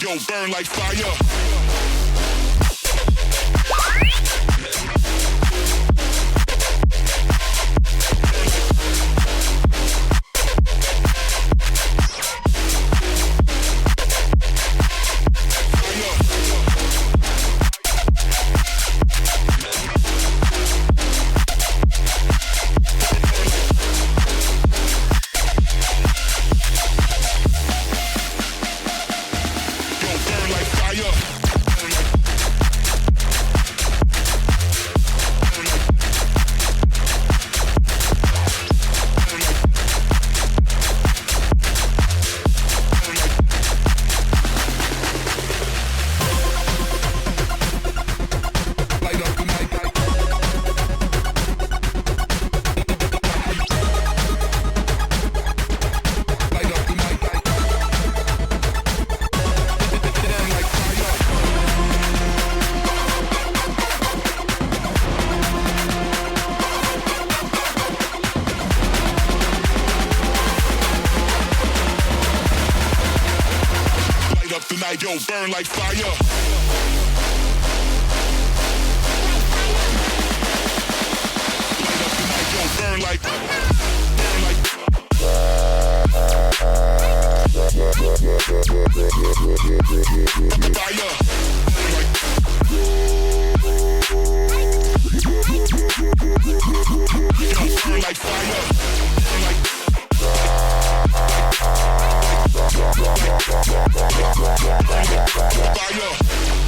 yo, burn like fire. Tonight, yo, burn like fire. Light up tonight, yo, burn like fire. Burn like fire. Fire.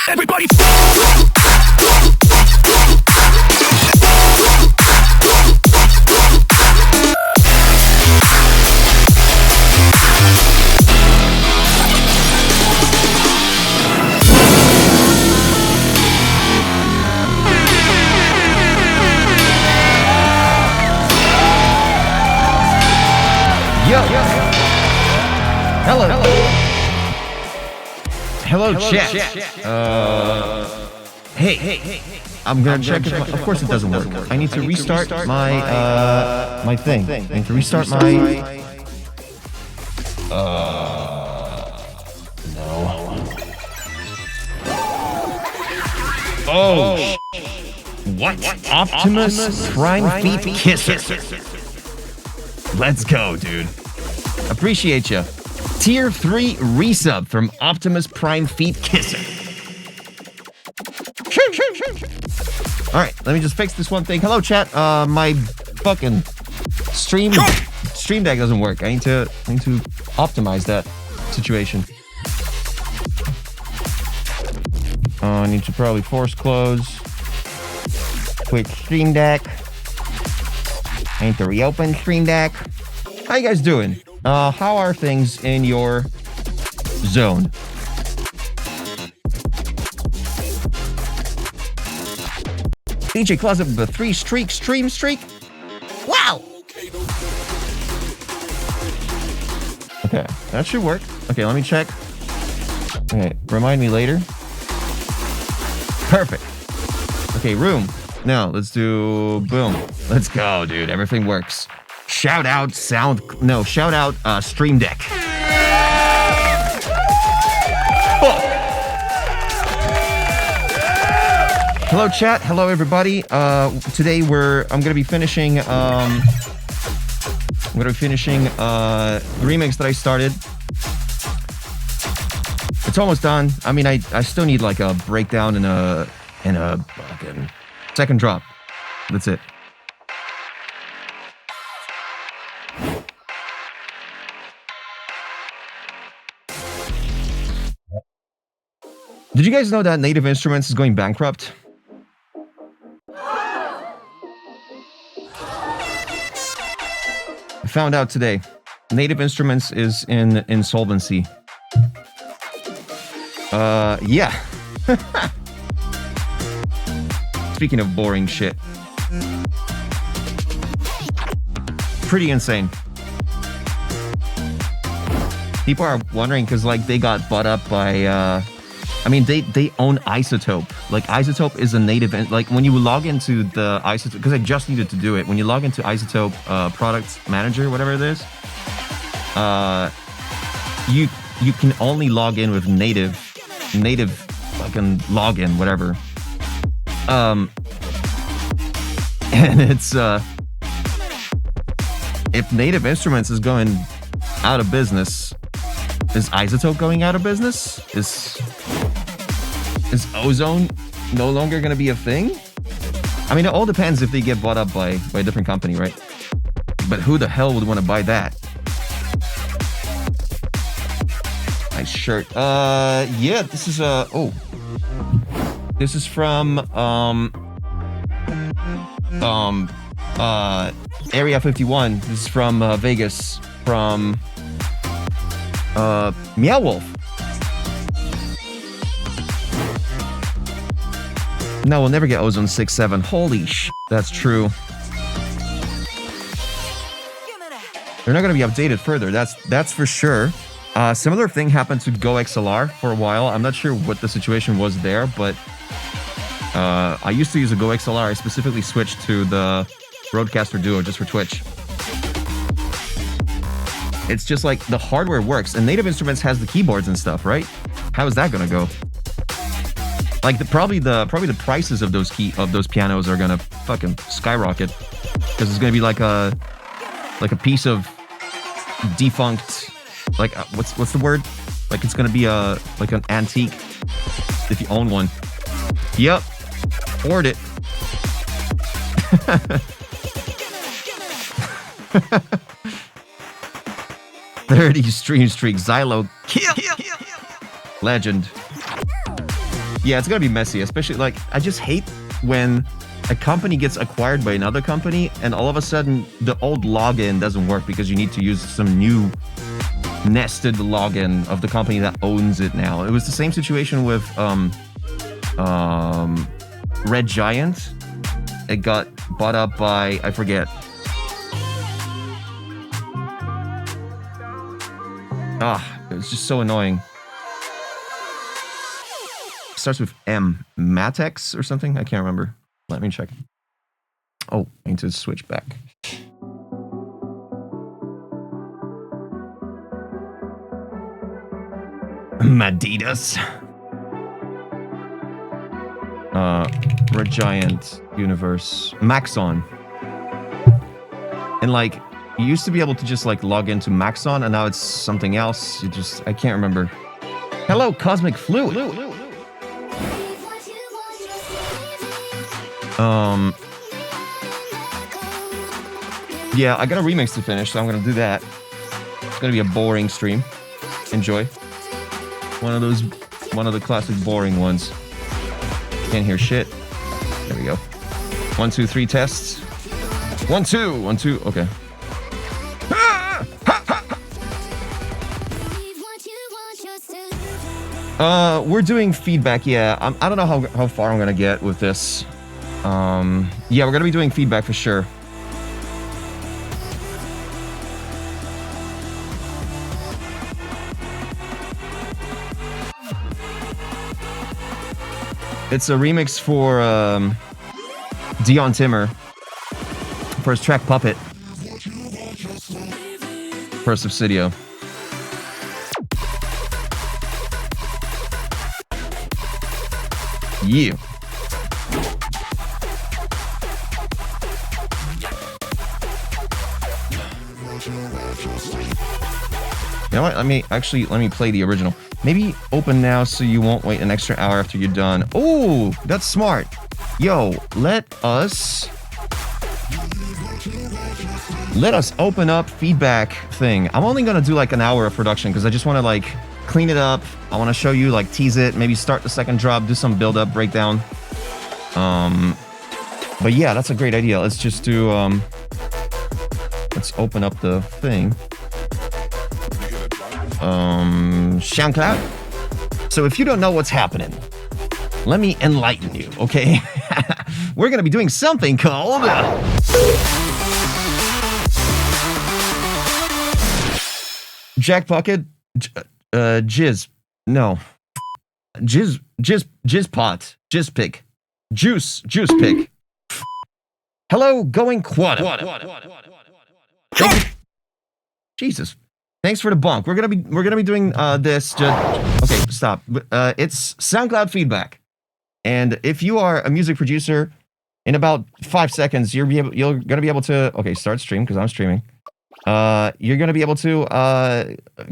Everybody. Yo. Hello. Hello, chat. Hey. I'm gonna check. Of course, it doesn't work. I need to restart my my thing. I need to restart my. No. Oh. What? Optimus Prime Feet Kisser. Let's go, dude. Appreciate ya. Tier 3 resub from Optimus Prime Feet Kisser. Alright, let me just fix this one thing. Hello, chat. My fucking stream deck doesn't work. I need to optimize that situation. I need to probably force close. Quick stream deck. I need to reopen Stream Deck. How you guys doing? How are things in your zone? DJ Closet with a 3-streak stream streak? Wow! Okay, that should work. Okay, let me check. Okay, remind me later. Perfect. Okay, room. Now, let's do... boom. Let's go, dude. Everything works. Shout out Stream Deck. Fuck. Hello, chat. Hello, everybody. Today I'm gonna be finishing the remix that I started. It's almost done. I mean, I still need like a breakdown and a fucking second drop. That's it. Did you guys know that Native Instruments is going bankrupt? I found out today. Native Instruments is in insolvency. Yeah. Speaking of boring shit. Pretty insane. People are wondering because, like, they got bought up by, I mean, they own Isotope. Like, Isotope is a native, like, when you log into the Isotope, because I just needed to do it, when you log into Isotope Product Manager, whatever it is, you can only log in with native fucking login, whatever. And it's, if Native Instruments is going out of business, is Isotope going out of business? Is Ozone no longer going to be a thing? I mean, it all depends if they get bought up by a different company, right? But who the hell would want to buy that? Nice shirt. Yeah, this is this is from Area 51. This is from Vegas, from Meow Wolf. No, we'll never get Ozone 6-7. Holy sh**, that's true. They're not going to be updated further. That's for sure. Similar thing happened to Go XLR for a while. I'm not sure what the situation was there, but I used to use a Go XLR. I specifically switched to the Rodecaster Duo just for Twitch. It's just like the hardware works, and Native Instruments has the keyboards and stuff, right? How is that gonna go? Like probably the prices of those pianos are gonna fucking skyrocket, because it's gonna be like a piece of defunct, like what's the word? Like it's gonna be like an antique if you own one. Yep, hoard it. 30 stream streak, Xylo kill. Legend. Yeah, it's gonna be messy, especially like I just hate when a company gets acquired by another company and all of a sudden the old login doesn't work because you need to use some new nested login of the company that owns it now. It was the same situation with Red Giant. It got bought up by, I forget. It was just so annoying. Starts with M. Matex or something? I can't remember. Let me check. Oh, I need to switch back. Madidas. Red Giant Universe. Maxon. And like, you used to be able to just like log into Maxon and now it's something else. I can't remember. Hello, Cosmic Fluid. Yeah, I got a remix to finish, so I'm gonna do that. It's gonna be a boring stream. Enjoy. One of the classic boring ones. Can't hear shit. There we go. 1, 2, 3 tests. 1, 2, 1, 2. Okay. We're doing feedback. Yeah, I don't know how far I'm gonna get with this. Yeah, we're gonna be doing feedback for sure. It's a remix for Dion Timmer for his track Puppet for Subsidio. Yeah. You know what? Let me play the original. Maybe open now so you won't wait an extra hour after you're done. Oh, that's smart. Yo, let us open up feedback thing. I'm only gonna do like an hour of production because I just want to like clean it up. I want to show you, like, tease it, maybe start the second drop, do some build up, breakdown. But yeah, that's a great idea. Let's just do let's open up the thing. Soundcloud. So if you don't know what's happening, let me enlighten you, okay? We're gonna be doing something called Jack Pocket Jizz. No. Jizz pot. Jizz pick. Juice pick. Hello, going quad. Jesus. Thanks for the bonk. We're gonna be doing this. Okay, stop. It's SoundCloud feedback, and if you are a music producer, in about 5 seconds, you're gonna be able to. Okay, start stream because I'm streaming. You're gonna be able to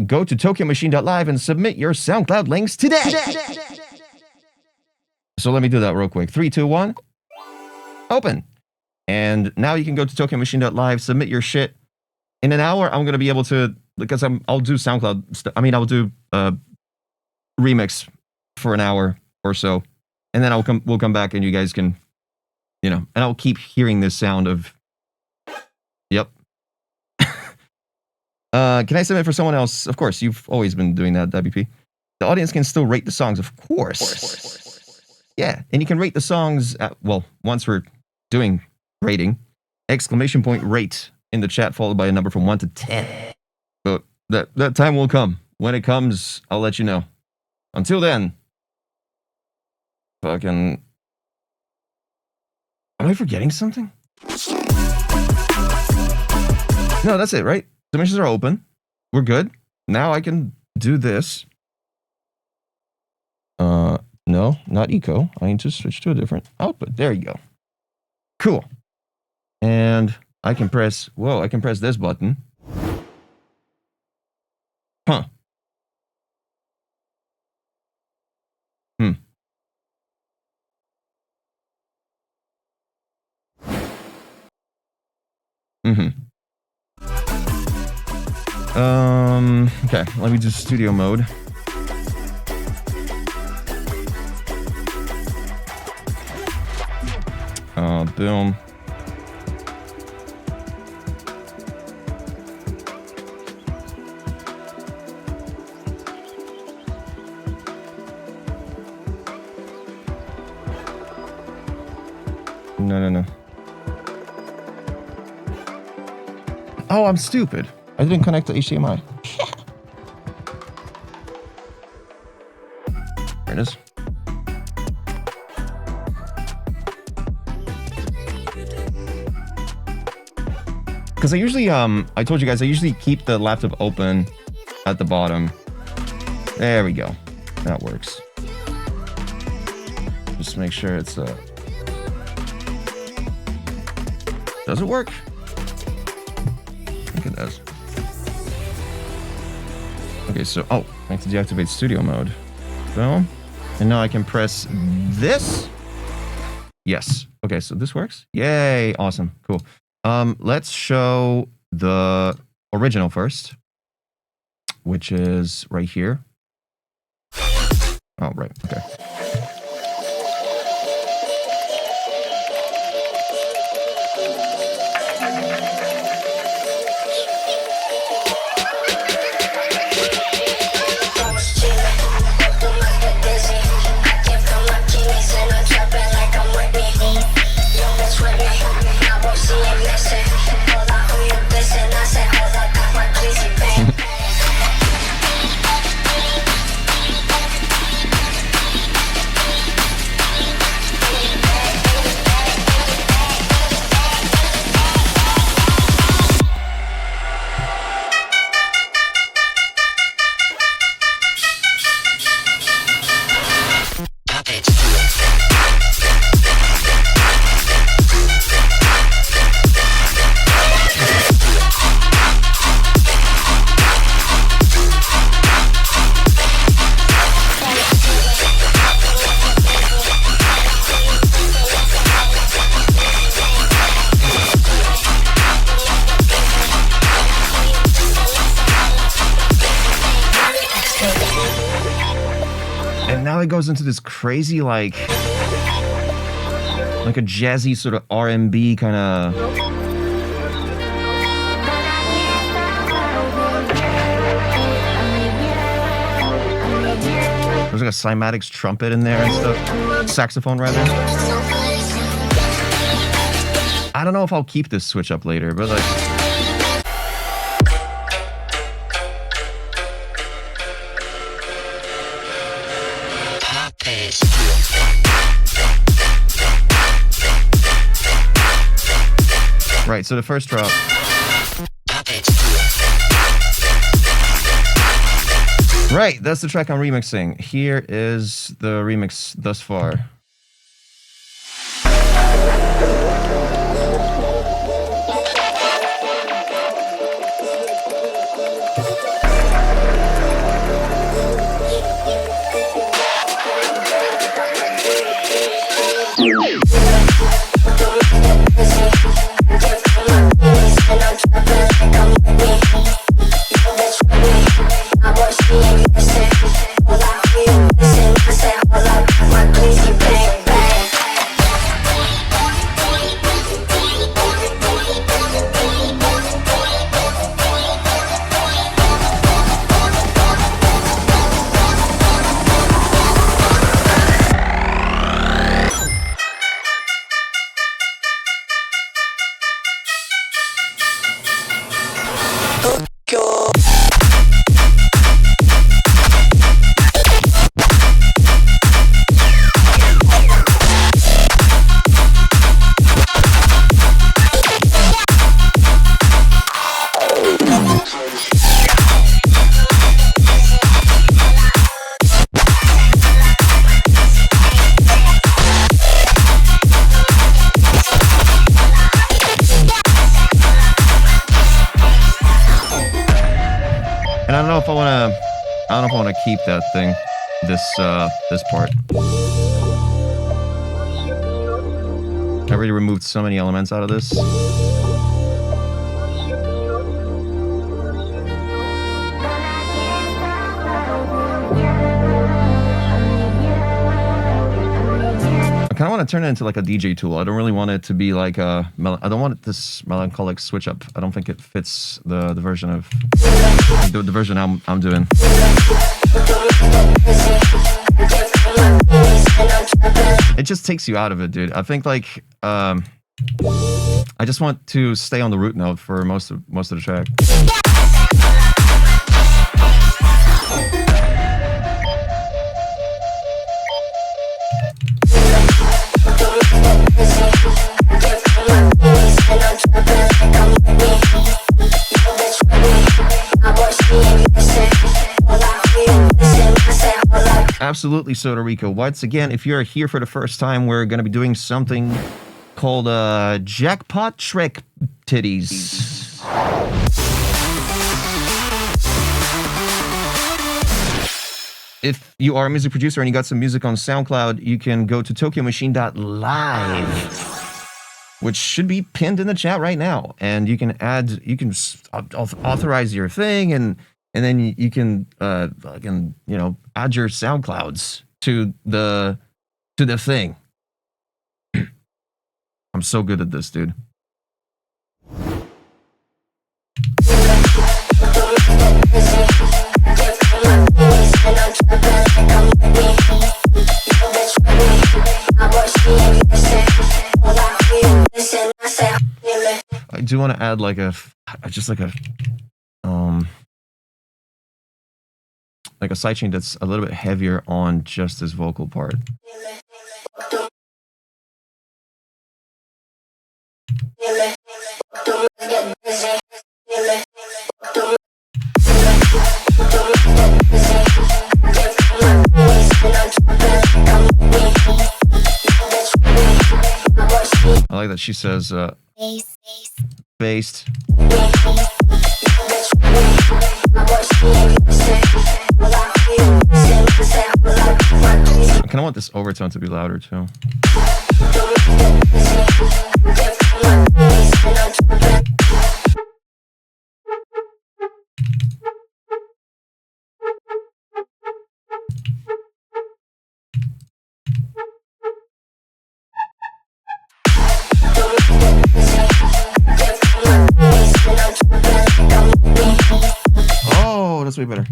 go to TokyoMachine.live and submit your SoundCloud links today. So let me do that real quick. 3, 2, 1. Open. And now you can go to TokyoMachine.live, submit your shit. In an hour, I'm gonna be able to, because I'll do SoundCloud stuff. I mean, I'll do remix for an hour or so, and then we'll come back and you guys can, and I'll keep hearing this sound of. Yep. Can I submit for someone else? Of course, you've always been doing that, WP. The audience can still rate the songs, of course. Yeah, and you can rate the songs. Once we're doing rating, ! Rate in the chat, followed by a number from 1 to 10. But that time will come. When it comes, I'll let you know. Until then, fucking. Am I forgetting something? No, that's it, right? Submissions are open. We're good. Now I can do this. No, not eco. I need to switch to a different output. There you go. Cool. And I can press this button. Huh. Okay, let me do studio mode. Boom. No. Oh, I'm stupid. I didn't connect to HDMI. There it is. Because I usually, I told you guys, I usually keep the laptop open at the bottom. There we go. That works. Just make sure it's, does it work? I think it does. Okay, so, oh, I have to deactivate studio mode. Boom. And now I can press this. Yes. Okay, so this works. Yay. Awesome. Cool. Let's show the original first, which is right here. Oh, right. Okay. Now it goes into this crazy, like a jazzy sort of R&B kind of. There's like a cymatics trumpet in there and stuff. Saxophone, rather. I don't know if I'll keep this switch up later, but like. Right, so the first drop. Right, that's the track I'm remixing. Here is the remix thus far. And I don't know if I want to keep that thing, this part. I already removed so many elements out of this. kind of want to turn it into like a DJ tool. I don't really want it to be like a. I don't want this melancholic switch up. I don't think it fits the version of the version I'm doing. It just takes you out of it, dude. I think like I just want to stay on the root note for most of the track. Absolutely, Soda Rico. Once again, if you're here for the first time, we're going to be doing something called Jackpot Trick Titties. If you are a music producer and you got some music on SoundCloud, you can go to tokyomachine.live, which should be pinned in the chat right now. And you can authorize your thing, and then you can add your SoundClouds to the thing. I'm so good at this, dude. I do want to add like a sidechain that's a little bit heavier on just this vocal part. I like that she says based. I kind of want this overtone to be louder too. Oh, that's way better.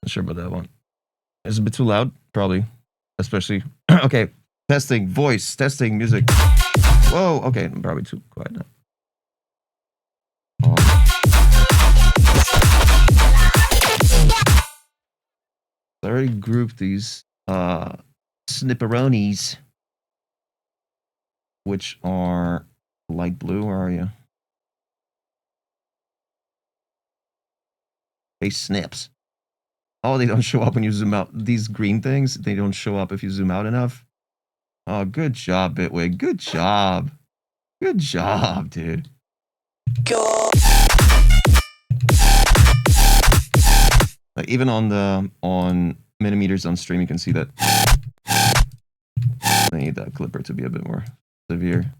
Not sure about that one. Is it a bit too loud? Probably. Especially. Okay. Testing voice, testing music. Whoa, okay, I'm probably too quiet now. I already grouped these snipperonis, which are light blue. Where are you? Hey, snips. Oh, they don't show up when you zoom out. These green things, they don't show up if you zoom out enough. Oh, good job, Bitwig. Good job. Good job, dude. Like, even on millimeters on stream, you can see that. I need that clipper to be a bit more severe.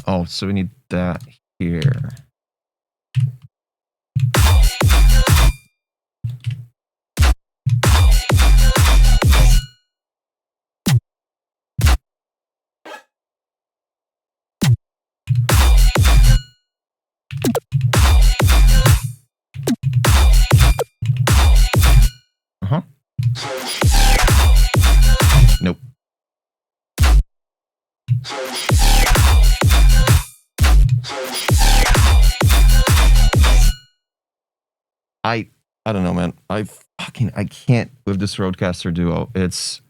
Oh, so we need that here. Uh-huh. Nope. I don't know, man. I can't with this Rodecaster Duo. It's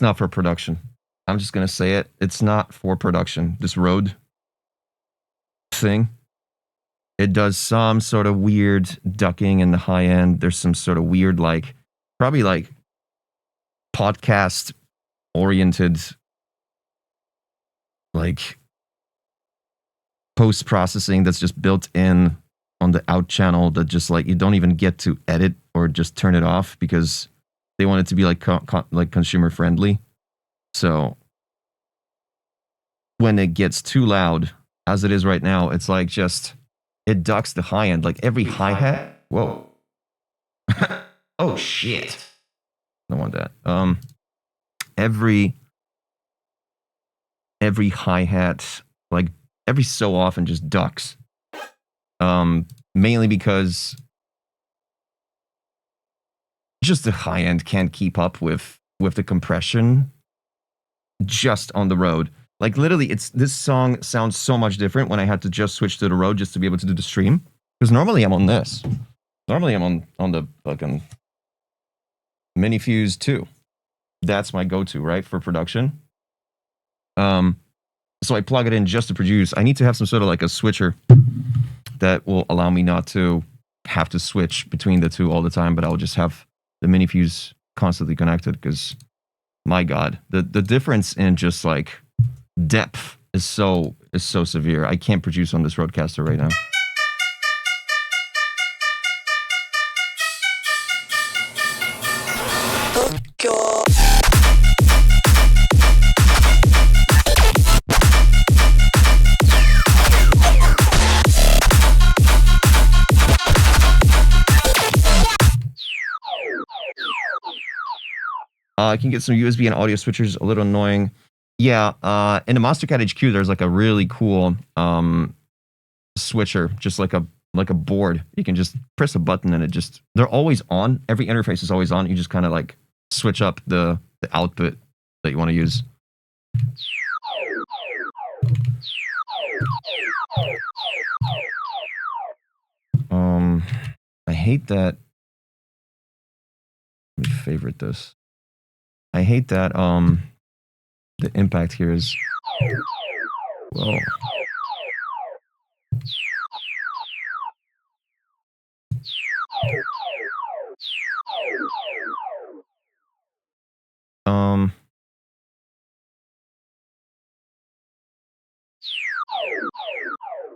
not for production. I'm just gonna say it. It's not for production. This Rode thing. It does some sort of weird ducking in the high end. There's some sort of weird, like, probably like podcast oriented, like, post processing that's just built in on the out channel that just like you don't even get to edit or just turn it off because they want it to be like like consumer friendly. So when it gets too loud, as it is right now, it's like just it ducks the high end, like every hi-hat. Whoa. Oh shit. Don't want that. Every hi-hat, like every so often just ducks. Mainly because just the high end can't keep up with the compression just on the Rode. Like literally, this song sounds so much different when I had to just switch to the Rode just to be able to do the stream. Because normally I'm on this. Normally I'm on the fucking Mini Fuse 2. That's my go-to, right, for production. So I plug it in just to produce. I need to have some sort of like a switcher that will allow me not to have to switch between the two all the time, but I'll just have the Mini Fuse constantly connected because, my God, the difference in just like depth is so severe. I can't produce on this Rodecaster right now. I can get some USB and audio switchers, a little annoying. Yeah, in the Monstercat HQ, there's like a really cool switcher, just like a board. You can just press a button and they're always on. Every interface is always on. You just kind of like switch up the output that you want to use. I hate that. Let me favorite this. I hate that the impact here is, whoa.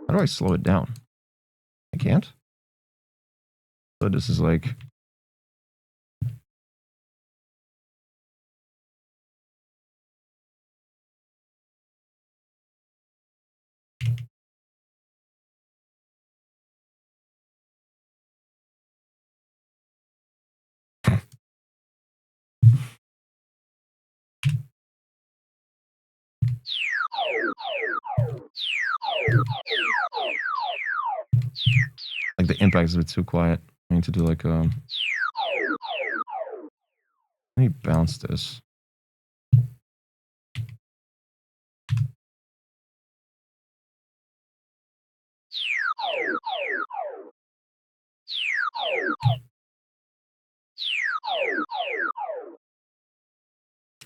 How do I slow it down? I can't. So this is like... Like the impact is a bit too quiet. I need to do like let me bounce this.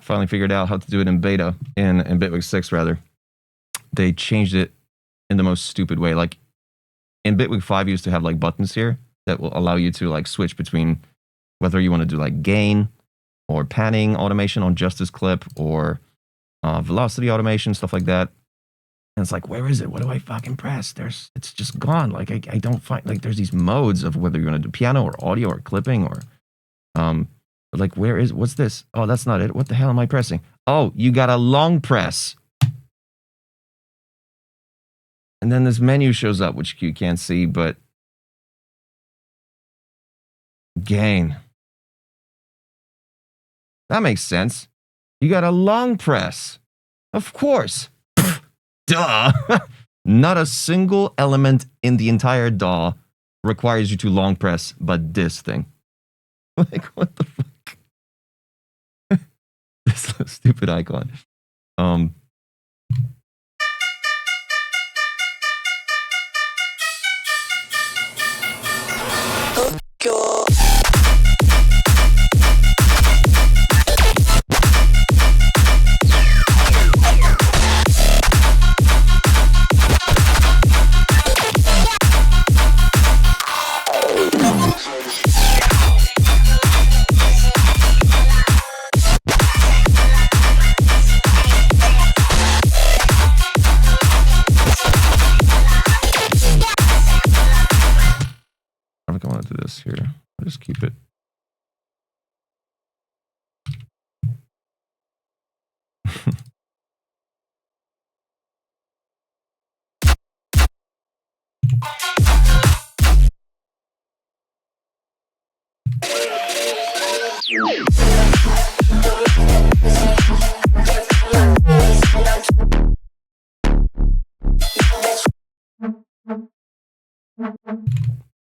Finally figured out how to do it in beta, in Bitwig 6 rather. They changed it in the most stupid way. Like in Bitwig 5 you used to have like buttons here that will allow you to like switch between whether you want to do like gain or panning automation on Justice Clip or velocity automation, stuff like that. And it's like, where is it? What do I fucking press? It's just gone. Like I don't find, like there's these modes of whether you're gonna do piano or audio or clipping or but like where is, what's this? Oh, that's not it. What the hell am I pressing? Oh, you got a long press. And then this menu shows up, which you can't see, but gain. That makes sense. You got a long press. Of course. Duh. Not a single element in the entire DAW requires you to long press, but this thing. Like, what the fuck? This stupid icon. I want to do this here. I'll just keep it.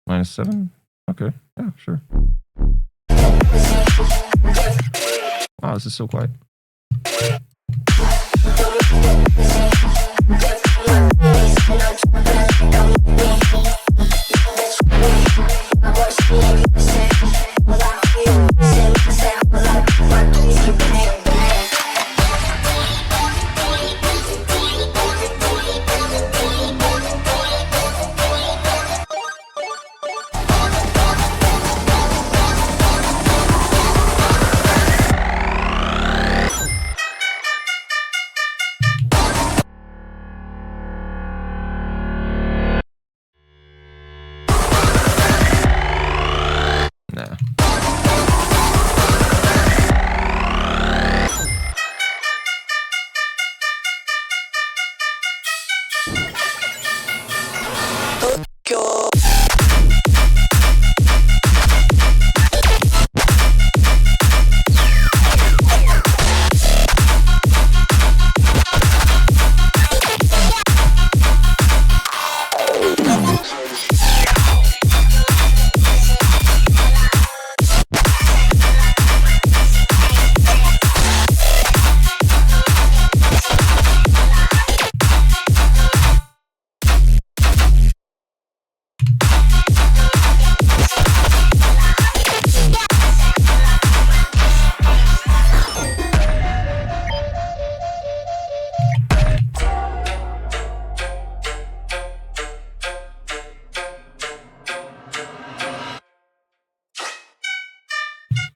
-7? Okay, yeah, sure. Wow, this is so quiet. Nah.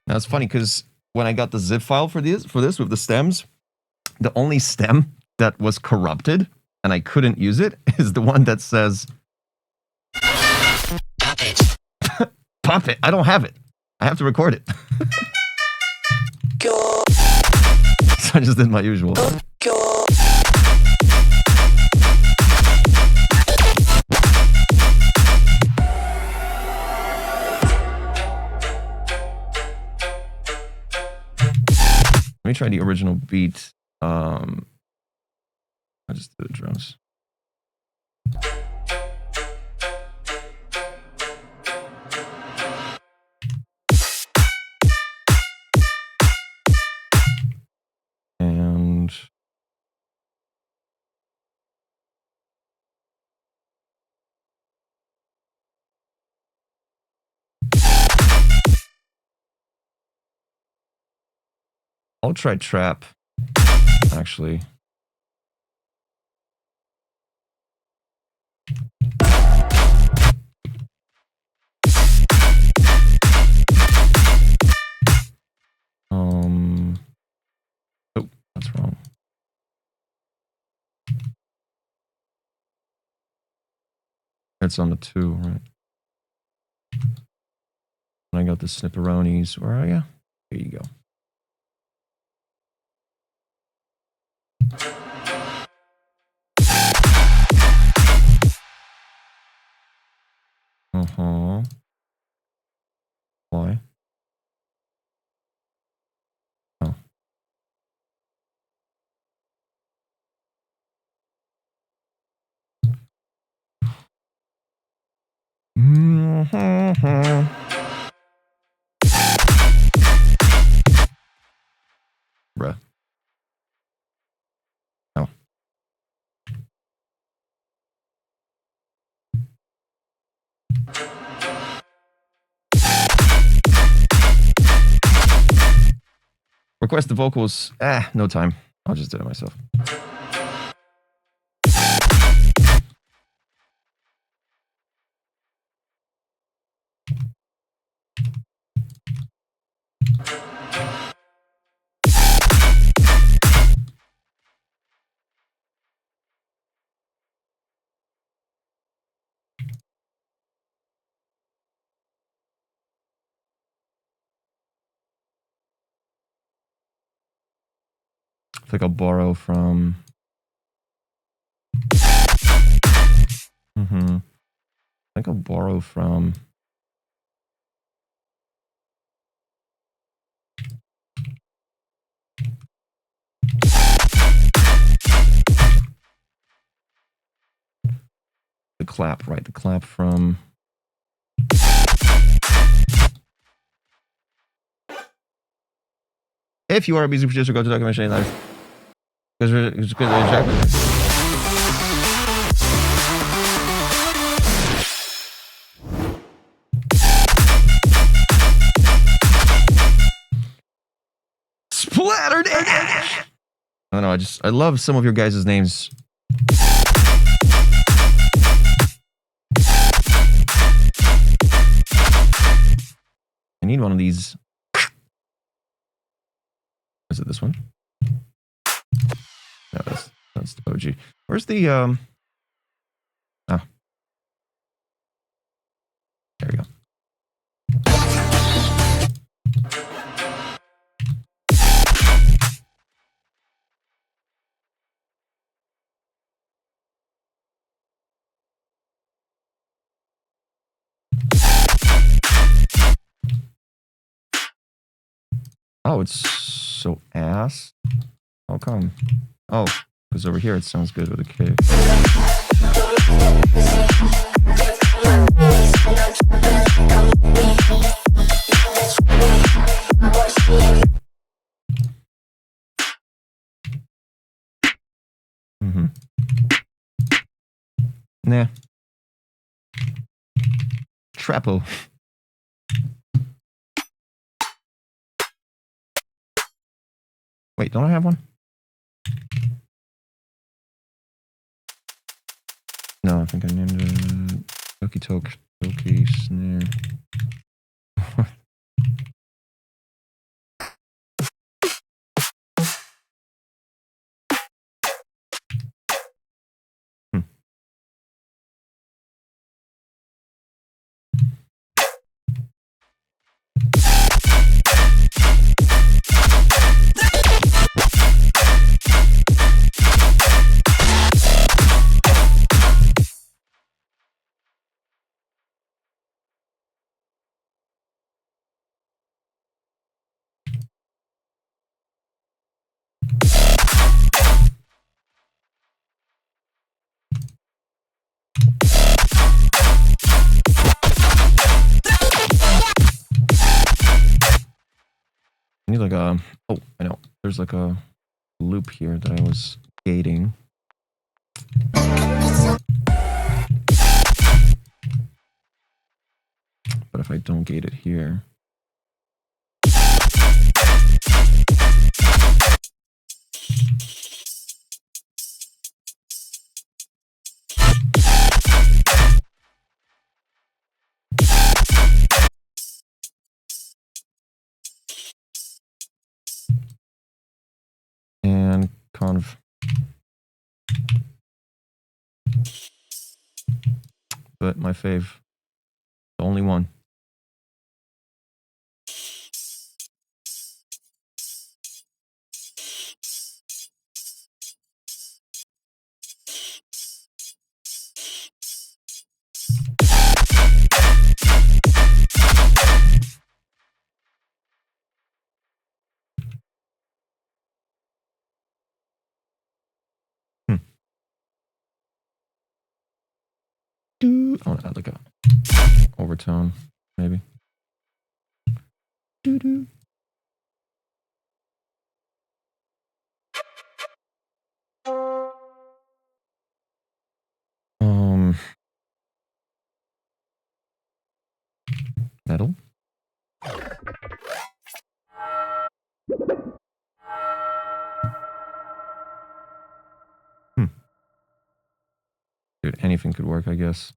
Now it's funny because when I got the zip file for this with the stems, the only stem that was corrupted and I couldn't use it is the one that says Puppet. Puppet. I don't have it. I have to record it. Go. So I just did my usual. Go. Let me try the original beat. I just did the drums. And I'll try trap, actually. Oh, that's wrong. It's on the 2, right? And I got the snipperonis. Where are you? Here you go. Uh-huh. Why? Oh. Bruh. Oh. Request the vocals. No time. I'll just do it myself. I think I'll borrow from... I think I'll borrow from... the clap, right? The clap from... If you are a music producer, go to documentation live. Because Splattered Ash! I don't know, I love some of your guys' names. I need one of these. Is it this one? No, that's the OG. Where's the Oh. There we go. Oh, it's so ass. How come? Oh, because over here it sounds good with a K. Nah. Trapo. Wait, don't I have one? No, I think I named it Toki Snare. like a... Oh, I know. There's like a loop here that I was gating. But if I don't gate it here... And conv... But my fave, the only one. I want to add like a overtone, maybe. Metal. Dude, anything could work, I guess.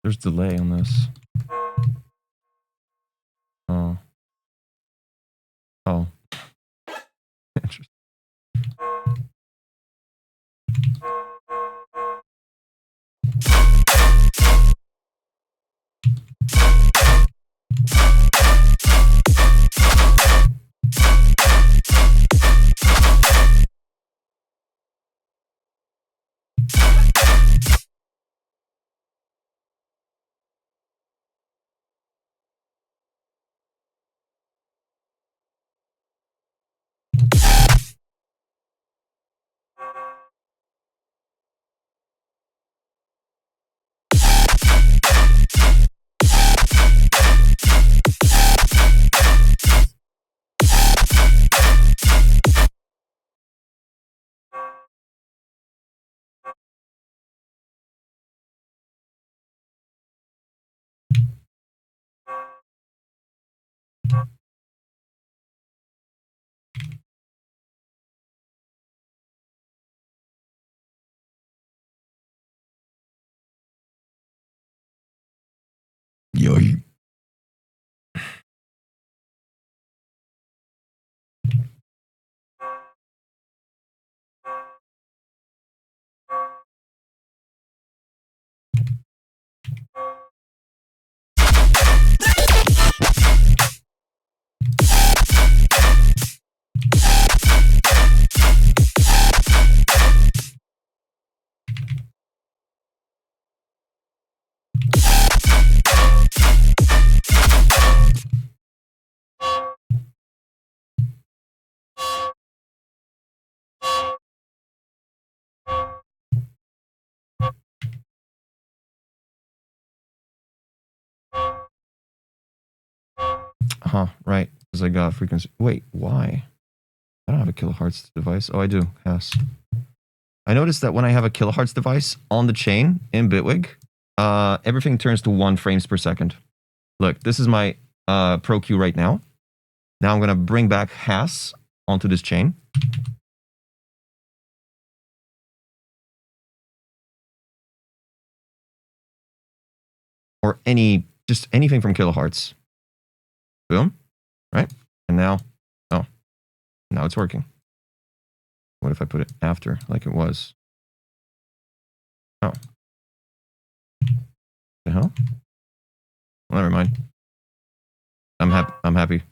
There's delay on this. Oh. Oh. Interesting. Yo. Huh, right. Because I got frequency. Wait, why? I don't have a kilohertz device. Oh, I do. Yes. I noticed that when I have a kilohertz device on the chain in Bitwig, everything turns to 1 frames per second. Look, this is my Pro Q right now. Now I'm going to bring back Has onto this chain. Or just anything from kilohertz. Boom. Right? And now, oh, now it's working. What if I put it after, like it was? Oh. The hell? Well, never mind. I'm happy. I'm happy.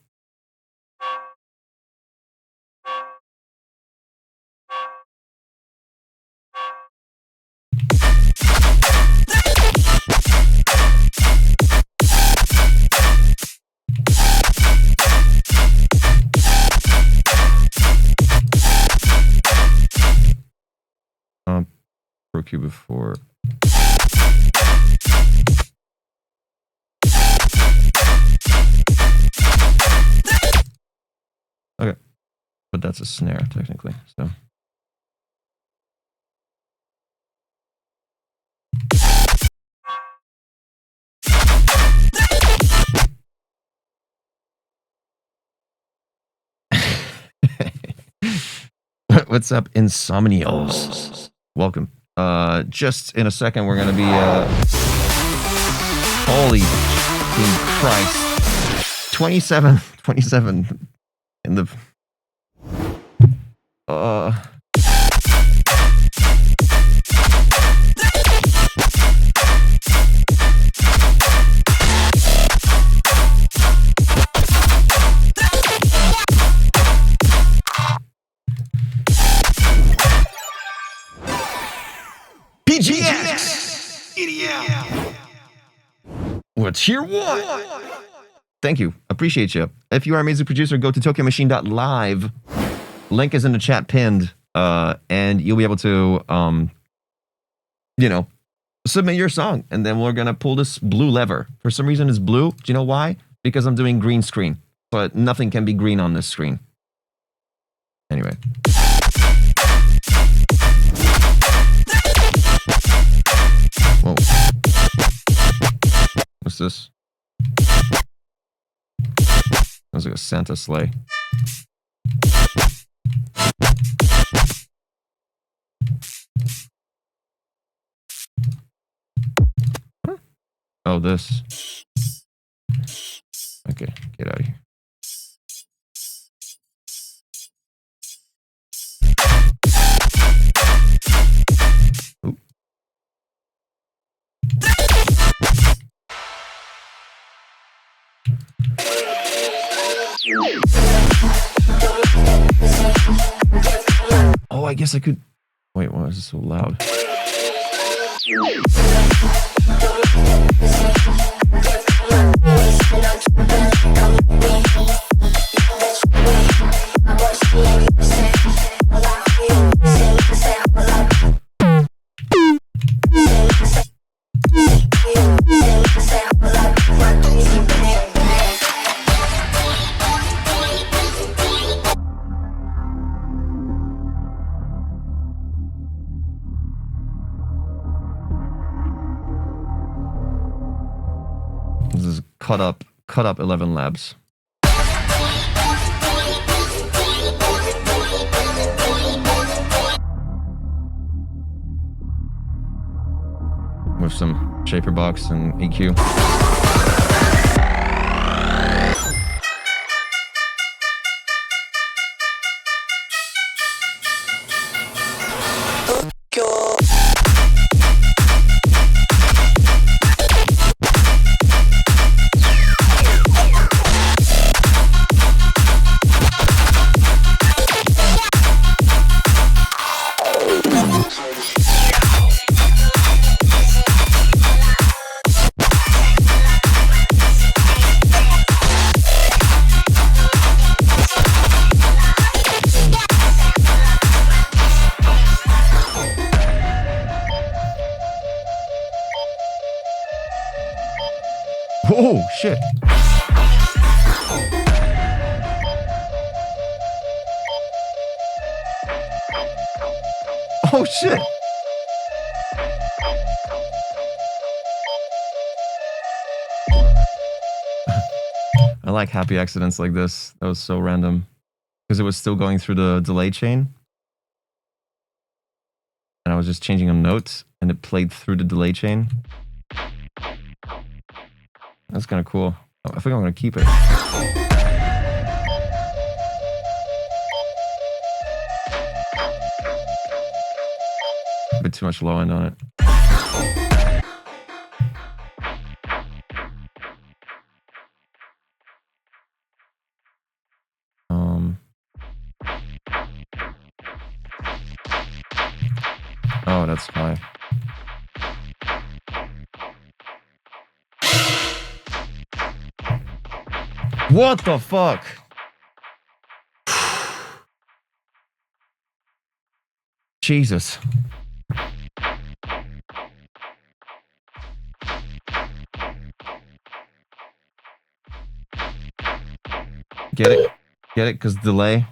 Pro Q before. Okay, but that's a snare technically. So. What's up, Insomnials? Welcome. Just in a second, we're gonna be holy Christ, 27 in the PGX. What's your what? Thank you. Appreciate you. If you are a music producer, go to tokyomachine.live. Link is in the chat pinned. And you'll be able to, submit your song. And then we're going to pull this blue lever. For some reason, it's blue. Do you know why? Because I'm doing green screen. But nothing can be green on this screen. Anyway. Whoa. What's this? Sounds like a Santa sleigh. Huh? Oh, this. Okay, get out of here. Ooh. Oh, I guess I could. Wait, why is it so loud? This is cut up 11 labs. With some shaper box and EQ. Oh, shit. Oh, shit. I like happy accidents like this. That was so random. Because it was still going through the delay chain. And I was just changing a note, and it played through the delay chain. That's kind of cool. I think I'm going to keep it. A bit too much low end on it. Oh, that's high. What the fuck? Jesus. Get it? Get it? Because delay.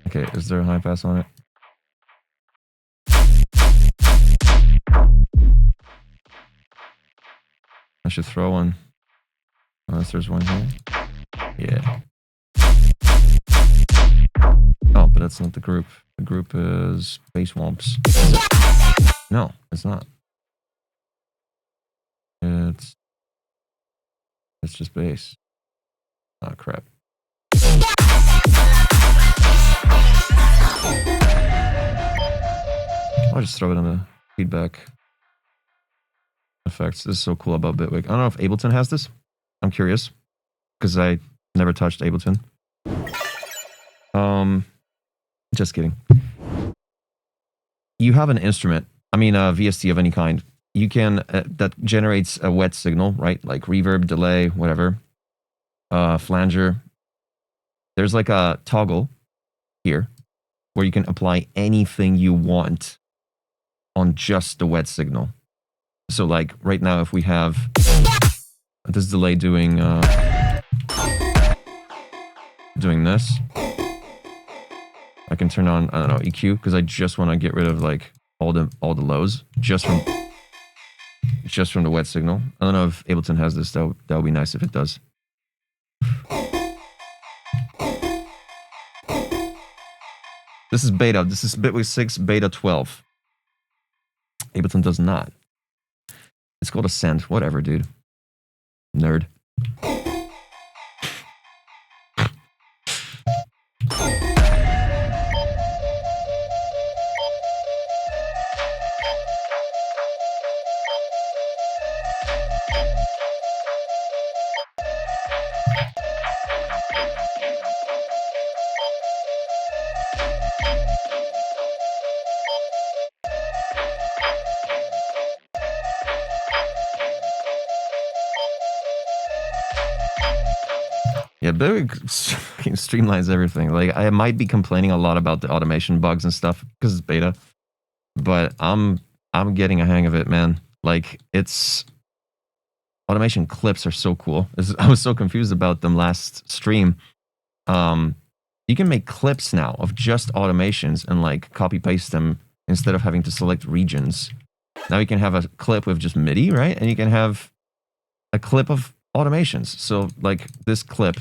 Okay, is there a high pass on it? I should throw one. Unless there's one here. Yeah. Oh, but that's not the group. The group is Base Womps. No, it's not. It's just base. Oh, crap. I'll just throw it on the feedback effects. This is so cool about Bitwig. I don't know if Ableton has this. I'm curious. Because I never touched Ableton. Just kidding. You have an instrument. I mean, a VST of any kind. You can, that generates a wet signal, right? Like reverb, delay, whatever. Flanger. There's like a toggle here where you can apply anything you want on just the wet signal. So like right now, if we have this delay doing this, I can turn on, I don't know, EQ, because I just want to get rid of like all the lows just from the wet signal. I don't know if Ableton has this. That would be nice if it does. This is beta. This is Bitwig 6 beta 12. Ableton does not. It's called Ascend. Whatever, dude. Nerd. Yeah, Bitwig streamlines everything. Like, I might be complaining a lot about the automation bugs and stuff because it's beta, but I'm getting a hang of it, man. Like, it's automation clips are so cool. I was so confused about them last stream. You can make clips now of just automations and like copy paste them instead of having to select regions. Now you can have a clip with just MIDI, right? And you can have a clip of automations. So like this clip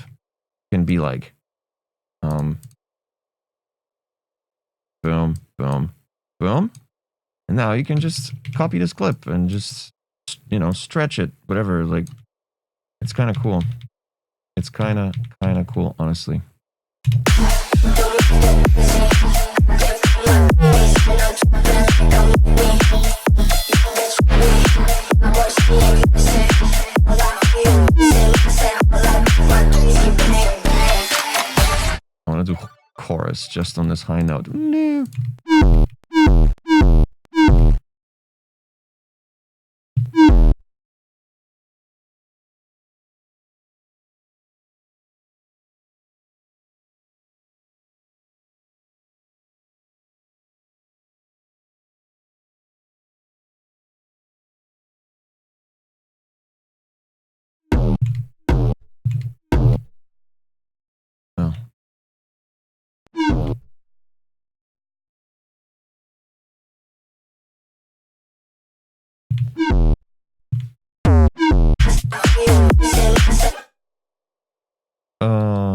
can be like boom, boom, boom. And now you can just copy this clip and just, you know, stretch it, whatever. Like, it's kind of cool. It's kind of cool, honestly. I want to do chorus just on this high note. No.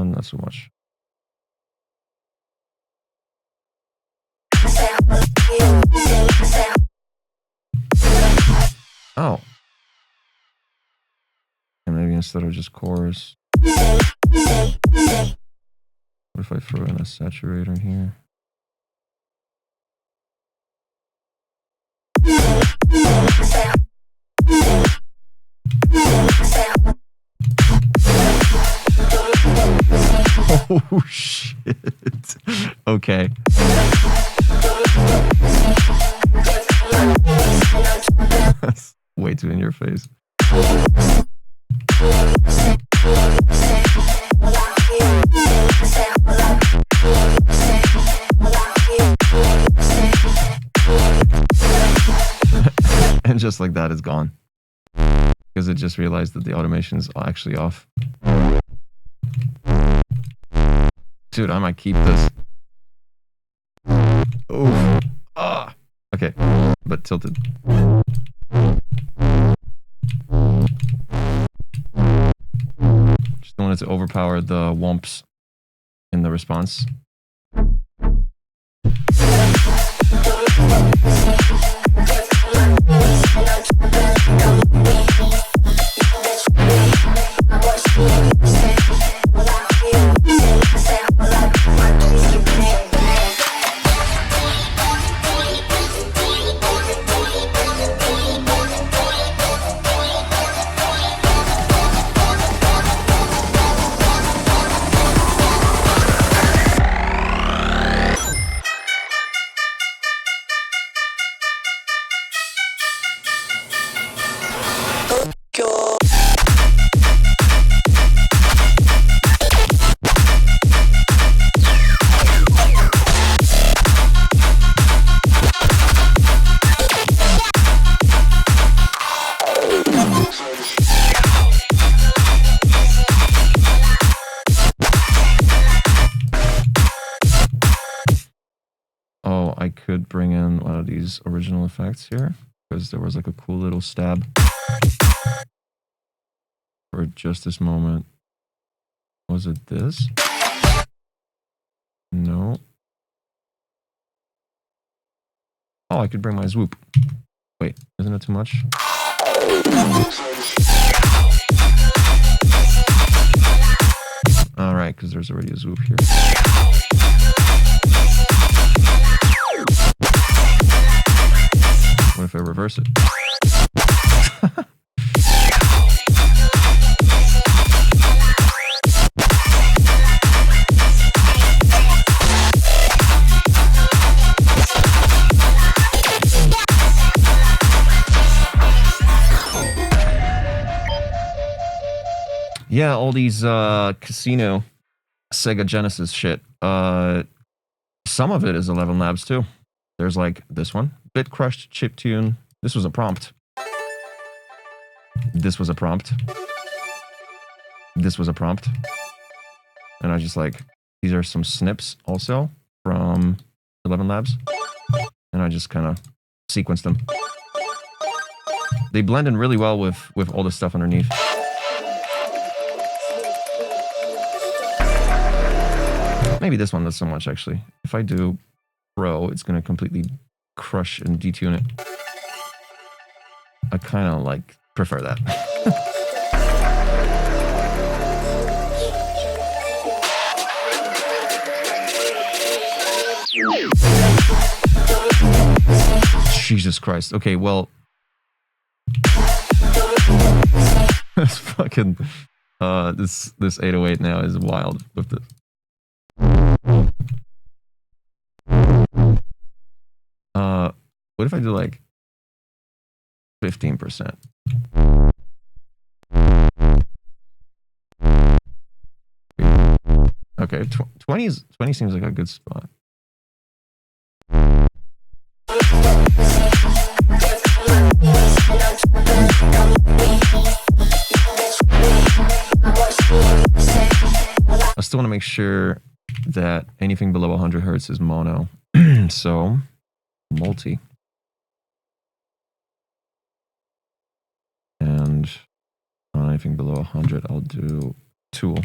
Not so much. Oh. And maybe instead of just chorus. What if I throw in a saturator here? Oh shit. Okay. That's way too in your face. And just like that, it's gone. Because it just realized that the automation is actually off. Dude, I might keep this. Oh. Ah. Okay. But tilted. Just wanted to overpower the whomps in the response. Oh, I could bring in one of these original effects here, because there was like a cool little stab for just this moment. Was it this? No. Oh, I could bring my swoop. Wait, isn't it too much? Alright, because there's already a swoop here. What if I reverse it? Yeah, all these casino Sega Genesis shit. Some of it is 11 Labs too. There's like this one, Bit Crushed Chiptune. This was a prompt. This was a prompt. This was a prompt. And I just like, these are some snips also from 11 Labs. And I just kind of sequenced them. They blend in really well with all the stuff underneath. Maybe this one not so much, actually. If I do Pro, it's going to completely crush and detune it. I kind of, like, prefer that. Jesus Christ. Okay, well... this fucking... this 808 now is wild with this. What if I do like 15%? Okay, 20 seems like a good spot. I still want to make sure that anything below 100 hertz is mono. So, multi. And on anything below 100, I'll do tool.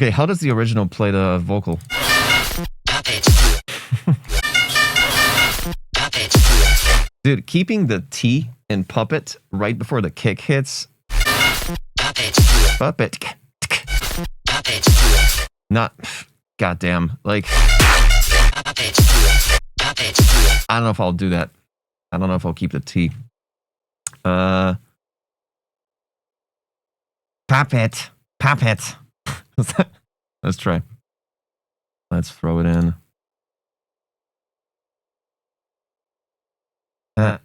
Okay, how does the original play the vocal? Dude, keeping the T in puppet right before the kick hits. Puppet. Not. Goddamn. Like. I don't know if I'll do that. I don't know if I'll keep the T. Puppet. Puppet. Let's try. Let's throw it in. A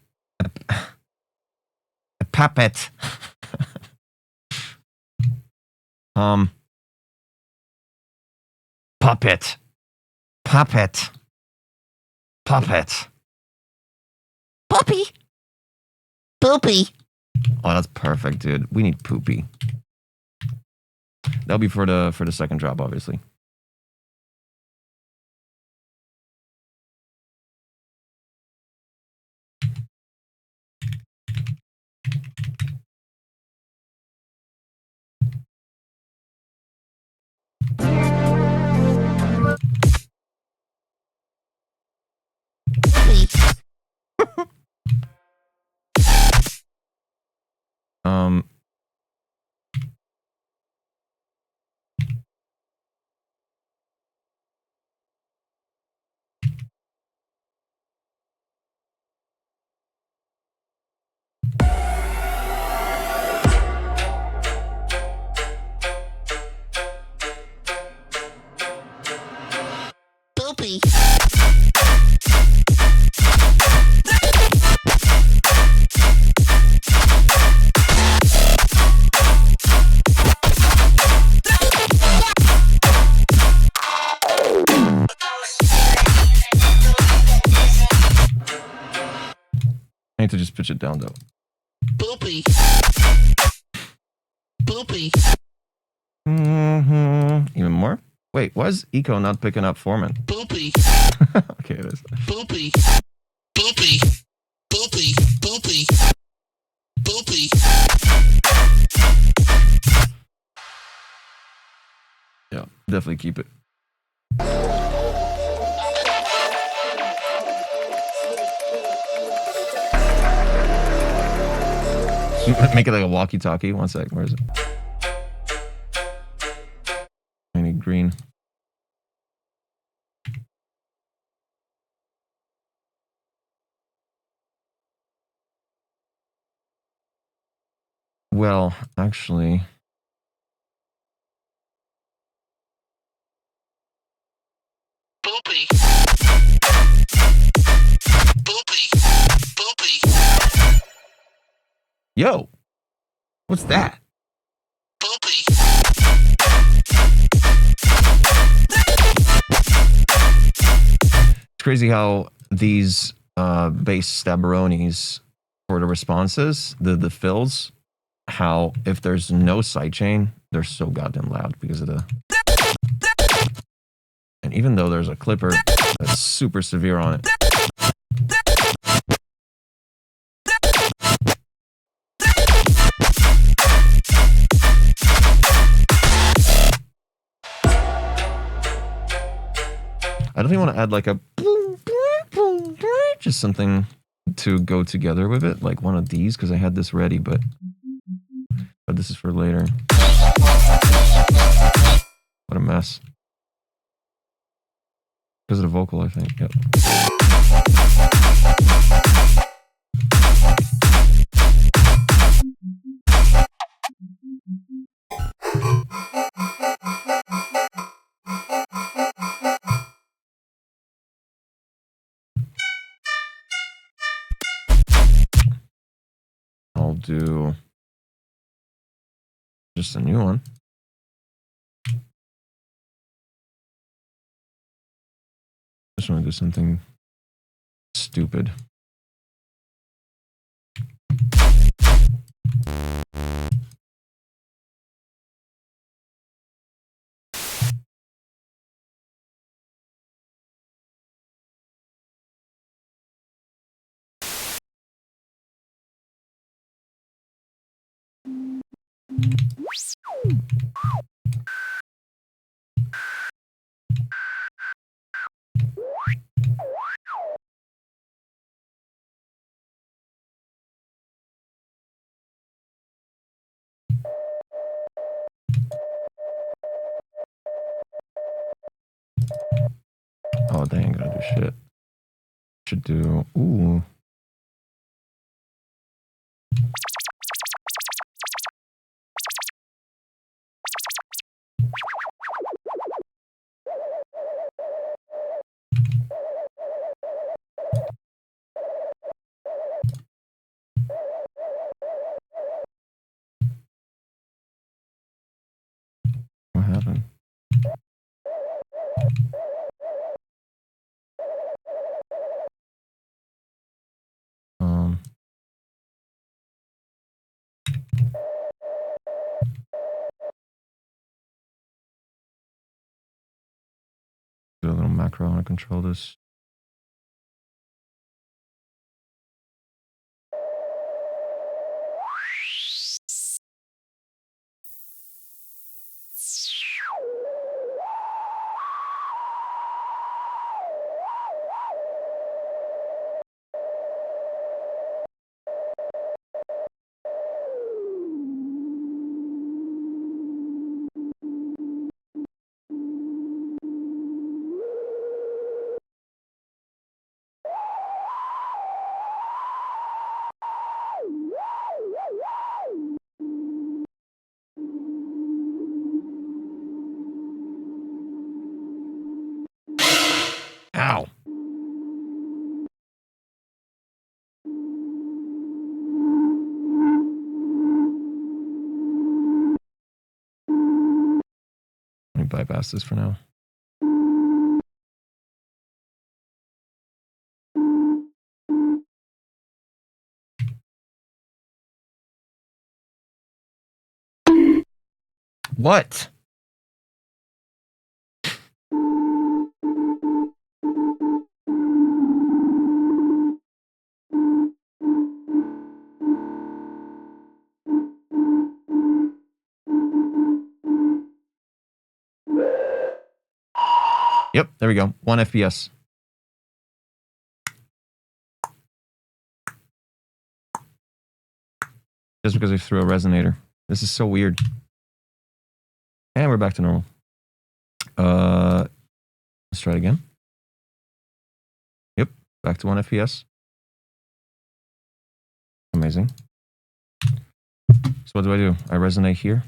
puppet. Puppet. Puppet. Puppet. Poopy. Poopy. Oh, that's perfect, dude. We need poopy. That'll be for the second drop, obviously. Poopy. I need to just pitch it down though. Poopy. Poopy. Even more? Wait, why is Eco not picking up Foreman? Poopy. Okay, it is. Poopy. Poopy. Poopy. Poopy. Poopy. Yeah, definitely keep it. Make it like a walkie-talkie. One sec. Where is it? I need green. Well, actually... Poopy. Poopy. Poopy. Yo! What's that? Poopy. It's crazy how these bass stabberonis for the responses, the fills, how if there's no sidechain, they're so goddamn loud because of the... And even though there's a clipper that's super severe on it. I don't even want to add like a just something to go together with it, like one of these, because I had this ready, but this is for later. What a mess. Because of the vocal, I think. Yep. I'll do just a new one. Just want to do something stupid. Oh, they ain't gonna do shit. Should do. Ooh. What happened? Do a little macro. I want to control this. Ow. Let me bypass this for now. What? Yep, there we go. 1 FPS. Just because I threw a resonator. This is so weird. And we're back to normal. Let's try it again. Yep, back to 1 FPS. Amazing. So what do? I resonate here.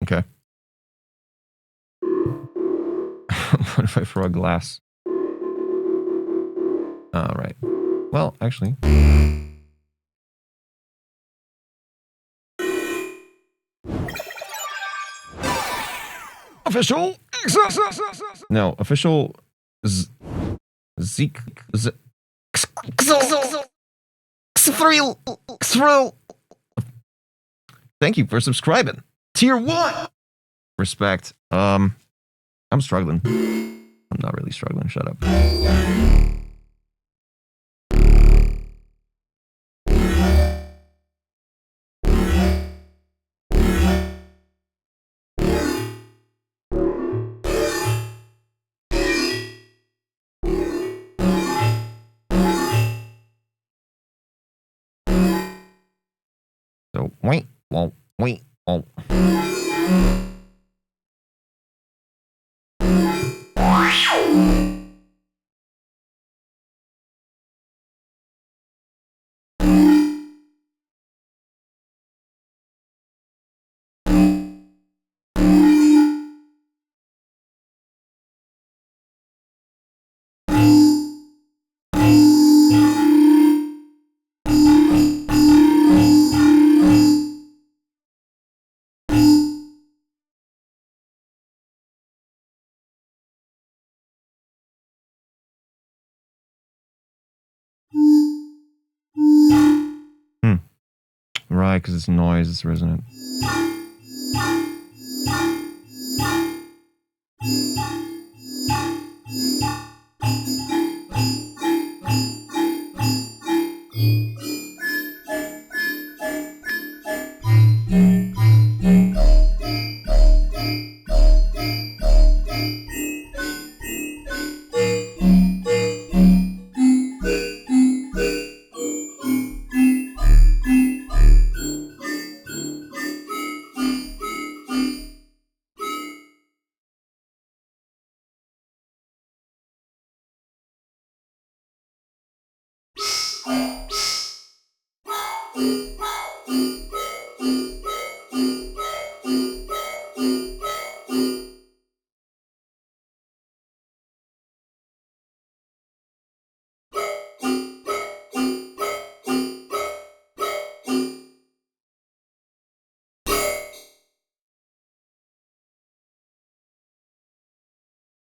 Okay. What if I throw a glass? All right. Well, actually. Official. No, official. Zeke. Thank you for subscribing. Tier 1. Respect. I'm struggling. I'm not really struggling. Shut up. So wait. Right, because it's noise, it's resonant.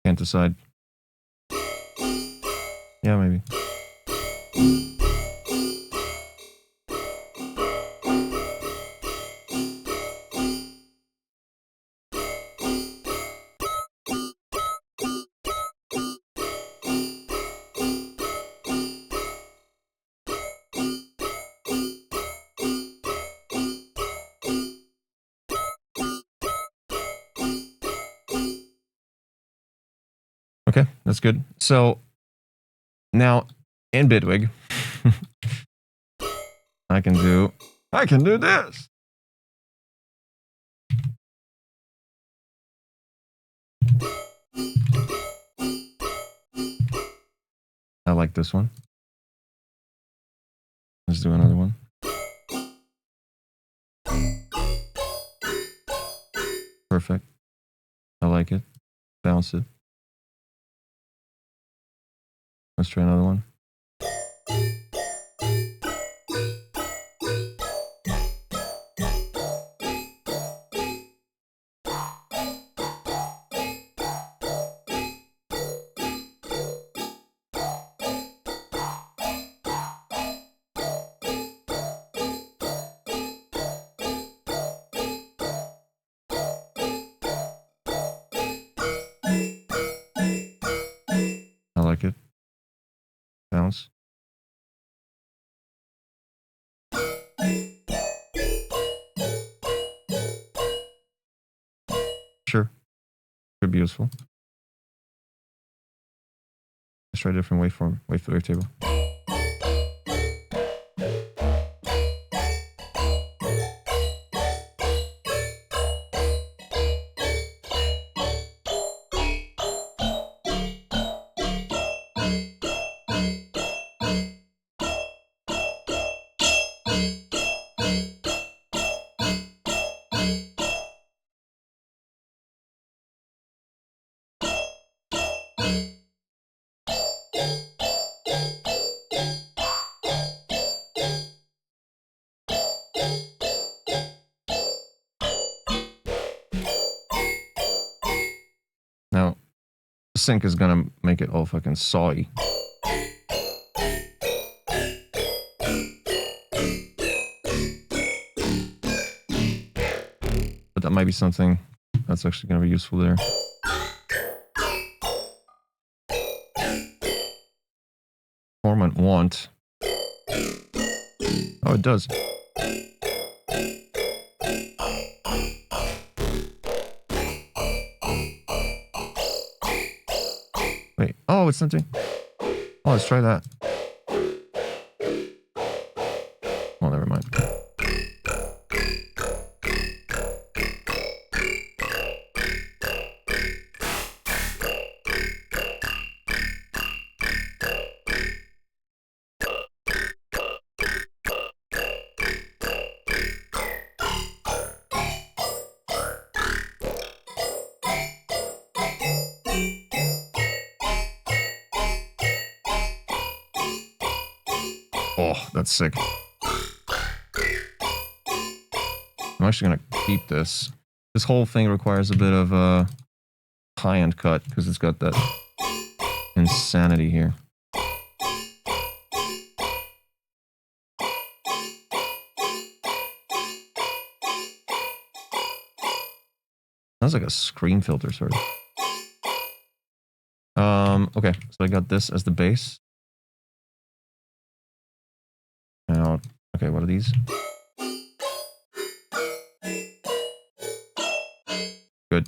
Can't decide. Yeah, maybe. Okay, that's good. So now in Bitwig, I can do this. I like this one. Let's do another one. Perfect. I like it. Bounce it. Let's try another one. I like it. Bounce. Sure. Could be useful. Let's try a different waveform, wavetable. Now, the sync is gonna make it all fucking sawy. But that might be something that's actually gonna be useful there. Format want. Oh, it does. Wait, oh, it's something. Oh, let's try that. Oh, never mind. Oh, that's sick. I'm actually gonna keep this. This whole thing requires a bit of a high-end cut because it's got that insanity here. Sounds like a screen filter, sort of. Okay, so I got this as the base. Now, okay, what are these? Good.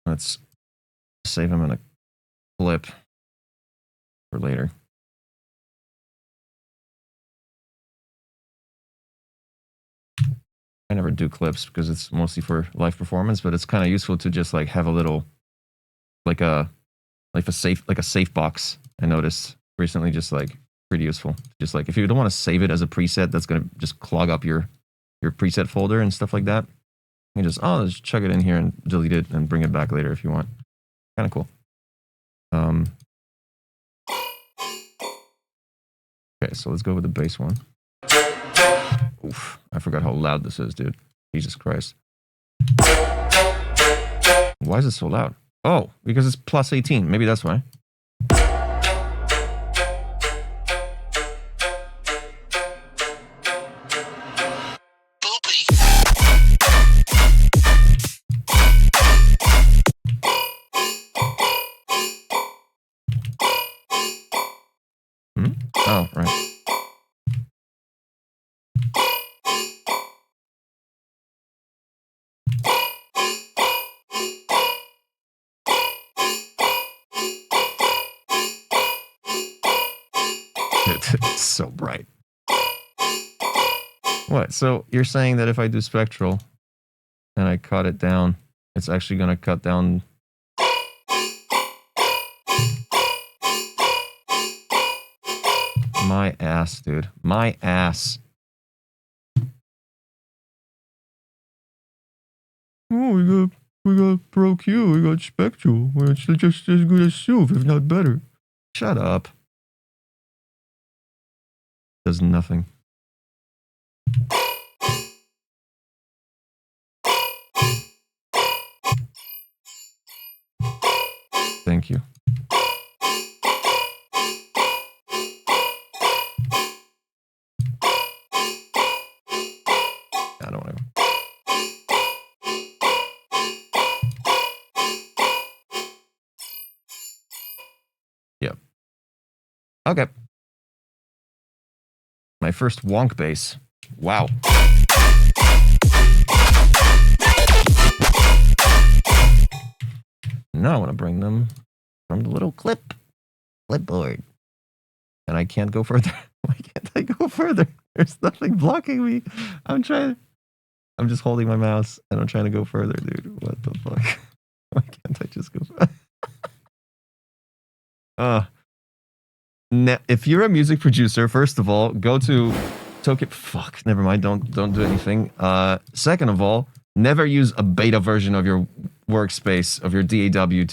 Let's save them in a clip for later. I never do clips because it's mostly for live performance, but it's kind of useful to just like have a little, like a safe box. I noticed recently, just like pretty useful. Just like if you don't want to save it as a preset, that's gonna just clog up your preset folder and stuff like that. You can just chuck it in here and delete it and bring it back later if you want. Kind of cool. Okay, so let's go with the bass one. Oof, I forgot how loud this is, dude. Jesus Christ. Why is it so loud? Oh, because it's plus 18. Maybe that's why. Oh, right. It's so bright. What? So you're saying that if I do spectral and I cut it down, it's actually going to cut down... My ass, dude. My ass. Oh, we got Pro Q, we got Spectral. Well, it's just as good as Suv, if not better. Shut up. Does nothing. Thank you. I don't want to. Yep. Okay. My first wonk bass. Wow. Now I want to bring them from the little clipboard. And I can't go further. Why can't I go further? There's nothing blocking me. I'm just holding my mouse and I'm trying to go further, dude. What the fuck? Why can't I just go further? If you're a music producer, first of all, go to Token. Fuck, never mind. Don't do anything. Second of all, never use a beta version of your workspace of your DAW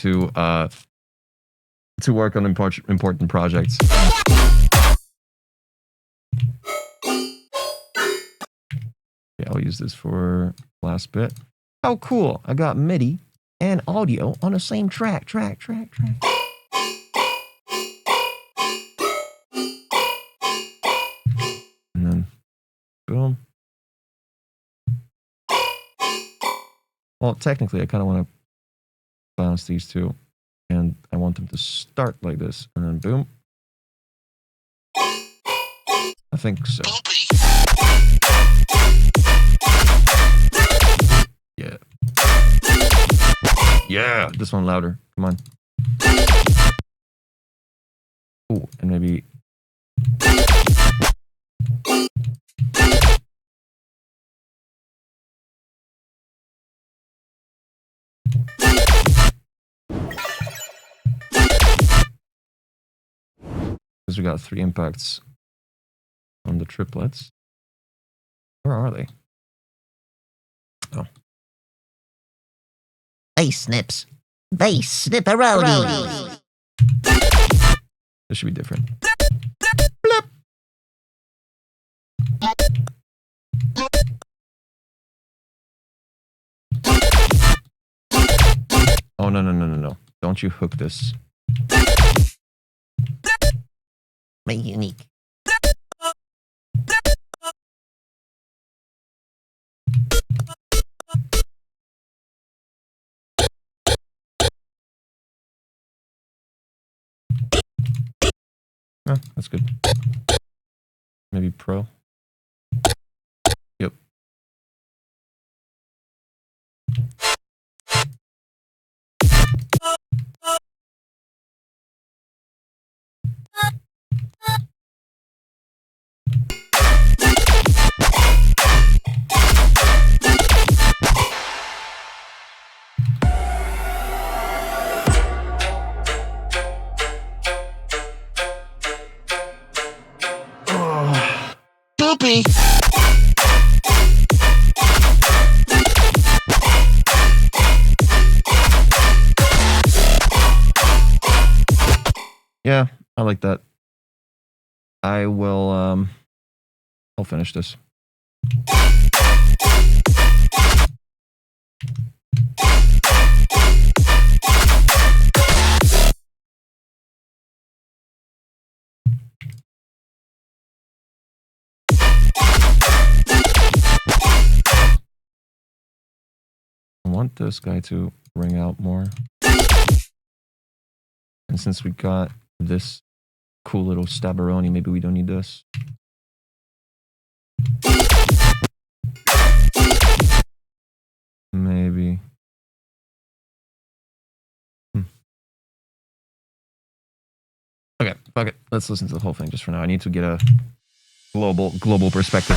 to work on important projects. Okay, I'll use this for last bit. Oh, cool! I got MIDI and audio on the same track. And then, boom. Well, technically, I kind of want to balance these two. And I want them to start like this. And then, boom. I think so. Yeah. Yeah, this one louder. Come on. Ooh, and maybe... Because we got 3 impacts on the triplets. Where are they? Oh. Bass snips. Bass snipperoni. This should be different. Oh, no. Don't you hook this. Make unique. Oh, that's good. Maybe Pro. Yep. Poopy. Yeah, I like that. I will, I'll finish this. I want this guy to ring out more. And since we got this cool little stabberoni, maybe we don't need this. Maybe. Okay, fuck it. Let's listen to the whole thing just for now. I need to get a global perspective.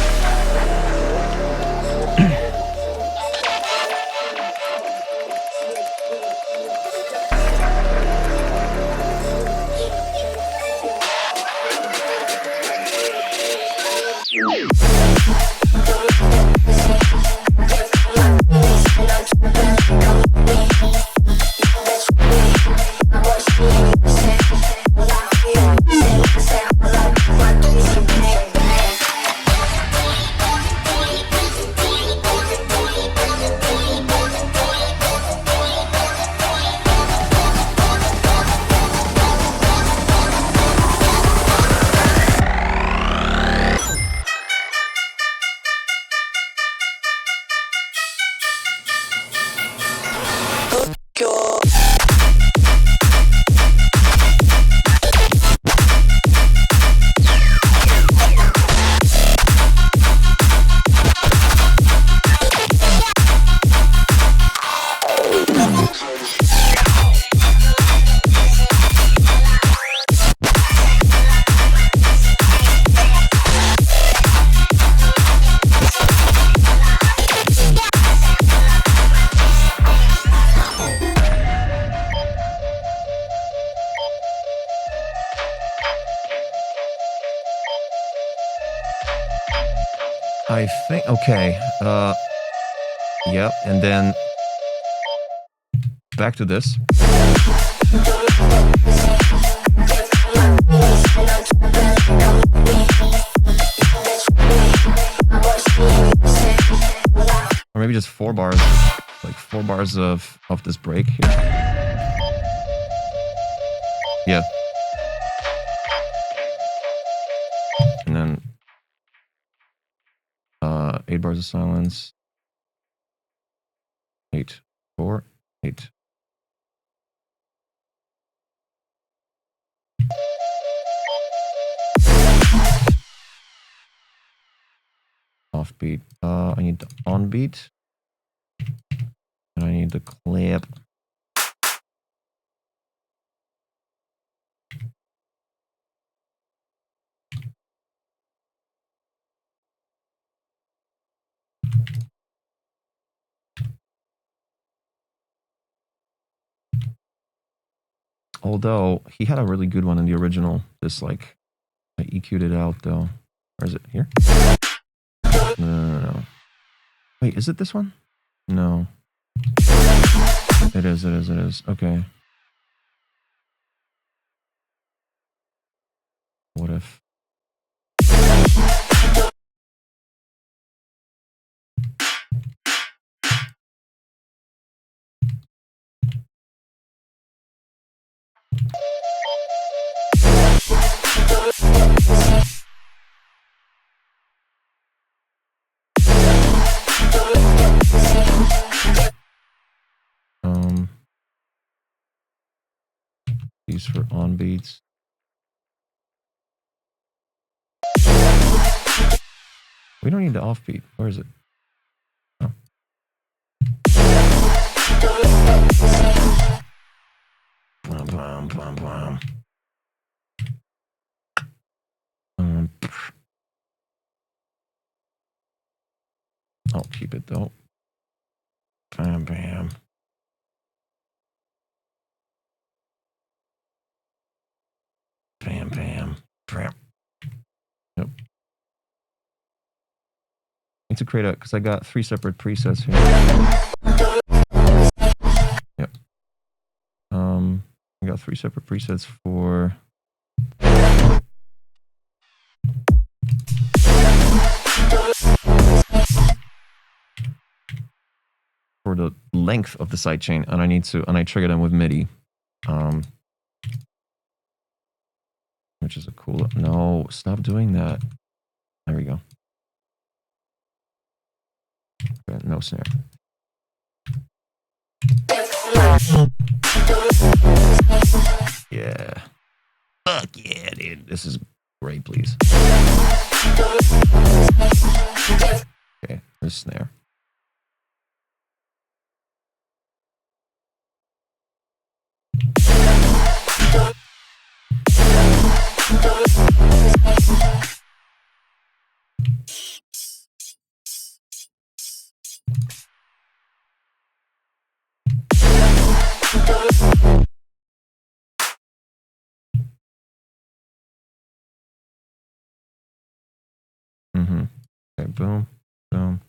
I think, okay, yep, and then back to this. Or maybe just 4 bars, like 4 bars of this break here. Yeah. And then 8 bars of silence. 8, 4, 8. Offbeat. I need the onbeat. And I need the clip. Although he had a really good one in the original. This like I EQ'd it out though. Or is it here? No. Wait, is it this one? No. It is. Okay. What if? These for on beats. We don't need the offbeat. Where is it? Oh. Blam, blam, blam, blam. I'll keep it though. Bam, bam. Bam, bam. Bam. Yep. Need to create a, because I got 3 separate presets here. Yep. I got 3 separate presets for the length of the sidechain, and I trigger them with MIDI. Which is a cool, no, stop doing that. There we go. Okay, no snare. Yeah. Fuck yeah, dude. This is great, please. Okay, there's snare. Okay, boom, boom.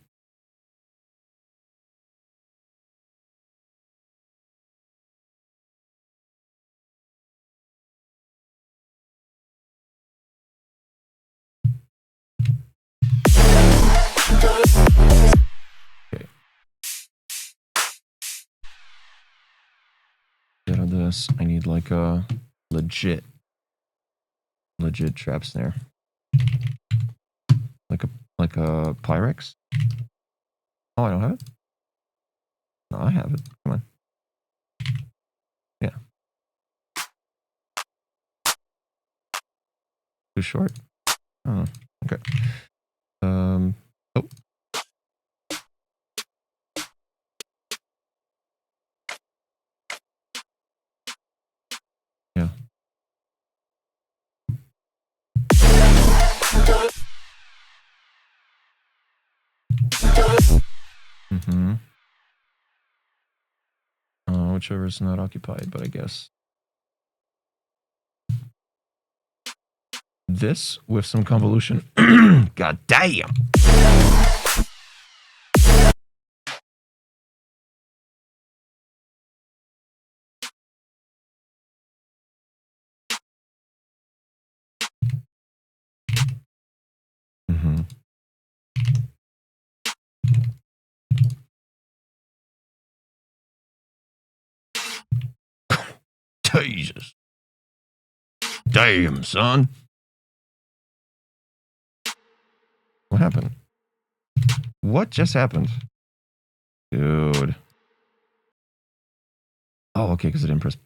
Okay. Out of this, I need like a legit trap snare. Like a Pyrex. Oh, I don't have it? No, I have it. Come on. Yeah. Too short? Oh, okay. Oh. Yeah. Whichever is not occupied, but I guess this with some convolution. God damn. Jesus. Damn, son. What happened? What just happened? Dude. Oh, okay, because I didn't press.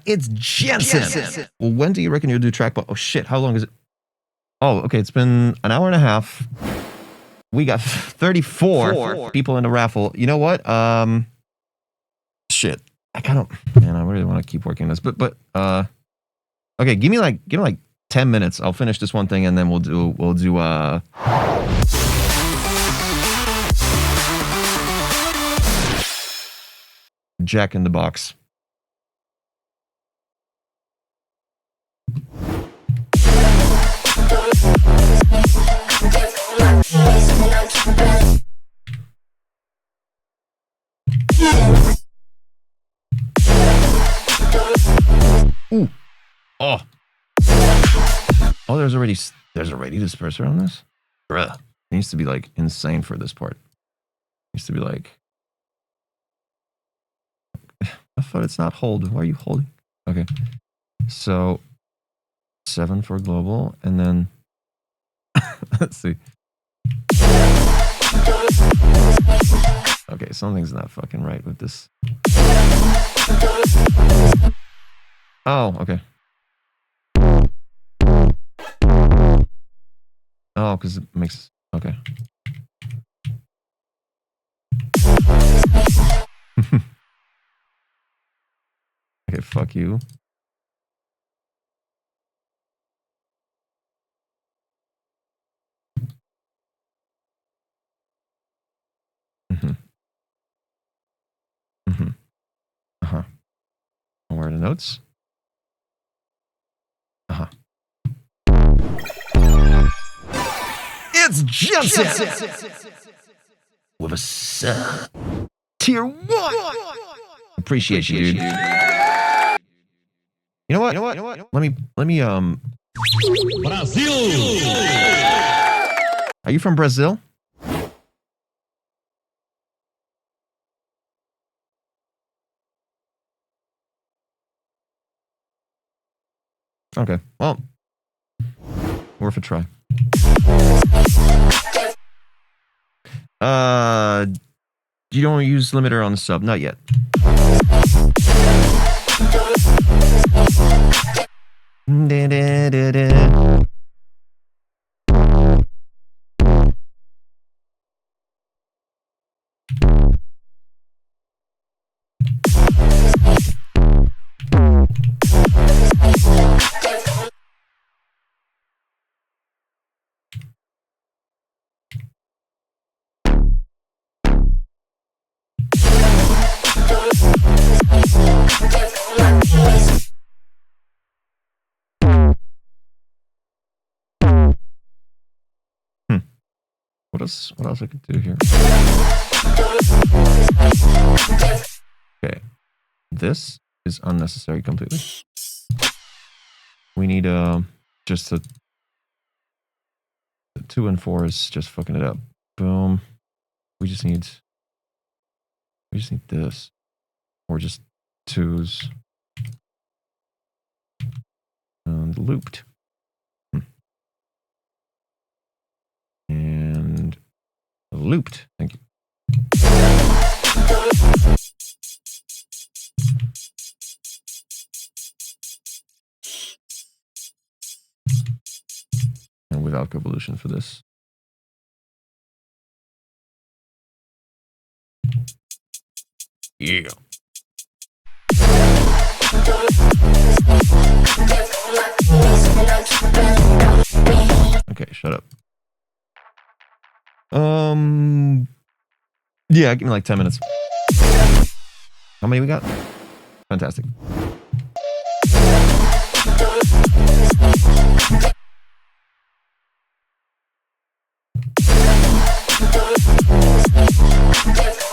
It's Jensen. Well, when do you reckon you'll do track ball? Oh shit, how long is it? Oh, okay, it's been an hour and a half. We got 34 people in the raffle. You know what? Shit. I kind of, man, I really want to keep working this, but okay, give me like 10 minutes. I'll finish this one thing and then we'll do Jack in the Box. Ooh. Oh. Oh, there's already disperser on this? Bruh. It needs to be like insane for this part. It needs to be like, I thought it's not hold. Why are you holding? Okay. So 7 for global and then let's see. Okay, something's not fucking right with this. Oh, okay. Oh, because it makes... Okay. Okay, fuck you. Uh-huh. Where are the notes? Uh-huh. It's Jensen! With a sub. Tier 1! Appreciate you, dude. You know what? Let me Brazil! Are you from Brazil? Okay, well, worth a try. You don't use limiter on the sub, not yet. What else I could do here? Okay. This is unnecessary completely. We need just the 2 and 4 is just fucking it up. Boom. We just need this. Or just 2s. And looped. And looped. Thank you. And without convolution for this. Yeah. Okay, shut up. Yeah, give me like 10 minutes. How many we got? Fantastic.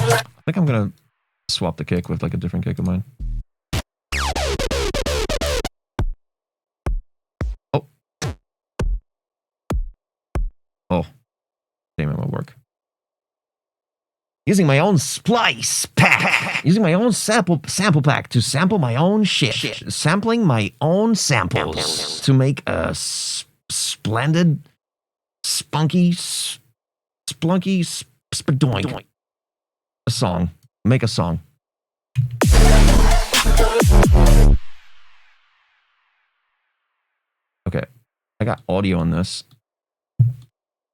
I think I'm gonna swap the kick with like a different kick of mine. Oh. Oh. Damn, it won't work. Using my own splice pack. Using my own sample pack to sample my own shit. Sampling my own samples to make a splendid, spunky, splunky, spadoink. A song. Make a song. I got audio on this.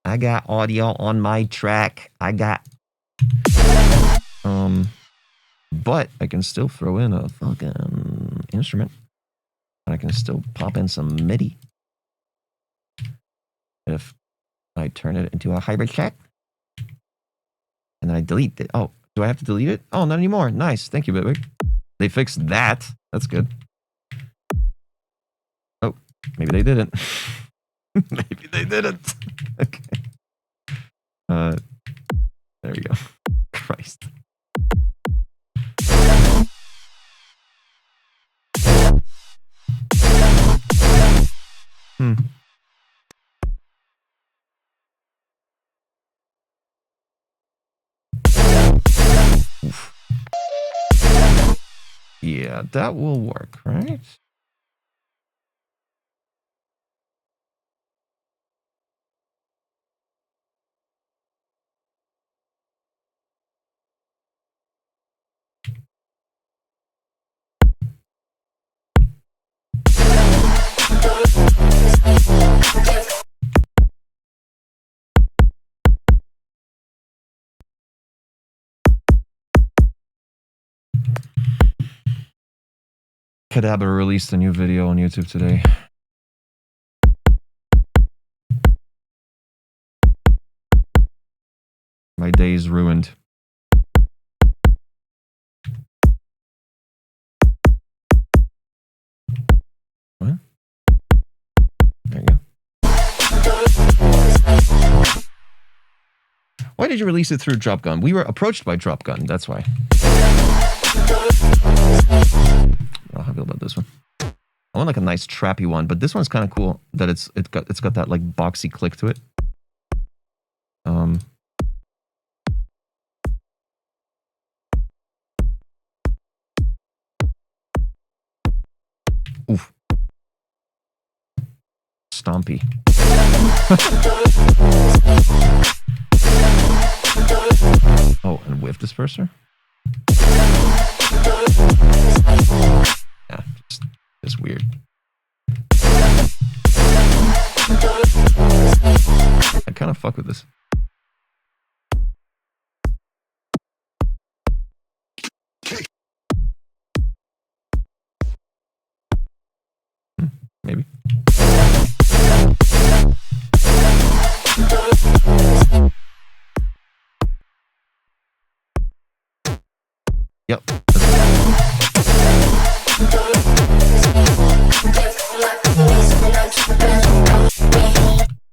I got audio on my track. I got but I can still throw in a fucking instrument. And I can still pop in some MIDI. If I turn it into a hybrid track. And then I delete it. Oh, do I have to delete it? Oh, not anymore. Nice. Thank you, Bitwig. They fixed that. That's good. Oh, maybe they didn't. Maybe they didn't. Okay. There we go. Christ. Oof. Yeah, that will work, right? Kadabra released a new video on YouTube today. My day is ruined. What? There you go. Why did you release it through Dropgun? We were approached by Dropgun, that's why. How do I feel about this one? I want like a nice trappy one, but this one's kind of cool that it's got that like boxy click to it. Oof. Stompy. Oh, and whiff disperser? Yeah, just weird. I kind of fuck with this. Maybe. Yep.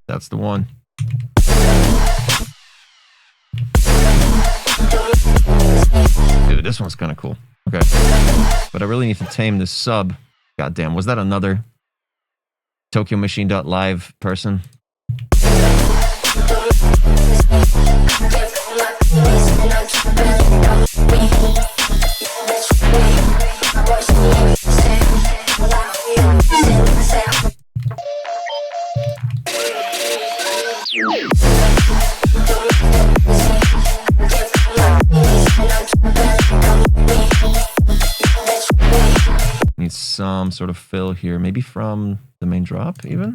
That's the one. Dude, this one's kind of cool. Okay. But I really need to tame this sub. Goddamn, was that another Tokyo Machine.live person? Need some sort of fill here, maybe from the main drop even?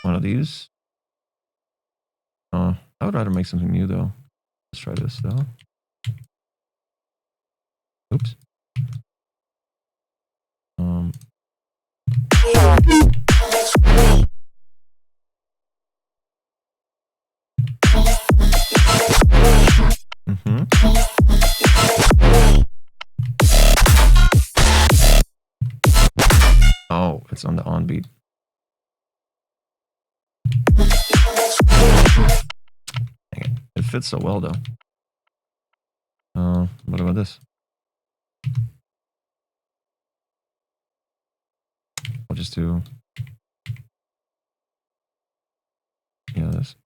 One of these. I would rather make something new though. Let's try this though. Oops. Oh, it's on the on beat. Dang it. It fits so well though. What about this? I'll just do, yeah, this.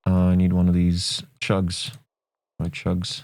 I need one of these chugs. My chugs.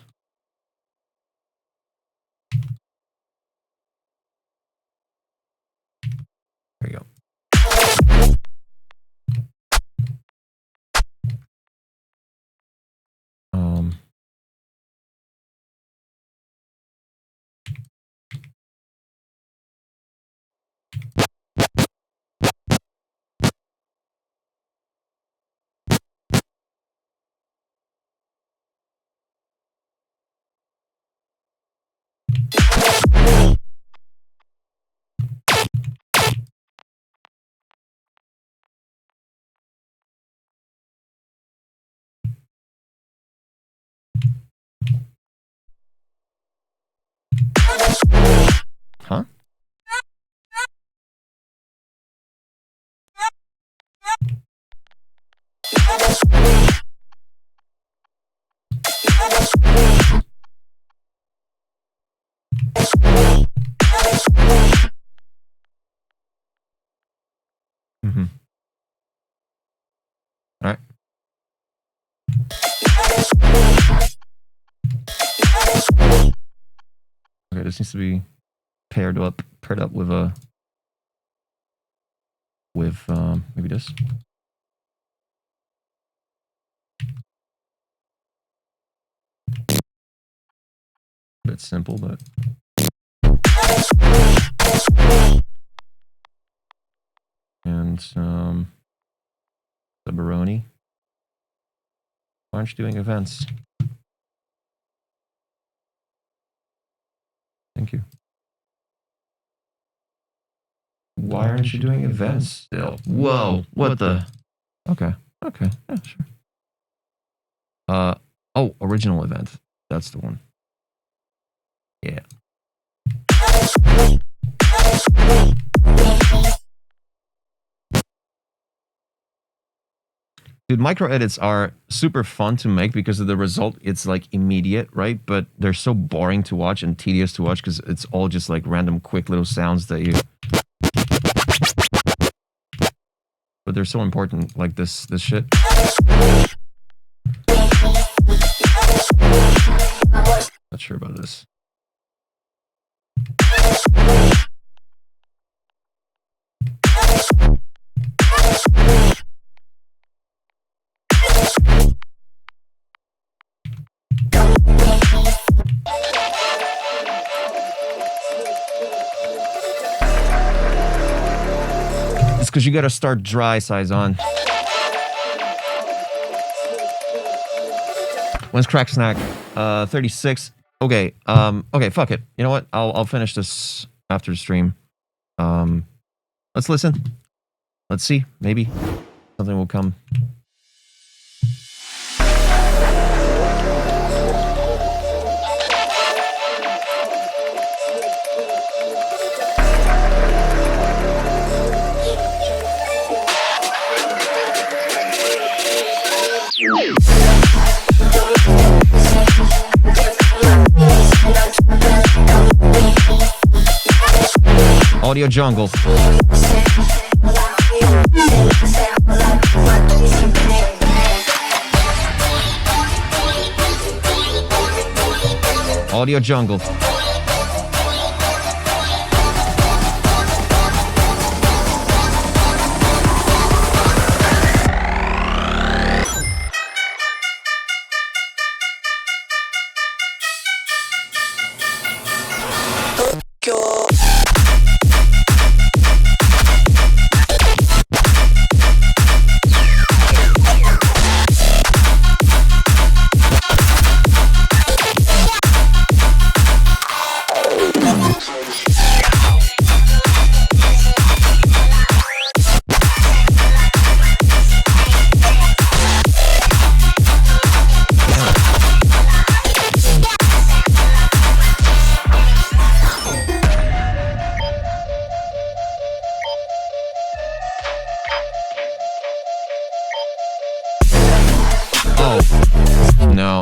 this needs to be paired up with a maybe this. A bit simple, but and the Baroni. Why aren't you doing events? Thank you. Why aren't you doing events still? Whoa, what the? Okay, yeah, sure. Oh, original event. That's the one. Yeah. Dude, micro edits are super fun to make because of the result. It's like immediate, right? But they're so boring to watch and tedious to watch because it's all just like random quick little sounds that you... But they're so important, like this shit. Not sure about this. It's because you gotta start dry size on. When's Crack Snack? 36. Okay, okay, fuck it. You know what? I'll finish this after the stream. Let's listen. Let's see. Maybe something will come. Audio Jungle. Audio Jungle.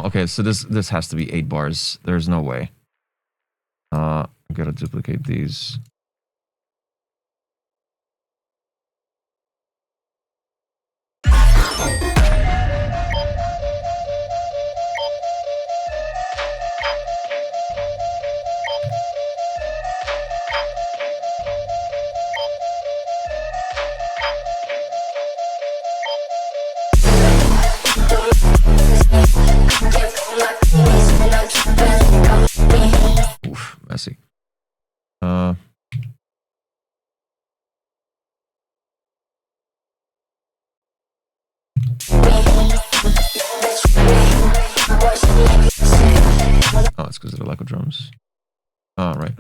Okay, so this has to be 8 bars. There's no way. I gotta duplicate these. Oof, messy. Oh, it's because of the lack of drums. Oh, right.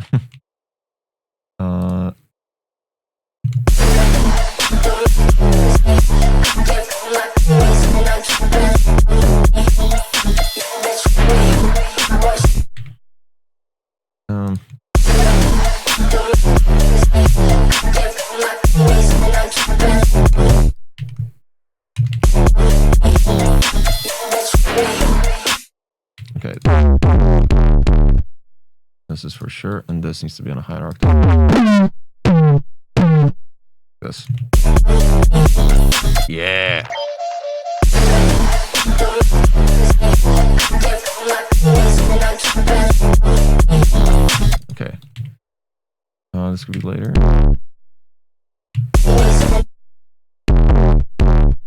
Okay. This is for sure, and this needs to be on a higher octave. This. Yeah. Okay. YouTube later.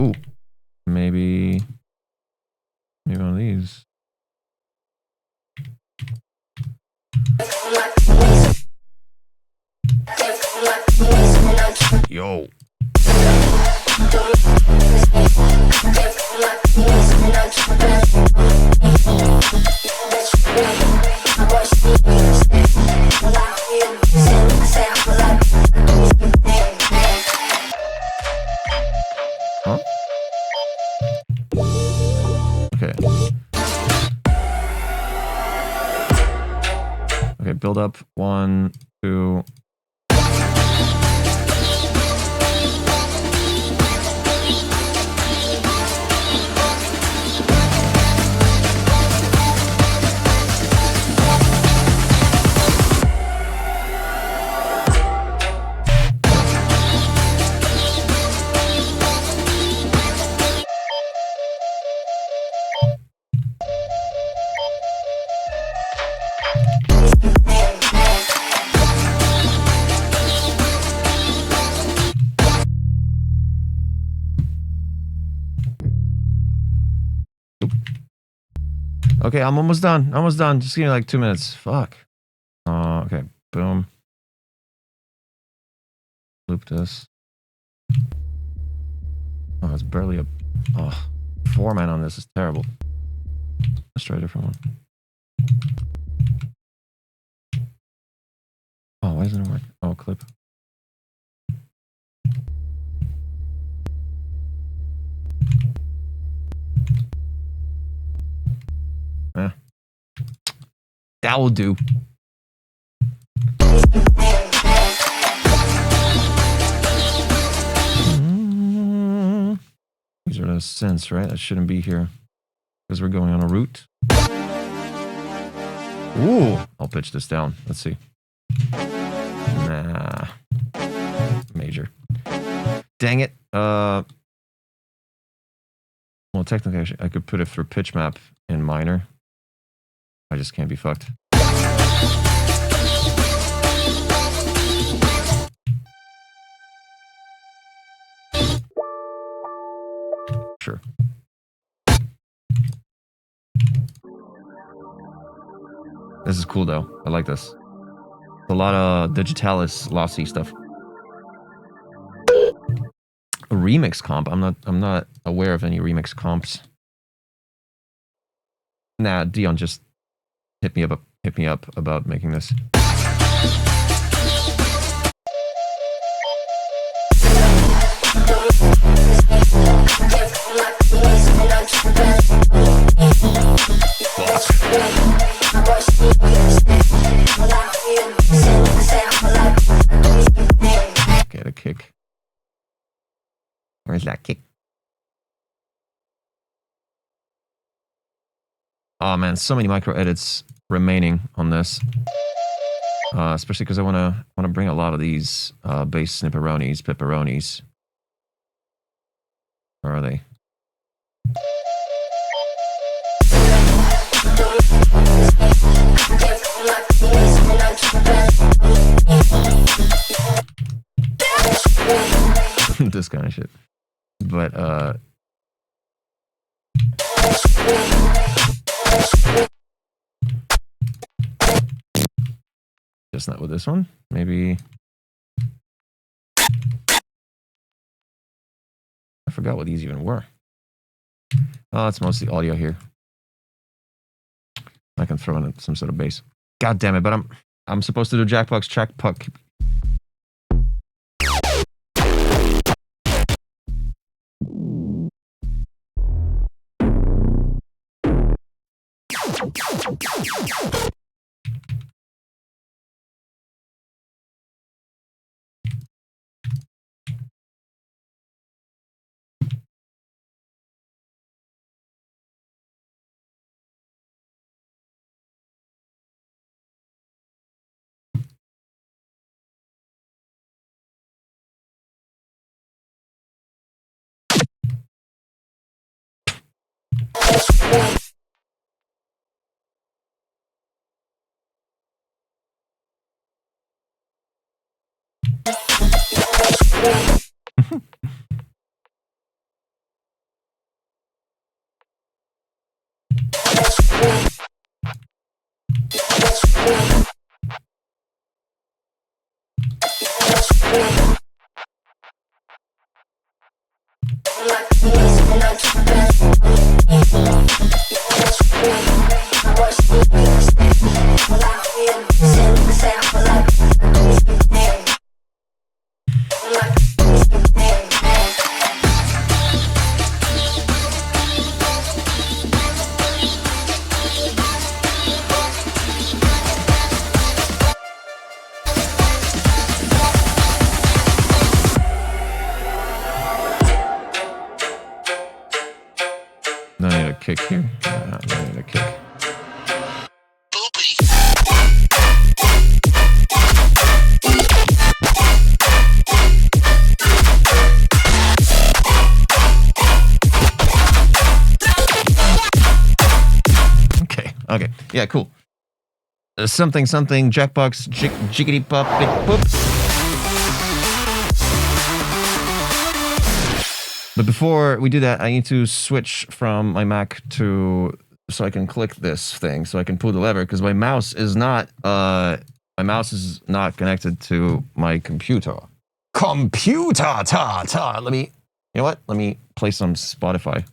Ooh, maybe one of these. Yo. Huh? Okay. Okay, build up. 1, 2. Okay, I'm almost done. Almost done. Just give me like 2 minutes. Fuck. Okay. Boom. Loop this. Oh, it's barely a... Oh, format on this is terrible. Let's try a different one. Oh, why isn't it working? Oh, clip. Eh. That will do. These are the synths, right? That shouldn't be here. Because we're going on a route. Ooh! I'll pitch this down. Let's see. Nah. Major. Dang it. Well, technically, I could put it through pitch map in minor. I just can't be fucked. Sure. This is cool though. I like this. A lot of digitalis lossy stuff. A remix comp. I'm not aware of any remix comps. Nah, Dion just hit me up about making this. Get a kick. Where's that kick? Oh man, so many micro edits remaining on this. Especially because I wanna bring a lot of these bass pepperonis. Where are they? This kind of shit. But just not with this one. Maybe I forgot what these even were. Oh, it's mostly audio here. I can throw in some sort of bass. God damn it! But I'm supposed to do Jackbox track puck. No, I need a kick here. No, I need a kick. Okay. Yeah, cool. Something, Jackbox, jiggity pop, big poop. But before we do that, I need to switch from my Mac to so I can click this thing, so I can pull the lever, because my mouse is not connected to my computer. Let me, you know what? Let me play some Spotify.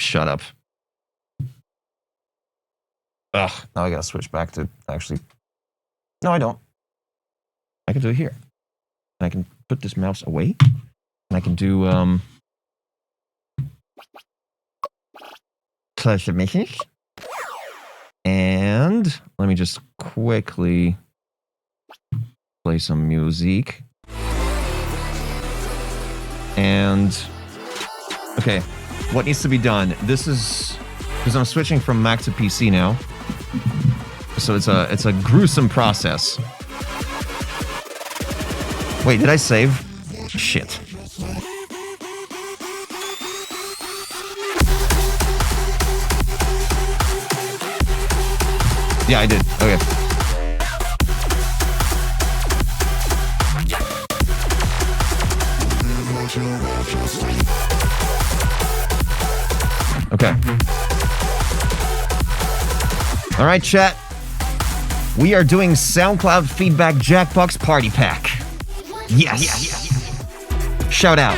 Shut up. Ugh, now I gotta switch back to actually. No, I don't. I can do it here. And I can put this mouse away. And I can do, close submissions. And let me just quickly play some music. And, okay, what needs to be done? This is, because I'm switching from Mac to PC now. So it's a gruesome process. Wait, did I save? Shit. Yeah, I did. Okay. Okay. All right, chat. We are doing SoundCloud Feedback Jackbox Party Pack. Yes. Shout out.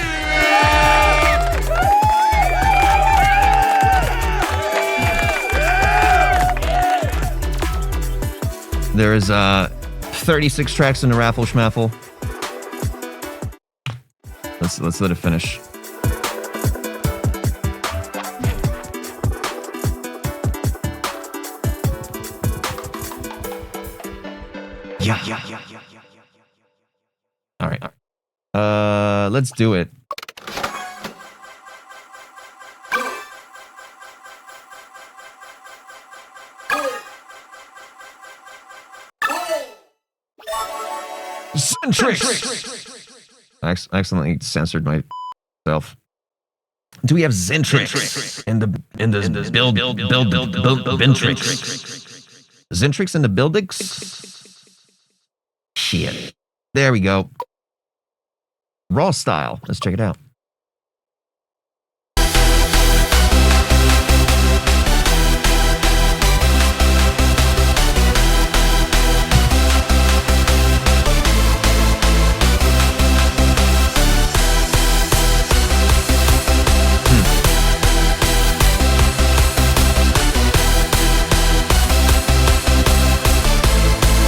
There is 36 tracks in the raffle schmaffle. Let's let it finish. Yeah. All right. Let's do it. I accidentally censored myself. Do we have Zentrix in the build Ventrix? Zentrix in the buildix? Shit. There we go. Raw style. Let's check it out.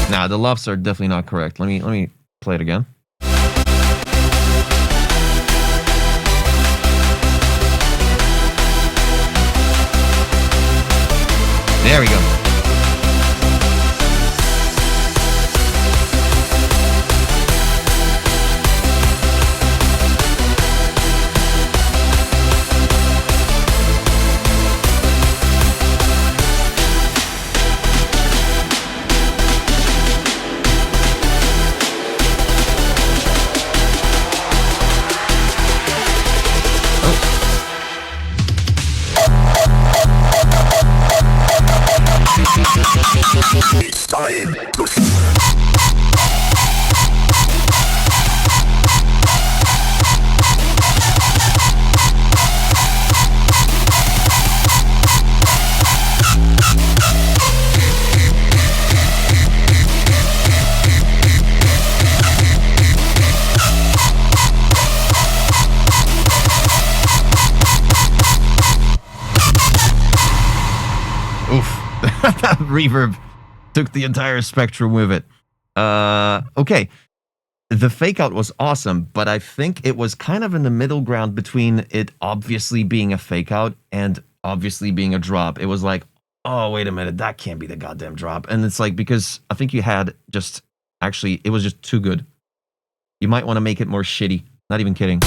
Nah, the lofts are definitely not correct. Let me play it again. There we go. Reverb took the entire spectrum with it. Okay. The fake out was awesome, but I think it was kind of in the middle ground between it obviously being a fake out and obviously being a drop. It was like, oh, wait a minute, that can't be the goddamn drop. And it's like, because I think you had just, actually, it was just too good. You might want to make it more shitty. Not even kidding.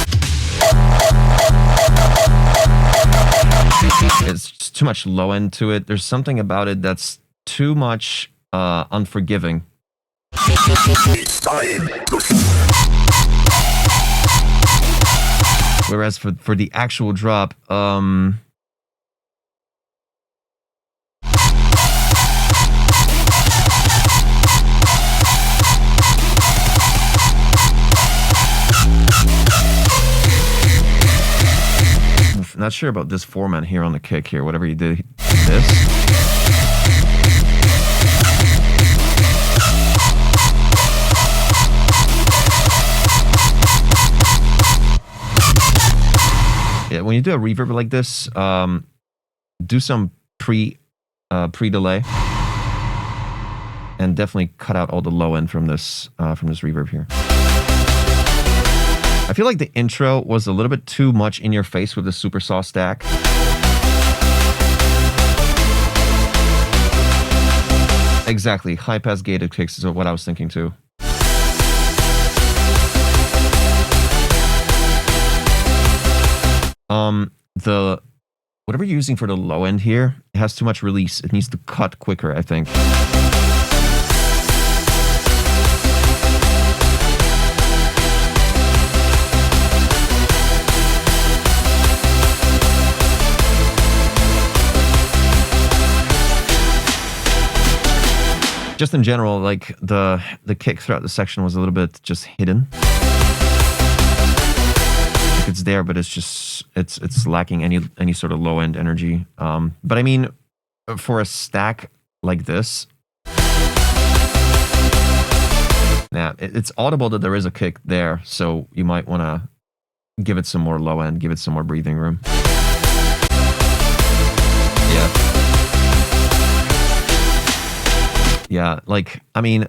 It's just too much low end to it. There's something about it that's too much unforgiving. Whereas for the actual drop, not sure about this format here on the kick here, whatever you did this. Yeah, when you do a reverb like this, do some pre-delay, and definitely cut out all the low end from this reverb here. I feel like the intro was a little bit too much in your face with the super saw stack. Exactly, high pass gated kicks is what I was thinking too. The whatever you're using for the low end here, it has too much release. It needs to cut quicker, I think. Just in general, like the kick throughout the section was a little bit just hidden. It's there, but it's just it's lacking any sort of low end energy. But I mean, for a stack like this, yeah, it's audible that there is a kick there, so you might want to give it some more low end, give it some more breathing room. Yeah, like I mean,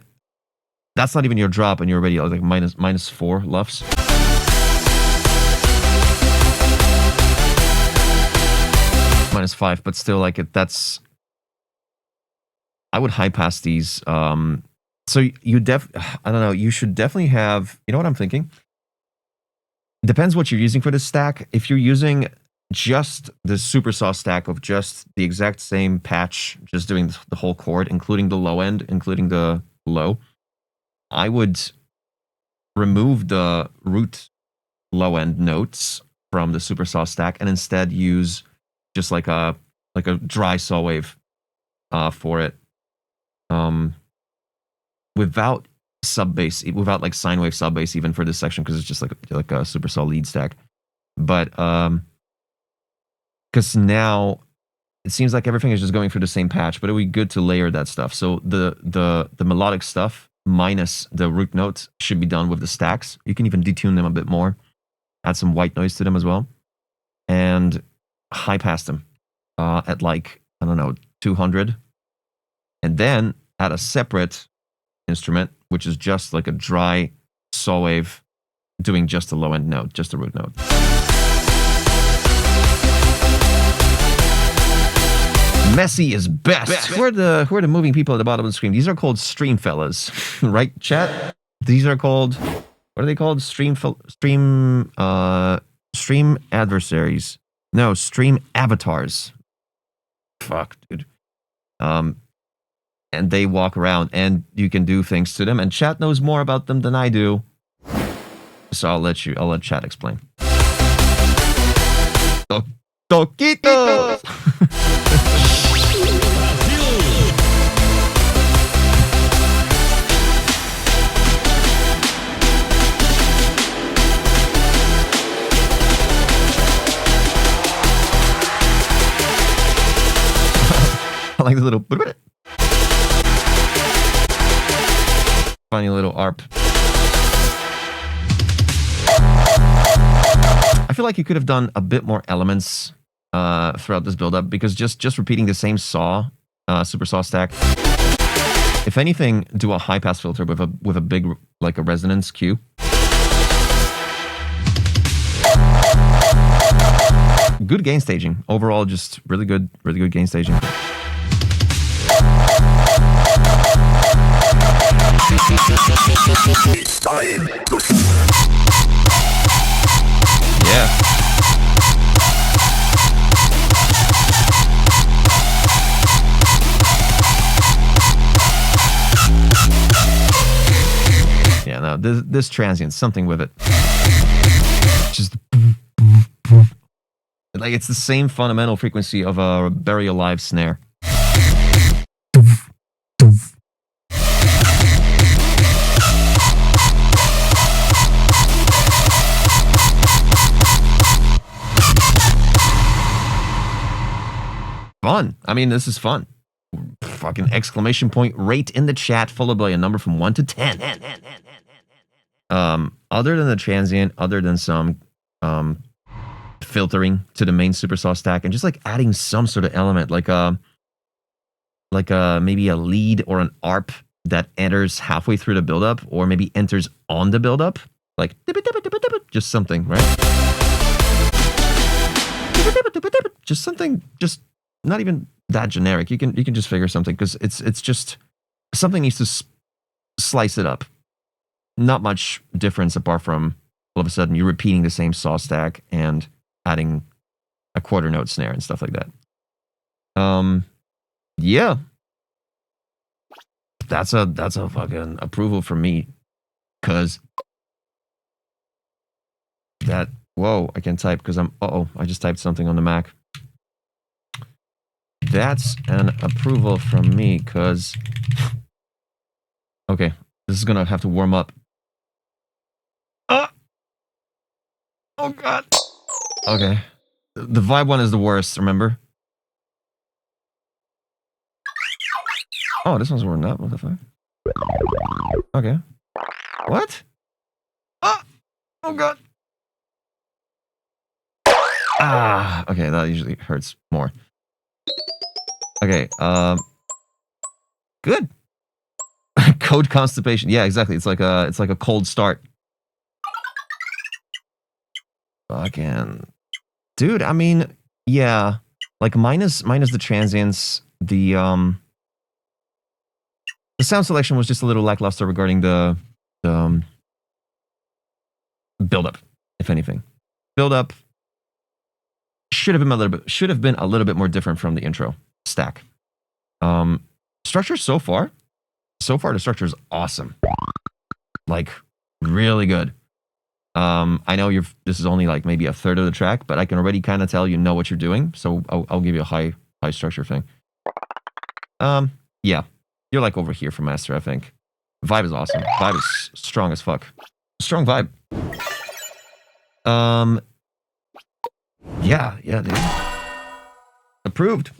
that's not even your drop, and you're already like -4 LUFS. -5, but still, like that's. I would high pass these. So you I don't know. You should definitely have. You know what I'm thinking? Depends what you're using for this stack. If you're using just the super saw stack of just the exact same patch, just doing the whole chord, including the low end, including the low, I would remove the root low end notes from the super saw stack and instead use just like a dry saw wave for it, without sub bass, without like sine wave sub bass even for this section, because it's just like a super saw lead stack. But because now it seems like everything is just going through the same patch, but it would be good to layer that stuff. So the melodic stuff minus the root notes should be done with the stacks. You can even detune them a bit more, add some white noise to them as well, and high pass them at like, I don't know, 200, and then add a separate instrument, which is just like a dry saw wave doing just a low end note, just a root note. Messy is best. Who are the moving people at the bottom of the screen? These are called stream fellas, right, chat? These are called, what are they called? Stream adversaries. No, stream avatars. Fuck, dude. And they walk around, and you can do things to them. And chat knows more about them than I do, so I'll let chat explain. Toquitos. I like the little funny little ARP. I feel like you could have done a bit more elements throughout this build-up, because just repeating the same saw super saw stack. If anything, do a high pass filter with a big like a resonance Q. Good gain staging overall, just really good gain staging. Yeah. Yeah, no, this transient, something with it. Just like it's the same fundamental frequency of a Bury Alive snare. Fun. I mean, this is fun. Fucking exclamation point rate in the chat, followed by a number from 1 to 10. Other than the transient, other than some filtering to the main supersaw stack, and just like adding some sort of element, like maybe a lead or an ARP that enters halfway through the buildup, or maybe enters on the buildup, like just something, right? Just something, just not even that generic. You can just figure something, because it's just something needs to slice it up. Not much difference apart from all of a sudden you're repeating the same saw stack and adding a quarter note snare and stuff like that. Yeah. That's a fucking approval from me. Cause that, whoa, I can't type because I just typed something on the Mac. That's an approval from me, cause okay, this is gonna have to warm up. Oh god. Okay. The vibe one is the worst, remember? Oh, this one's warmed up. What the fuck? Okay. What? Oh god. Okay, that usually hurts more. Okay, good. Code constipation. Yeah, exactly. It's like a cold start. Fucking dude, I mean, yeah. Like minus the transients, the sound selection was just a little lackluster regarding the build-up, if anything. Build-up should have been a little bit more different from the intro stack. Structure so far the structure is awesome. Like really good. I know this is only like maybe a third of the track, but I can already kind of tell you know what you're doing, so I'll give you a high structure thing. Yeah, you're like over here for master, I think. Vibe is awesome. Vibe is strong as fuck. Strong vibe. Yeah, dude. Approved.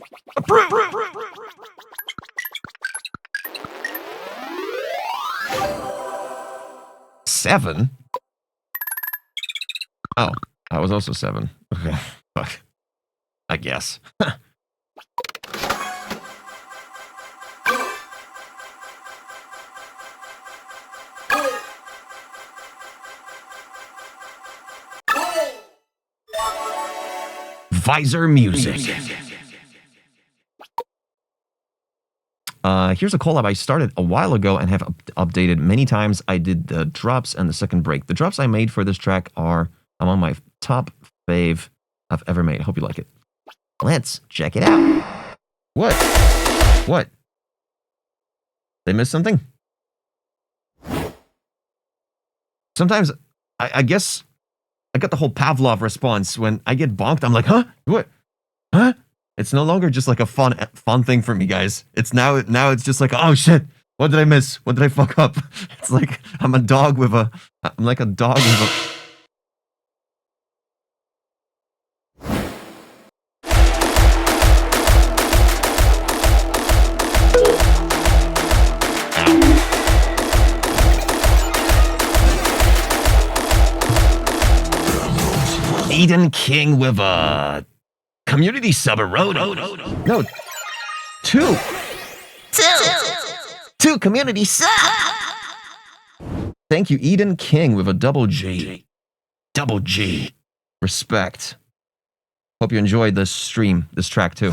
7? Oh, I was also 7. Okay, fuck. I guess. Visor music. Here's a collab I started a while ago and have updated many times. I did the drops and the second break. The drops I made for this track are among my top fave I've ever made. I hope you like it. Let's check it out. What? They missed something? Sometimes, I guess, I got the whole Pavlov response. When I get bonked, I'm like, huh? What? Huh? It's no longer just like a fun thing for me, guys. It's now it's just like, oh shit, what did I miss? What did I fuck up? It's like I'm like a dog with a... Eden King with a community sub, a road. No, 2. Two community sub. Thank you, Eden King, with a double G. Double G. Respect. Hope you enjoyed this stream, this track too.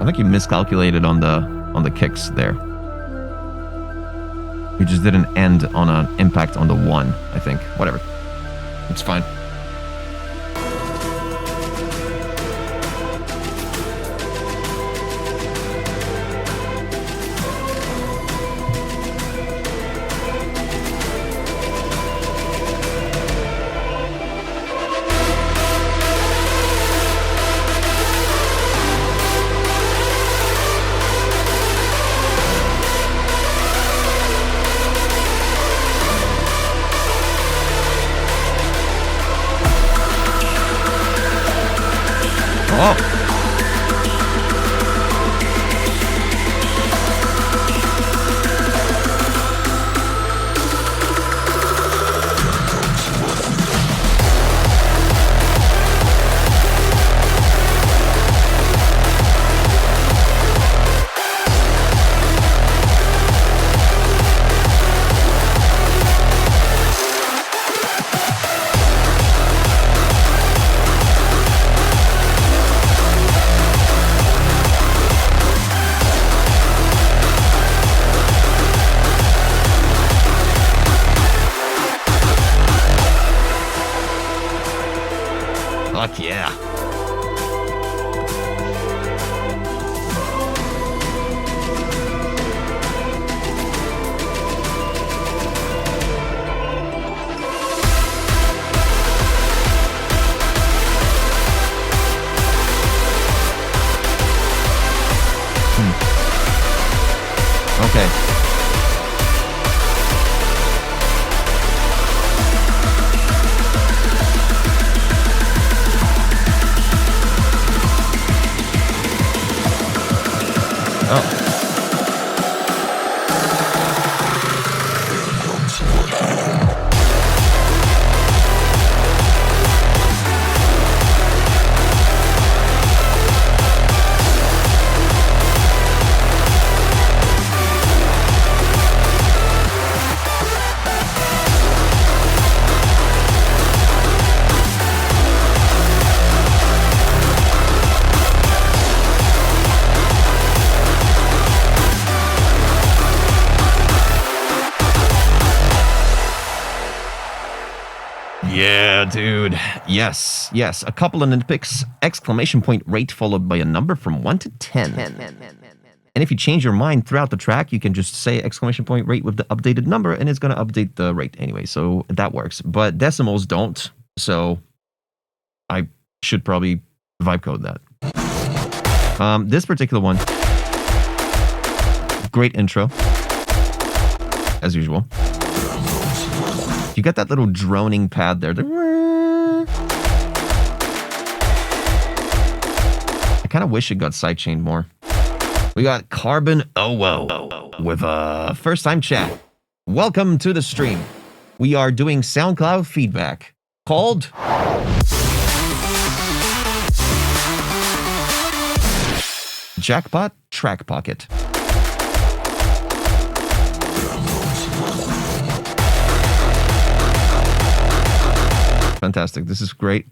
I think you miscalculated on the kicks there. You just didn't end on an impact on the 1, I think. Whatever. It's fine. Oh. Fuck yeah. Okay. Oh. Yeah, dude. Yes, yes. A couple of nitpicks. Exclamation point rate followed by a number from 1 to 10. And if you change your mind throughout the track, you can just say exclamation point rate with the updated number, and it's going to update the rate anyway. So that works. But decimals don't. So I should probably vibe code that. This particular one, great intro, as usual. You got that little droning pad there. I kind of wish it got sidechained more. We got Carbon Owo with a first-time chat. Welcome to the stream. We are doing SoundCloud feedback called Jackpot Track Pocket. Fantastic. This is great.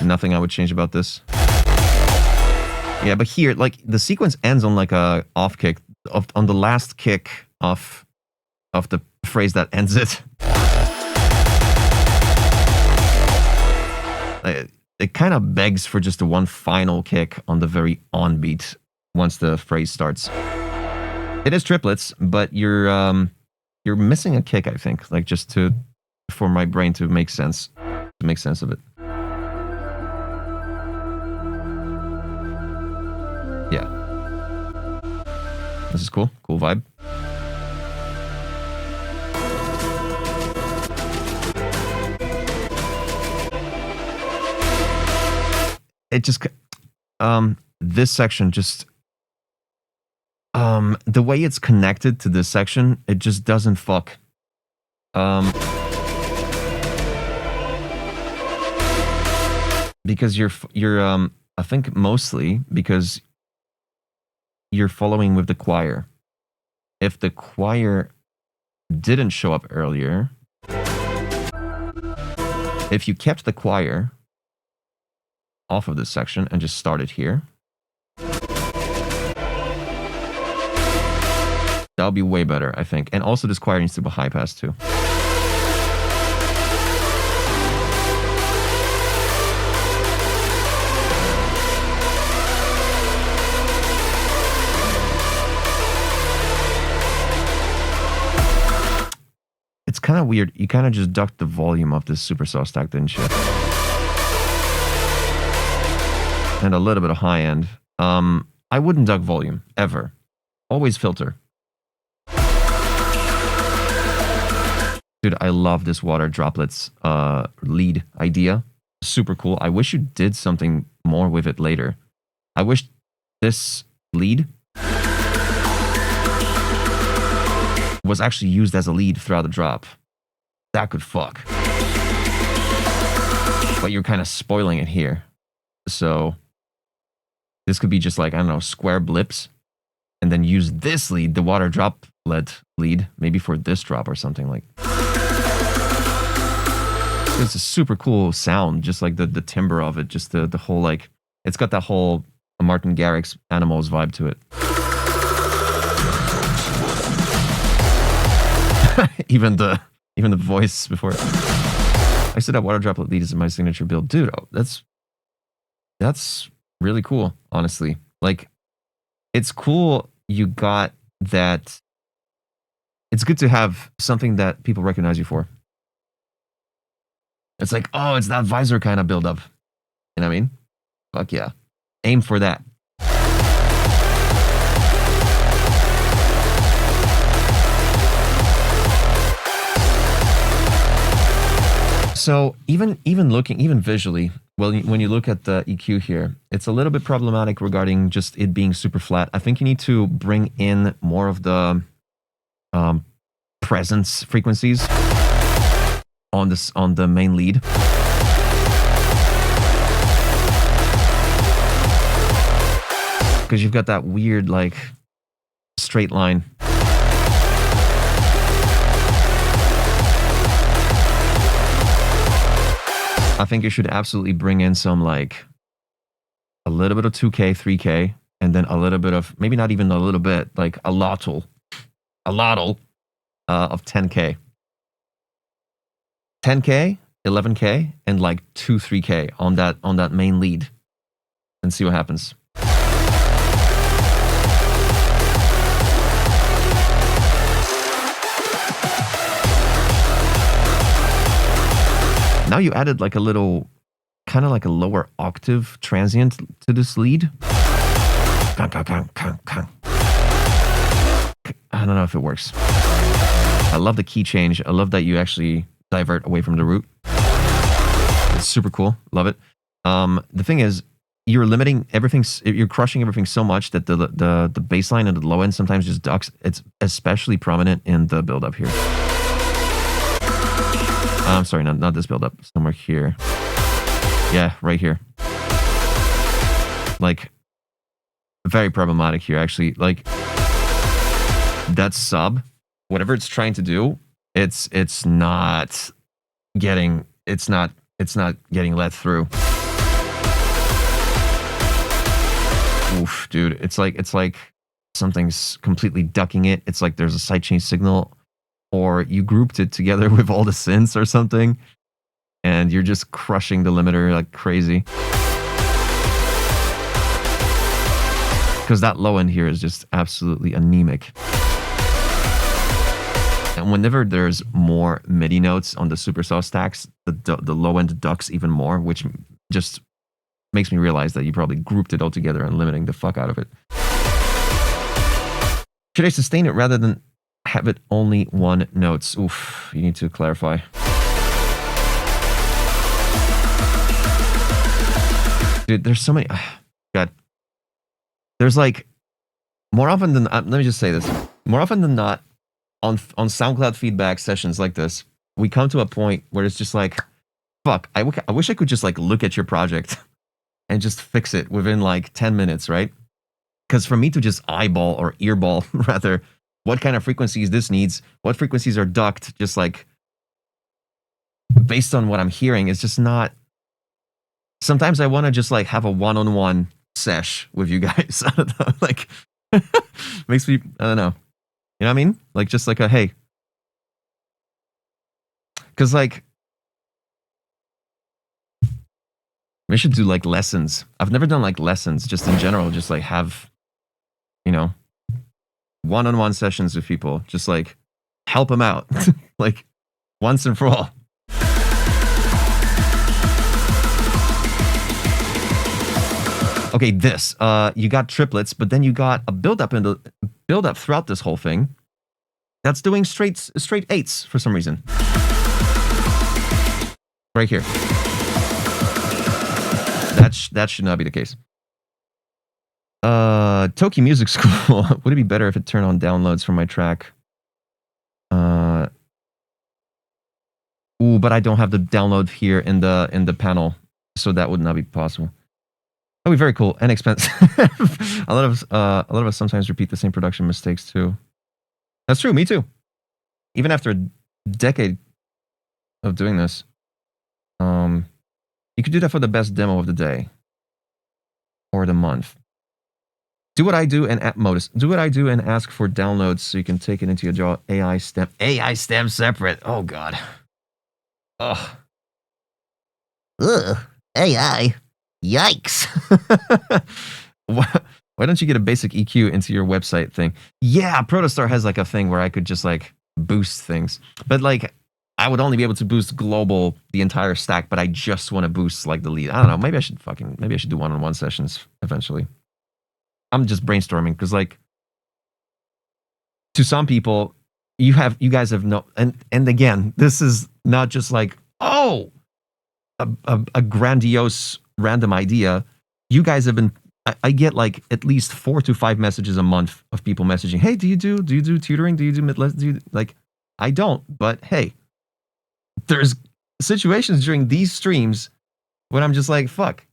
Nothing I would change about this. Yeah, but here, like, the sequence ends on like a off kick, on the last kick of the phrase that ends it. It kind of begs for just the one final kick on the very on beat once the phrase starts. It is triplets, but you're missing a kick, I think, like just for my brain to make sense of it. Yeah. This is cool. Cool vibe. it just this section just the way it's connected to this section, it just doesn't fuck. Because you're I think mostly because you're following with the choir. If the choir didn't show up earlier, if you kept the choir off of this section and just started here, that would be way better, I think. And also this choir needs to be high pass too. It's kind of weird. You kind of just ducked the volume of this supersaw stack, didn't you? And a little bit of high end. I wouldn't duck volume, ever. Always filter. Dude, I love this water droplets lead idea. Super cool. I wish you did something more with it later. I wish this lead was actually used as a lead throughout the drop. That could fuck. But you're kind of spoiling it here. So this could be just like, I don't know, square blips. And then use this lead, the water droplet lead, maybe for this drop or something like. It's a super cool sound, just like the timbre of it, just the whole like, it's got that whole Martin Garrix Animals vibe to it. even the voice before. I said that water droplet lead is in my signature build, dude. Oh, that's really cool, honestly. Like, it's cool you got that. It's good to have something that people recognize you for. It's like, oh, it's that visor kind of build up. You know what I mean? Fuck yeah. Aim for that. So even visually, well, when you look at the EQ here, it's a little bit problematic regarding just it being super flat. I think you need to bring in more of the presence frequencies on the main lead. Because you've got that weird like straight line. I think you should absolutely bring in some like a little bit of 2K, 3K, and then a little bit of, maybe not even a little bit, like a lottle of 10K. 10K, 11K, and like 2, 3K on that main lead. And see what happens. Now you added like a little, kind of like a lower octave transient to this lead. I don't know if it works. I love the key change. I love that you actually divert away from the root. It's super cool. Love it. The thing is, you're limiting everything. You're crushing everything so much that the bass line and the low end sometimes just ducks. It's especially prominent in the build up here. I'm sorry, not this build up. Somewhere here. Yeah, right here. Like, very problematic here, actually. Like, that sub, whatever it's trying to do, it's not getting let through. Oof, dude. It's like something's completely ducking it. It's like there's a sidechain signal, or you grouped it together with all the synths or something, and you're just crushing the limiter like crazy. Because that low end here is just absolutely anemic. And whenever there's more MIDI notes on the supersaw stacks, the low end ducks even more, which just makes me realize that you probably grouped it all together and limiting the fuck out of it. Should I sustain it rather than have it only one notes? Oof, you need to clarify. Dude, there's so many. God. There's like, more often than let me just say this. More often than not, on SoundCloud feedback sessions like this, we come to a point where it's just like, fuck, I wish I could just like look at your project and just fix it within like 10 minutes, right? Because for me to just eyeball or earball, rather, what kind of frequencies this needs, what frequencies are ducked, just like based on what I'm hearing, is just not. Sometimes I want to just like have a one-on-one sesh with you guys. I don't know, like makes me, I don't know. You know what I mean? Like just like a hey. Because like we should do like lessons. I've never done like lessons, just in general, just like have, you know, one-on-one sessions with people, just like help them out, like once and for all. Okay, this you got triplets, but then you got a build up throughout this whole thing. That's doing straight eights for some reason. Right here. That should not be the case. Toki Music School. Would it be better if it turned on downloads from my track? Ooh, but I don't have the download here in the panel, so that would not be possible. That would be very cool and expensive. a lot of us sometimes repeat the same production mistakes too. That's true. Me too. Even after a decade of doing this, you could do that for the best demo of the day or the month. Do what I do and do what I do and ask for downloads so you can take it into your jaw. AI stem separate. Oh god. Ugh. Ugh. AI. Yikes. Why don't you get a basic EQ into your website thing? Yeah, Protostar has like a thing where I could just like boost things. But like I would only be able to boost global, the entire stack, but I just want to boost like the lead. I don't know. Maybe I should do one-on-one sessions eventually. I'm just brainstorming because like to some people, you guys have no, and again, this is not just like, oh, a grandiose random idea. You guys have been, I get like at least 4 to 5 messages a month of people messaging, hey, do you do tutoring? Do you do mid-less? Like, I don't, but hey, there's situations during these streams when I'm just like, fuck.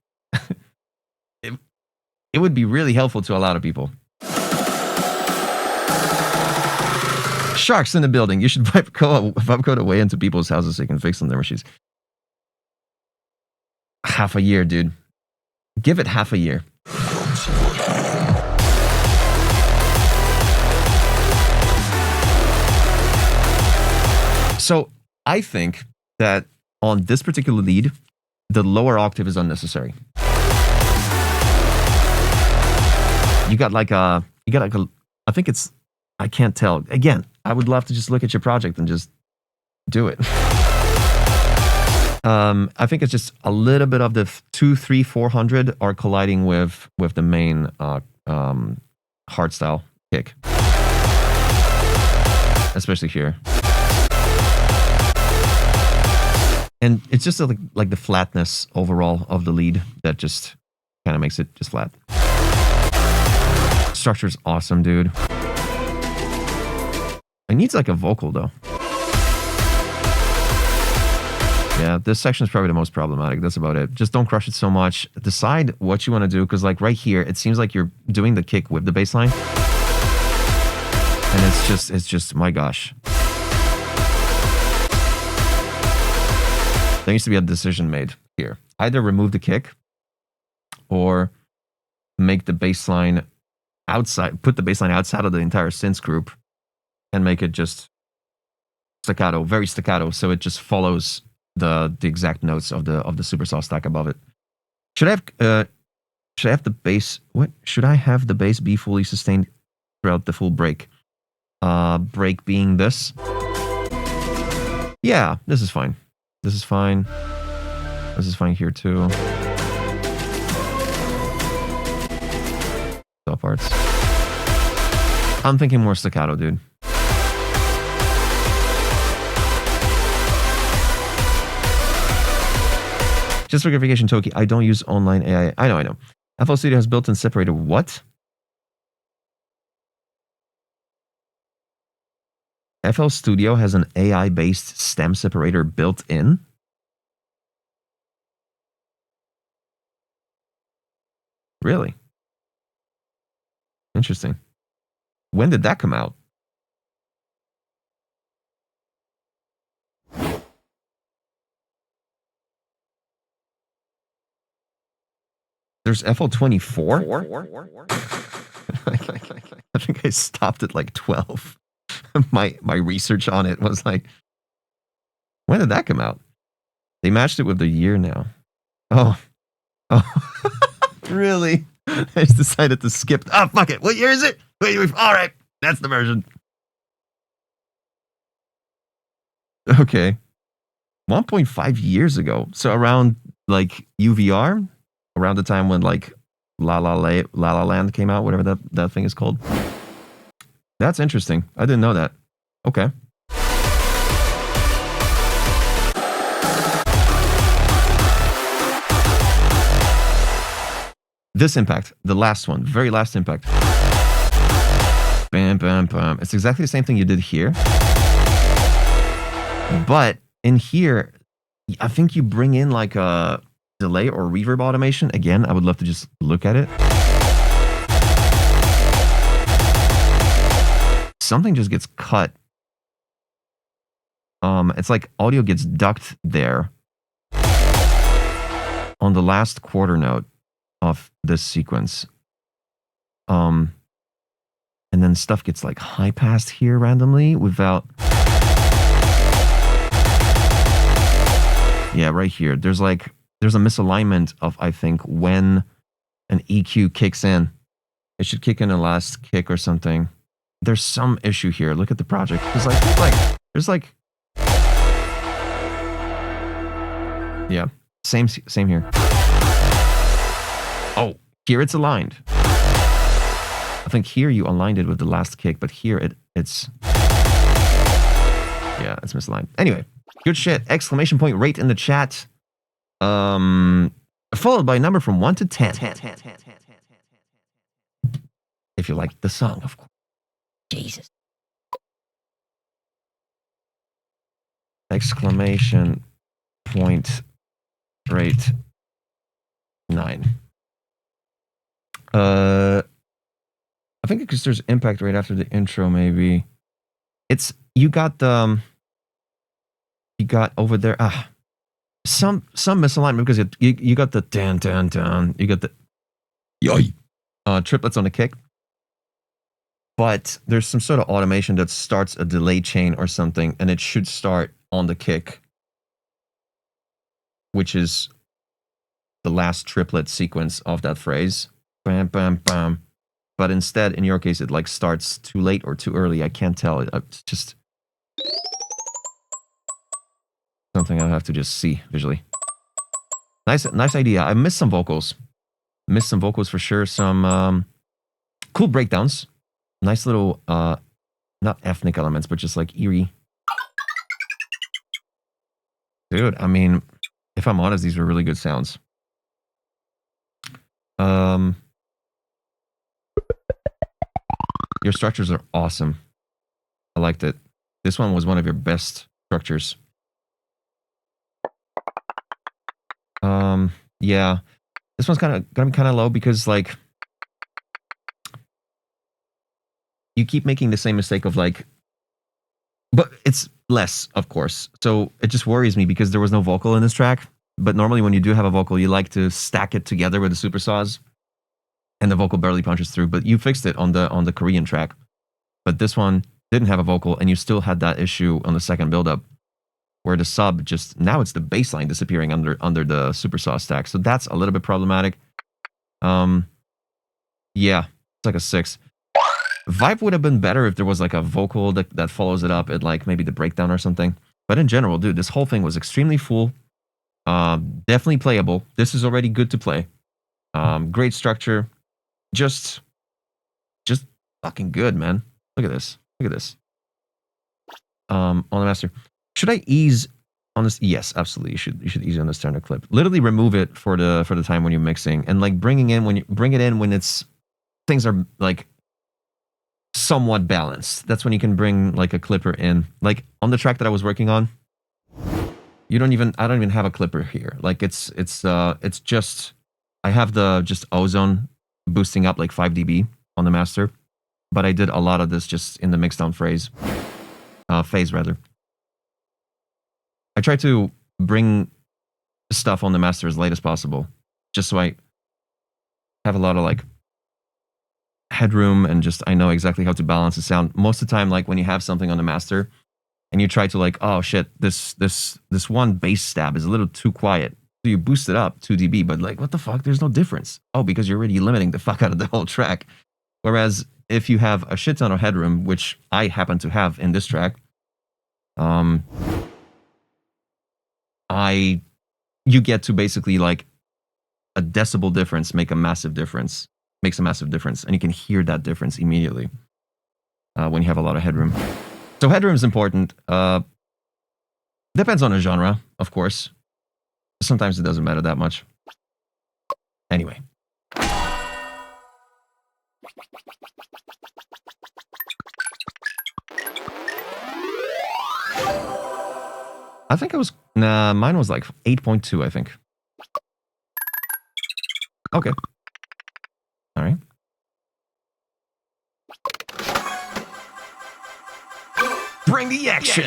It would be really helpful to a lot of people. Sharks in the building. You should vibe code away into people's houses so you can fix on their machines. Half a year, dude. Give it half a year. So I think that on this particular lead, the lower octave is unnecessary. You got like a, I think it's, I can't tell. Again, I would love to just look at your project and just do it. I think it's just a little bit of the 2, 3, 400 are colliding with the main hardstyle kick, especially here. And it's just like the flatness overall of the lead that just kind of makes it just flat. Structure's awesome, dude. It needs like a vocal though. Yeah, this section is probably the most problematic. That's about it. Just don't crush it so much. Decide what you want to do, because like right here, it seems like you're doing the kick with the bass line. And it's just, my gosh. There needs to be a decision made here. Either remove the kick or make the bass line outside, put the bass line outside of the entire synth group and make it just staccato, very staccato, so it just follows the exact notes of the supersaw stack above it. Should I have the bass? What should I have the bass be fully sustained throughout the full break? Break being this. Yeah, this is fine. This is fine. This is fine here too. Top parts. I'm thinking more staccato, dude. Just for verification, Toki, I don't use online AI. I know. FL Studio has built-in separator. What? FL Studio has an AI-based stem separator built in? Really? Interesting. When did that come out? There's FL24? I think I stopped at like 12. my research on it was like, when did that come out? They matched it with the year now. Oh. Really? I just decided to skip. Oh, fuck it. What year is it? Wait, all right. That's the version. Okay. 1.5 years ago. So around like UVR, around the time when like La La Land came out, whatever that thing is called. That's interesting. I didn't know that. Okay. This impact, the last one, very last impact. Bam, bam, bam. It's exactly the same thing you did here. But in here, I think you bring in like a delay or reverb automation. Again, I would love to just look at it. Something just gets cut. It's like audio gets ducked there on the last quarter note of this sequence. And then stuff gets like high passed here randomly without. Yeah, right here. There's a misalignment of, I think, when an EQ kicks in. It should kick in a last kick or something. There's some issue here. Look at the project. There's like yeah, same here. Oh, here it's aligned. I think here you aligned it with the last kick, but here it's misaligned. Anyway, good shit. Exclamation point rate in the chat. Followed by a number from 1 to 10. If you like the song, of course. Jesus. Exclamation point rate 9. I think because there's impact right after the intro, maybe. You got over there some misalignment because you got the dan, you got the triplets on the kick. But there's some sort of automation that starts a delay chain or something, and it should start on the kick, which is the last triplet sequence of that phrase. Bam, bam, bam. But instead, in your case, it like starts too late or too early. I can't tell. It's just something I'll have to just see visually. Nice idea. I missed some vocals. For sure. Some cool breakdowns. Nice little, not ethnic elements, but just like eerie. Dude, I mean, if I'm honest, these were really good sounds. Your structures are awesome. I liked it. This one was one of your best structures. Yeah. This one's gonna be kind of low because like you keep making the same mistake of like, but it's less, of course. So it just worries me because there was no vocal in this track. But normally when you do have a vocal, you like to stack it together with the super saws, and the vocal barely punches through. But you fixed it on the Korean track. But this one didn't have a vocal, and you still had that issue on the second build-up, where the sub just, now it's the bass line disappearing under the super saw stack. So that's a little bit problematic. Yeah, it's like a 6. Vibe would have been better if there was like a vocal that follows it up at like maybe the breakdown or something. But in general, dude, this whole thing was extremely full. Definitely playable. This is already good to play. Great structure. Just fucking good, man. Look at this. On the master. Should I ease Yes, absolutely. You should easily understand a clip. Literally remove it for the time when you're mixing, and like bring it in when it's things are like somewhat balanced. That's when you can bring like a clipper in. Like on the track that I was working on, I don't even have a clipper here. Like it's just I have the just ozone boosting up like 5 dB on the master, but I did a lot of this just in the mixdown phase rather. I try to bring stuff on the master as late as possible, just so I have a lot of like headroom and just I know exactly how to balance the sound. Most of the time, like when you have something on the master and you try to like, oh shit, this one bass stab is a little too quiet. So you boost it up 2 dB, but like what the fuck? There's no difference. Oh, because you're already limiting the fuck out of the whole track. Whereas if you have a shit ton of headroom, which I happen to have in this track, you get to basically like a decibel difference makes a massive difference, and you can hear that difference immediately when you have a lot of headroom. So headroom is important. Depends on the genre, of course. Sometimes it doesn't matter that much. Anyway. I think I was... Nah, mine was like 8.2, I think. Okay. All right. Bring the action!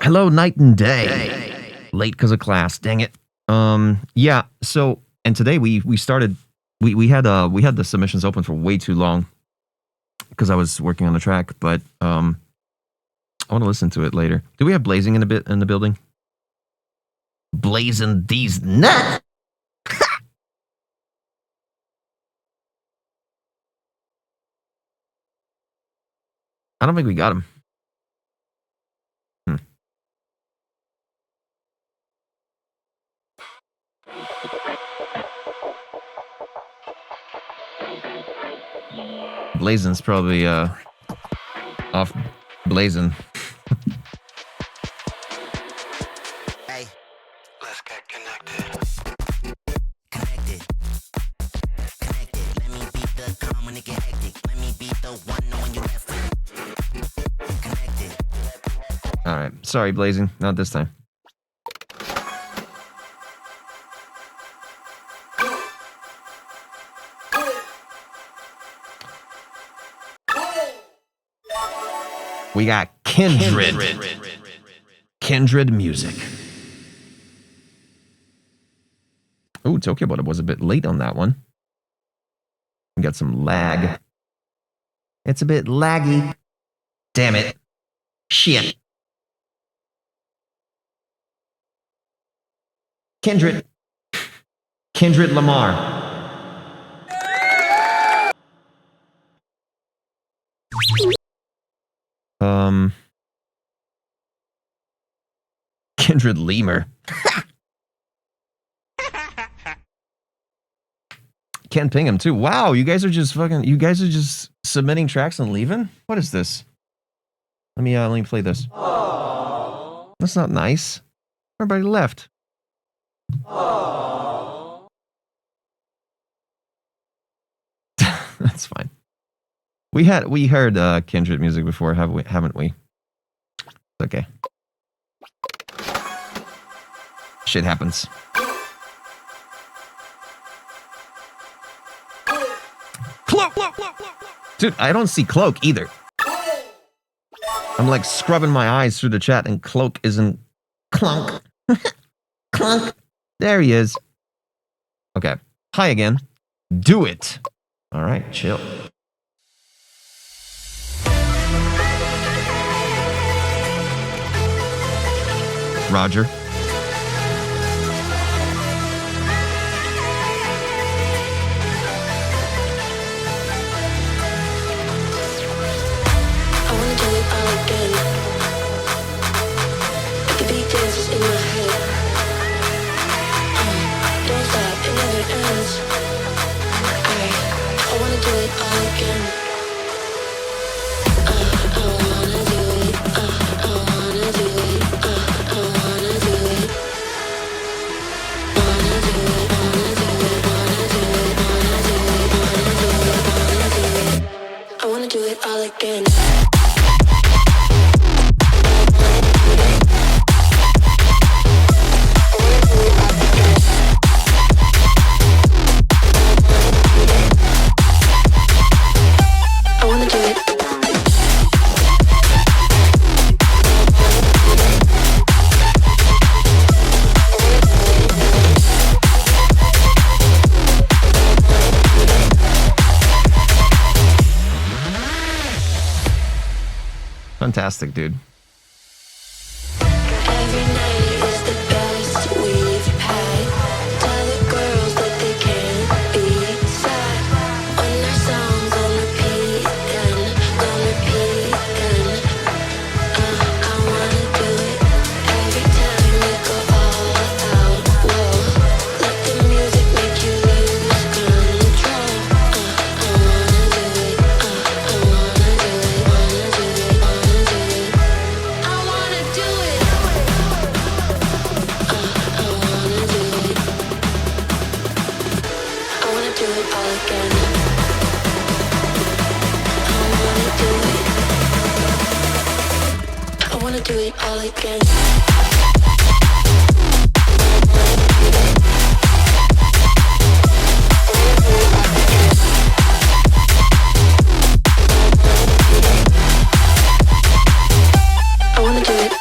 Hello, night and day. Late because of class, dang it. Yeah, so... And today we started... We had the submissions open for way too long. Because I was working on the track, but I want to listen to it later. Do we have Blazing in the building? Blazing these nuts. I don't think we got him. Blazing's probably off blazing. Hey, let's get connected. Connected. Let me beat the calm when it get hectic. Let me beat the one knowing you left it. Connected. All right, sorry, Blazing, not this time. We got Kindred. Kindred music. Ooh, Tokyo Bottom was a bit late on that one. We got some lag. It's a bit laggy. Damn it. Shit. Kindred. Kindred Lamar. Kindred Lemur. Can't ping him too. Wow, you guys are just submitting tracks and leaving? What is this? Let me play this. Aww. That's not nice. Everybody left. That's fine. We heard Kindred music before, haven't we? Okay. Shit happens. Cloak! Dude, I don't see Cloak either. I'm like scrubbing my eyes through the chat and Cloak isn't... Clunk. Clunk. There he is. Okay. Hi again. Do it. All right, chill. Roger. again. I wanna do it. Fantastic, dude. Every night is the best we've had. Tell the girls that they can't be sad. When our songs on repeat and on repeat and I wanna do it every time we go all out. Whoa, let the music make you lose control. I wanna do it. I wanna do it. Wanna do it. Wanna do it. I wanna do it. I wanna do it. I wanna do it all again. I wanna do it. I wanna do it all again. I wanna do it.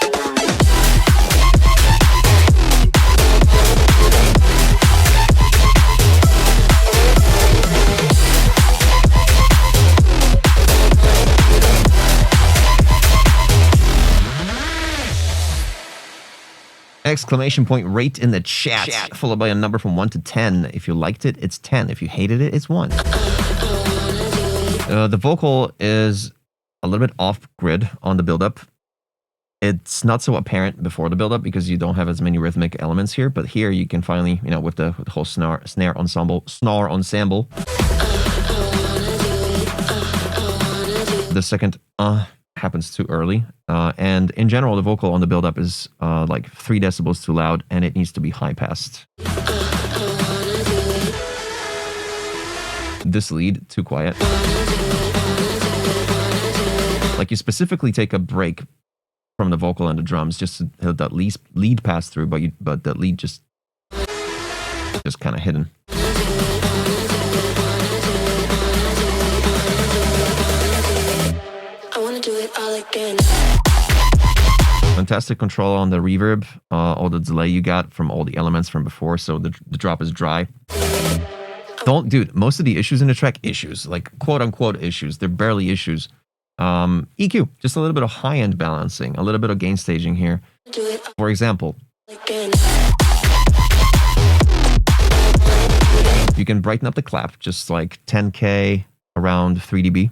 Exclamation point rate in the chat, followed by a number from 1 to 10. If you liked it, it's 10. If you hated it, it's 1. The vocal is a little bit off grid on the build-up. It's not so apparent before the build-up because you don't have as many rhythmic elements here, but here you can finally, you know, with the whole snare ensemble, the second happens too early, and in general the vocal on the build-up is like 3 decibels too loud, and it needs to be high passed. This lead too quiet. Like you specifically take a break from the vocal and the drums just to have that lead pass through, but that lead just kind of hidden. I wanna do it all again. Fantastic control on the reverb, all the delay you got from all the elements from before, so the drop is dry. Dude, most of the issues in the track, like quote-unquote issues, they're barely issues. EQ, just a little bit of high-end balancing, a little bit of gain staging here. Do it For example, again. you can brighten up the clap, just like 10K around 3 dB.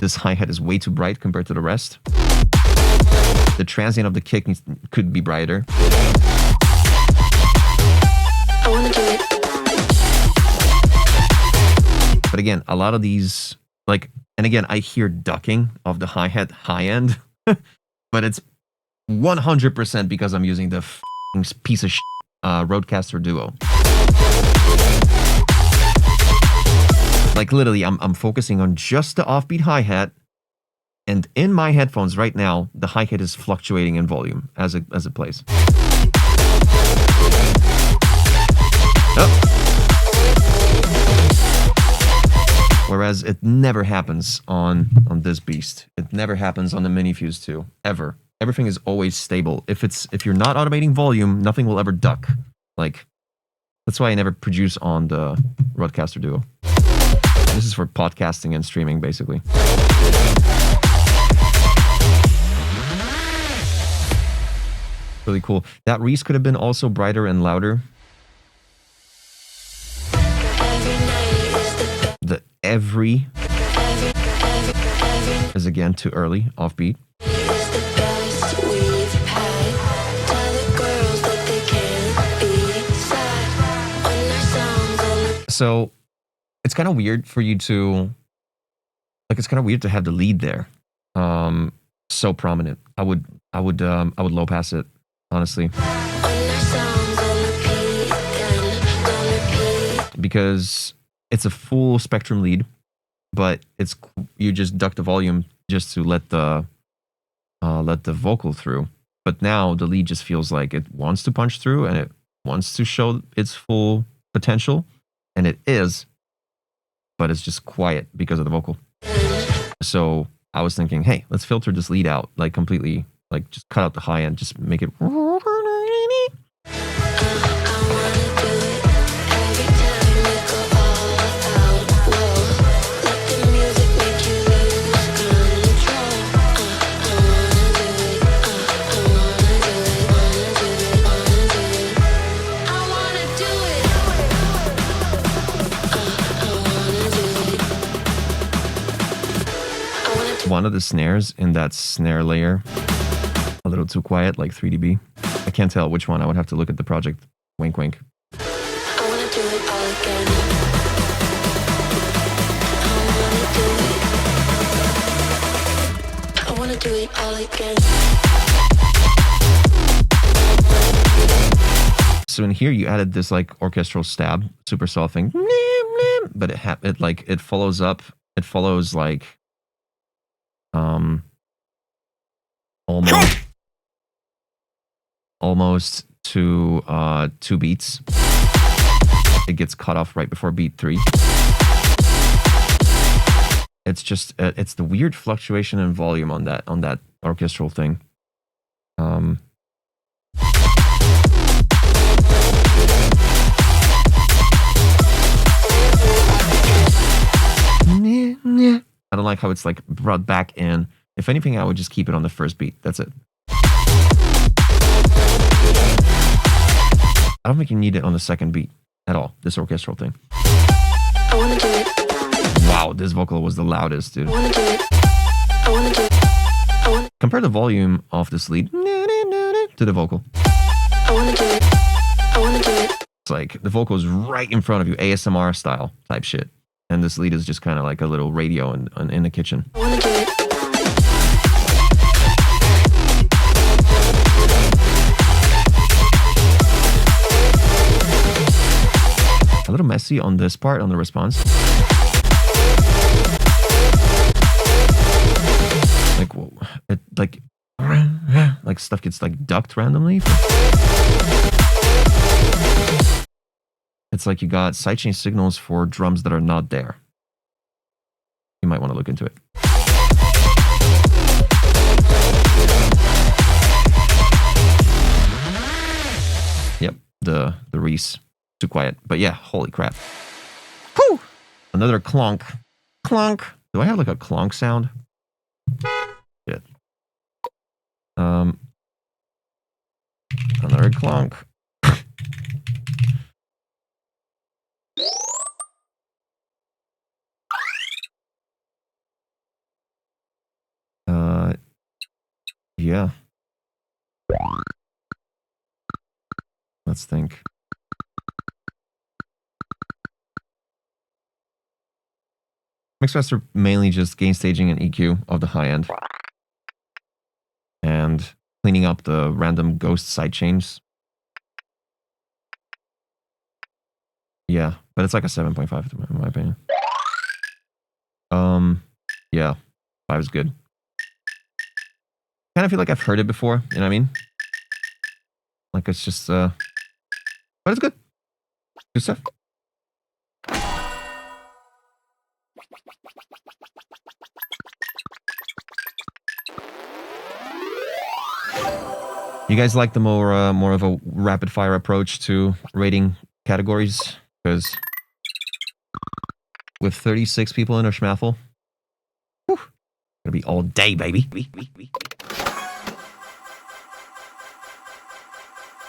This hi-hat is way too bright compared to the rest. The transient of the kick could be brighter. I wanna do it. But again, a lot of these, like, and again, I hear ducking of the hi-hat high end, but it's 100% because I'm using the piece of shit Rodecaster Duo. Like literally, I'm focusing on just the offbeat hi-hat, and in my headphones right now, the hi-hat is fluctuating in volume as it plays. Oh. Whereas it never happens on this beast. It never happens on the Mini Fuse 2, ever. Everything is always stable. If you're not automating volume, nothing will ever duck. Like, that's why I never produce on the Rodecaster Duo. This is for podcasting and streaming, basically. Really cool. That Reese could have been also brighter and louder. The every is again too early, offbeat. So it's kind of weird for you to, like, it's kind of weird to have the lead there, so prominent. I would low pass it, honestly, because it's a full spectrum lead, but you just duck the volume just to let the vocal through. But now the lead just feels like it wants to punch through and it wants to show its full potential, and it is, but it's just quiet because of the vocal. So I was thinking, hey, let's filter this lead out, like completely, like just cut out the high end, just make it. One of the snares in that snare layer a little too quiet, like 3 dB. I can't tell which one. I would have to look at the project. Wink, wink. I wanna do it all again. I wanna do it all again. So in here you added this like orchestral stab, super soft thing, but it follows up. It follows like almost to 2 beats. It gets cut off right before beat 3. It's just it's the weird fluctuation in volume on that orchestral thing. I don't like how it's like brought back in. If anything, I would just keep it on the first beat. That's it. I don't think you need it on the second beat at all, this orchestral thing. I wanna do it. Wow, this vocal was the loudest, dude. I wanna do it. I wanna do it. I wanna. Compare the volume of this lead to the vocal. I wanna do it. I wanna do it. It's like the vocal is right in front of you, ASMR style type shit. And this lead is just kind of like a little radio in the kitchen. I wanna do it. A little messy on this part, on the response. Like, whoa, it like stuff gets like ducked randomly. It's like you got sidechain signals for drums that are not there. You might want to look into it. Yep, the Reese. Too quiet. But yeah, holy crap. Whew! Another clonk. Clonk. Do I have like a clonk sound? Shit. Another clonk. Yeah. Let's think. Mixmaster mainly just gain staging and EQ of the high end. And cleaning up the random ghost sidechains. Yeah, but it's like a 7.5 in my opinion. Yeah, 5 is good. Kind of feel like I've heard it before, you know what I mean? Like it's just, but it's good. Good stuff. You guys like the more of a rapid fire approach to rating categories? Because with 36 people in a schmaffle, whew, gonna be all day, baby.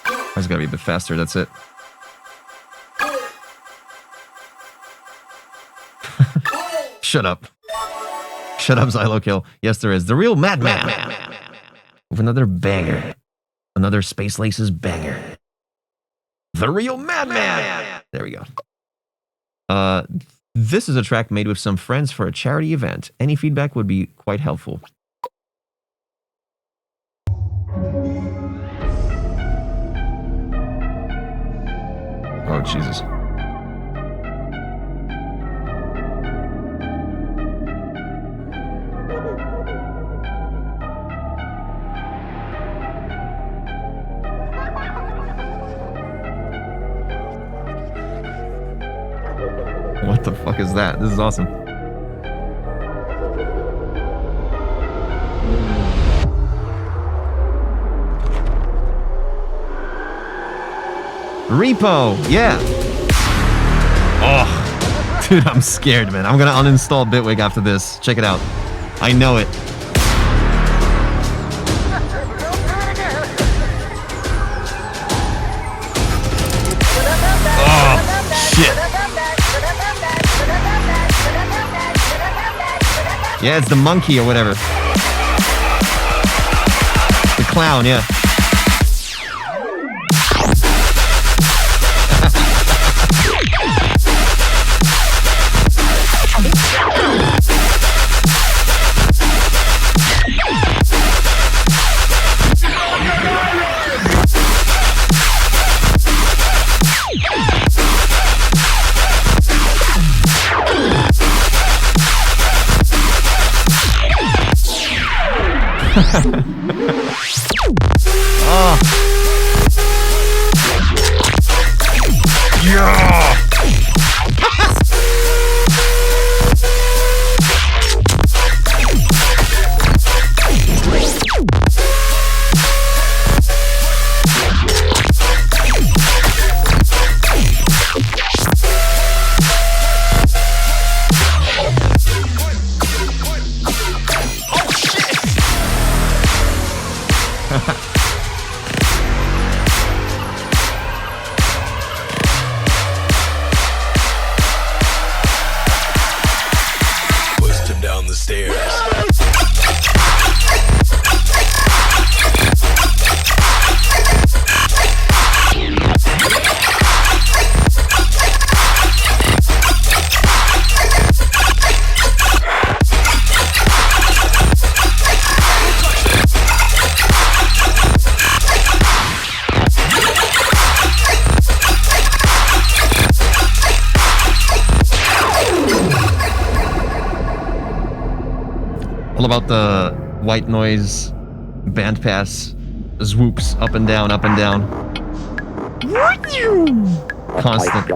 I just gotta be a bit faster, that's it. Shut up. Shut up, Xylokill. Yes, there is. The real madman. With another banger. Another Space Laces banger. The real madman. There we go. This is a track made with some friends for a charity event. Any feedback would be quite helpful. Oh, Jesus. What the fuck is that? This is awesome. Repo, yeah. Oh, dude, I'm scared, man. I'm gonna uninstall Bitwig after this. Check it out. I know it. Oh, shit. Yeah, it's the monkey or whatever. The clown, yeah. Oh. Yeah. Pushed him down the stairs. All about the white noise band pass swoops up and down, up and down. Constant.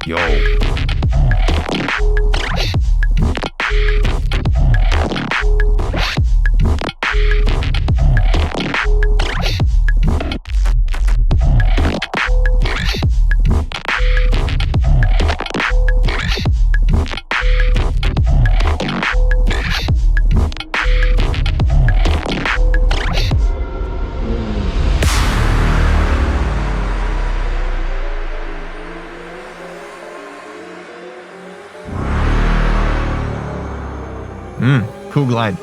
Yo. Cool glide.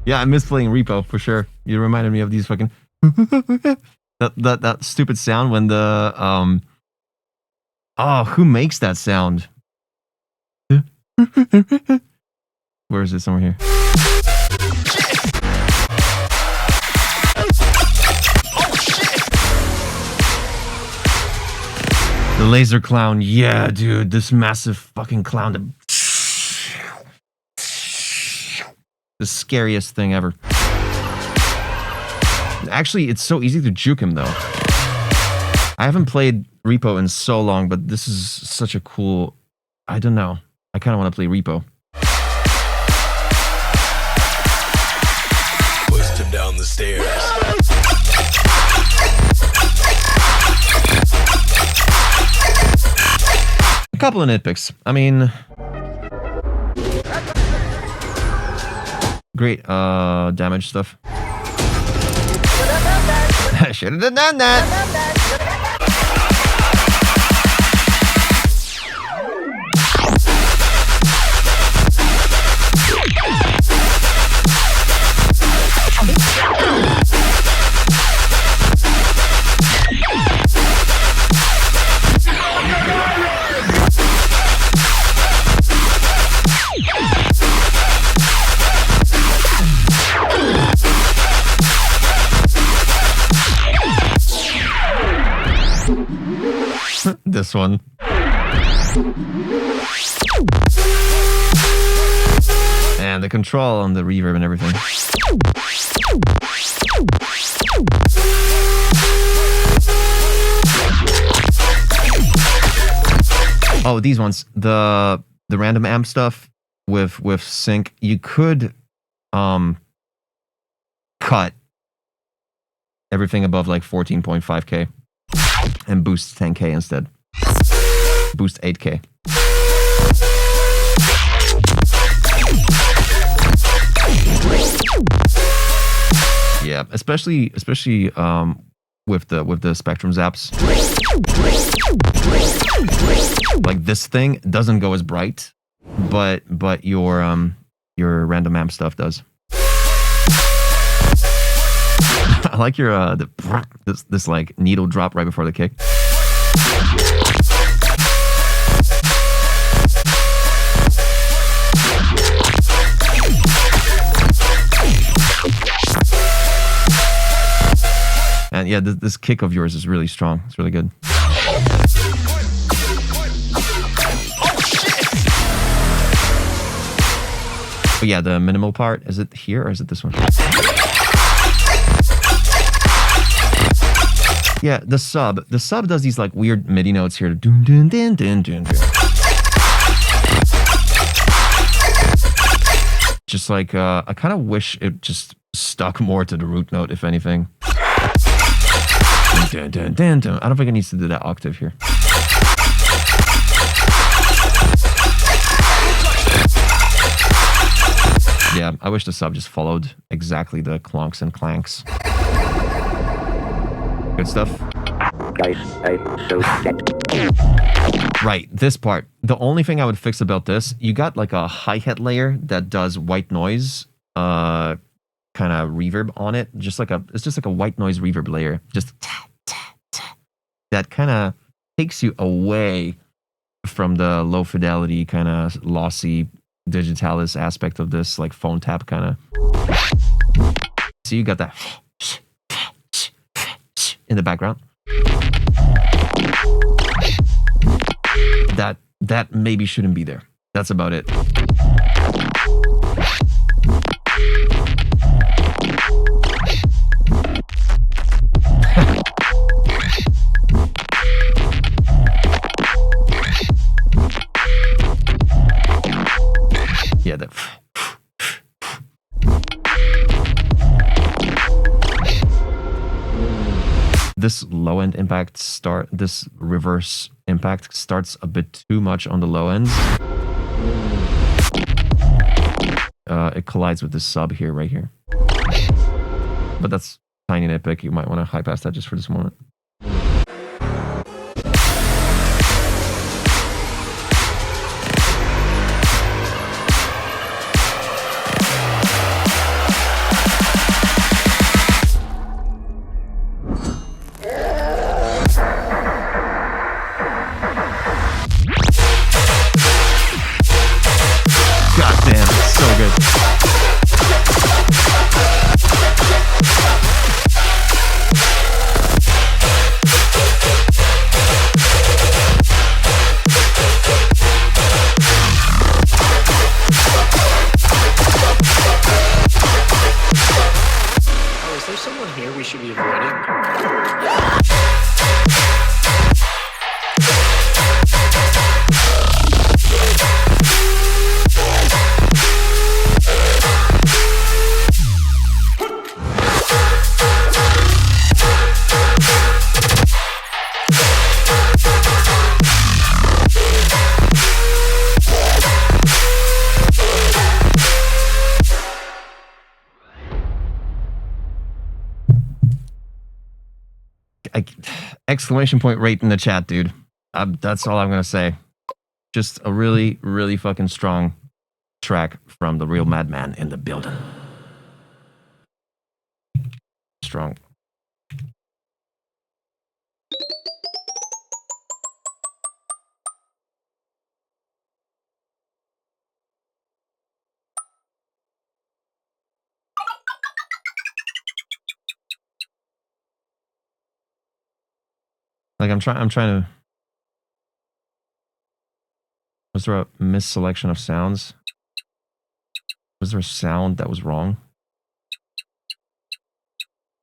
Yeah, I miss playing Repo for sure. You reminded me of these fucking that stupid sound when the oh, who makes that sound? Where is it? Somewhere here. The laser clown. Yeah, dude, this massive fucking clown. The scariest thing ever. Actually, it's so easy to juke him though. I haven't played Repo in so long, but this is such a cool. I don't know. I kind of want to play Repo. Pushed him down the stairs. A couple of nitpicks. I mean, great damage stuff. I should have done that. This one. And the control on the reverb and everything. Oh, these ones. The random amp stuff with sync. You could cut everything above like 14.5K and boost 10K instead. Boost 8K. Yeah, especially with the Spectrum zaps. Like this thing doesn't go as bright, but your random amp stuff does. I like your this like needle drop right before the kick. And yeah, this kick of yours is really strong. It's really good. But yeah, the minimal part, is it here or is it this one? Yeah, the sub does these like weird MIDI notes here. Dun, dun, dun, dun, dun, dun. Just like, I kind of wish it just stuck more to the root note, if anything. Dun, dun, dun, dun. I don't think it needs to do that octave here. Yeah, I wish the sub just followed exactly the clonks and clanks. Good stuff. Right, this part. The only thing I would fix about this, you got like a hi-hat layer that does white noise kind of reverb on it. It's just like a white noise reverb layer. Just that kind of takes you away from the low fidelity kind of lossy digitalis aspect of this, like phone tap kind of. So you got that in the background. That maybe shouldn't be there. That's about it. Yeah, that. This low end impact this reverse impact starts a bit too much on the low end. It collides with this sub here, right here. But that's tiny nitpick. You might want to high pass that just for this moment. exclamation point rate in the chat, dude. That's all I'm gonna say. Just a really, really fucking strong track from the real madman in the building. Strong. Like I'm trying to. Was there a misselection of sounds? Was there a sound that was wrong?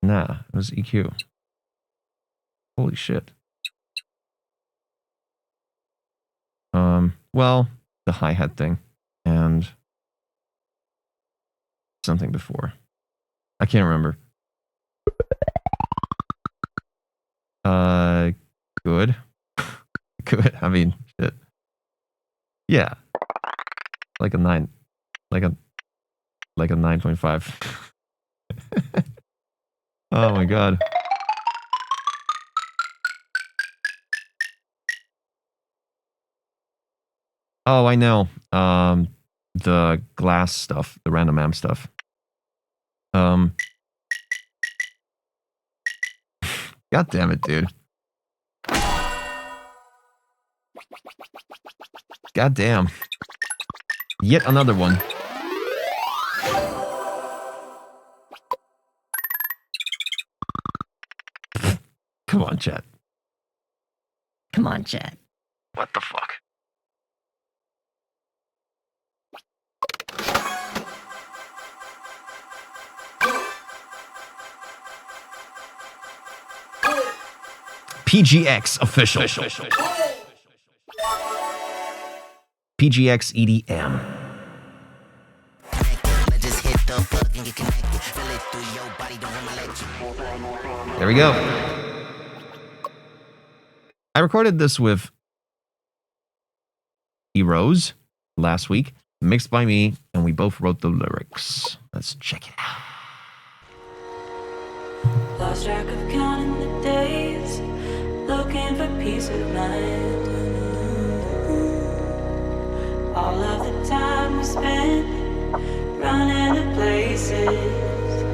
Nah, it was EQ. Holy shit. Well, the hi-hat thing and something before. I can't remember. Good. Good. I mean, shit. Yeah. Like a 9. Like a 9.5. Oh my god. Oh, I know. The glass stuff, the random amp stuff. God damn it, dude. God damn. Yet another one. Come on, chat. Come on, chat. What the fuck? PGX official. PGX EDM. There we go. I recorded this with E-Rose last week, mixed by me, and we both wrote the lyrics. Let's check it out. Lost track of counting the days, looking for peace of mind. All of the time we spent running to places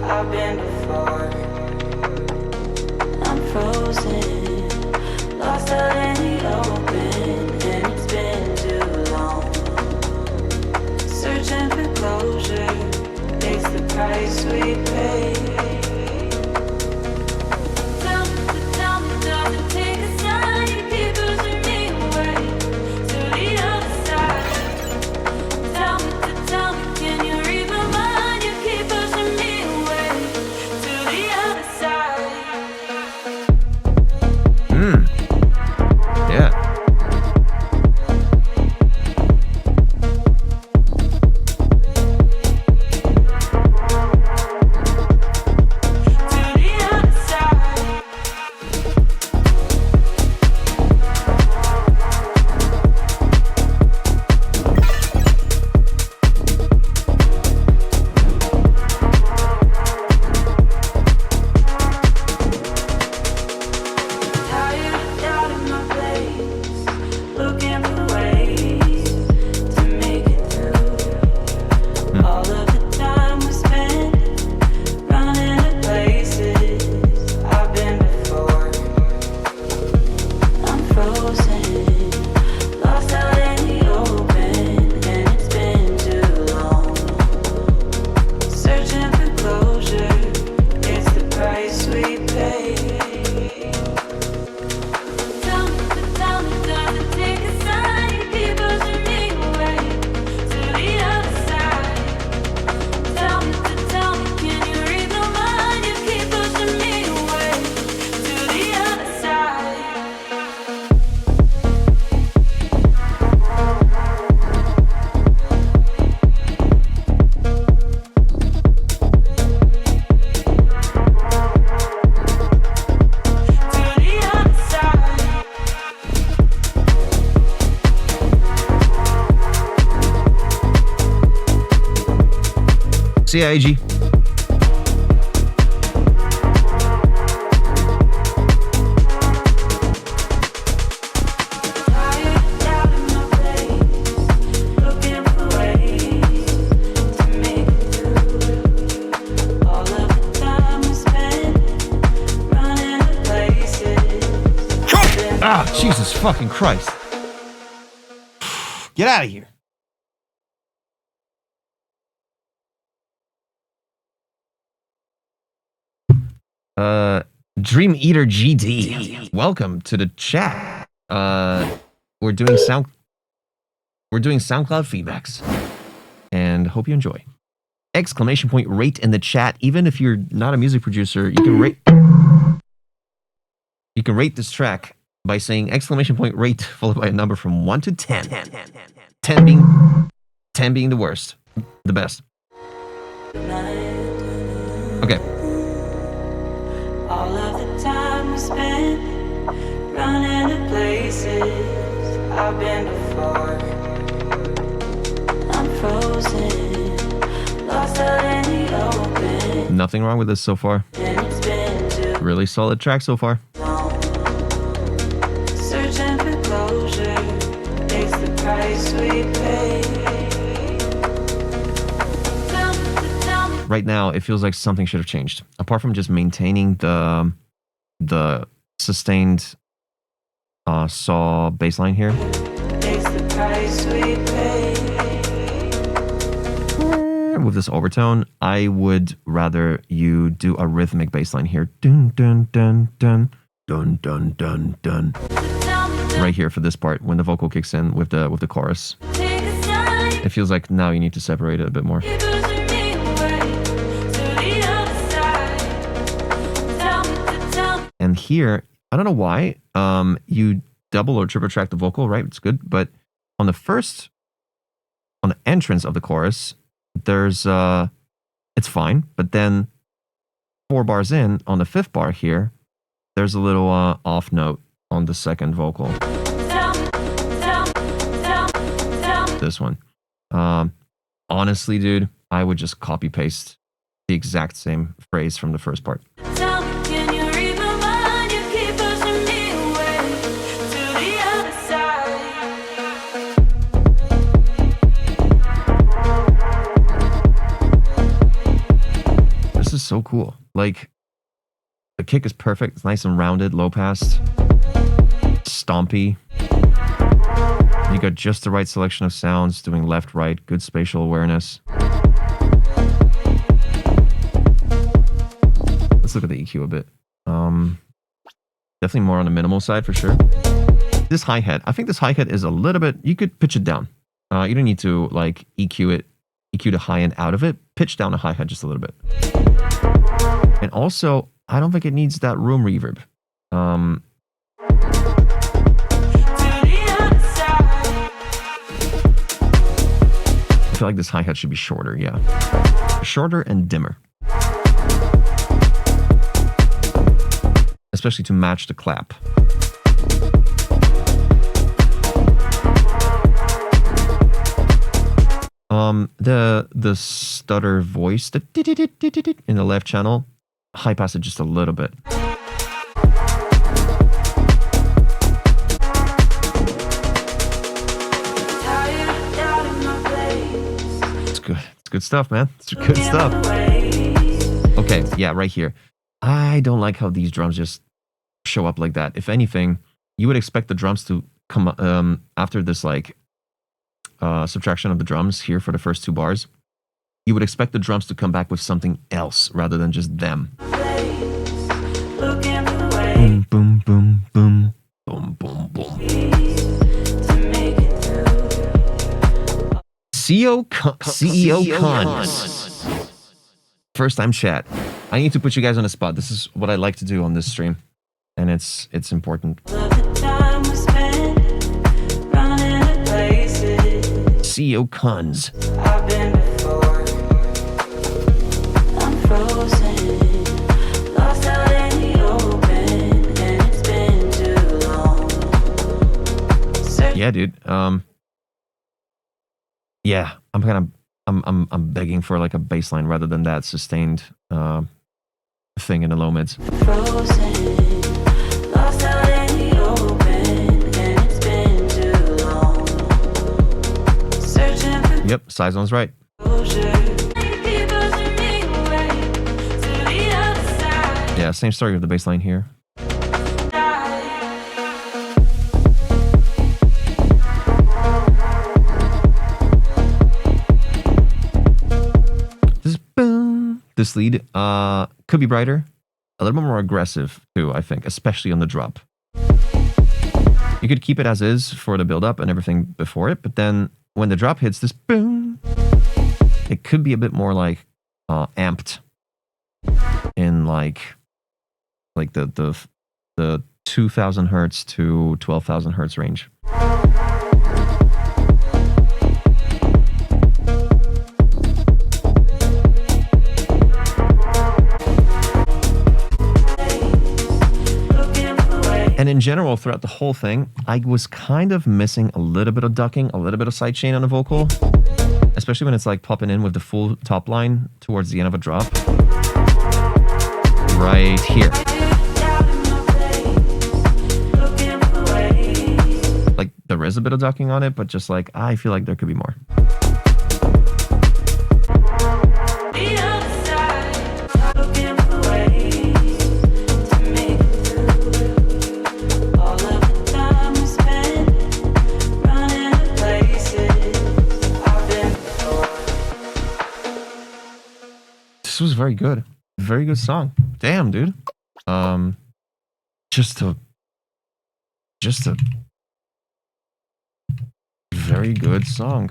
I've been before. I'm frozen, lost out in the open, and it's been too long. Searching for closure, it's the price we pay. Tell me, does it take a sign? You keep pushing me away to the other side. Tell me, can you read my mind? You keep pushing me away to the other side. Yeah. To the other side. Tired of doubting my place, looking for ways to make it through. All of the time we spent running to places I've been before. I'm frozen, lost out in the open, and it's been too long. Searching for closure, it's the price we pay. Tell me, does it take a sign? You keep pushing me away to the other side. Tell me, can you read my mind? You keep pushing me away to the other side. To the other side. See ya, AG. Ah, Jesus fucking Christ. Get out of here. Dream Eater GD. Welcome to the chat. We're doing SoundCloud feedbacks. And hope you enjoy. Exclamation point rate in the chat. Even if you're not a music producer, you can rate this track by saying exclamation point rate followed by a number from 1 to 10. 10 being the worst. The best. Okay. All of the time we spend running to places I've been before. I'm frozen, lost out in the open. Nothing wrong with this so far. And it's been too Really solid track so far. long. Searching for closure, it's the price we pay. Tell me, Right now, it feels like something should have changed. Apart from just maintaining the sustained saw bass line here. it's the price we pay. With this overtone, I would rather you do a rhythmic bass line here. Dun dun dun dun dun dun dun dun. Right here for this part when the vocal kicks in with the chorus. Take a sign. It feels like now you need to separate it a bit more. And here, I don't know why, you double or triple track the vocal, right? It's good, but on the entrance of the chorus, there's it's fine, but then 4 bars in on the 5th bar here, there's a little off note on the second vocal. This one. Honestly, dude, I would just copy paste the exact same phrase from the first part. This is so cool. Like, the kick is perfect. It's nice and rounded, low pass, stompy. You got just the right selection of sounds, doing left, right, good spatial awareness. Let's look at the EQ a bit. Definitely more on the minimal side for sure. This hi-hat, I think this hi-hat is a little bit, you could pitch it down. You don't need to like EQ the high end out of it. Pitch down the hi-hat just a little bit. And also, I don't think it needs that room reverb. I feel like this hi-hat should be shorter, yeah. Shorter and dimmer. Especially to match the clap. The stutter voice in the left channel, high pass it just a little bit. It's good. It's good stuff, man. It's good stuff. Okay, yeah, right here. I don't like how these drums just show up like that. If anything, you would expect the drums to come after this like subtraction of the drums here for the first 2 bars. You would expect the drums to come back with something else rather than just them. Boom, boom, boom, boom, boom, boom, boom. CEO Cons. First time chat. I need to put you guys on the spot. This is what I like to do on this stream. And it's important. CEO Cons. I've been before. I'm frozen, lost out in the open, and it's been too long. Yeah, dude. Yeah, I'm begging for like a bass line rather than that sustained thing in the low mids. Frozen, lost out in the open, and it's been too long. Searching for Yep, Sizone's right. closure. Keep pushing me away to the other side. Yeah, same story with the bass line here. This lead could be brighter, a little bit more aggressive too, I think, especially on the drop. You could keep it as is for the build up and everything before it, but then when the drop hits this boom, it could be a bit more like amped in like the 2000 hertz to 12,000 hertz range. And in general, throughout the whole thing, I was kind of missing a little bit of ducking, a little bit of sidechain on the vocal, especially when it's like popping in with the full top line towards the end of a drop. Right here. Like, there is a bit of ducking on it, but just like, I feel like there could be more. This was very good. Very good song. Damn, dude. Just a very good song.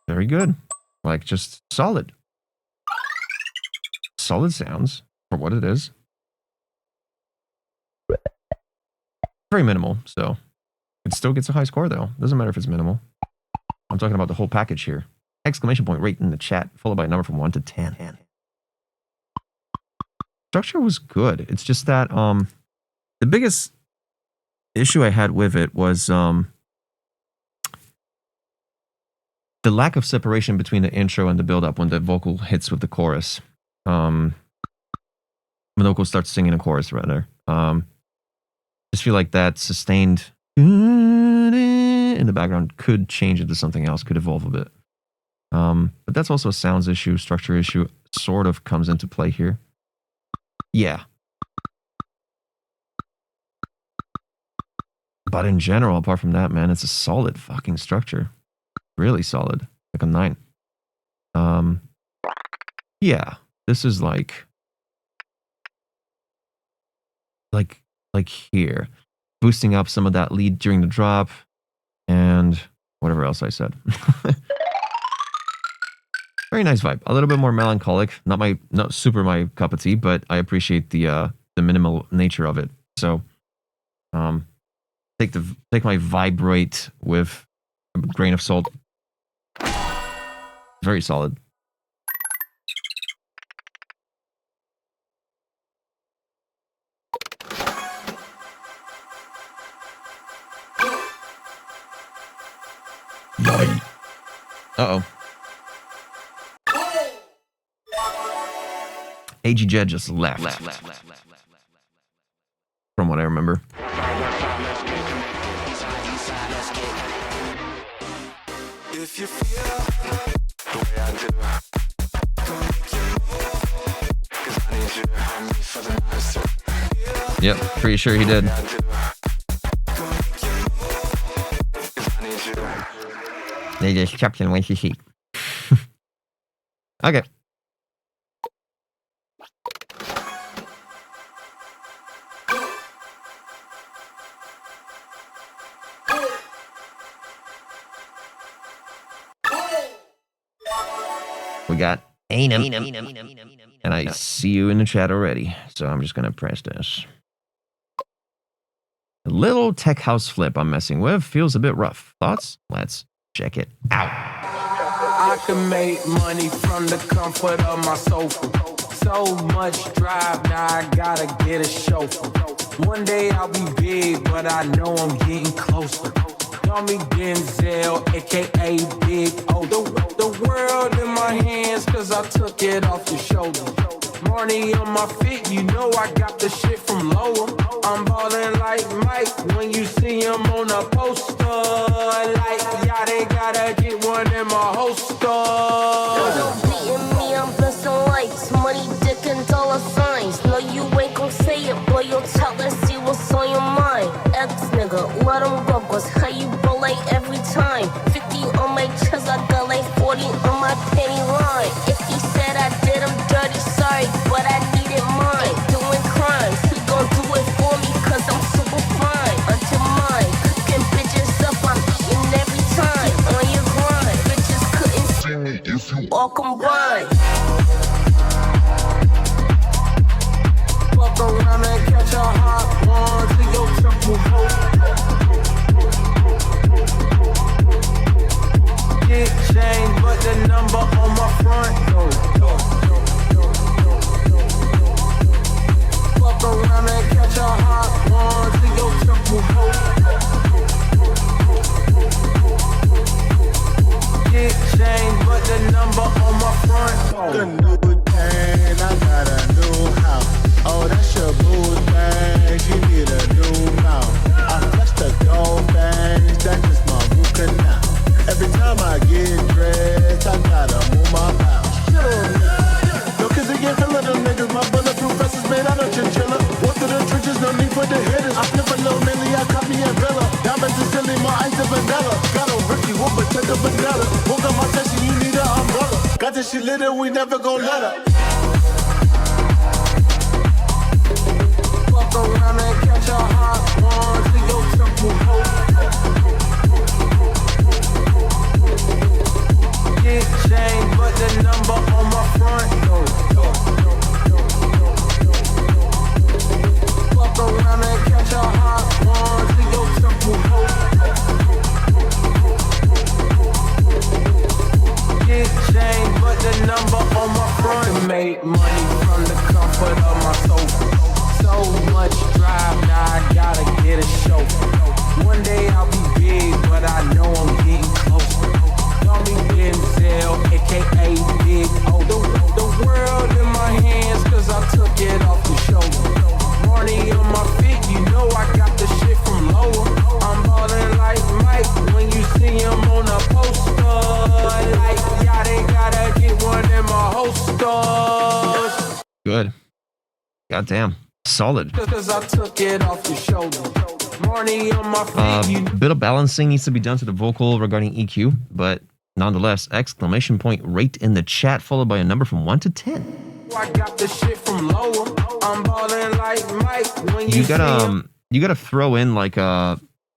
Very good. Like, just solid. Solid sounds for what it is. Very minimal, so it still gets a high score though. Doesn't matter if it's minimal. I'm talking about the whole package here. Exclamation point rate in the chat, followed by a number from 1 to 10. Structure was good. It's just that the biggest issue I had with it was the lack of separation between the intro and the build-up when the vocal hits with the chorus. When the vocal starts singing a chorus, rather. Just feel like that sustained in the background could change into something else, could evolve a bit. But that's also a sounds issue, structure issue, sort of comes into play here. Yeah. But in general, apart from that, man, it's a solid fucking structure. Really solid. Like a 9. Yeah. This is like here. Boosting up some of that lead during the drop. And whatever else I said. Very nice vibe. A little bit more melancholic. Not super my cup of tea, but I appreciate the minimal nature of it. So take my vibrate with a grain of salt. Very solid. Uh-oh. AG Jed just left. From what I remember. If you feel the way I do, come make you move, 'cause I need you to help me for the night. Yep, pretty sure he did. They just chopped in when she see. Okay. We got Anum. And I see you in the chat already. So I'm just going to press this. A little tech house flip I'm messing with. Feels a bit rough. Thoughts? Let's check it out. I can make money from the comfort of my sofa. So much drive, now I gotta get a chauffeur. One day I'll be big, but I know I'm getting closer. Call me Denzel, aka Big O. The world in my hands, 'cause I took it off your shoulder. Marnie on my feet, you know I got the shit from lower. I'm ballin' like Mike when you see him on a poster. Like, yeah, they gotta get one in my holster. Don't beating me, I'm blessing lights, money, dick, and dollar signs. No, you ain't gon' say it, boy, you'll talk, let's see what's on your mind. Ex nigga, let him go, 'cause how you roll like every time. 50 on my chest, I got like The new chain, I got a new house. Oh, that's your boo thing. She need a new mouth. I flush the gold bangs, that's just my root canal. Every time I get dressed, I gotta move my pouch. No kids again, feeling them niggas. My bulletproof vest is made out of chinchilla. Walk through the trenches, no need for the hitters. I flip a little Millie, I caught me a villa. Diamonds is silly, more ice than vanilla. Got a Ricky whoop, but take a vanilla. Woke up my session, you need an umbrella. Got this shit lit and we never gon' let her. Fuck around and catch a hot one to your temple hope. Get chain, but the number on my front door. Fuck around and catch a hot one to your temple hope. Get chain, but the number on my front. To make money from the comfort of my sofa. So much drive, now I gotta get a chauffeur. One day I'll be big, but I know I'm getting closer. Call me Denzel, aka Big O. The world in my hands, cause I took it off the shoulder. Money on my feet, you know I got the shit from lower. I'm ballin' like Mike when you see him on a poster. Like, yeah, they gotta get one in my holsters. Good. Goddamn. Solid. Cause I took it off your shoulder. Money on my feet, Bit of balancing needs to be done to the vocal regarding EQ, but nonetheless, exclamation point rate in the chat followed by a number from 1 to 10. I got the shit from lower. I'm ballin' like Mike when You gotta throw in like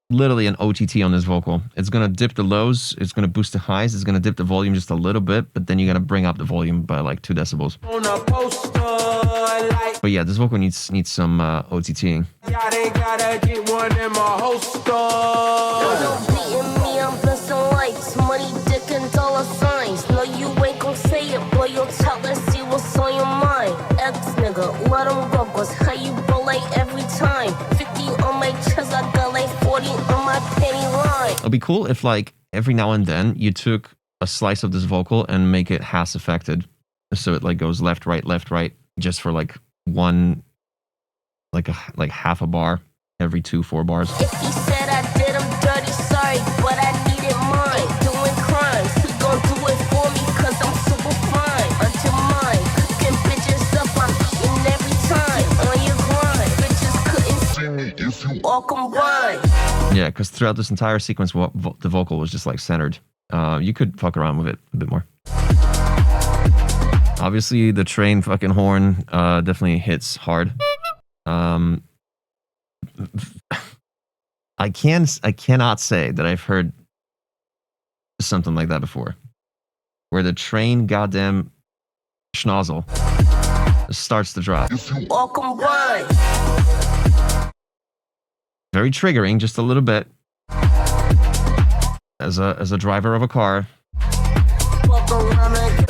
literally an OTT on this vocal. It's gonna dip the lows, it's gonna boost the highs, it's gonna dip the volume just a little bit, but then you gotta bring up the volume by like 2 decibels. on a poster, like, But yeah, this vocal needs some OTTing. yeah, they gotta get one in my holster. Don't beating me, I'm blessing lights. Money, dick, and dollar signs. No, you ain't gon' say it, boy. You'll talk, let's see what's on your mind. Ex nigga, let him go, cause how you roll like every time. 50 on my chest, I got like 40 on my penny line. It'll be cool if like every now and then you took a slice of this vocal and make it Hass affected. So it like goes left, right, just for like one, like half a bar every 2-4 bars. If he said I did him dirty, sorry, but I needed mine. Doing crimes, he gon' do it for me, cause I'm super fine. Until mine, cooking bitches up, I'm eating every time. On your grind, bitches couldn't all combined. Yeah, because throughout this entire sequence, the vocal was just like centered. You could fuck around with it a bit more. Obviously, the train fucking horn definitely hits hard. I cannot say that I've heard something like that before, where the train goddamn schnozzle starts to drop. All combined. Very triggering, just a little bit. As a driver of a car. Walk around and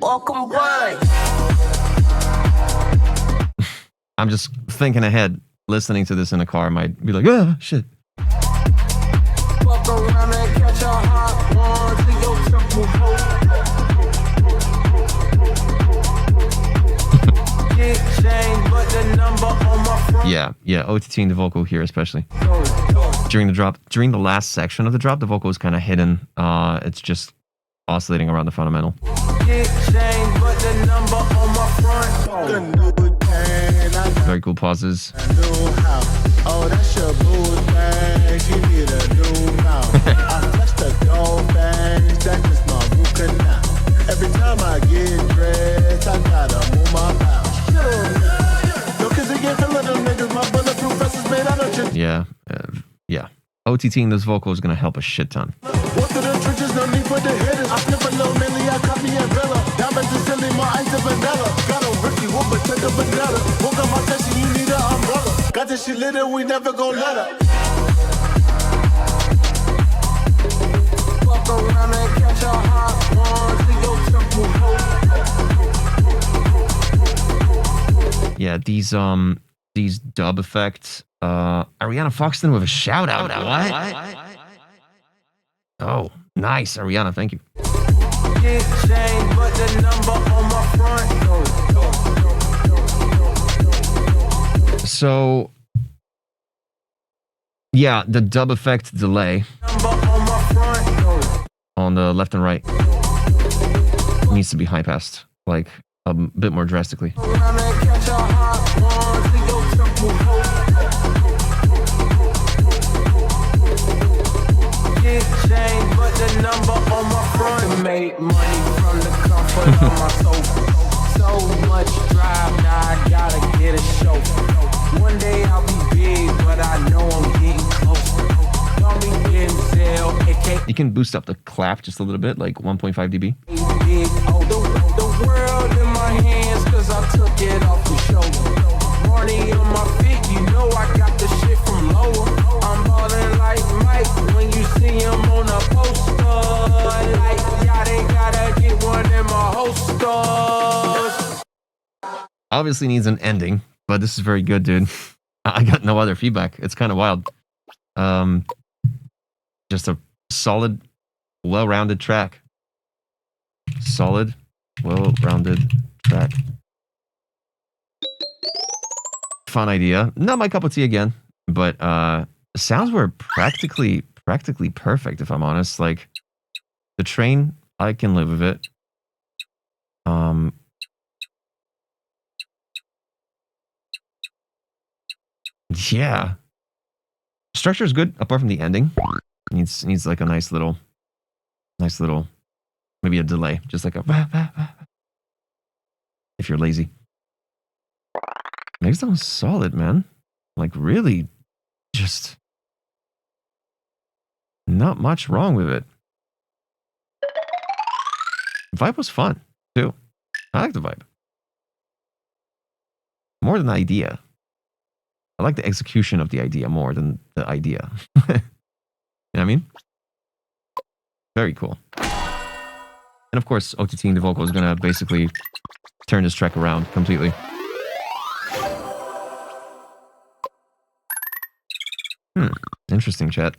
all combined. I'm just thinking ahead, listening to this in a car, might be like, ah, shit. Fuck around and catch a hot one to your temple hope. Get chain, but the number on my front. Yeah, OTTing the vocal here especially. During the last section of the drop, the vocal is kind of hidden. It's just oscillating around the fundamental. Get chain, but the number on my front. The new chain, I got Very cool pauses. a new house. Oh, that's your boo thing. She need a new mouth. I flush the gold bangs, that's just my root canal. Every time I get dressed, I gotta move my pouch. No kids again, feeling them niggas. My bulletproof vest is made out of chin. Yeah. OTTing this vocal is going to help a shit ton. Walk through the trenches, no need for the hitters. I flip a little Millie, I caught me a villa. Diamonds is silly, more ice than vanilla. Got a Ricky whoop, but take a vanilla. Woke up my session, you need an umbrella. Got this shit lit and we never gon' let her. Fuck around and catch a hot one to your temple hope. Yeah, these dub effects. Ariana Foxton with a shout out. What? Oh, nice, Ariana. Thank you. Shit changed, but the number on my front door. So, yeah, the dub effect delay Number on my front door. on the left and right needs to be high passed, like a bit more drastically. Around and catch a hot ones in your temple hope. Shit changed, but the number on my front. To make money from the comfort of my sofa. So much drive, now I gotta get a chauffeur. One day I'll be big, but I know I'm getting closer. Call me Denzel, aka You can boost up the clap just a little bit, like 1.5 dB. big. Oh, the world in my hands, cause I took it off the shoulder. Money on my feet, you know I got the shit from lower. I'm ballin' like Mike when you see him on a poster. Like, yeah, they gotta get one in my holsters. Obviously needs an ending, but this is very good, dude. I got no other feedback. It's kind of wild. Just a solid, well-rounded track. Solid, well-rounded track. Fun idea. Not my cup of tea again, but sounds were practically perfect, if I'm honest. Like, the train, I can live with it. Yeah. Structure is good, apart from the ending. Needs like a nice little, maybe a delay, just like a. If you're lazy. Makes sound solid, man. Like really, just not much wrong with it. Vibe was fun too. I like the vibe more than the idea. I like the execution of the idea more than the idea. You know what I mean? Very cool. And of course, OTTing the vocal is gonna basically turn this track around completely. Interesting, chat.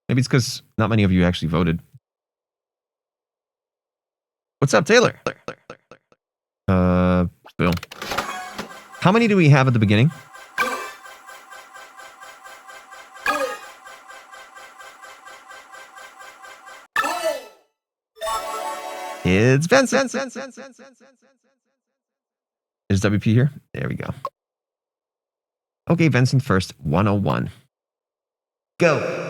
Maybe it's because not many of you actually voted. What's up, Taylor? Bill. How many do we have at the beginning? It's Vincent. Is WP here? There we go. Okay, Vincent first. 101. Go.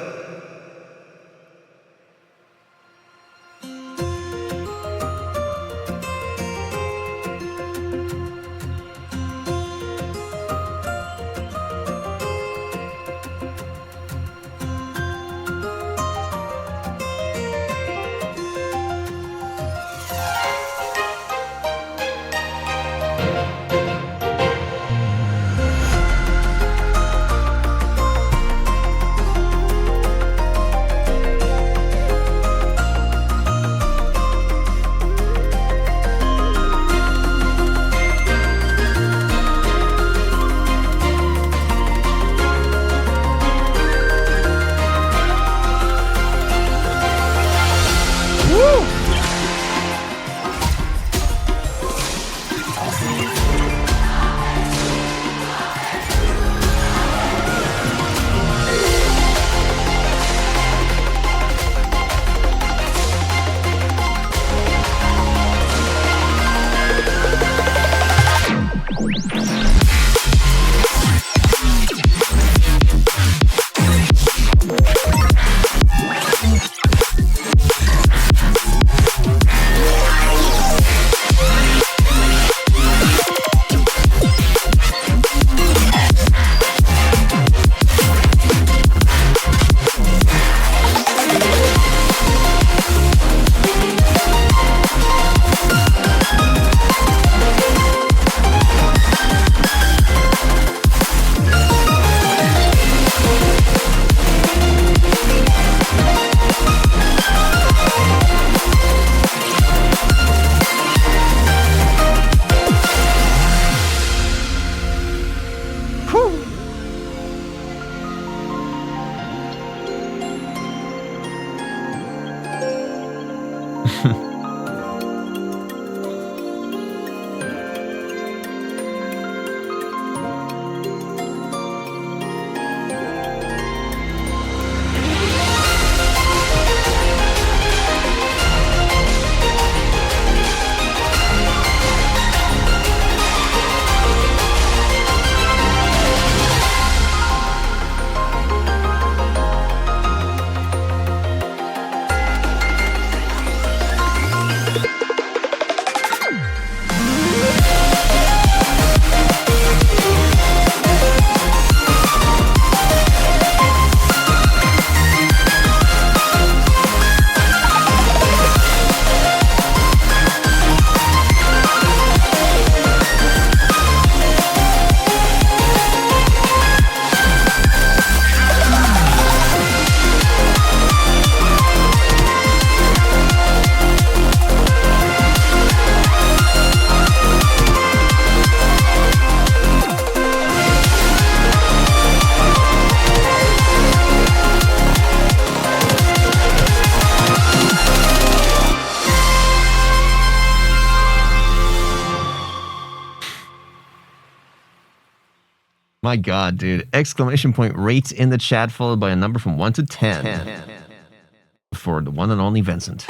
My God, dude. Exclamation point rate in the chat followed by a number from 1 to 10. For the one and only Vincent.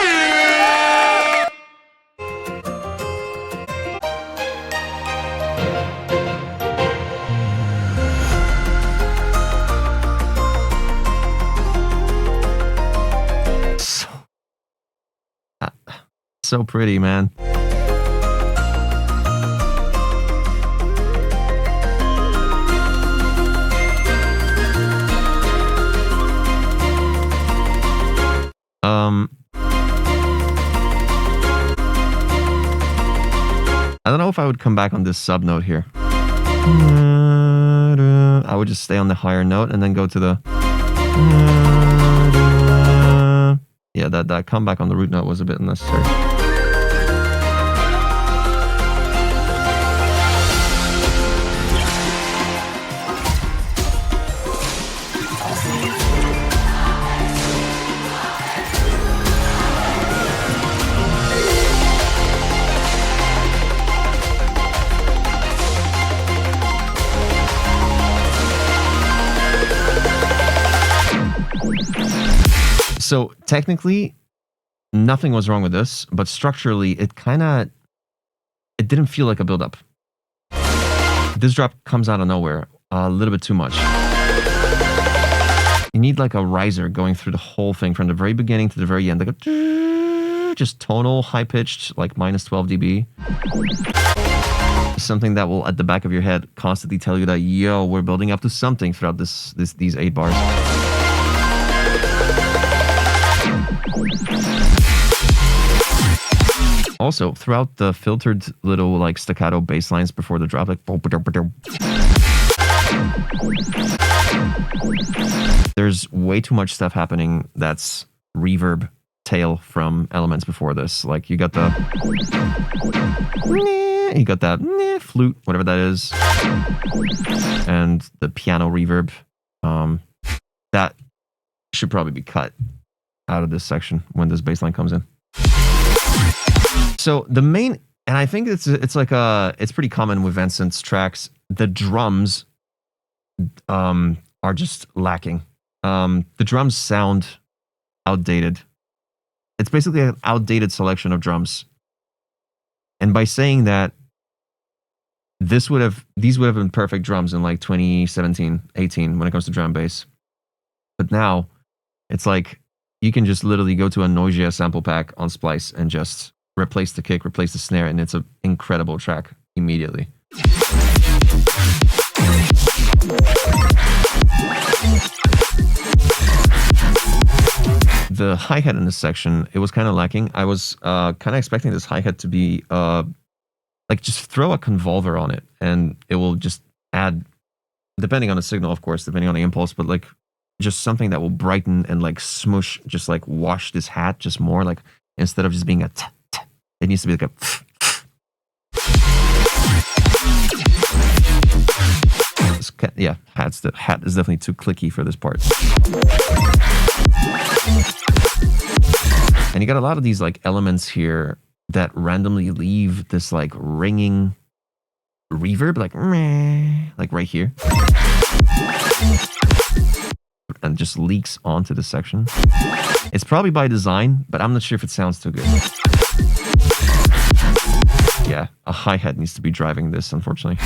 So pretty, man. I don't know if I would come back on this sub note here. I would just stay on the higher note and then go to the... Yeah, that comeback on the root note was a bit unnecessary. So technically, nothing was wrong with this, but structurally, it didn't feel like a build-up. This drop comes out of nowhere a little bit too much. You need like a riser going through the whole thing from the very beginning to the very end. Like a just tonal, high-pitched, like minus 12 dB. Something that will, at the back of your head, constantly tell you that, yo, we're building up to something throughout these 8 bars. Also, throughout the filtered little like staccato bass lines before the drop, like there's way too much stuff happening that's reverb tail from elements before this. Like you got that flute, whatever that is, and the piano reverb. That should probably be cut out of this section when this bass line comes in. So the main, and I think it's pretty common with Vincent's tracks. The drums are just lacking. The drums sound outdated. It's basically an outdated selection of drums. And by saying that, these would have been perfect drums in like 2017, 18 when it comes to drum and bass. But now it's like you can just literally go to a Noisia sample pack on Splice and just replace the kick, replace the snare, and it's an incredible track immediately. The hi-hat in this section, it was kind of lacking. I was kind of expecting this hi-hat to be like just throw a convolver on it and it will just add, depending on the signal, of course, depending on the impulse, but like just something that will brighten and like smush, just like wash this hat just more, like instead of just being a it needs to be like a yeah, the hat is definitely too clicky for this part. And you got a lot of these like elements here that randomly leave this like ringing reverb, like right here, and just leaks onto the section. It's probably by design, but I'm not sure if it sounds too good. Yeah, a hi-hat needs to be driving this, unfortunately.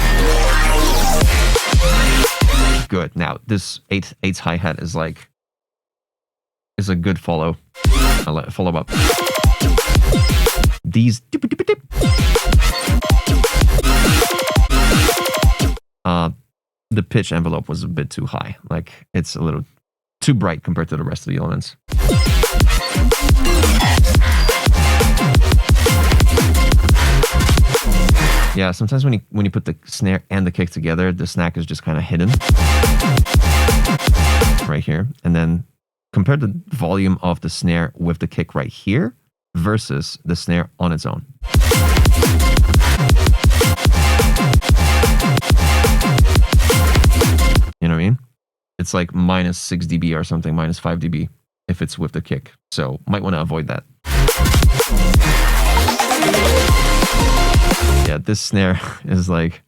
Good. Now, this 8/8 hi-hat is a good follow up. These the pitch envelope was a bit too high. Like it's a little too bright compared to the rest of the elements. Yeah, sometimes when you put the snare and the kick together, the snack is just kind of hidden right here. And then compare the volume of the snare with the kick right here versus the snare on its own. You know what I mean? It's like minus 6 dB or something, minus 5 dB if it's with the kick. So might want to avoid that. Yeah, this snare is like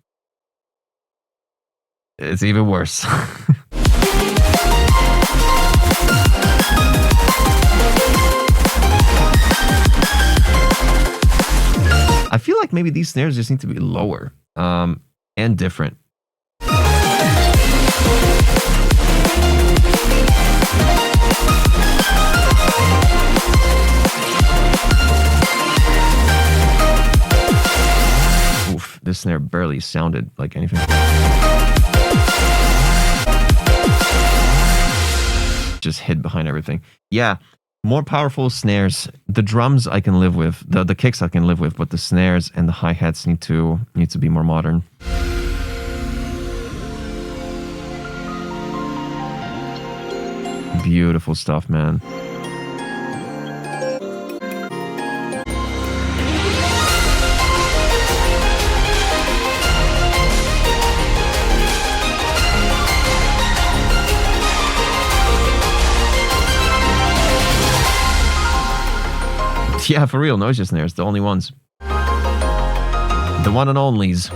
It's even worse. I feel like maybe these snares just need to be lower and different. Oof, this snare barely sounded like anything. Just hid behind everything. Yeah, more powerful snares. The drums I can live with. The kicks I can live with, but the snares and the hi-hats need to be more modern. Beautiful stuff, man. Yeah, for real, noise snares, the only ones. The one and onlys.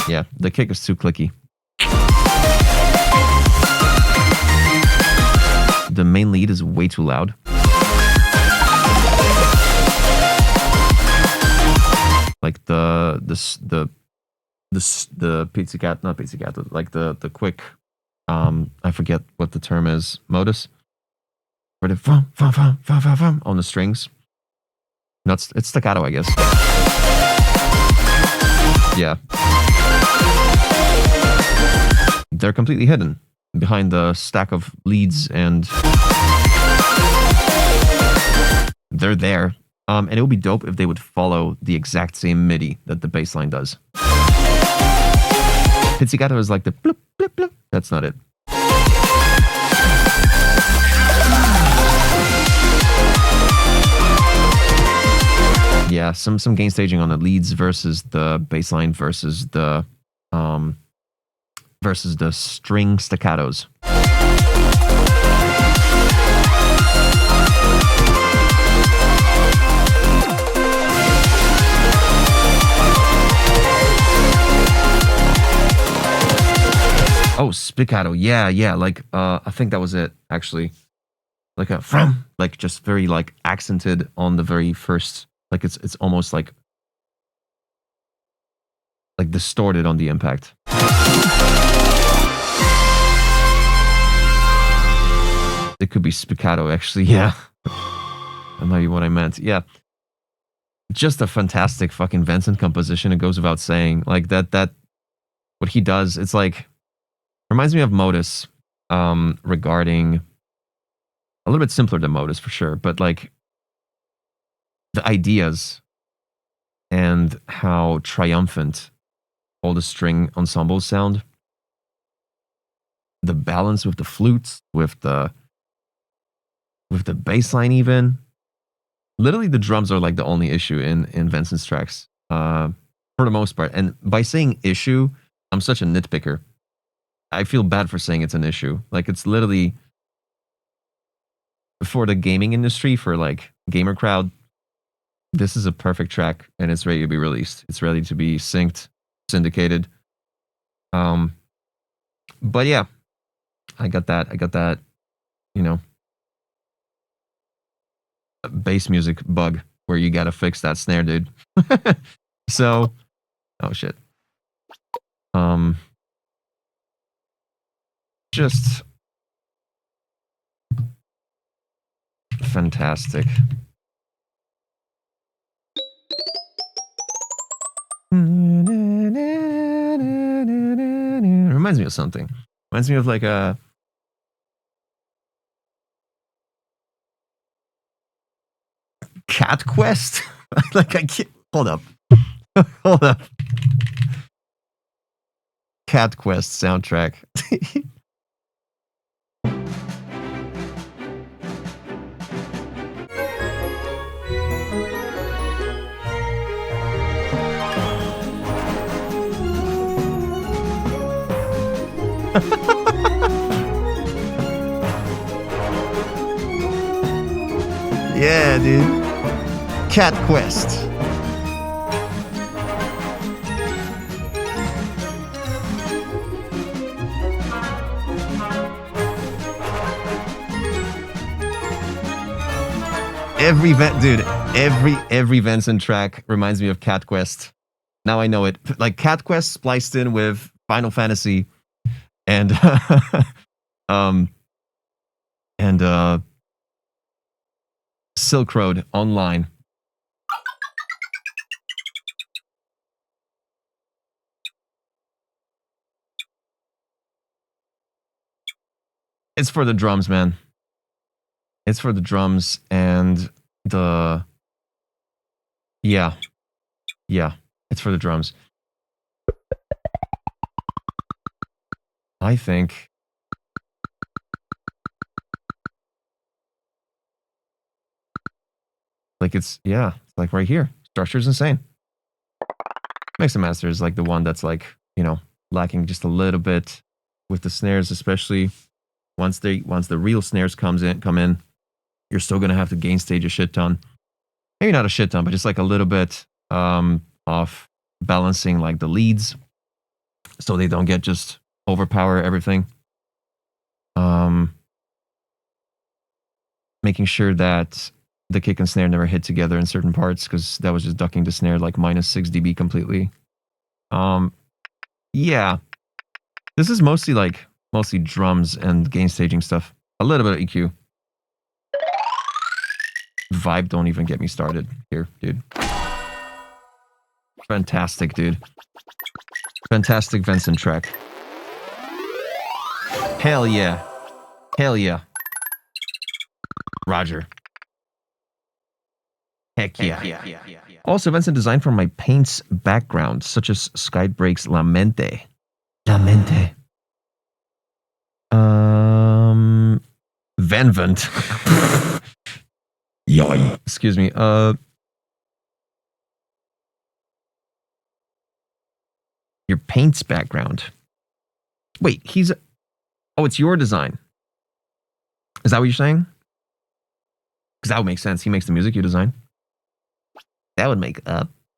Yeah, the kick is too clicky. The main lead is way too loud. Like the pizzicato, not pizzicato, like the quick, I forget what the term is, modus, where the on the strings. No, it's staccato, I guess. Yeah, they're completely hidden behind the stack of leads, and they're there. And it would be dope if they would follow the exact same MIDI that the bass line does. Pizzicato is like the bloop, bloop, bloop. That's not it. Yeah, some gain staging on the leads versus the bass line versus the string staccatos. Oh, spiccato. Yeah. Like, I think that was it, actually. Like a from, like just very like accented on the very first, like it's almost like distorted on the impact. It could be spiccato, actually. Yeah. That might be what I meant. Yeah. Just a fantastic fucking Vincent composition. It goes without saying. Like that what he does, it's like, reminds me of Modus, regarding a little bit simpler than Modus for sure, but like the ideas and how triumphant all the string ensembles sound, the balance with the flutes, with the bass line, even literally the drums are like the only issue in Vincent's tracks, for the most part. And by saying issue, I'm such a nitpicker. I feel bad for saying it's an issue. Like, it's literally for the gaming industry, for like gamer crowd, this is a perfect track and it's ready to be released. It's ready to be synced, syndicated. But yeah, I got that, you know, bass music bug where you gotta fix that snare, dude. So, oh shit. Just fantastic. Reminds me of something. Reminds me of like a Cat Quest. Like, I can't. Hold up. Hold up. Cat Quest soundtrack. Yeah, dude. Cat Quest. Every Vincent track reminds me of Cat Quest. Now I know it. Like Cat Quest spliced in with Final Fantasy and and Silk Road Online. It's for the drums, man. It's for the drums and the... Yeah. Yeah, it's for the drums. I think... Like it's like right here. Structure's insane. Mix and Master is like the one that's like, you know, lacking just a little bit with the snares, especially once the real snares come in, you're still gonna have to gain stage a shit ton. Maybe not a shit ton, but just like a little bit of balancing like the leads so they don't get just overpower everything. Making sure that the kick and snare never hit together in certain parts, because that was just ducking the snare like minus 6 dB completely. Yeah. This is mostly drums and gain staging stuff. A little bit of EQ. Vibe, don't even get me started here, dude. Fantastic, dude. Fantastic Vincent track. Hell yeah. Hell yeah. Roger. Heck yeah. Also, Vincent designed for my paints background, such as Skybreak's Lamente. Lamente. Venvent. Yoy. Excuse me. Your paints background. Wait, oh, it's your design. Is that what you're saying? Because that would make sense. He makes the music, you design. That would make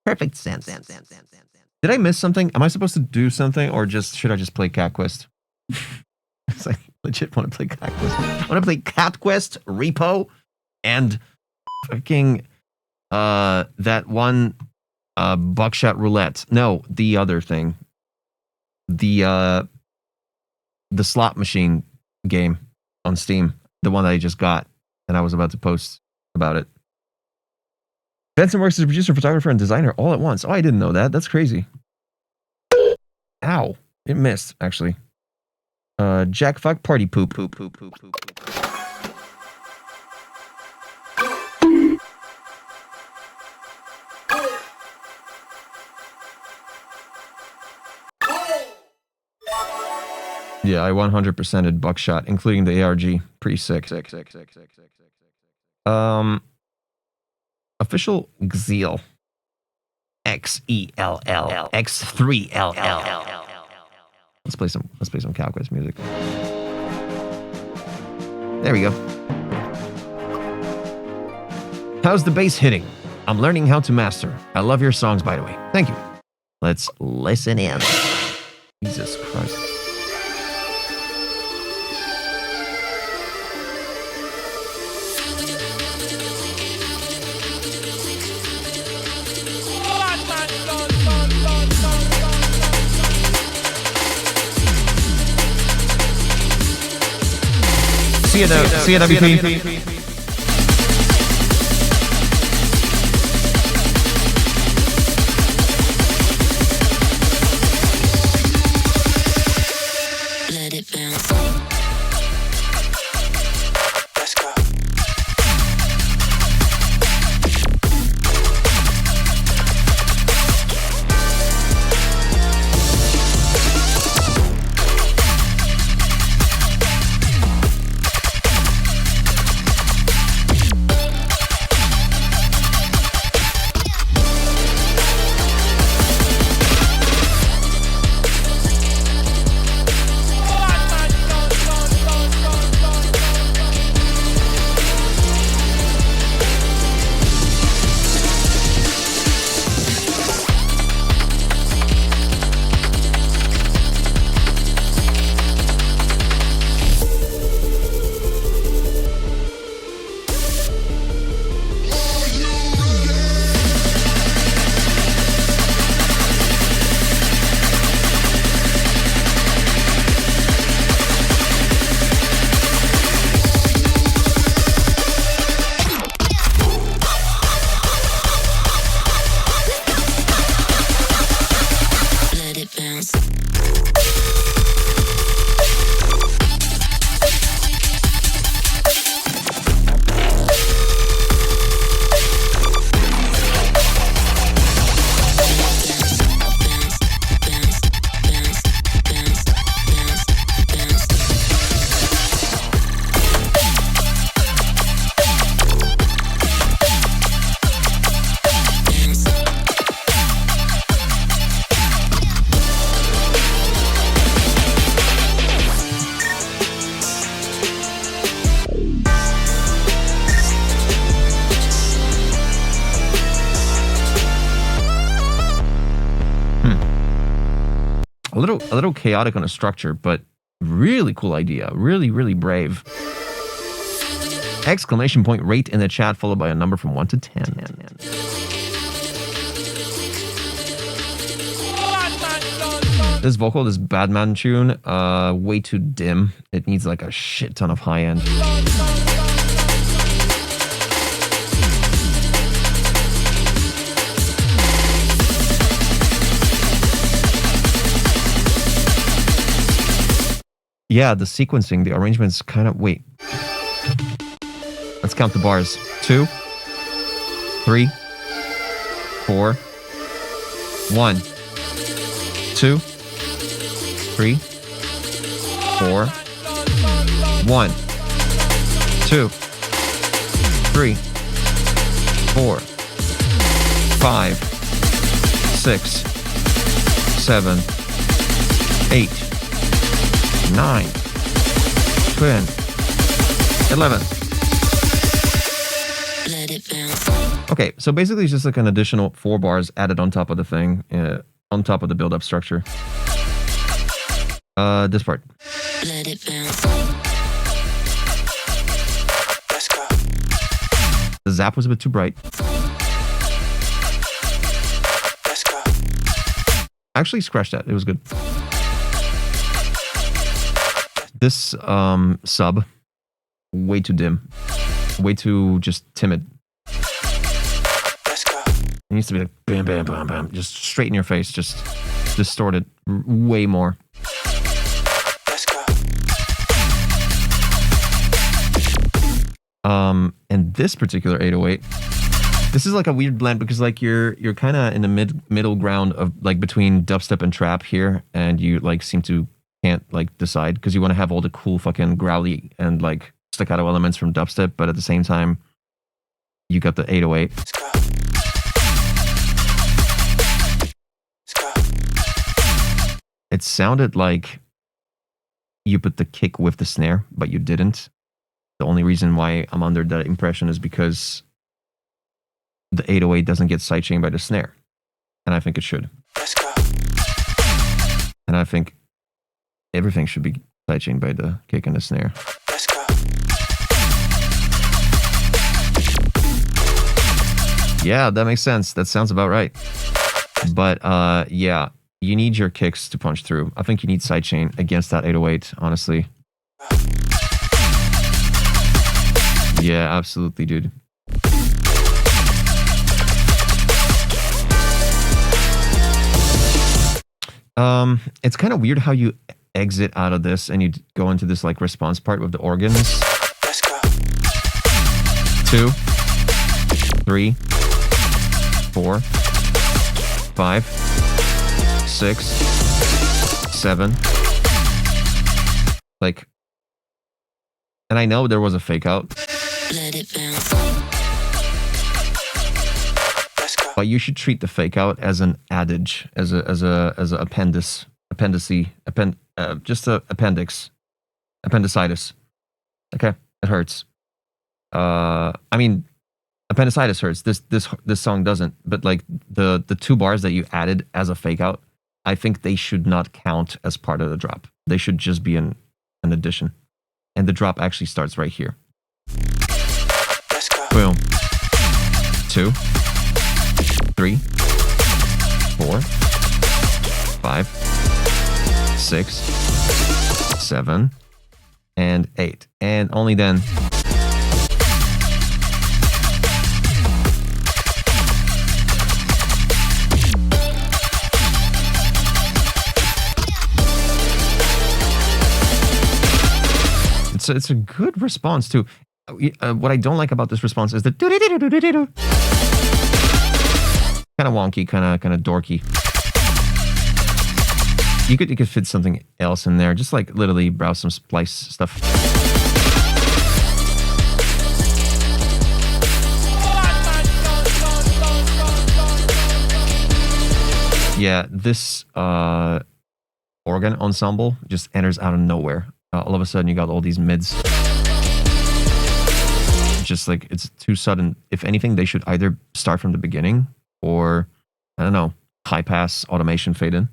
perfect sense. Did I miss something? Am I supposed to do something, or should I just play Cat Quest? It's like legit want to play Cat Quest. I want to play Cat Quest, Repo, and fucking that one Buckshot Roulette. No, the other thing. The slot machine game on Steam. The one that I just got and I was about to post about it. Benson works as a producer, photographer, and designer all at once. Oh, I didn't know that. That's crazy. Ow. It missed, actually. Jack fuck party poop. Yeah, I 100%ed Buckshot, including the ARG. Pretty sick. Official Xeel. XELL. X3LL. Let's play some Cat Quest music. There we go. How's the bass hitting? I'm learning how to master. I love your songs, by the way. Thank you. Let's listen in. Jesus Christ. See you, WP. A little chaotic on a structure, but really cool idea. Really, really brave. Exclamation point rate in the chat, followed by a number from 1 to 10. This vocal, this Badman tune, way too dim. It needs like a shit ton of high end. Yeah, the sequencing, the arrangement's kind of... Wait. Let's count the bars. 2, 3, 4, 1, 2, 3, 4, 1, 2, 3, 4, 5, 6, 7, 8, 9, 10, 11. Let it bounce. Okay, so basically it's just like an additional 4 bars added on top of the thing, on top of the build-up structure. This part. Let it bounce. Let's go. The zap was a bit too bright. Let's go. Actually, scratch that. It was good. This sub, way too dim. Way too just timid. Let's go. It needs to be like bam, bam, bam, bam. Just straight in your face. Just distorted way more. Let's go. And this particular 808, this is like a weird blend because like you're kind of in the middle ground of like between dubstep and trap here, and you like seem to can't like decide because you want to have all the cool fucking growly and like staccato elements from dubstep, but at the same time you got the 808. Let's go. Let's go. It sounded like you put the kick with the snare, but you didn't. The only reason why I'm under that impression is because the 808 doesn't get sidechained by the snare, and I think it should. Let's go. And I think everything should be sidechained by the kick and the snare. Let's go. Yeah, that makes sense. That sounds about right. But yeah, you need your kicks to punch through. I think you need sidechain against that 808, honestly. Yeah, absolutely, dude. It's kind of weird how you exit out of this and you go into this like response part with the organs. Let's go. 2, 3, 4, 5, 6, 7. Like, and I know there was a fake out, Let it bounce. Let's go. but you should treat the fake out as an adage, as a appendicitis, just a appendicitis. Okay, it hurts. I mean, appendicitis hurts. This song doesn't. But like the 2 bars that you added as a fake out, I think they should not count as part of the drop. They should just be an addition. And the drop actually starts right here. Let's go. Boom. 2, 3, 4, 5, 6, 7, and 8. And only then. It's a good response too. What I don't like about this response is the kind of wonky, kind of dorky. You could fit something else in there. Just like literally browse some splice stuff. Yeah, this organ ensemble just enters out of nowhere. All of a sudden, you got all these mids. Just like, it's too sudden. If anything, they should either start from the beginning or, I don't know, high pass automation fade in.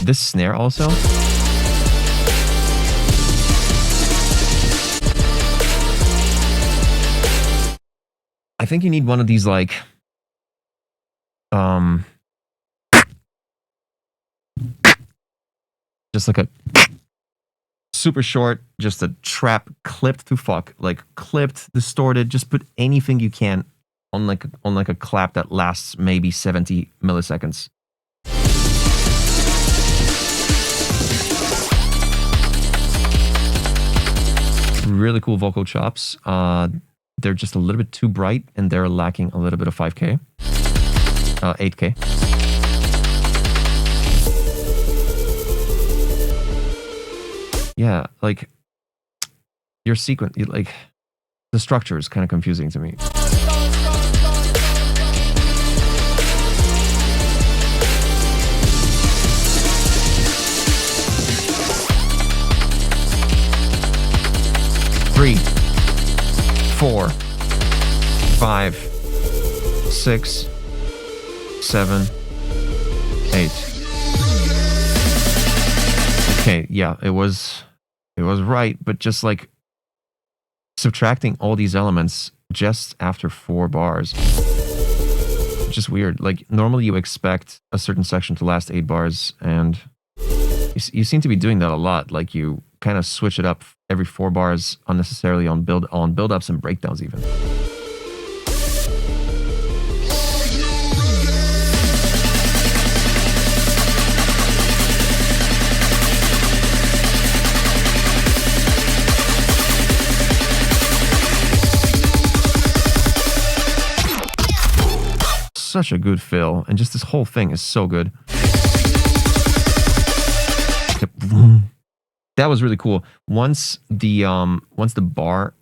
This snare also. I think you need one of these like just like a super short, just a trap clipped to fuck, like clipped, distorted, just put anything you can on like a clap that lasts maybe 70 milliseconds. Really cool vocal chops. They're just a little bit too bright and they're lacking a little bit of 5K. 8K. Yeah, like your sequence, like the structure is kind of confusing to me. Three, 4, 5, 6, 7, 8. Okay, yeah, it was right, but just like subtracting all these elements just after 4 bars. Just weird. Like normally you expect a certain section to last 8 bars, and you seem to be doing that a lot. Like you kind of switch it up every 4 bars unnecessarily on build-ups and breakdowns even. Such a good fill, and just this whole thing is so good. That was really cool. Once the bar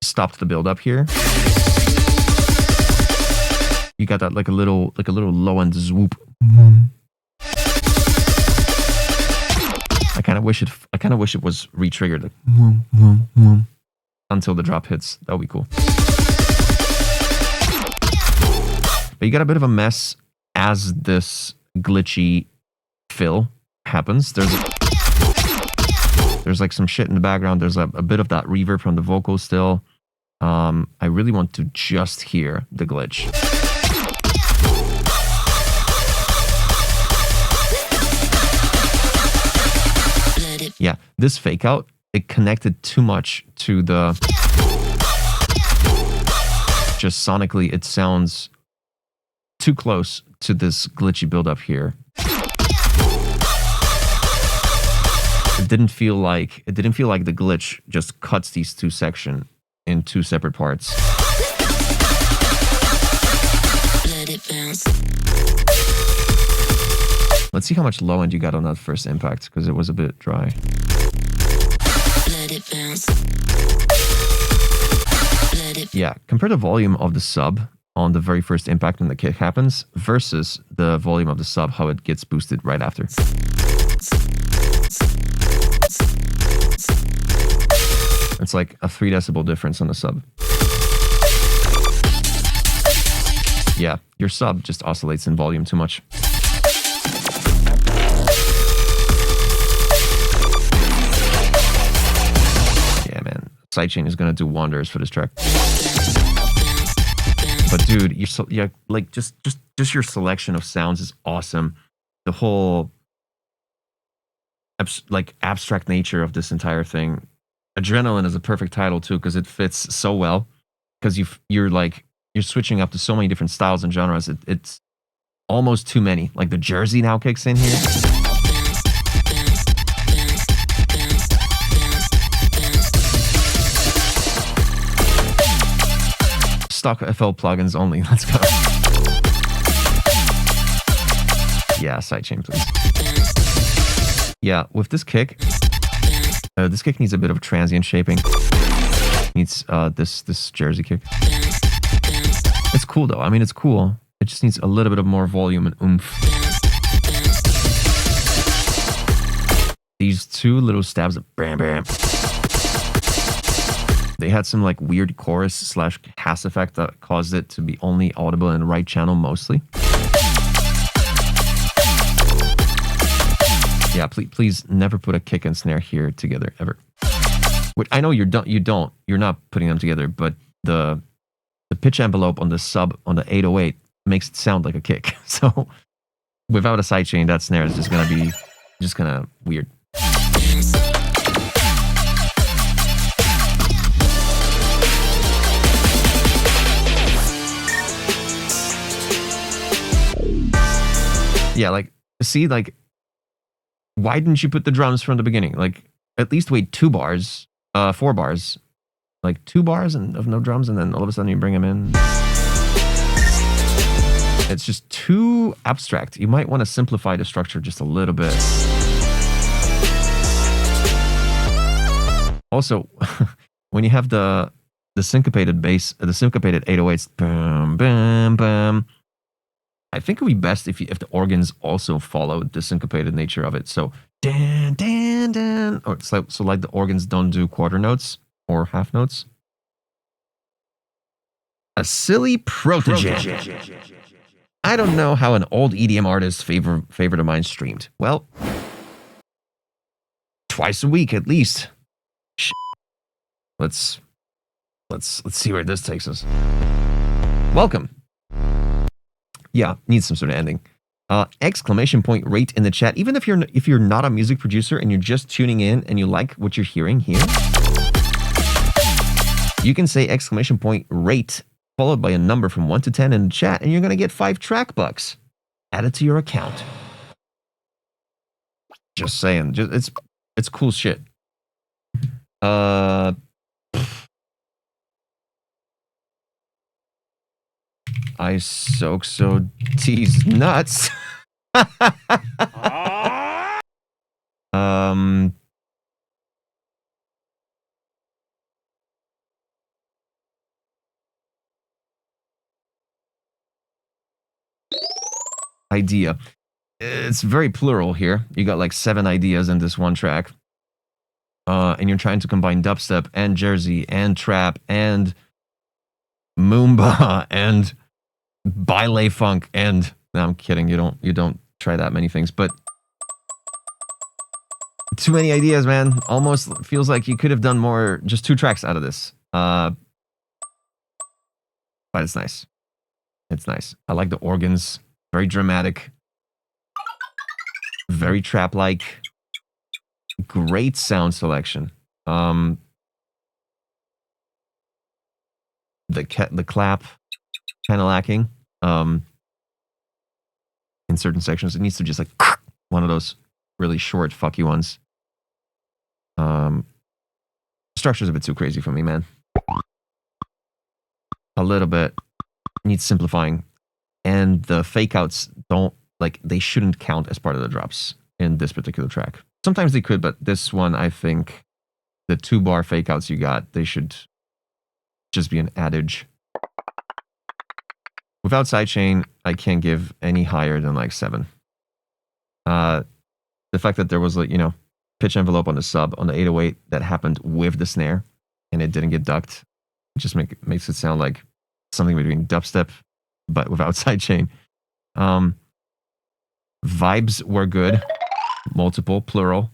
stopped the build up here, you got that like a little low end swoop. I kind of wish it was re-triggered like, until the drop hits. That would be cool. But you got a bit of a mess as this glitchy fill happens. There's like some shit in the background. There's a bit of that reverb from the vocals still. I really want to just hear the glitch. Yeah, this fake out, it connected too much to the... Just sonically, it sounds too close to this glitchy buildup here. It didn't feel like the glitch just cuts these 2 sections in 2 separate parts. Let it bounce. Let's see how much low end you got on that first impact, because it was a bit dry. Let it bounce. Let it. Yeah, compare the volume of the sub on the very first impact when the kick happens versus the volume of the sub, how it gets boosted right after. It's like a 3 decibel difference on the sub. Yeah, your sub just oscillates in volume too much. Yeah, man. Sidechain is gonna do wonders for this track. But dude, like just your selection of sounds is awesome. The whole like abstract nature of this entire thing. Adrenaline is a perfect title too, because it fits so well. Because you're switching up to so many different styles and genres. It's almost too many. Like the Jersey now kicks in here. Stock FL plugins only. Let's go. Yeah, sidechain, please. Yeah, with this kick needs a bit of transient shaping. Needs this Jersey kick. It's cool though. I mean, it's cool. It just needs a little bit of more volume and oomph. These 2 little stabs of bam bam. They had some like weird chorus / Cass effect that caused it to be only audible in the right channel mostly. Yeah, please never put a kick and snare here together ever. Which I know you're not putting them together, but the pitch envelope on the sub on the 808 makes it sound like a kick. So without a sidechain, that snare is just gonna be weird. Yeah, like, see, like, why didn't you put the drums from the beginning? Like, at least wait 4 bars, like 2 bars of no drums, and then all of a sudden you bring them in. It's just too abstract. You might want to simplify the structure just a little bit. Also, when you have the syncopated bass, the syncopated 808s, bam, bam, bam, I think it would be best if the organs also followed the syncopated nature of it. So dan dan dan, or so like the organs don't do quarter notes or half notes. A silly protege. I don't know how an old EDM artist favorite of mine streamed. Well, twice a week at least. Let's see where this takes us. Welcome. Yeah, needs some sort of ending. Exclamation point rate in the chat. Even if you're not a music producer and you're just tuning in and you like what you're hearing here, you can say exclamation point rate followed by a number from 1 to 10 in the chat, and you're gonna get 5 track bucks added to your account. Just saying, it's cool shit. I soak so tease nuts. Idea. It's very plural here. You got like 7 ideas in this one track. And you're trying to combine dubstep and Jersey and trap and Moomba and Baile funk and no, I'm kidding. You don't try that many things, but too many ideas, man. Almost feels like you could have done more. Just 2 tracks out of this. But it's nice. It's nice. I like the organs. Very dramatic. Very trap-like. Great sound selection. The clap kind of lacking. In certain sections, it needs to just like one of those really short fucky ones. Structure's a bit too crazy for me, man. A little bit needs simplifying, and the fake outs they shouldn't count as part of the drops in this particular track. Sometimes they could, but this one, I think the 2 bar fake outs you got, they should just be an adage. Without sidechain, I can't give any higher than like 7. The fact that there was pitch envelope on the sub on the 808 that happened with the snare and it didn't get ducked, just makes it sound like something between dubstep but without sidechain. Vibes were good, multiple, plural,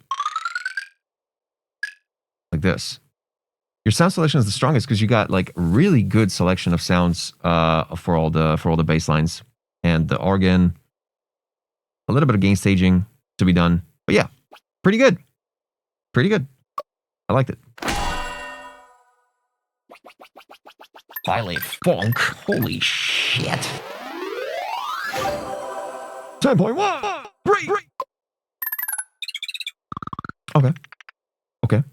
like this. Your sound selection is the strongest because you got like really good selection of sounds for all the bass lines and the organ. A little bit of gain staging to be done, but yeah, pretty good. Pretty good. I liked it. Baile funk. Holy shit. 10.1. Great. Okay.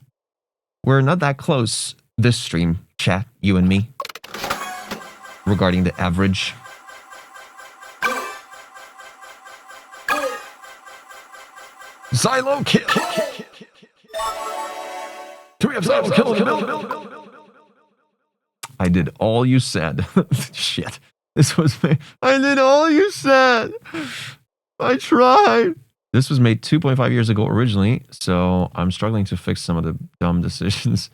We're not that close this stream, chat, you and me, regarding the average. Xylo kill. Do we have Xylo kill in the building? I did all you said. Shit. This was made. I did all you said. I tried. This was made 2.5 years ago originally, so I'm struggling to fix some of the dumb decisions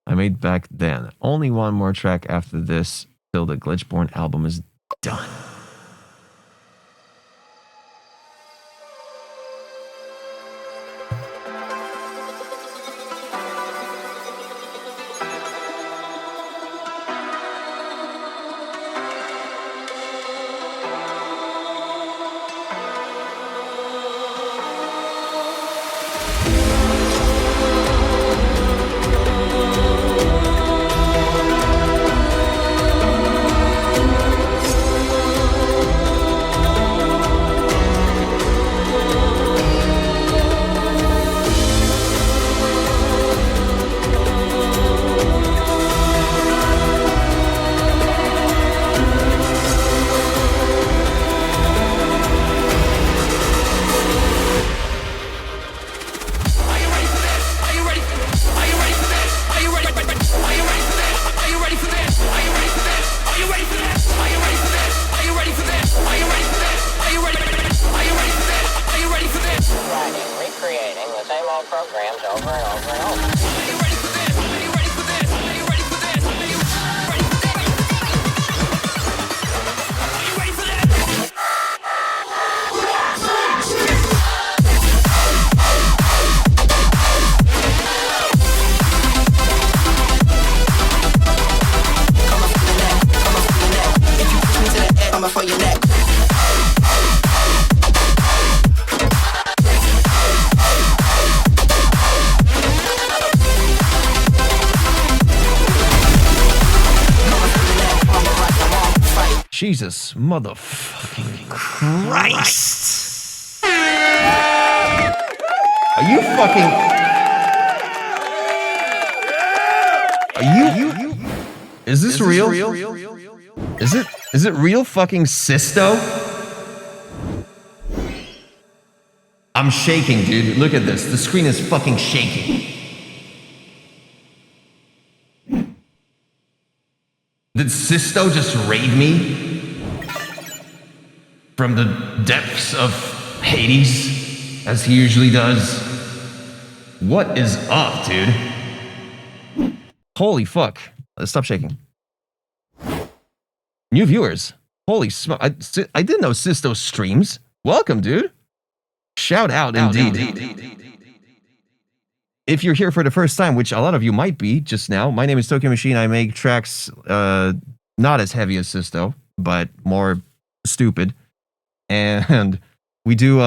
I made back then. Only one more track after this till the Glitchborn album is done. recreating the same old programs over and over and over. Are you ready for this? Are you ready for this? Are you ready for this? Are you ready for this? Are you ready for this? Coming for your neck. Jesus motherfucking Christ! Are you fucking? Are you? Is this real? Is it real fucking Sisto? I'm shaking, dude. Look at this. The screen is fucking shaking. Did Sisto just raid me from the depths of Hades, as he usually does? What is up, dude? Holy fuck. Stop shaking. New viewers. Holy smoke. I didn't know Sisto streams. Welcome, dude. Shout out indeed. If you're here for the first time, which a lot of you might be just now, my name is Tokyo Machine. I make tracks not as heavy as Sisto, but more stupid. And we do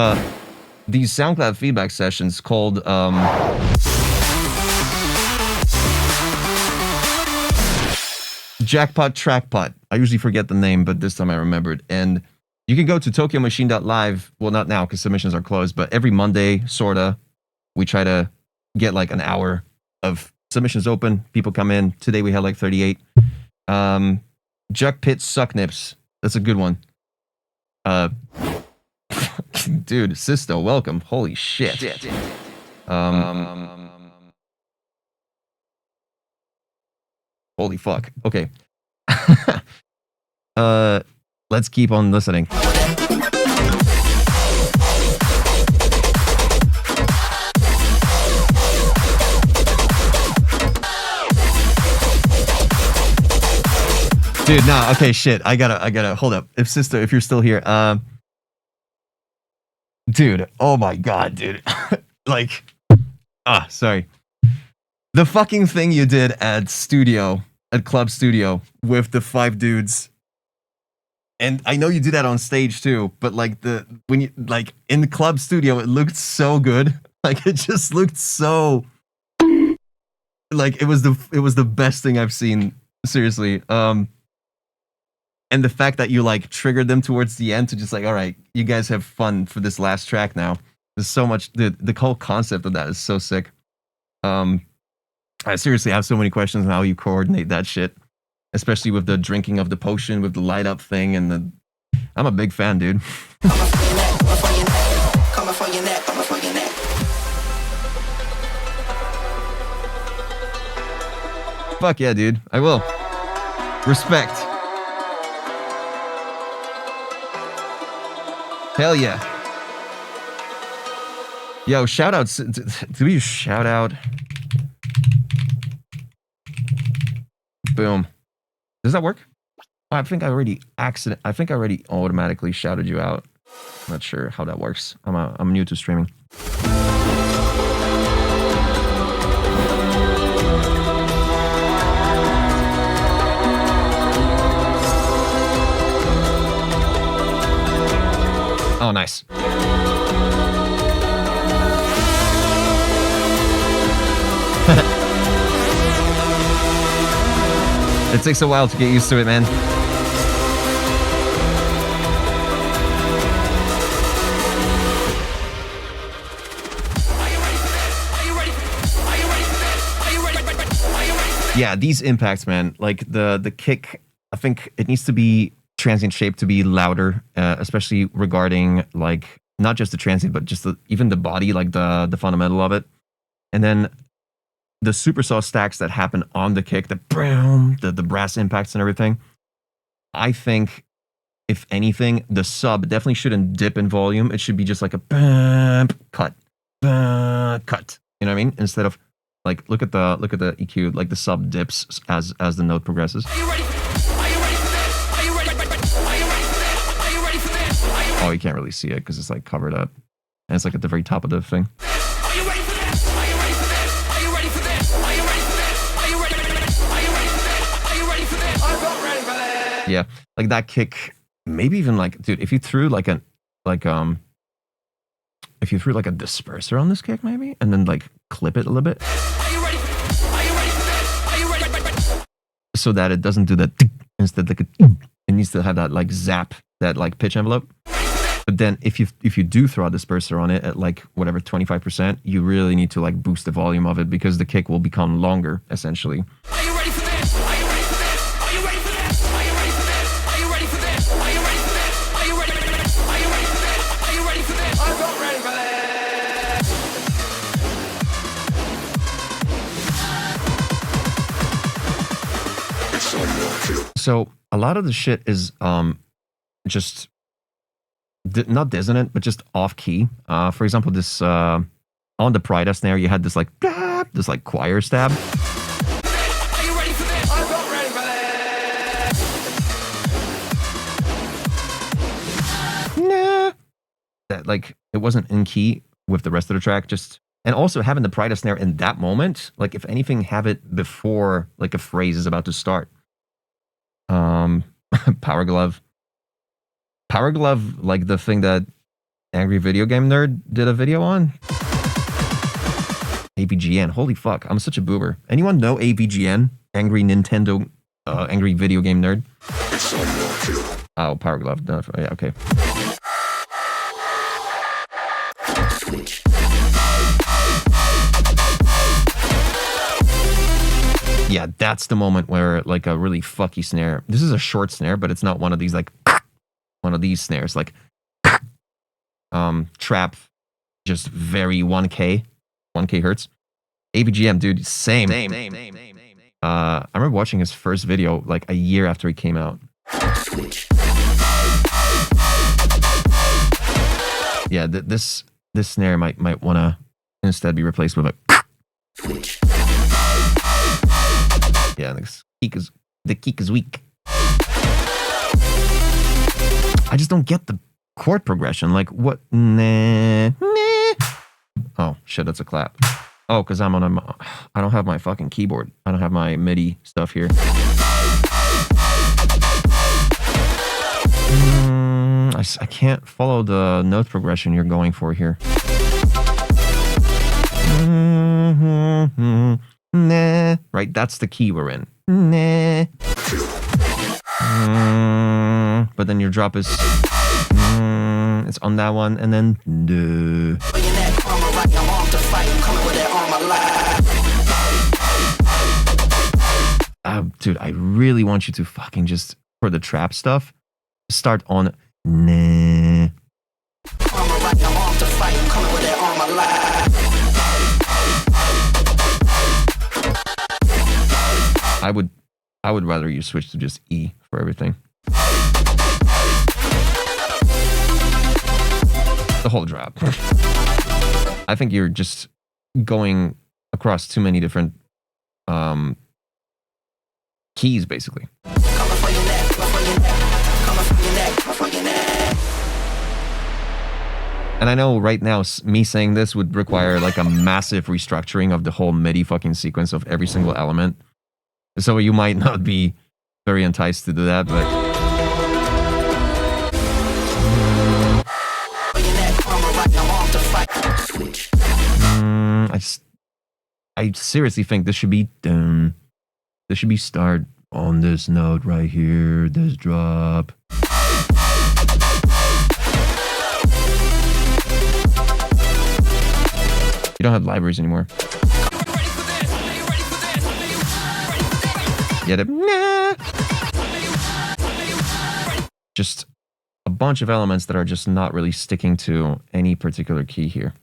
these SoundCloud feedback sessions called Jackpot Trackpot. I usually forget the name, but this time I remembered. And you can go to tokyomachine.live. Well, not now because submissions are closed, but every Monday, sorta, we try to get like an hour of submissions open. People come in. Today we had like 38. Juck Pit Suck Nips. That's a good one. Dude, Sisto, welcome. Holy shit. Holy fuck. Okay. Let's keep on listening. Dude, nah, okay, shit. I gotta hold up. If Sisto, if you're still here, dude, oh my god, dude. Like, sorry. The fucking thing you did at Club Studio with the 5 dudes. And I know you do that on stage too, but like when you like in the Club Studio, it looked so good. Like it just looked so like it was the best thing I've seen. Seriously. And the fact that you like triggered them towards the end to just like, all right, you guys have fun for this last track now. There's so much, the whole concept of that is so sick. I seriously have so many questions on how you coordinate that shit, especially with the drinking of the potion, with the light up thing, and I'm a big fan, dude. Fuck yeah, dude. I will. Respect. Hell yeah. Yo, shout outs. Do we shout out? Boom. Does that work? I think I already automatically shouted you out. Not sure how that works. I'm new to streaming. Oh, nice. It takes a while to get used to it, man. Yeah, these impacts, man. Like the kick, I think it needs to be transient shape to be louder, especially regarding like not just the transient, but just even the body, like the fundamental of it. And then the supersaw stacks that happen on the kick, the brass impacts and everything. I think, if anything, the sub definitely shouldn't dip in volume. It should be just like a bam cut. cut. You know what I mean? Instead of like look at the EQ, like the sub dips as the note progresses. Oh, you can't really see it because it's like covered up, and it's like at the very top of the thing. Yeah, like that kick. Maybe even like, dude, if you threw like a disperser on this kick, maybe, and then like clip it a little bit, so that it doesn't do that. Instead, like it needs to have that like zap, that like pitch envelope. But then if you do throw a disperser on it at like whatever 25%, you really need to like boost the volume of it because the kick will become longer essentially. Are you ready for this? Are you ready for this? Are you ready for this? Are you ready for this? Are you ready for this? Are you ready for this? Are you ready for this? Are you ready for this? Are you ready for this? I'm not ready for this. So a lot of the shit is just not dissonant, but just off key. For example, this on the Prida snare, you had this like choir stab. Are you ready for this? I'm not ready for this. Nah. That like it wasn't in key with the rest of the track. Just and also having the Prida snare in that moment, like if anything, have it before like a phrase is about to start. Power Glove, like the thing that Angry Video Game Nerd did a video on. AVGN, holy fuck, I'm such a boomer. Anyone know AVGN? Angry Nintendo, Angry Video Game Nerd? Oh, Power Glove, no, yeah, okay. Yeah, that's the moment where like a really fucky snare. This is a short snare, but it's not one of these like one of these snares like trap, just very 1K hertz. AVGM, dude, same. I remember watching his first video like a year after he came out. Yeah, this snare might want to instead be replaced with a. Yeah, the kick is weak. I just don't get the chord progression. Like what? Nah. Oh shit, that's a clap. Oh, because I don't have my fucking keyboard. I don't have my MIDI stuff here. I can't follow the note progression you're going for here. Nah. Right, that's the key we're in. Nah. But then your drop is it's on that one, and then dude, I really want you to fucking just for the trap stuff start on nah. I would rather you switch to just E for everything. The whole drop. I think you're just going across too many different keys, basically. And I know right now, me saying this would require like a massive restructuring of the whole MIDI fucking sequence of every single element. So you might not be very enticed to do that, but I seriously think this should be done. This should be start on this note right here, this drop. You don't have libraries anymore. Get it? Nah. Just a bunch of elements that are just not really sticking to any particular key here.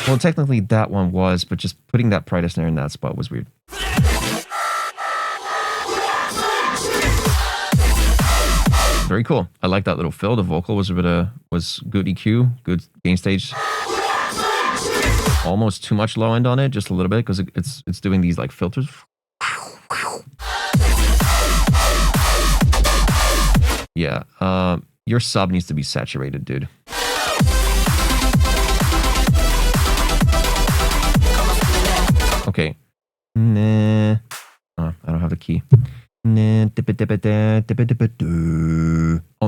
Well, technically that one was, but just putting that Prida snare in that spot was weird. very cool. I like that little fill. The vocal was was good EQ, good gain stage. Almost too much low end on it, just a little bit, because it's doing these like filters. Yeah, your sub needs to be saturated, dude. Okay. Nah. I don't have the key. On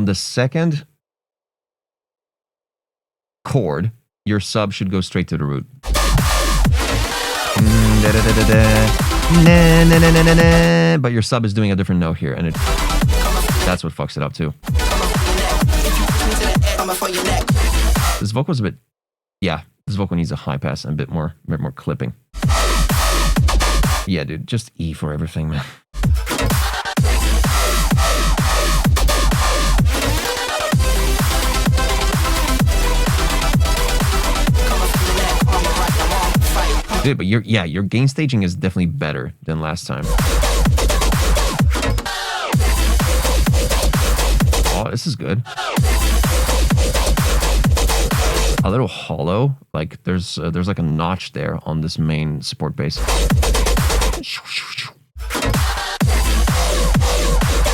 the second chord, your sub should go straight to the root. But your sub is doing a different note here, and that's what fucks it up too. This vocal's a bit, yeah. This vocal needs a high pass and a bit more clipping. Yeah, dude, just E for everything, man. Dude, but your gain staging is definitely better than last time. Oh, this is good. A little hollow, like there's like a notch there on this main support bass.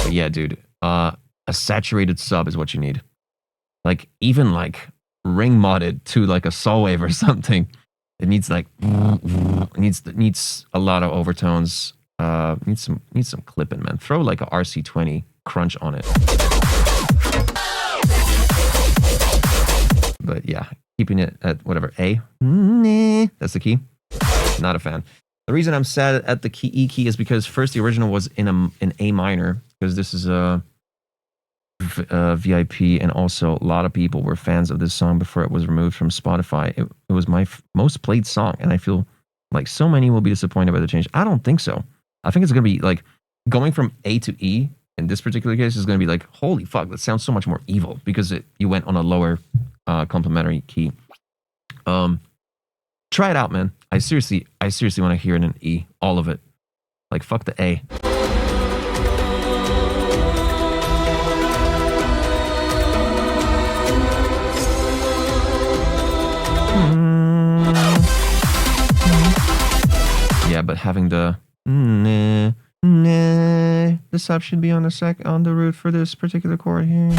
But yeah, dude, a saturated sub is what you need. Like even like ring modded to like a saw wave or something. It needs like needs a lot of overtones. Needs some clipping, man. Throw like a RC20 crunch on it. But yeah, keeping it at whatever A. That's the key. Not a fan. The reason I'm sad at the E key is because first the original was in A minor, because this is a VIP, and also a lot of people were fans of this song before it was removed from Spotify. It was my most played song, and I feel like so many will be disappointed by the change. I don't think so. I think it's going to be like going from A to E in this particular case is going to be like, holy fuck, that sounds so much more evil because you went on a lower complementary key. Try it out, man. I seriously want to hear it in E, all of it. Like fuck the A. Yeah, but having the the sub should be on the root for this particular chord here.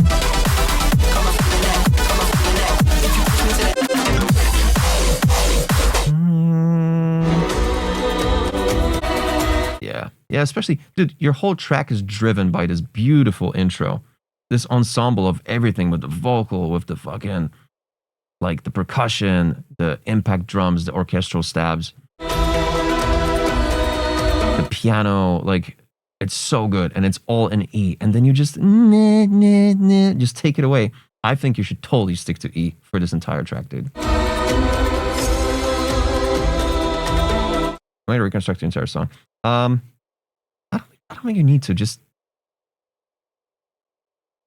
Yeah, especially, dude, your whole track is driven by this beautiful intro. This ensemble of everything with the vocal, with the fucking, like the percussion, the impact drums, the orchestral stabs, the piano, like it's so good, and it's all in E, and then you just just take it away. I think you should totally stick to E for this entire track, dude. I'm going to reconstruct the entire song. I don't think you need to. Just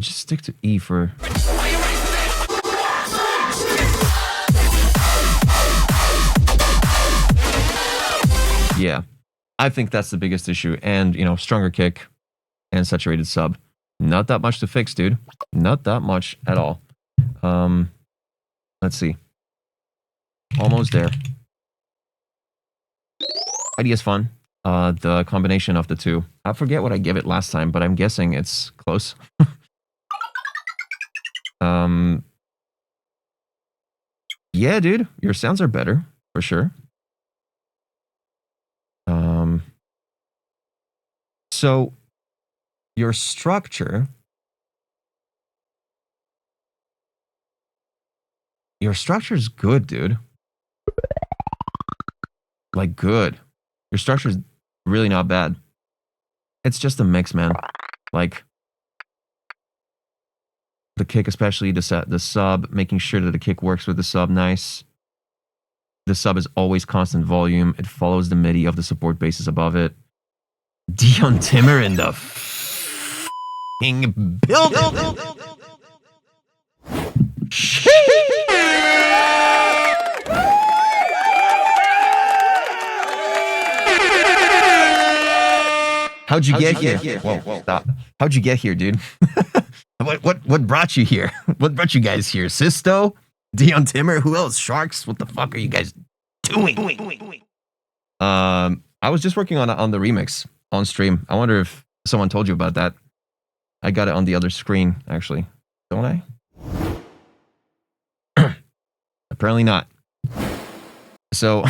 stick to E for. Yeah, I think that's the biggest issue. And, stronger kick and saturated sub. Not that much to fix, dude. Not that much at all. Let's see. Almost there. Idea's fun. The combination of the two. I forget what I gave it last time, but I'm guessing it's close. Yeah, dude. Your sounds are better, for sure. So your structure is good, dude. Like good. Your structure is really not bad. It's just a mix, man. Like the kick, especially the sub, making sure that the kick works with the sub nice. The sub is always constant volume. It follows the MIDI of the support basses above it. Dion Timmer in the f***ing building. How'd you get here? Whoa, stop. How'd you get here, dude? What brought you here? What brought you guys here? Sisto? Dion Timmer? Who else? Sharks? What the fuck are you guys doing? I was just working on the remix on stream. I wonder if someone told you about that. I got it on the other screen, actually. Don't I? Apparently not. So,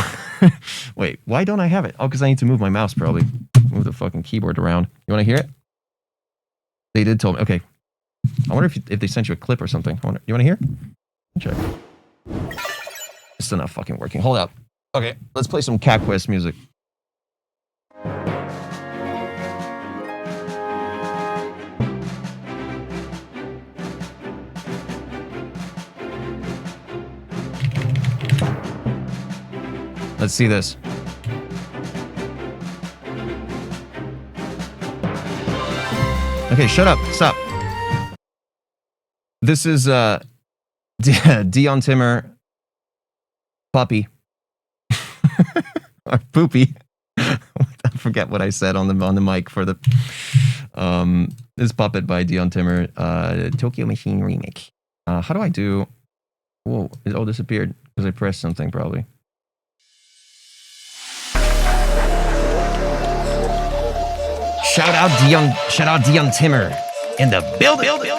wait, why don't I have it? Oh, because I need to move my mouse, probably. Move the fucking keyboard around. You want to hear it? They did tell me. Okay. I wonder if they sent you a clip or something. You want to hear? Check. It's still not fucking working. Hold up. Okay, let's play some Cat Quest music. Let's see this. Okay, shut up. Stop. This is Dion Timmer Puppy. Or Poopy. I forget what I said on the mic for the this Puppet by Dion Timmer, Tokyo Machine remake. How do I do? Whoa, it all disappeared because I pressed something probably. Shout out Dion Timmer in the building.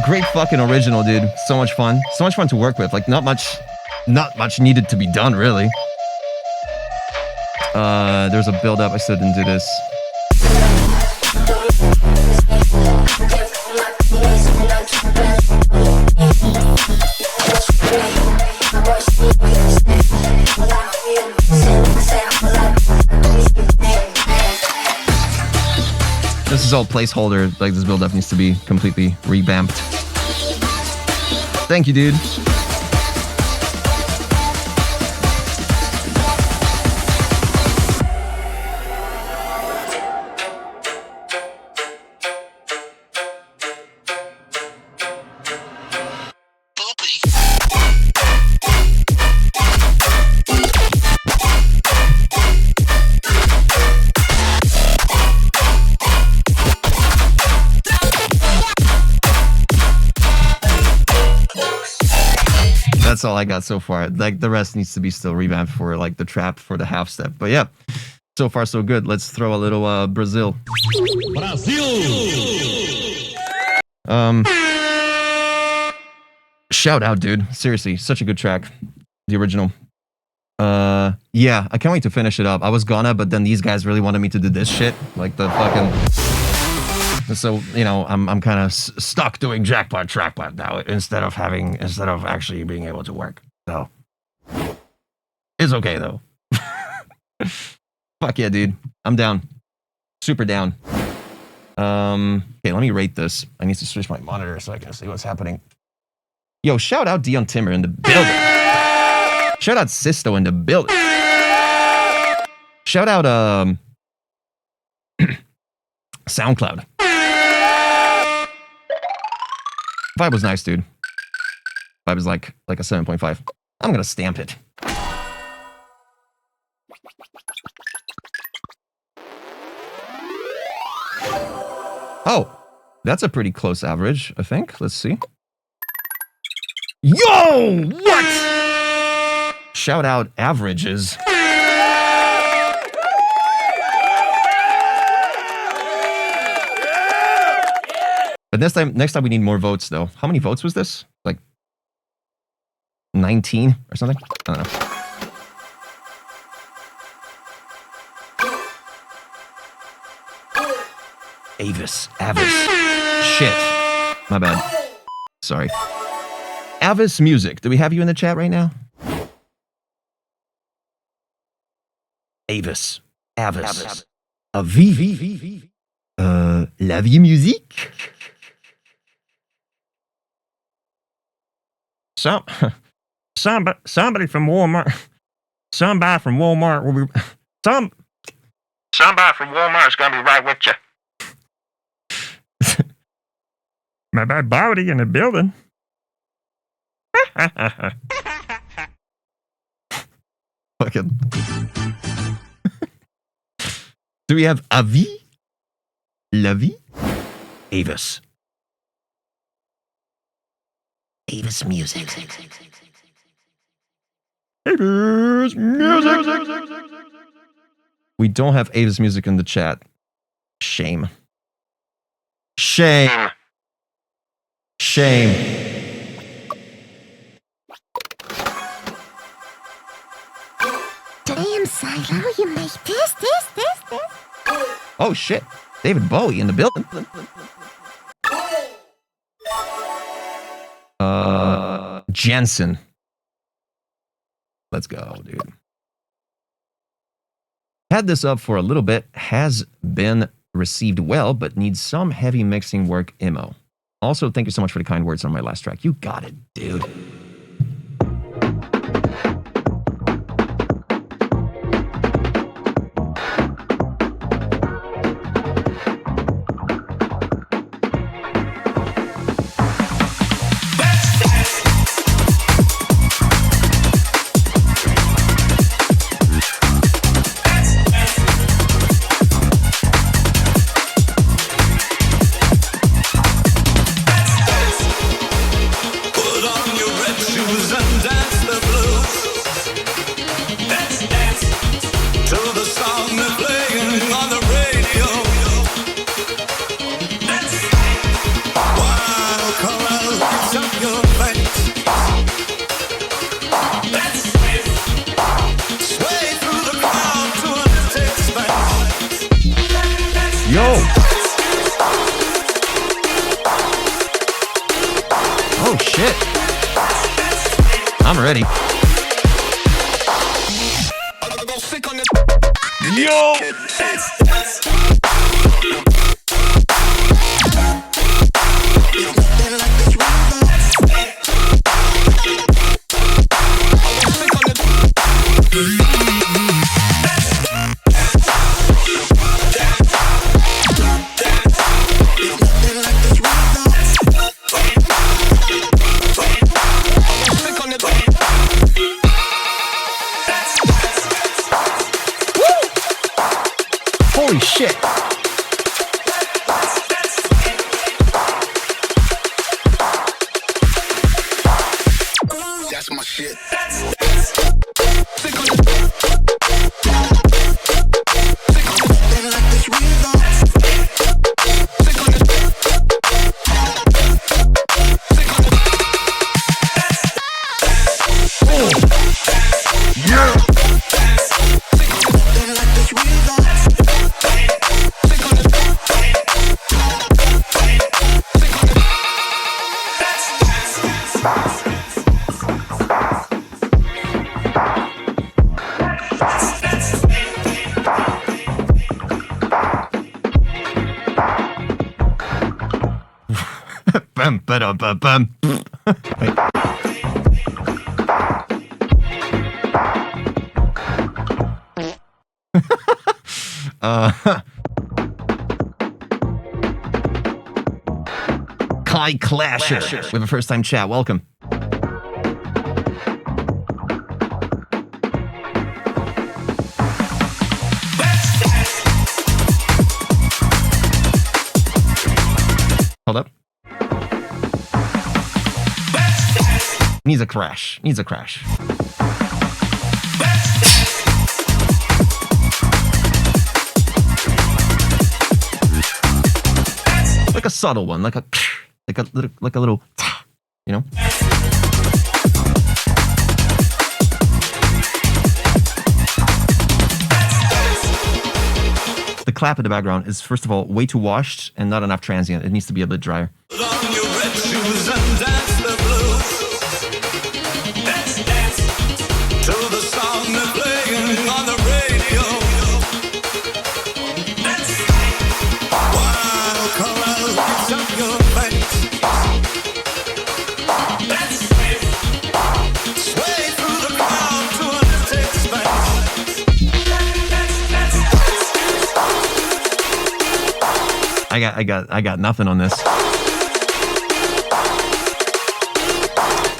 Great fucking original, dude. So much fun. So much fun to work with. Like not much needed to be done, really. There's a build up. I still didn't do this. This is all placeholder. Like this build up needs to be completely revamped. Thank you, dude. That's all I got so far. Like the rest needs to be still revamped for like the trap for the half step. But yeah, so far so good. Let's throw a little Brazil. Shout out, dude. Seriously, such a good track. The original. Yeah, I can't wait to finish it up. I was gonna, but then these guys really wanted me to do this shit, like the fucking. So, you know, I'm kind of stuck doing jackpot trackpot now instead of actually being able to work. So it's okay though. Fuck yeah, dude. I'm down. Super down. Okay, let me rate this. I need to switch my monitor so I can see what's happening. Yo, shout out Dion Timmer in the building. Shout out Sisto in the building. Shout out Soundcloud. Vibe was nice, dude. Vibe is like a 7.5. I'm gonna stamp it. Oh, that's a pretty close average, I think. Let's see. Yo, what? Shout out averages. But next time we need more votes, though. How many votes was this? Like 19 or something? I don't know. Avis. Shit. My bad. Sorry. Avis Music. Do we have you in the chat right now? Avis. Avis. La vie musique. Somebody from Walmart. Somebody from Walmart will be. Somebody from Walmart is gonna be right with you. My bad body in the building. Fucking. Do we have Avis? La vie? Avis. Avis Music. Avis Music. We don't have Avis Music in the chat. Shame. Damn, Silo, you make this. Oh shit. David Bowie in the building. Jensen. Let's go, dude. Had this up for a little bit. Has been received well, but needs some heavy mixing work emo. Also, thank you so much for the kind words on my last track. You got it, dude. Oh shit. I'm ready. Yo! Holy shit. That's my shit. Bum, ba-dum, bum, bum. Wait. Kai Clasher. We have a first time chat. Welcome. Needs a crash. Needs a crash. Like a subtle one, like a little, you know. The clap in the background is, first of all, way too washed and not enough transient. It needs to be a bit drier. I got nothing on this.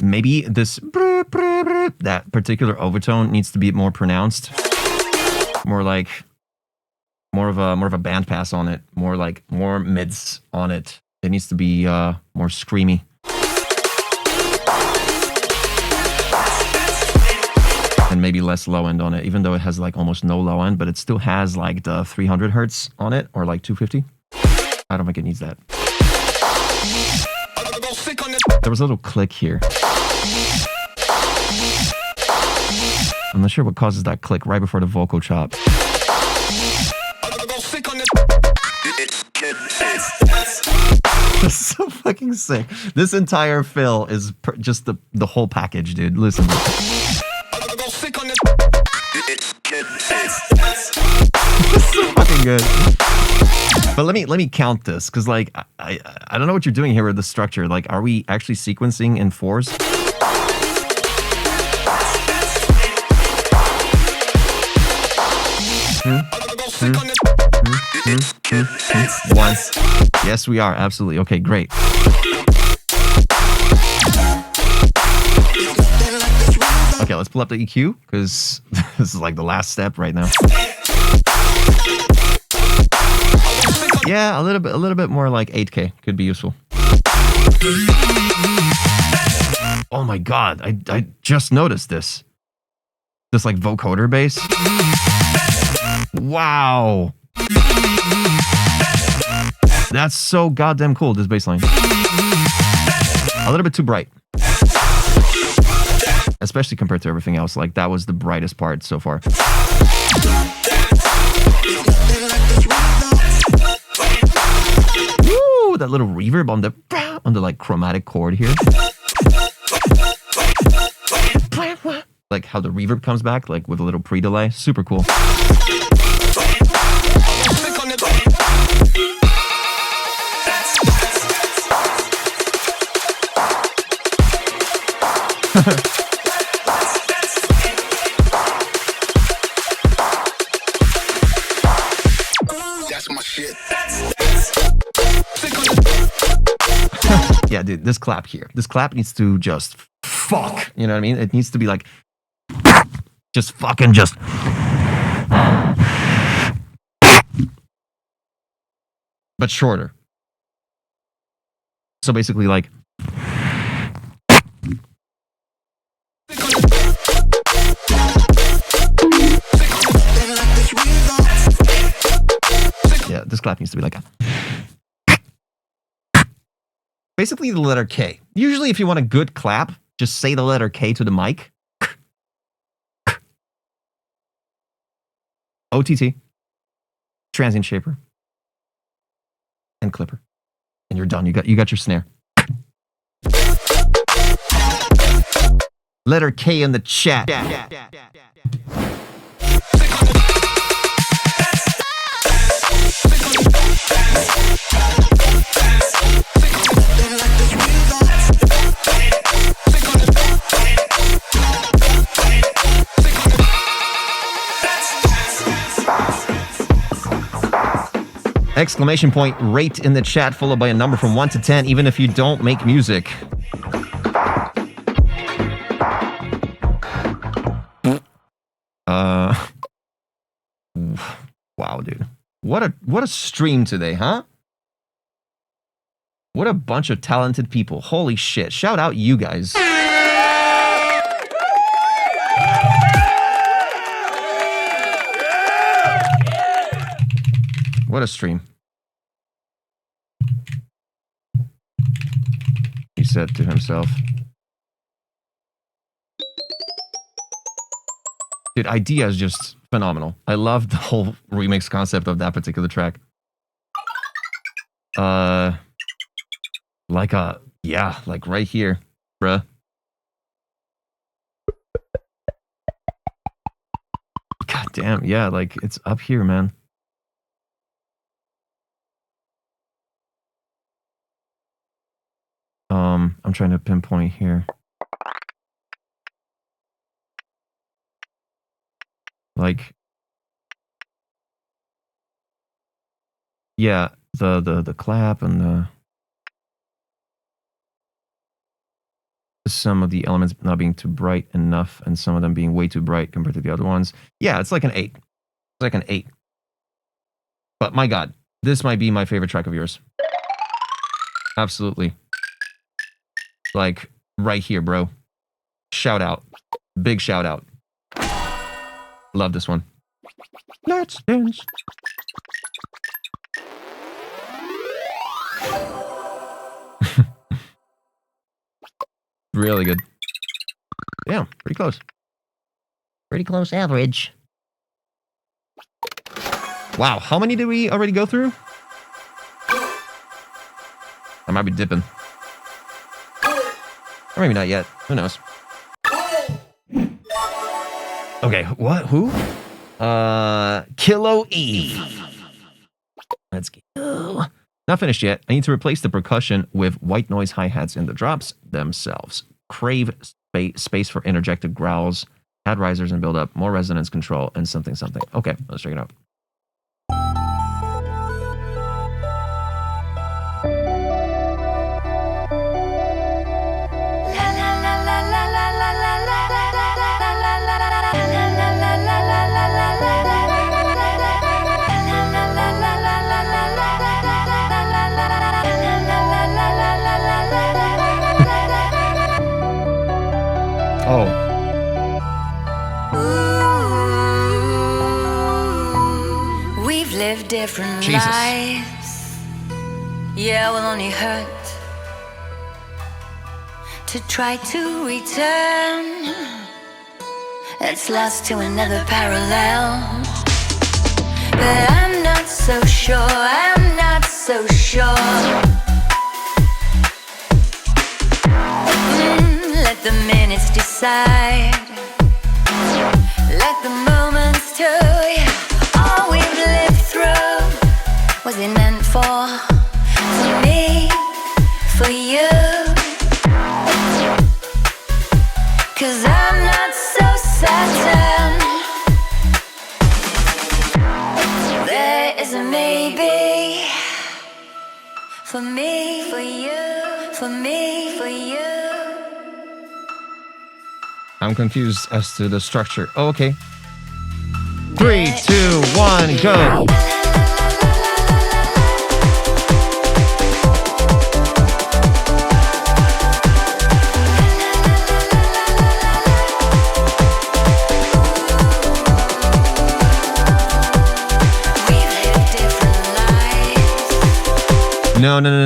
Maybe this that particular overtone needs to be more pronounced. More of a band pass on it. More mids on it. It needs to be more screamy. And maybe less low end on it, even though it has like almost no low end, but it still has like the 300 hertz on it, or like 250. I don't think it needs that. There was a little click here. I'm not sure what causes that click right before the vocal chop. It's so fucking sick. This entire fill is just the whole package, dude. Listen. It's so fucking good. But let me count this, because like I don't know what you're doing here with the structure. Like, are we actually sequencing in fours? One. Yes, we are. Absolutely. Okay, great. Okay, let's pull up the EQ, because this is like the last step right now. Yeah, a little bit more like 8K could be useful. Oh my god, I just noticed this. This like vocoder bass. Wow. That's so goddamn cool, this bass line. A little bit too bright. Especially compared to everything else. Like, that was the brightest part so far. Woo! That little reverb on the like chromatic chord here. Like how the reverb comes back, like with a little pre-delay. Super cool. That's my shit. Yeah, dude, this clap here. This clap needs to just fuck. You know what I mean? It needs to be like just fucking just. But shorter. So basically like. Yeah, this clap needs to be like a. Basically the letter K. Usually if you want a good clap, just say the letter K to the mic. OTT, transient shaper, and clipper. And you're done. You got your snare. Letter K in the chat. Exclamation point rate in the chat, followed by a number from 1 to 10, even if you don't make music. Wow, dude. What a stream today, huh? What a bunch of talented people. Holy shit. Shout out you guys. What a stream. He said to himself. Dude, idea is just phenomenal. I love the whole remix concept of that particular track. Like right here, bruh. God damn, yeah, like it's up here, man. I'm trying to pinpoint here. Like, yeah, the clap and the some of the elements not being too bright enough and some of them being way too bright compared to the other ones. Yeah, it's like an 8. It's like an 8. But my God, this might be my favorite track of yours. Absolutely. Like, right here, bro. Shout out. Big shout out. Love this one. Let's dance. Really good. Yeah, pretty close. Pretty close average. Wow, how many did we already go through? I might be dipping. Or maybe not yet. Who knows? Okay, what? Who? Kilo Eve. Let's go. Not finished yet. I need to replace the percussion with white noise hi-hats in the drops themselves. Crave space for interjected growls, add risers and build up, more resonance control, and something. Okay, let's check it out. Oh. We've lived different Jesus. lives. Yeah, we'll only hurt to try to return. It's lost to another parallel. But I'm not so sure, I'm not so sure. Let the minutes decide. Let the moments tell you all we've lived through. Was it meant for me, for you? 'Cause I'm not so certain. There is a maybe. For me, for you, for me, for you. I'm confused as to the structure. Oh, okay. 3, 2, 1, go!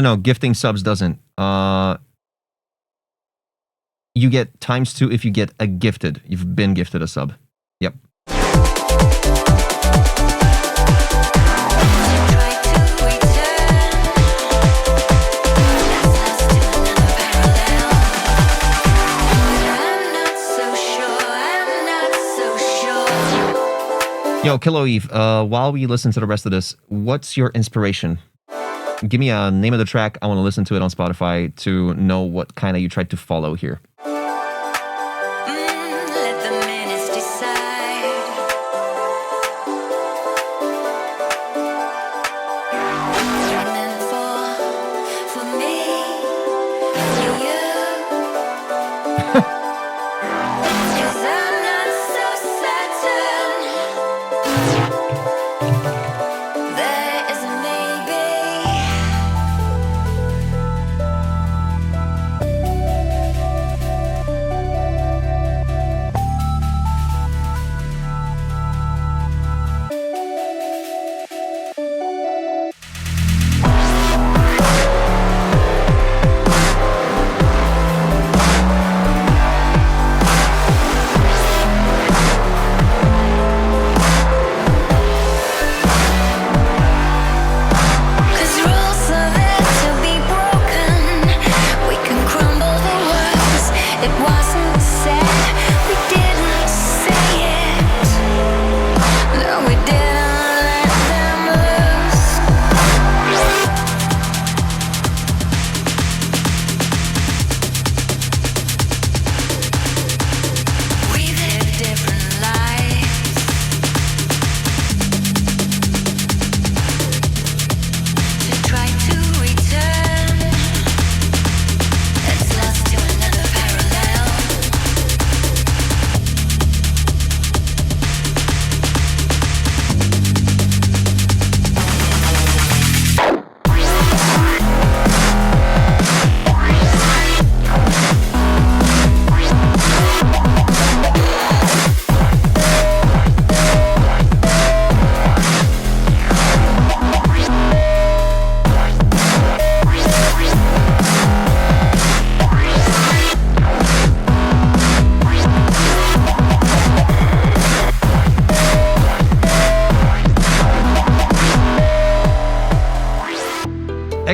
No. Gifting subs doesn't. You get ×2 if you get a gifted. You've been gifted a sub. Yep. Yo, Kilo Eve, while we listen to the rest of this, what's your inspiration? Give me a name of the track. I want to listen to it on Spotify to know what kind of you tried to follow here. Let the minutes decide. And for me, for you. 'Cause I'm not so certain. There is a maybe.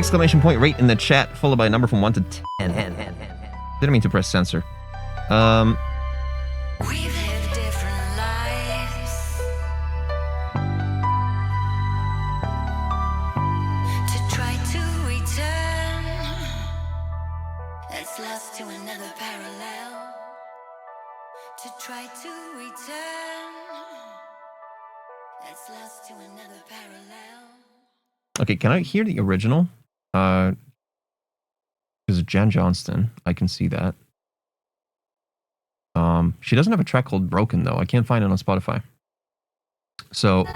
exclamation point rate in the chat, followed by a number from 1 to 10. Didn't mean to press censor. We've lived different lives to try to return. That's lost to another parallel. To try to return. That's lost to another parallel. Okay, can I hear the original? Because Jan Johnston, I can see that. She doesn't have a track called Broken though. I can't find it on Spotify. So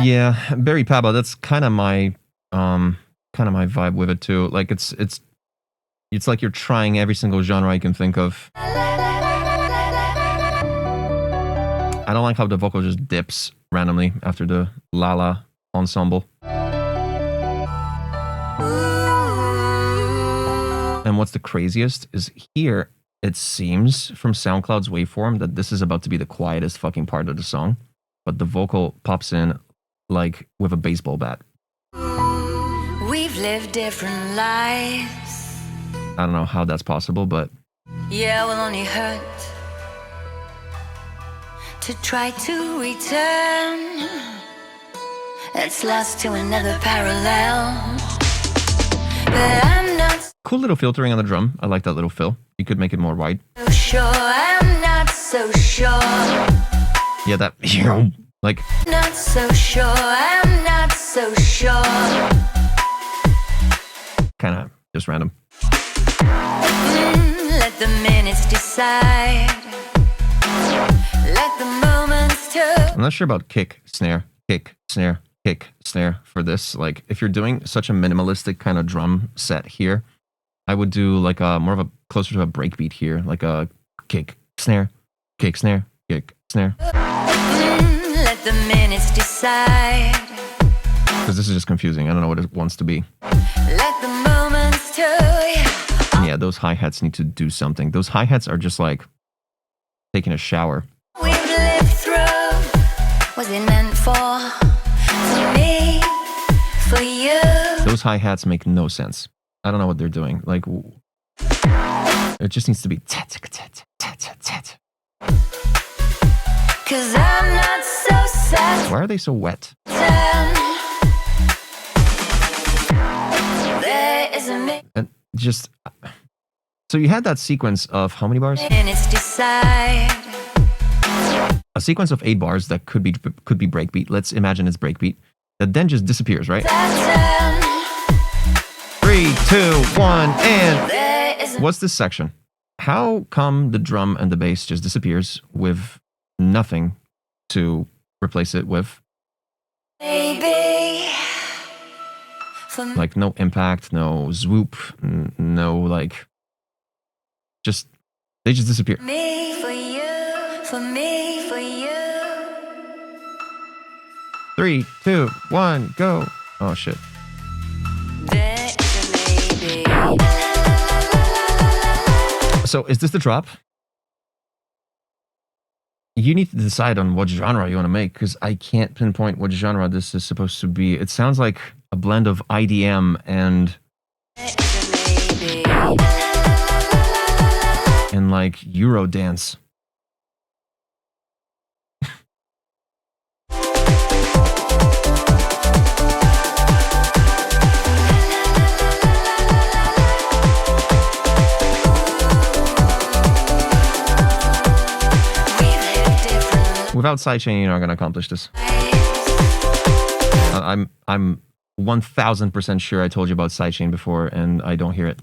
yeah, Barry Pablo, that's kind of my vibe with it too. Like it's like you're trying every single genre I can think of. I don't like how the vocal just dips randomly after the Lala ensemble. And what's the craziest is here, it seems from SoundCloud's waveform that this is about to be the quietest fucking part of the song. But the vocal pops in like with a baseball bat. We've lived different lives. I don't know how that's possible, but... Yeah, we'll only hurt to try to return. It's lost to another parallel. But I'm not cool little filtering on the drum. I like that little fill. You could make it more wide. so sure. I'm not so sure. Yeah, that... like... Not so sure. I'm not so sure. Kind of just random. Let the minutes decide. Let the moments turn. I'm not sure about kick, snare, kick, snare, kick, snare for this. Like, if you're doing such a minimalistic kind of drum set here, I would do like a more of a closer to a breakbeat here, like a kick, snare, kick, snare, kick, snare. Let the minutes decide. Because this is just confusing. I don't know what it wants to be. Let the moments turn. And yeah, those hi-hats need to do something. Those hi-hats are just like taking a shower. We've lived through. Was it meant for me, for you? Those hi-hats make no sense. I don't know what they're doing. Like, it just needs to be tat, tat, tat, tat, tat. Cause I'm not so sad. Why are they so wet? There is a And just... So you had that sequence of how many bars? minutes decide. A sequence of 8 bars that could be breakbeat. Let's imagine it's breakbeat. That then just disappears, right? 3, 2, 1, and... What's this section? How come the drum and the bass just disappears with nothing to replace it with? Baby, Like no impact, no swoop, no like... Just... They just disappear. me for you, for me for you. 3, 2, 1, go. Oh shit. There is a maybe. So is this the drop? You need to decide on what genre you want to make, because I can't pinpoint what genre this is supposed to be. It sounds like a blend of IDM and like Eurodance. Without sidechain, you're not going to accomplish this. I'm 1000% sure I told you about sidechain before, and I don't hear it.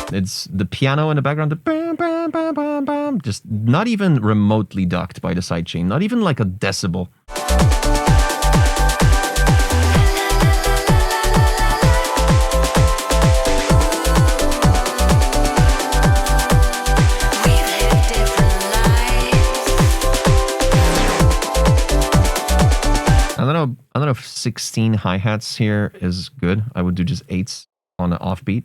It's the piano in the background, the bam, bam, bam, bam, bam, just not even remotely ducked by the sidechain, not even like a decibel. I don't know if 16 hi-hats here is good. I would do just 8s on the offbeat.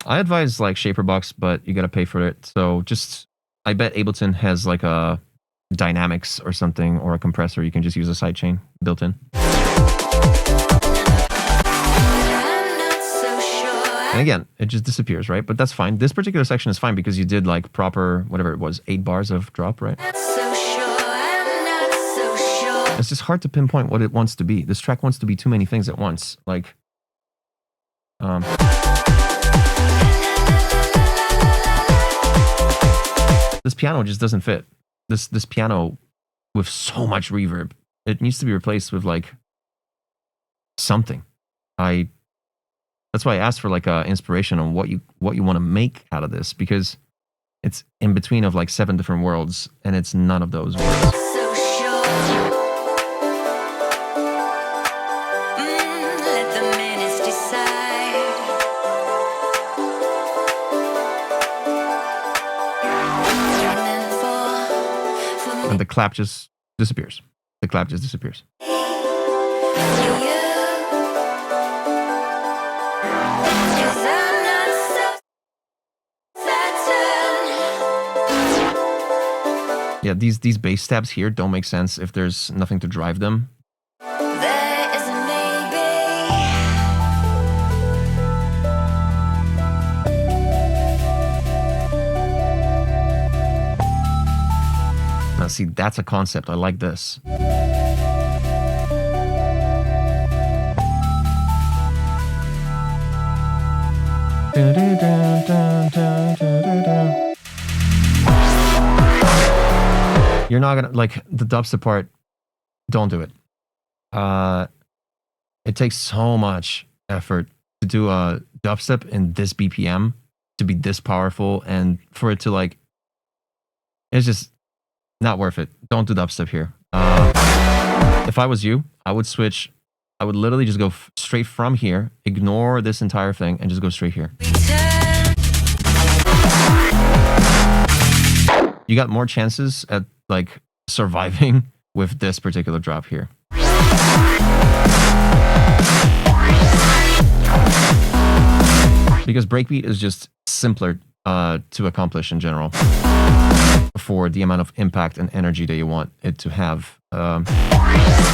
I advise like shaper box, but you gotta pay for it. So just, I bet Ableton has like a dynamics or something, or a compressor. You can just use a sidechain built in. And again, it just disappears, right? But that's fine. This particular section is fine because you did like proper, whatever it was, 8 bars of drop, right? It's just hard to pinpoint what it wants to be. This track wants to be too many things at once. Like, this piano just doesn't fit. This piano with so much reverb, it needs to be replaced with like something. That's why I asked for like a inspiration on what you want to make out of this, because it's in between of like 7 different worlds, and it's none of those worlds. And the clap just disappears. The clap just disappears. Yeah, these bass stabs here don't make sense if there's nothing to drive them. Now see, that's a concept. I like this. You're not gonna, like, the dubstep part, don't do it. It takes so much effort to do a dubstep in this BPM, to be this powerful, and for it to, like, it's just not worth it. Don't do dubstep here. If I was you, I would switch. I would literally just go straight from here, ignore this entire thing, and just go straight here. You got more chances at like surviving with this particular drop here. Because breakbeat is just simpler to accomplish in general for the amount of impact and energy that you want it to have.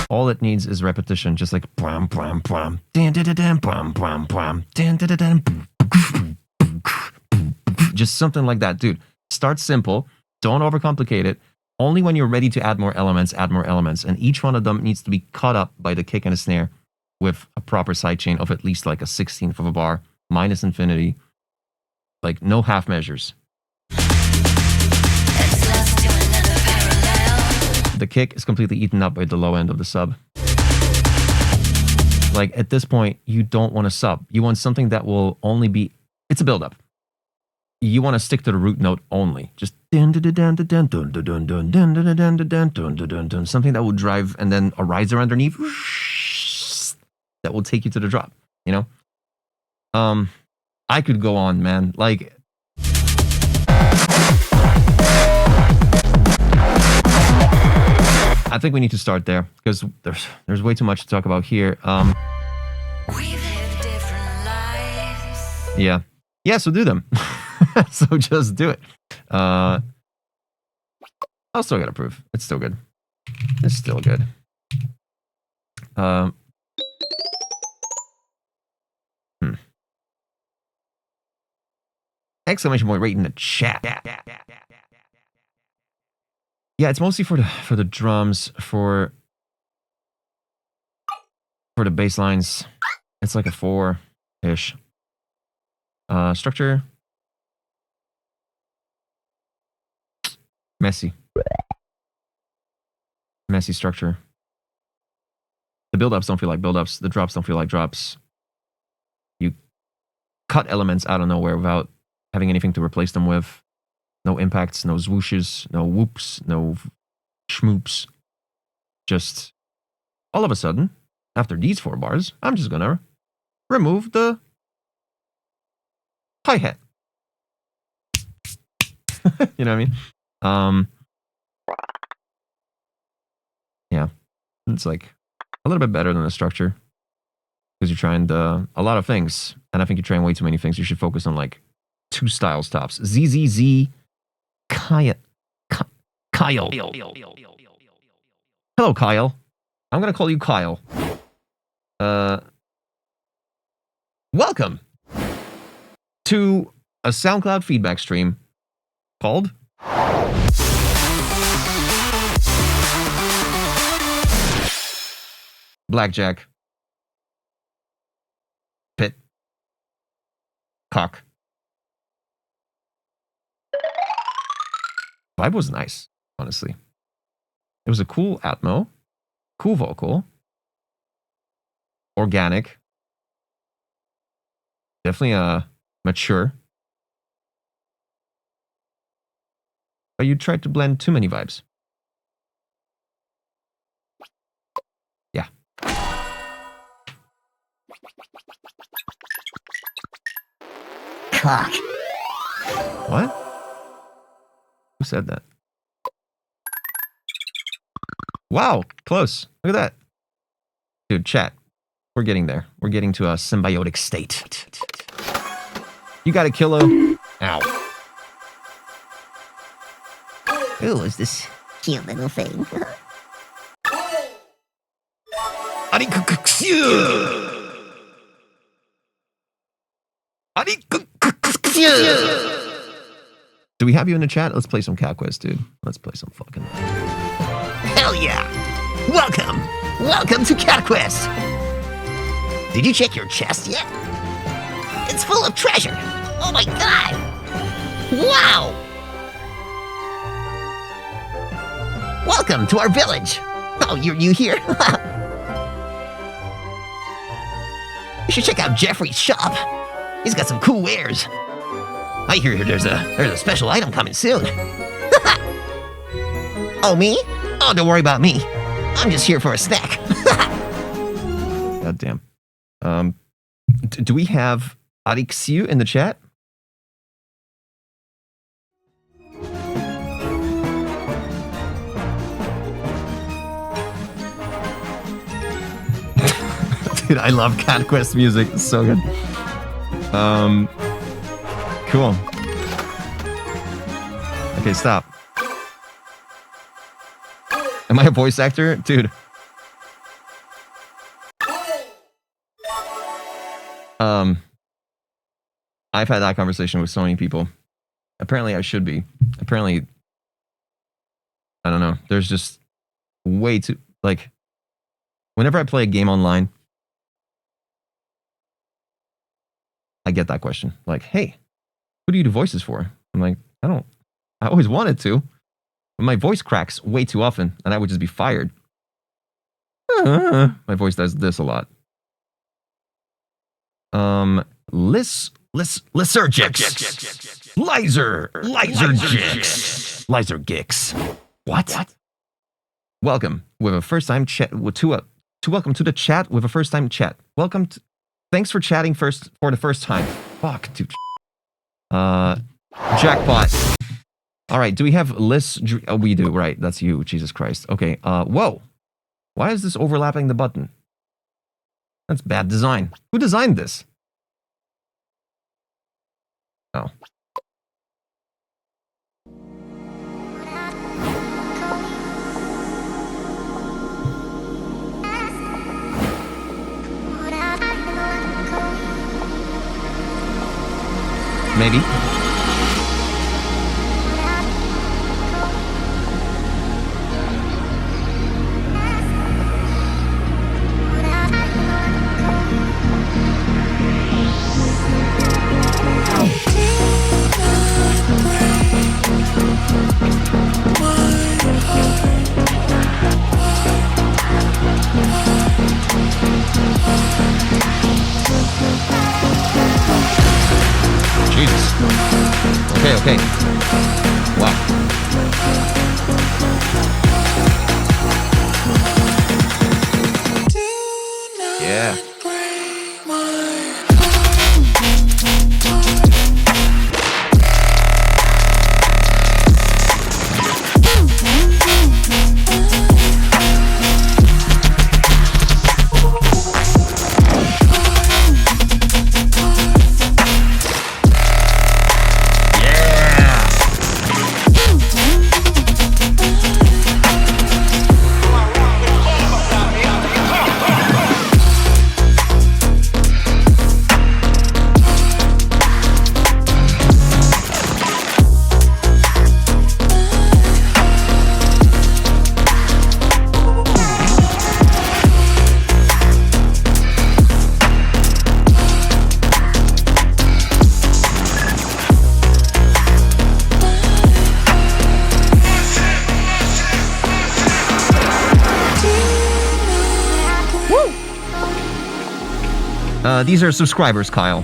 All it needs is repetition, just like bram bram bram, bram bram bram, just something like that, dude. Start simple. Don't overcomplicate it. Only when you're ready to add more elements, and each one of them needs to be caught up by the kick and the snare with a proper sidechain of at least like a 16th of a bar, minus infinity, like no half measures. The kick is completely eaten up by the low end of the sub. Like at this point, you don't want a sub. You want something that will only be, it's a build-up. You want to stick to the root note only. Just something that will drive, and then a riser underneath that will take you to the drop, you know? I could go on, man. Like, I think we need to start there because there's way too much to talk about here. Yeah. Yeah, so do them. So just do it. I'll still get approved. It's still good. It's still good. Exclamation point right in the chat. Yeah, it's mostly for the drums, for the bass lines. It's like a 4-ish. Structure. Messy structure. The build-ups don't feel like build-ups. The drops don't feel like drops. You cut elements out of nowhere without having anything to replace them with. No impacts, no swooshes, no whoops, no schmoops. Just all of a sudden, after these 4 bars, I'm just gonna remove the hi-hat. You know what I mean? Yeah, it's like a little bit better than the structure because you're trying a lot of things, and I think you're trying way too many things. You should focus on like two style stops. ZZZ Kyle. Kyle. Hello, Kyle. I'm gonna call you Kyle. Welcome to a SoundCloud feedback stream called Blackjack, Pit, Cock. Vibe was nice, honestly. It was a cool atmo, cool vocal, organic, definitely mature. But you tried to blend too many vibes. Yeah. Cock. What? Who said that? Wow, close. Look at that. Dude, chat. We're getting there. We're getting to a symbiotic state. You got a kilo? Ow. Who is this cute little thing? Do we have you in the chat? Let's play some Cat Quest, dude. Let's play some fucking... Hell yeah! Welcome! Welcome to Cat Quest! Did you check your chest yet? It's full of treasure! Oh my god! Wow! Welcome to our village! Oh, you're new here? You should check out Jeffrey's shop. He's got some cool wares. I hear there's a special item coming soon. Oh, me? Oh, don't worry about me. I'm just here for a snack. God damn. Do we have Arixiu in the chat? Dude, I love Cat Quest music. It's so good. Cool. Okay, stop. Am I a voice actor? Dude. I've had that conversation with so many people. Apparently I should be. Apparently, I don't know. There's just way too, like, whenever I play a game online, I get that question. Like, hey, who do you do voices for? I'm like, I always wanted to. But my voice cracks way too often, and I would just be fired. My voice does this a lot. Lysergix. Lysergix. What? Welcome with a first time chat welcome to the chat with a first time chat. Thanks for chatting for the first time. Fuck, dude. Jackpot. All right, do we have lists? Oh, we do, right. That's you, Jesus Christ. Okay, whoa. Why is this overlapping the button? That's bad design. Who designed this? Oh. Maybe. Jesus. Okay. Wow. Yeah. These are subscribers, Kyle.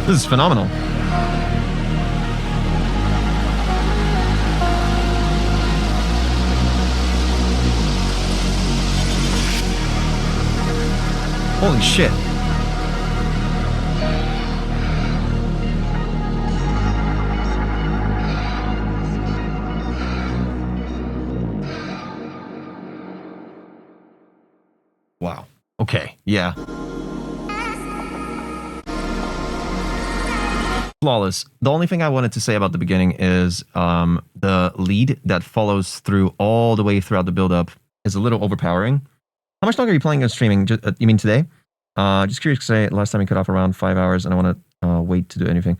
This is phenomenal. Holy shit. Wow. Okay. Yeah. Flawless. The only thing I wanted to say about the beginning is the lead that follows through all the way throughout the build-up is a little overpowering. How much longer are you planning on streaming? You mean today? Just curious to say, last time we cut off around 5 hours, and I want to wait to do anything.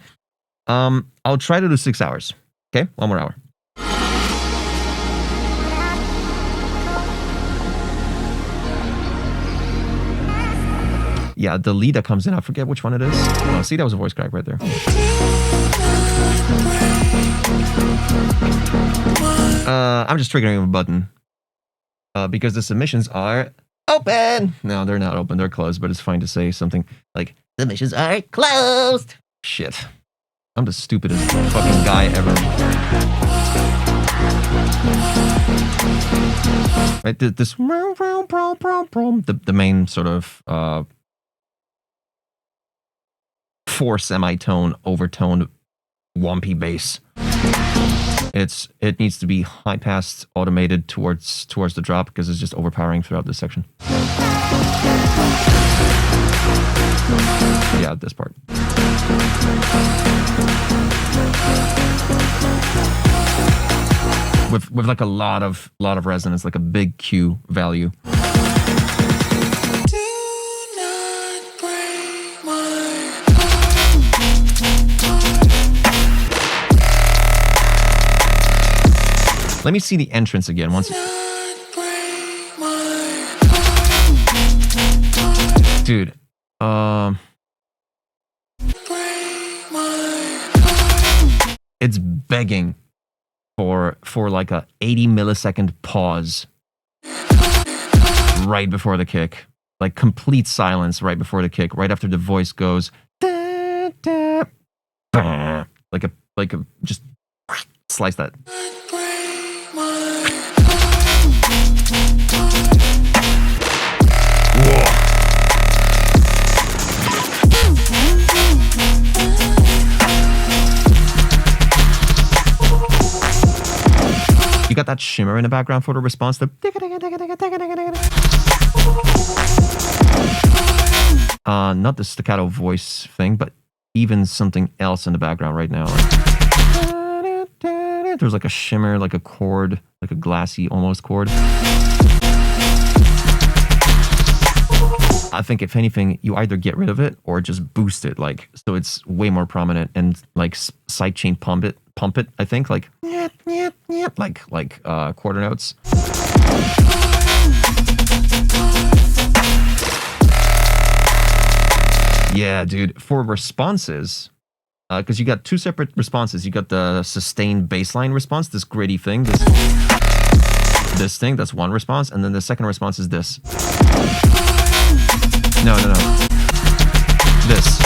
I'll try to do 6 hours. Okay, 1 more hour. Yeah, the lead that comes in, I forget which one it is. Oh, see, that was a voice crack right there. I'm just triggering a button. Because the submissions are open. No, they're not open. They're closed, but it's fine to say something like, Submissions are closed. shit. I'm the stupidest fucking guy ever. Right, this the main sort of 4 semitone overtoned wompy bass. It needs to be high passed, automated towards the drop because it's just overpowering throughout this section. Yeah, this part. With like a lot of resonance, like a big Q value. Let me see the entrance again once. Dude, it's begging for like a 80 millisecond pause right before the kick. Like complete silence right before the kick, right after the voice goes da, da, bah, like a just slice that. You got that shimmer in the background for the response. Not the staccato voice thing, but even something else in the background right now. Like, there's like a shimmer, like a chord, like a glassy almost chord. I think if anything, you either get rid of it or just boost it, like so it's way more prominent and like sidechain pump it. I think like quarter notes. Yeah, dude. For responses, because you got 2 separate responses. You got the sustained baseline response, this gritty thing, this thing. That's one response, and then the second response is this. No. This.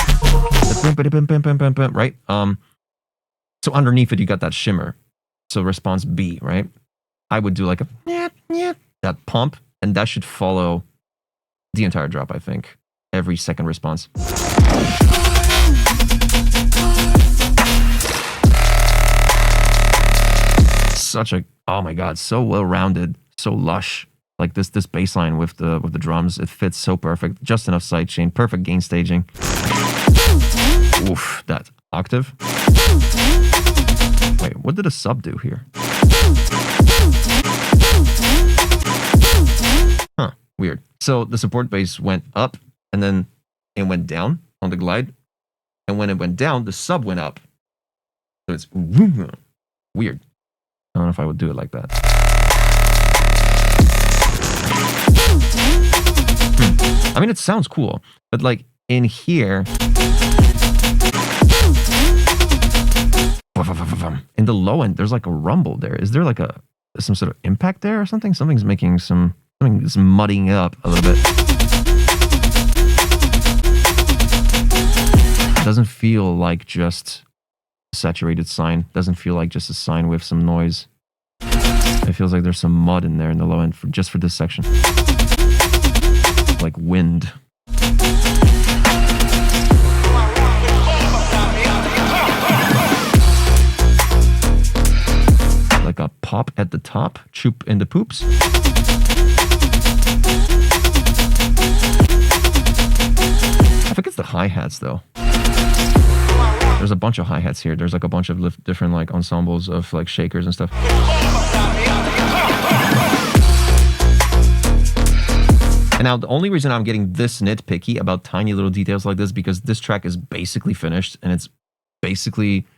Right? So underneath it, you got that shimmer. So response B, right? I would do like a that pump, and that should follow the entire drop, I think. Every second response. Such a oh my god, so well rounded, so lush. Like this bass line with the drums, it fits so perfect. Just enough sidechain, perfect gain staging. Oof, that octave. Wait, what did a sub do here? Huh, weird. So the support bass went up and then it went down on the glide. And when it went down, the sub went up. So it's weird. I don't know if I would do it like that. I mean, it sounds cool, but like in here, in the low end, there's like a rumble there. Is there like some sort of impact there or something? Something's making something's mudding up a little bit. It doesn't feel like just a saturated sine. Doesn't feel like just a sine with some noise. It feels like there's some mud in there in the low end just for this section. Like wind. Like a pop at the top, choop in the poops. I think it's the hi-hats though. There's a bunch of hi-hats here. There's like a bunch of different like ensembles of like shakers and stuff. And now the only reason I'm getting this nitpicky about tiny little details like this, because this track is basically finished and it's basically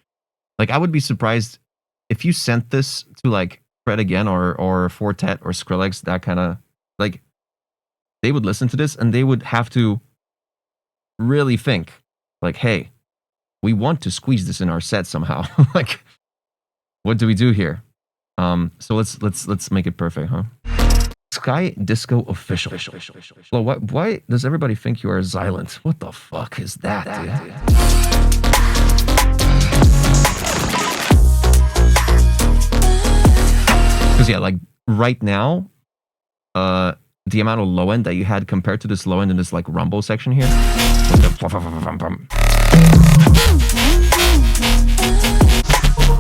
like, I would be surprised if you sent this to like Fred Again or Fortet or Skrillex, that kind of like, they would listen to this and they would have to really think like, hey, we want to squeeze this in our set somehow. Like, what do we do here? So let's make it perfect, huh? Sky Disco Official. Well, why does everybody think you are Xylent? What the fuck is that, dude? Because yeah, like right now, the amount of low end that you had compared to this low end in this like rumble section here.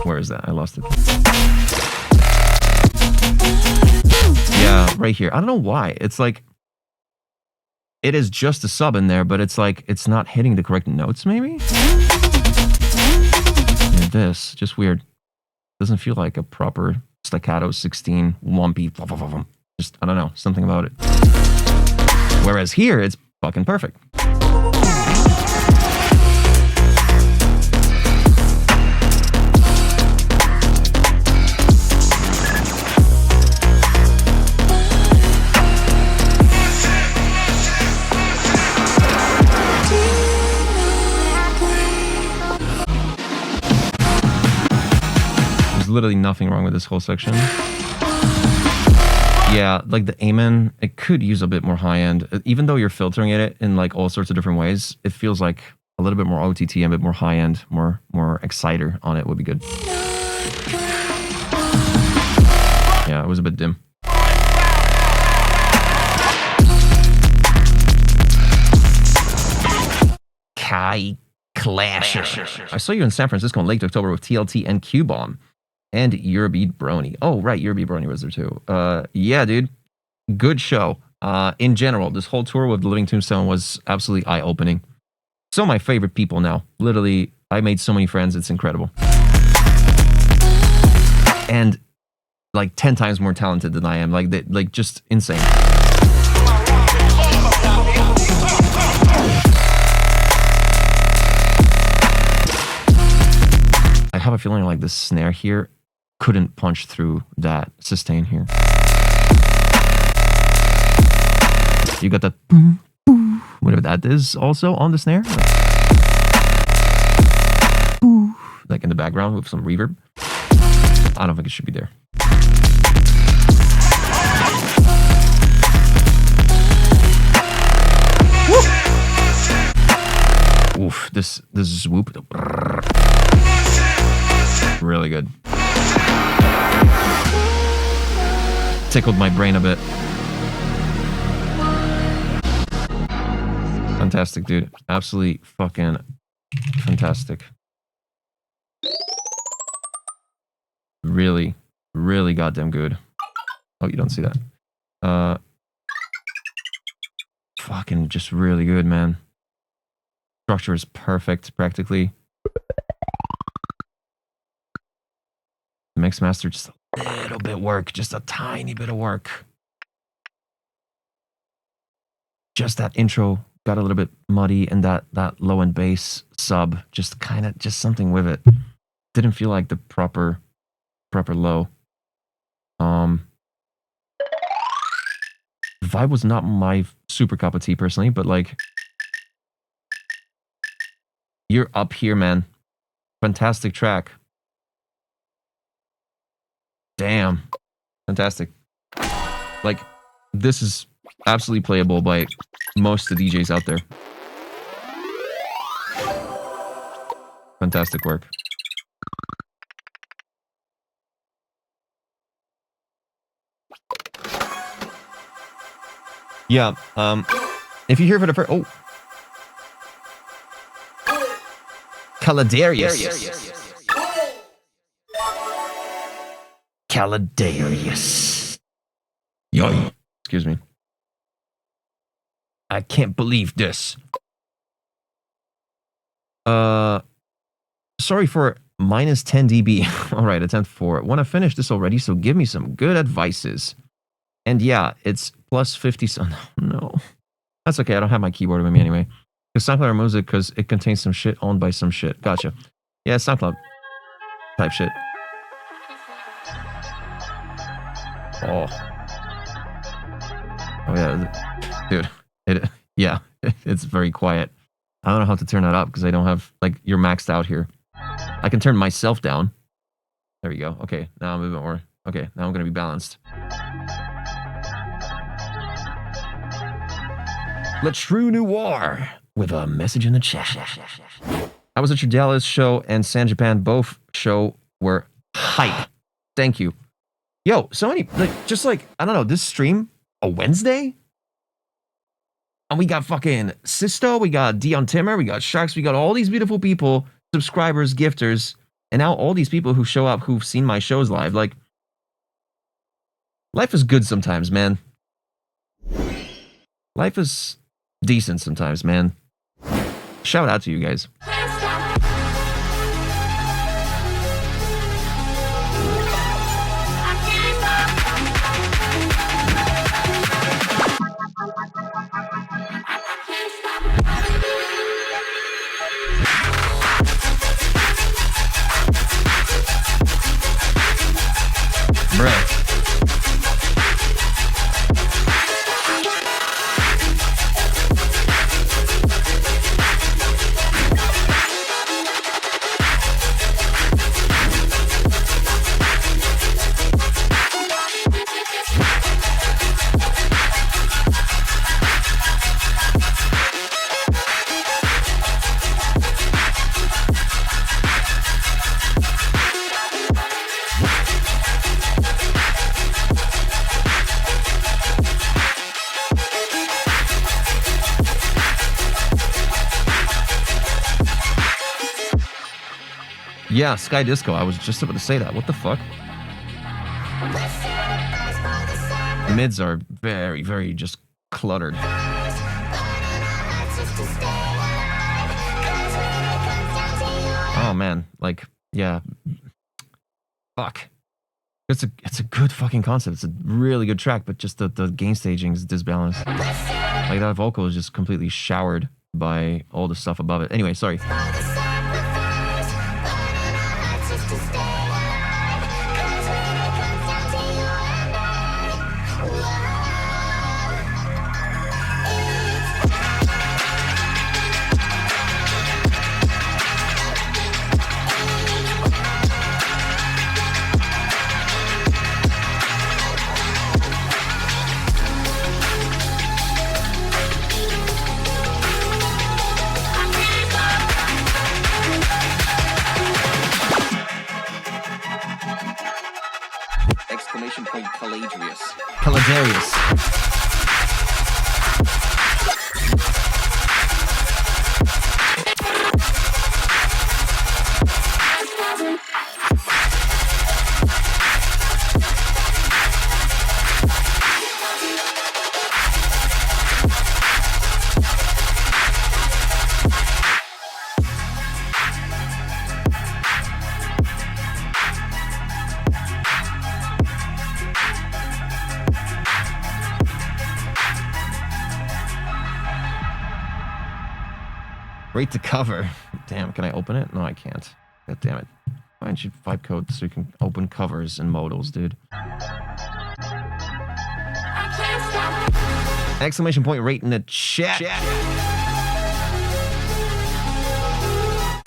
Where is that? I lost it. Yeah, right here. I don't know why. It's like, it is just a sub in there, but it's like, it's not hitting the correct notes, maybe? Yeah, this, just weird. Doesn't feel like a proper staccato 16, lumpy, just, I don't know, something about it. Whereas here, it's fucking perfect. Literally nothing wrong with this whole section. Yeah, like the Amen, it could use a bit more high end. Even though you're filtering it in like all sorts of different ways, it feels like a little bit more OTT and a bit more high end, more exciter on it would be good. Yeah, it was a bit dim. Kai Clasher. I saw you in San Francisco in late October with TLT and Q-Bomb. And Eurobeat Brony. Oh, right, Eurobeat Brony was there too. Yeah, dude. Good show. In general, this whole tour with The Living Tombstone was absolutely eye-opening. Some of my favorite people now. Literally, I made so many friends, it's incredible. And like 10 times more talented than I am. Like just insane. I have a feeling like this snare here couldn't punch through that sustain here. You got that boom, boom, whatever that is also on the snare. Like in the background with some reverb. I don't think it should be there. Woo! Oof, this swoop. Really good. Tickled my brain a bit. Fantastic, dude. Absolutely fucking fantastic. Really, really goddamn good. Oh, you don't see that. Fucking just really good, man. Structure is perfect, practically. Mix master, just a little bit work, just a tiny bit of work. Just that intro got a little bit muddy, and that low end bass sub, just something with it. Didn't feel like the proper low. The vibe was not my super cup of tea personally, but like, you're up here, man. Fantastic track. Damn. Fantastic. Like, this is absolutely playable by most of the DJs out there. Fantastic work. Yeah, if you hear for the first... Oh. Caladarius. Caladarius. Yo. Excuse me. I can't believe this. Sorry for minus 10 dB. All right, attempt 4. Want to finish this already, so give me some good advices. And yeah, it's plus 50. So no. That's okay. I don't have my keyboard with me anyway. Because SoundCloud removes it because it contains some shit owned by some shit. Gotcha. Yeah, SoundCloud type shit. Oh. Oh yeah, dude. It's very quiet. I don't know how to turn that up because I don't have, like, you're maxed out here. I can turn myself down. There we go. Okay, now I'm a bit more. Okay, now I'm gonna be balanced. Le True Noir with a message in the chat. I was at your Dallas show and San Japan both show were hype. Thank you. Yo, so many, like, just like, I don't know, this stream, a Wednesday? And we got fucking Sisto, we got Dion Timmer, we got Sharks, we got all these beautiful people, subscribers, gifters, and now all these people who show up who've seen my shows live. Like, life is good sometimes, man. Life is decent sometimes, man. Shout out to you guys. Bruh. Yeah, Sky Disco. I was just about to say that. What the fuck? Mids are very, very just cluttered. Oh man, like, yeah. Fuck. It's a good fucking concept. It's a really good track, but just the gain staging is disbalanced. Like, that vocal is just completely showered by all the stuff above it. Anyway, sorry. Exclamation point Caladarius. Caladarius. Rate to cover. Damn, can I open it? No, I can't. God damn it. Why don't you vibe code so you can open covers and modals, dude? Exclamation point rate in the chat.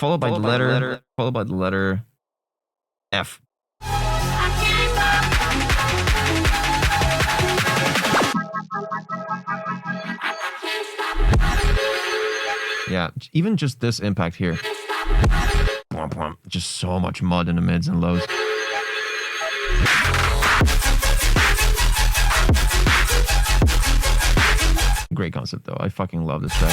Followed by the letter F. Yeah, even just this impact here. Just so much mud in the mids and lows. Great concept though. I fucking love this track.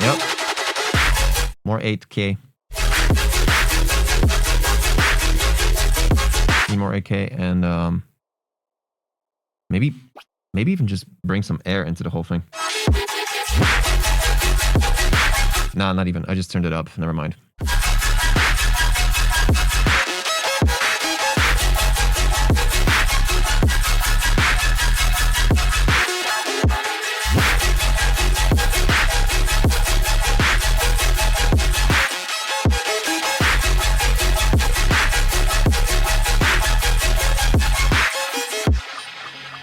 Yep. More 8K. Need more 8K and maybe even just bring some air into the whole thing. Nah, not even. I just turned it up. Never mind.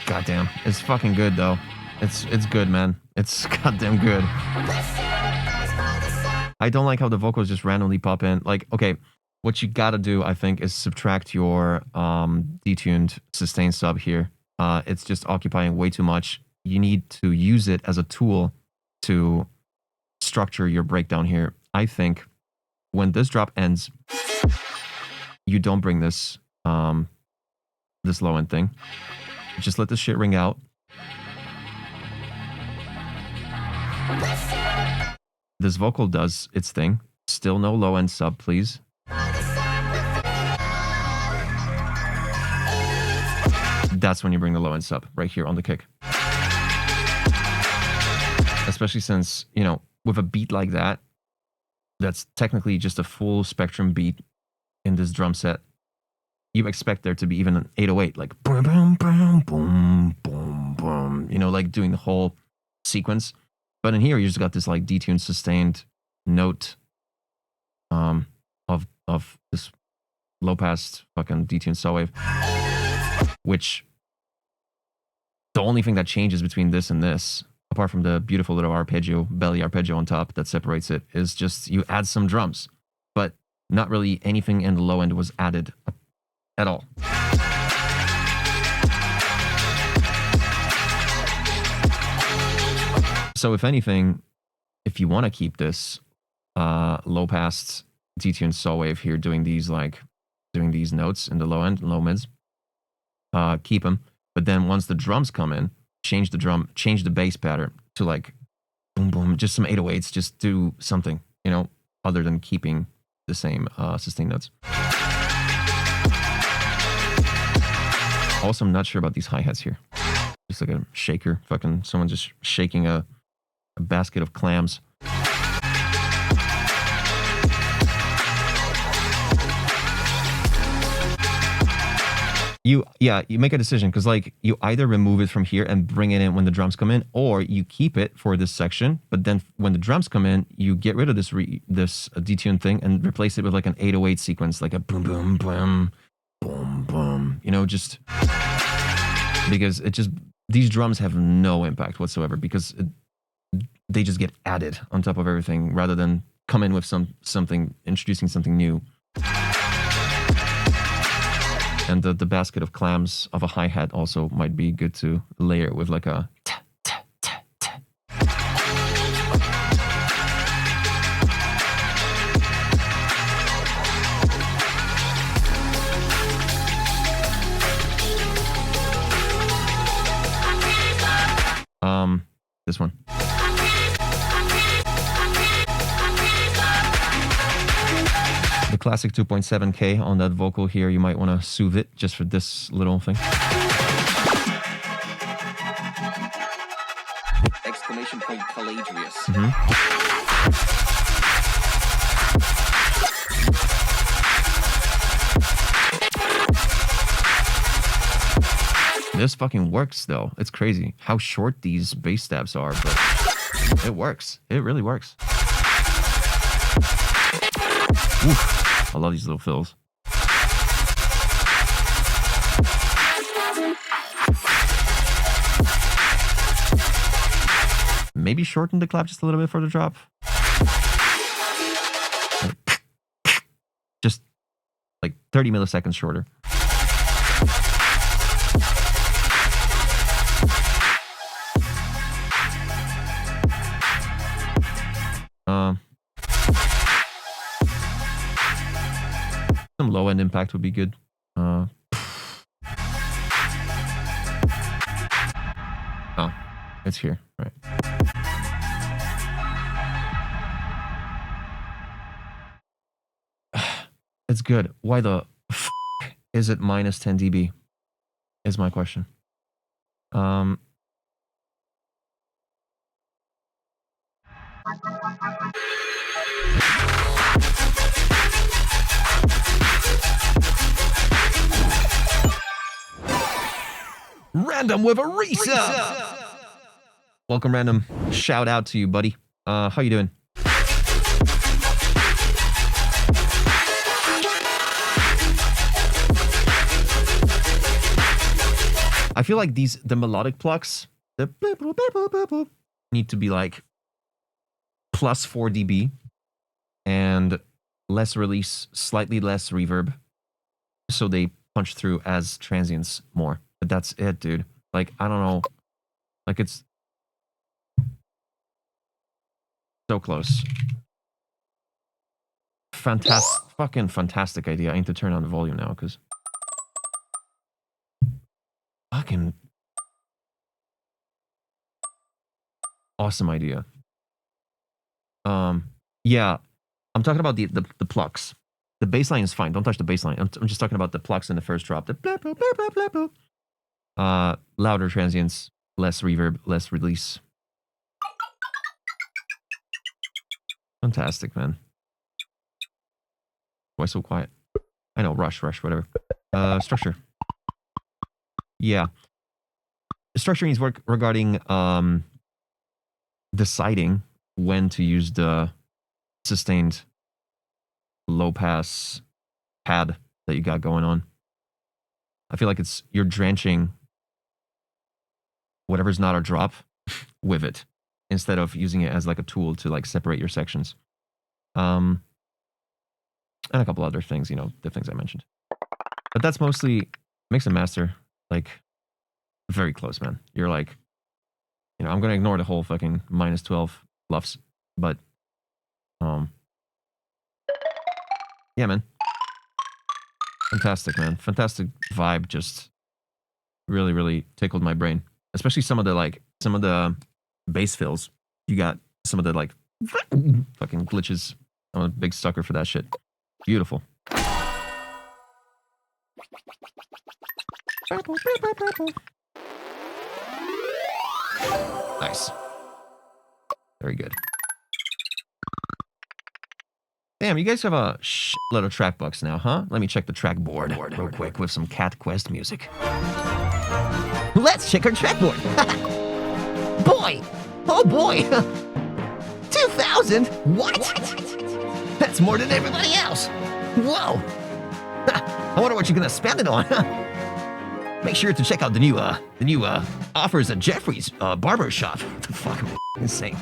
Goddamn, it's fucking good though. It's good, man. It's goddamn good. I don't like how the vocals just randomly pop in. Like, okay, what you gotta do, I think, is subtract your detuned sustain sub here. It's just occupying way too much. You need to use it as a tool to structure your breakdown here. I think when this drop ends, you don't bring this this low end thing. Just let this shit ring out. This vocal does its thing. Still no low end sub, please. That's when you bring the low end sub, right here on the kick. Especially since, you know, with a beat like that, that's technically just a full spectrum beat in this drum set. You expect there to be even an 808, like boom, boom, boom, boom, boom, boom, you know, like doing the whole sequence. But in here, you just got this like detuned sustained note of this low pass fucking detuned saw wave, which the only thing that changes between this and this, apart from the beautiful little arpeggio, belly arpeggio on top that separates it, is just you add some drums, but not really anything in the low end was added at all. So if anything, if you want to keep this low pass detuned saw wave here doing these notes in the low end, low mids, keep them. But then once the drums come in, change the bass pattern to like boom boom, just some 808s, just do something, you know, other than keeping the same sustained notes. Also, I'm not sure about these hi-hats here. Just like a shaker. Fucking someone just shaking a basket of clams. You make a decision, because like you either remove it from here and bring it in when the drums come in, or you keep it for this section, but then when the drums come in, you get rid of this detuned thing and replace it with like an 808 sequence, like a boom boom boom boom boom, you know, just because these drums have no impact whatsoever, because they just get added on top of everything rather than come in with something, introducing something new. And the basket of clams of a hi-hat also might be good to layer with like a ta, ta, ta, ta. This one. The classic 2.7K on that vocal here, you might want to soothe it just for this little thing. Exclamation point Pelagius. This fucking works though. It's crazy how short these bass stabs are, but it works. It really works. Oof. I love these little fills. Maybe shorten the clap just a little bit for the drop. Just like 30 milliseconds shorter. Some low end impact would be good. Oh, it's here, right? It's good. Why the f is it minus 10 dB? Is my question. Random with a resub. Welcome, Random. Shout out to you, buddy. How you doing? I feel like the melodic plucks, the boop, boop, boop, boop, boop, boop, need to be like plus 4 dB and less release, slightly less reverb, so they punch through as transients more. But that's it, dude. Like, I don't know. Like, it's so close. Fucking fantastic idea. I need to turn on the volume now, because fucking awesome idea. Yeah, I'm talking about the plucks. The bass line is fine. Don't touch the bass line. I'm just talking about the plucks in the first drop. The blah, blah, blah, blah, blah, blah. Louder transients, less reverb, less release. Fantastic, man. Why so quiet? I know, rush, whatever. Structure. Yeah. Structure needs work regarding deciding when to use the sustained low pass pad that you got going on. I feel like you're drenching whatever's not a drop with it instead of using it as like a tool to like separate your sections. And a couple other things, you know, the things I mentioned. But that's mostly mix and master, like very close, man. You're like, you know, I'm gonna ignore the whole fucking minus 12 luffs, but yeah, man. Fantastic, man. Fantastic vibe. Just really, really tickled my brain. Especially some of the bass fills. You got some of the like fucking glitches. I'm a big sucker for that shit. Beautiful. Nice. Very good. Damn, you guys have a shitload of track bucks now, huh? Let me check the track board real quick with some Cat Quest music. Let's check our track board. Boy! Oh boy! 2,000? What? That's more than everybody else. Whoa! I wonder what you're gonna spend it on. Make sure to check out the new offers at Jeffrey's barber shop. What the fuck? Insane.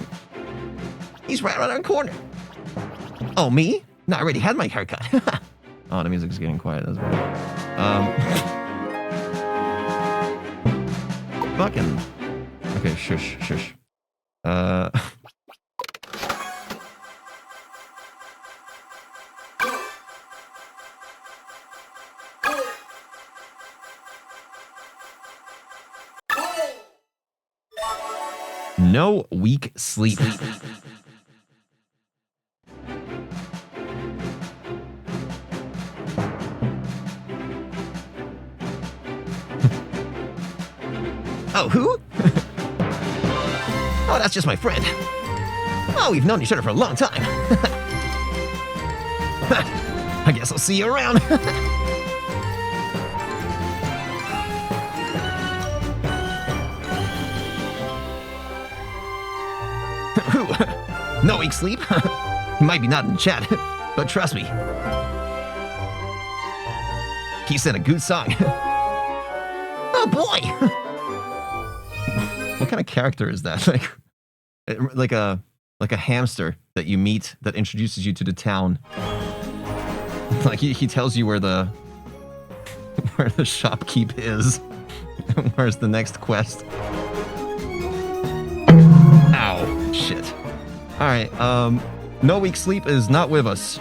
He's right around our corner. Oh, me? No, I already had my haircut. Oh, the music's getting quiet. That's weird. Fucking. Okay, shush. No weak sleep. Oh, who? Oh, that's just my friend. Oh, we've known each other for a long time. I guess I'll see you around. True. No weak sleep. He might be not in chat, but trust me. He sent a good song. Oh boy. What kind of character is that? Like a hamster that you meet that introduces you to the town. Like he tells you where the shopkeep is. Where's the next quest? Ow, shit. All right, No Weak Sleep is not with us.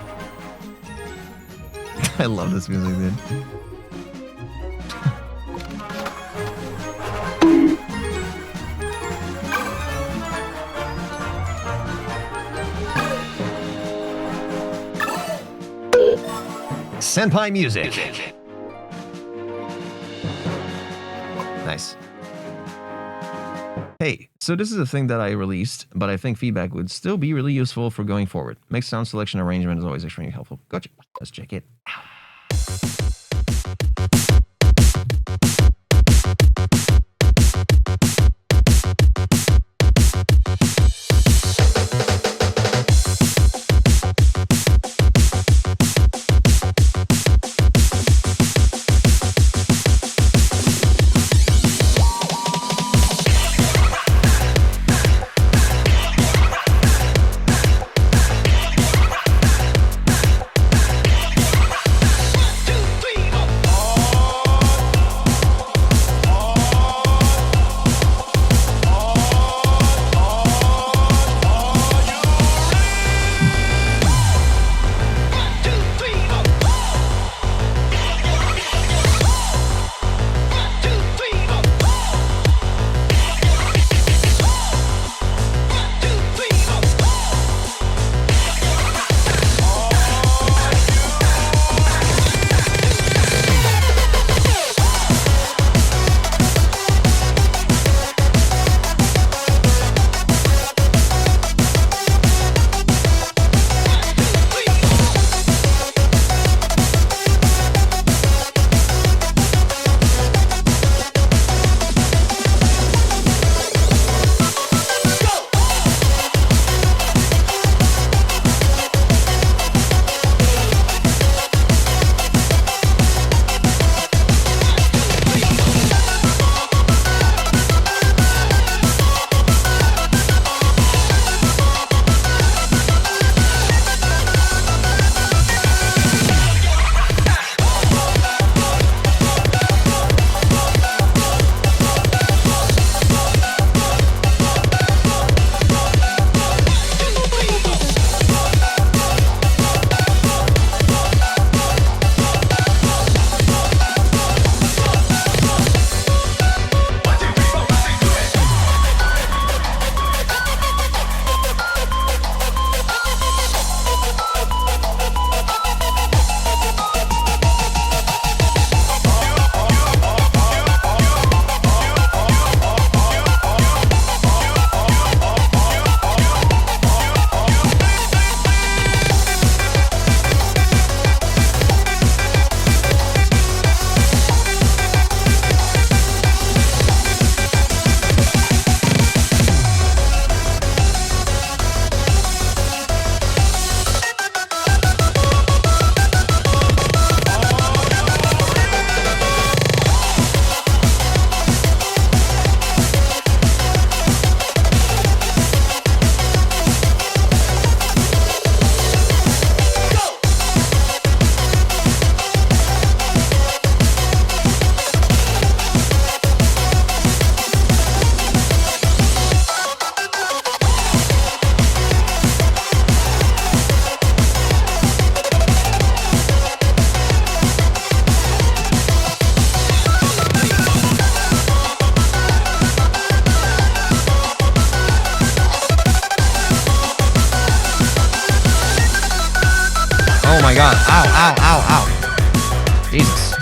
I love this music, dude. Senpai music. Nice. Hey, so this is a thing that I released, but I think feedback would still be really useful for going forward. Mixed sound selection arrangement is always extremely helpful. Gotcha. Let's check it out. Oh my god. Ow, ow, ow, ow. Jesus.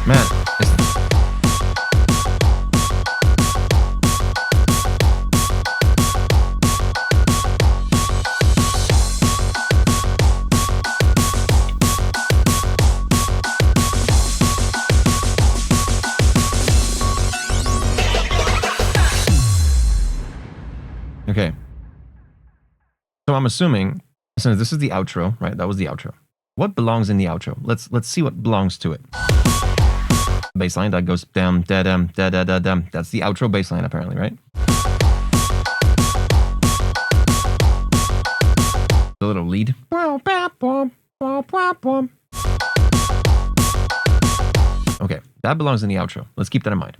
Man, So I'm assuming, since this is the outro, right? That was the outro. What belongs in the outro? Let's see what belongs to it. Bassline that goes dum da dum da da da dum. That's the outro bassline apparently, right? The little lead. Okay, that belongs in the outro. Let's keep that in mind.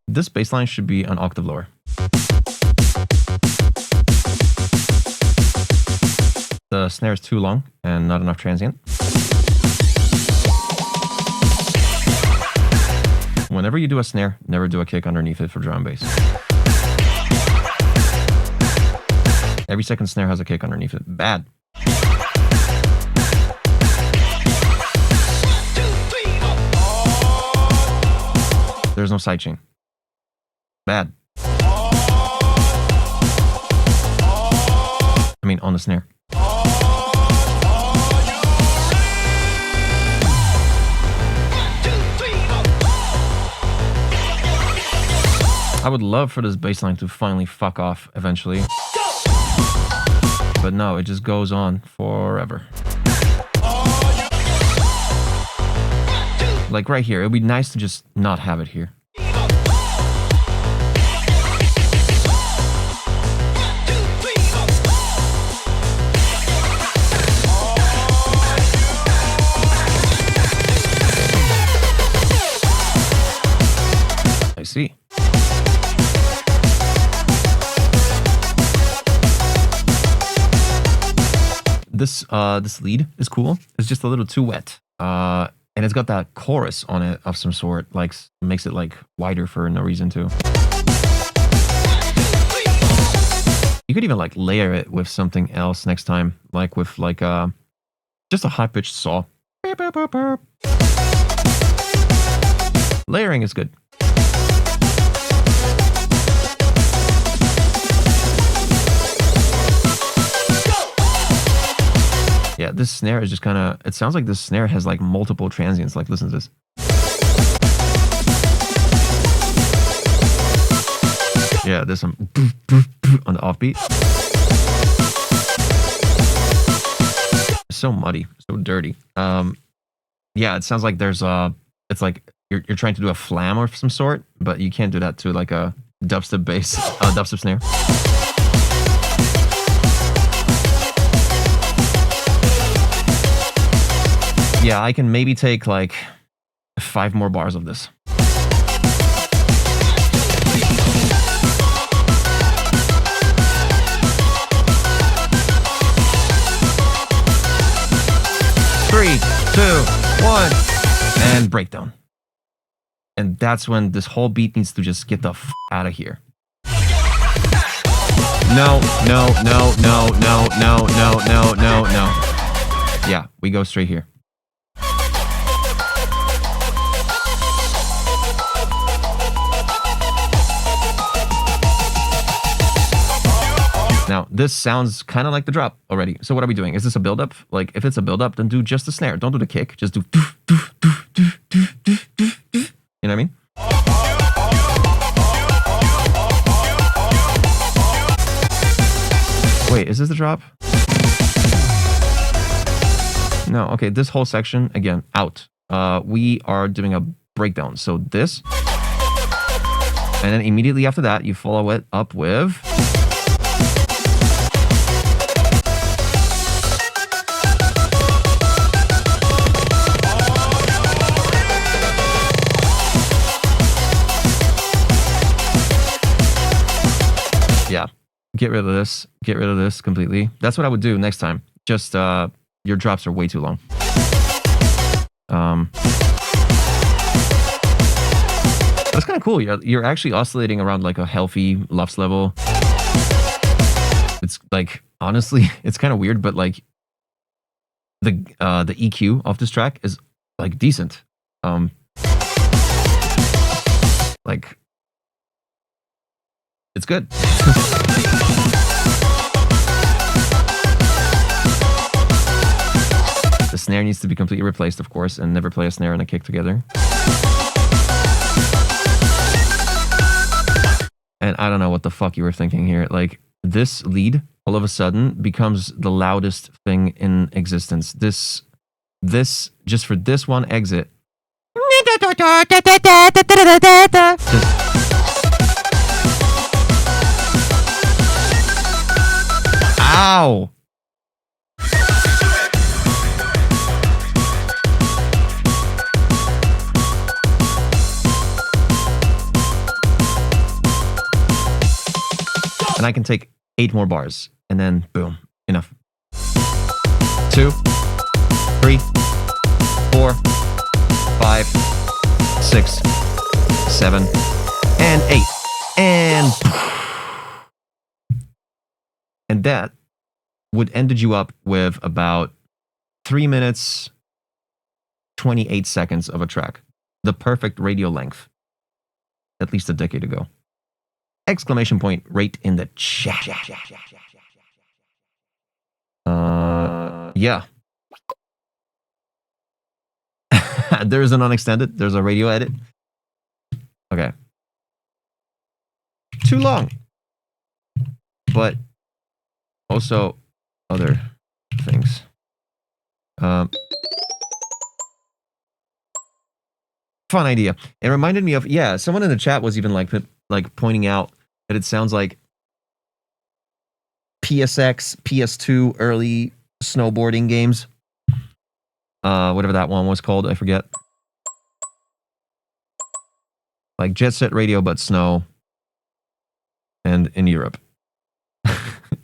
This bass line should be an octave lower. The snare is too long and not enough transient. Whenever you do a snare, never do a kick underneath it for drum and bass. Every second snare has a kick underneath it. Bad. There's no sidechain. Bad. I mean, on the snare. I would love for this bass line to finally fuck off eventually. But no, it just goes on forever. Like right here, it would be nice to just not have it here. I see. This lead is cool. It's just a little too wet. And it's got that chorus on it of some sort, like makes it like wider for no reason too. You could even like layer it with something else next time, like with like just a high-pitched saw. Layering is good. Yeah, this snare is just kind of, it sounds like this snare has like multiple transients. Like, listen to this. Yeah, there's some on the offbeat. It's so muddy, so dirty. Yeah, it sounds like there's it's like you're trying to do a flam of some sort, but you can't do that to like a dubstep bass, dubstep snare. Yeah, I can maybe take like 5 more bars of this. Three, 2, 1, and breakdown. And that's when this whole beat needs to just get the f out of here. No. Yeah, we go straight here. Now, this sounds kind of like the drop already. So what are we doing? Is this a build-up? Like, if it's a build-up, then do just the snare. Don't do the kick. Just do... You know what I mean? Wait, is this the drop? No, okay, this whole section, again, out. We are doing a breakdown. So this. And then immediately after that, you follow it up with... Yeah, get rid of this. Get rid of this completely. That's what I would do next time. Just, your drops are way too long. That's kind of cool. You're actually oscillating around like a healthy LUFS level. It's like, honestly, it's kind of weird, but like the EQ of this track is like decent. Like, it's good. The snare needs to be completely replaced, of course, and never play a snare and a kick together. And I don't know what the fuck you were thinking here. Like, this lead all of a sudden becomes the loudest thing in existence. This, just for this one exit. Ow! And I can take 8 more bars. And then, boom. Enough. 2, 3, 4, 5, 6, 7, and 8. And that would ended you up with about 3 minutes, 28 seconds of a track. The perfect radio length. At least a decade ago. Exclamation point right in the chat. Yeah. There's an unextended. There's a radio edit. Okay. Too long. But also other things. Fun idea. It reminded me of, yeah, someone in the chat was even like pointing out that it sounds like PSX, PS2 early snowboarding games. Whatever that one was called, I forget. Like Jet Set Radio, but snow. And in Europe.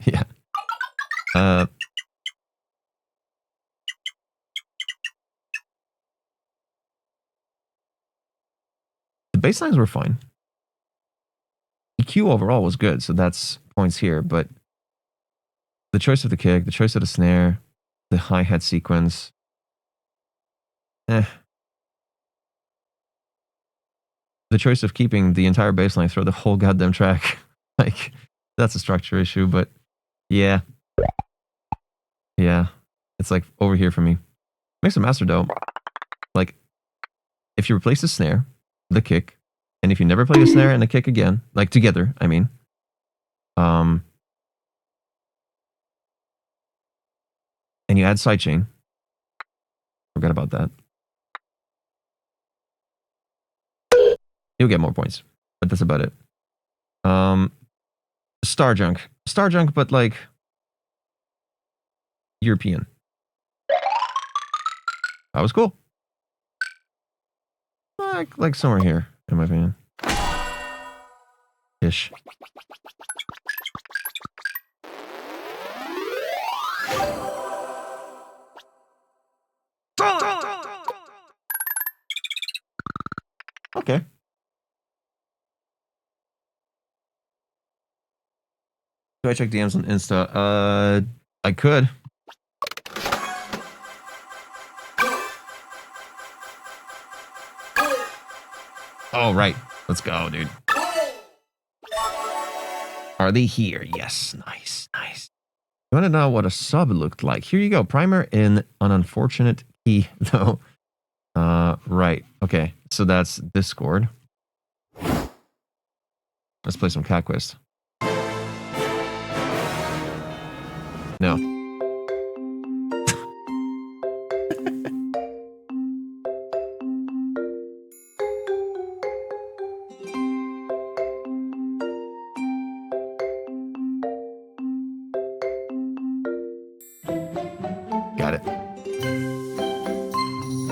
Yeah. The bass lines were fine. EQ overall was good, so that's points here, but the choice of the kick, the choice of the snare, the hi-hat sequence, the choice of keeping the entire bass line throughout the whole goddamn track, like, that's a structure issue, but yeah. Yeah, it's like over here for me. Mix and master though, like, if you replace the snare, the kick, and if you never play the snare and the kick again, like together, I mean, and you add sidechain, forgot about that, you'll get more points, but that's about it. Star Junk, but like European. That was cool. Like somewhere here, in my opinion. Ish. Okay. Do I check DMs on Insta? I could. Oh, right. Let's go, dude. Are they here? Yes. Nice. Nice. You want to know what a sub looked like? Here you go. Primer in an unfortunate key, though. Right. Okay. So that's Discord. Let's play some Cat Quest. No. Got it.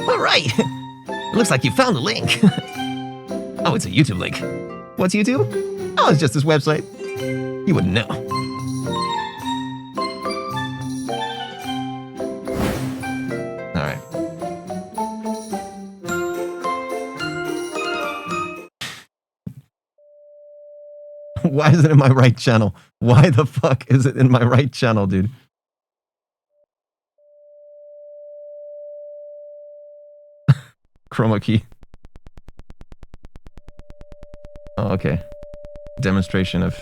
All right. It looks like you found the link. Oh, it's a YouTube link. What's YouTube? Oh, it's just this website. You wouldn't know. All right. Why is it in my right channel? Why the fuck is it in my right channel, dude? Chroma key. Oh, okay. Demonstration of...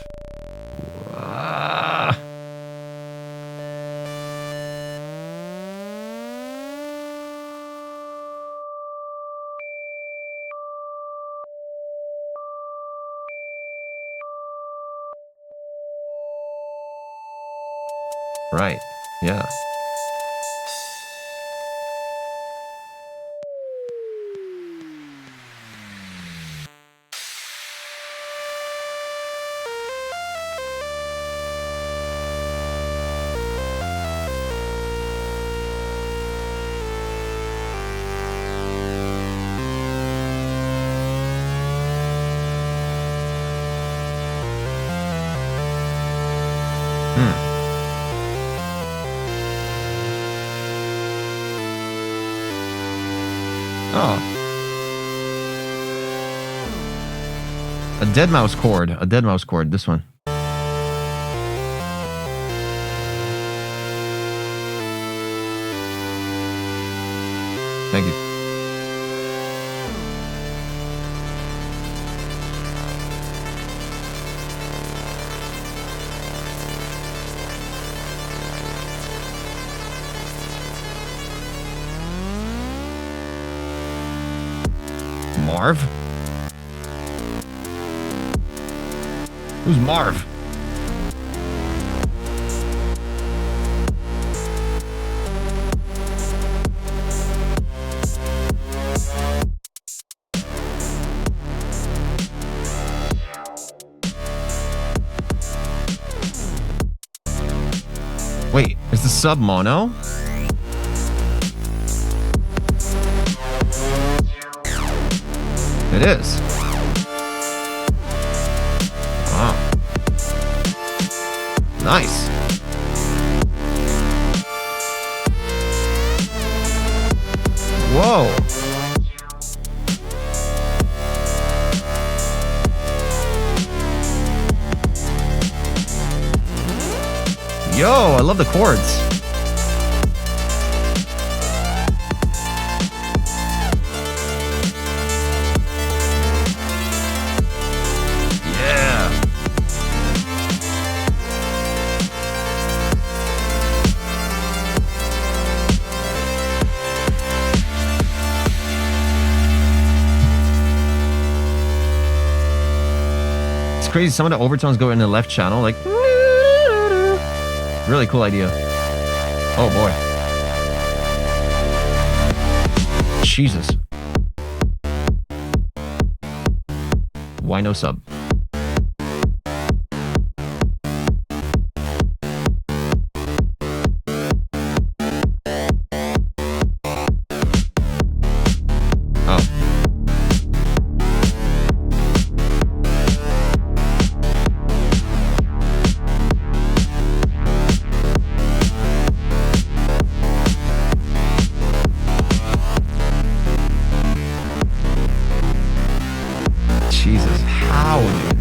Right. Yeah. Oh. A dead mouse chord. A dead mouse chord. This one. Thank you. Marv? Who's Marv? Wait, is the sub mono? It is. Wow. Nice. Whoa. Yo, I love the chords. Yeah. It's crazy. Some of the overtones go in the left channel, like. Really cool idea. Oh boy. Jesus. Why no sub? Oh. Jesus, how, dude?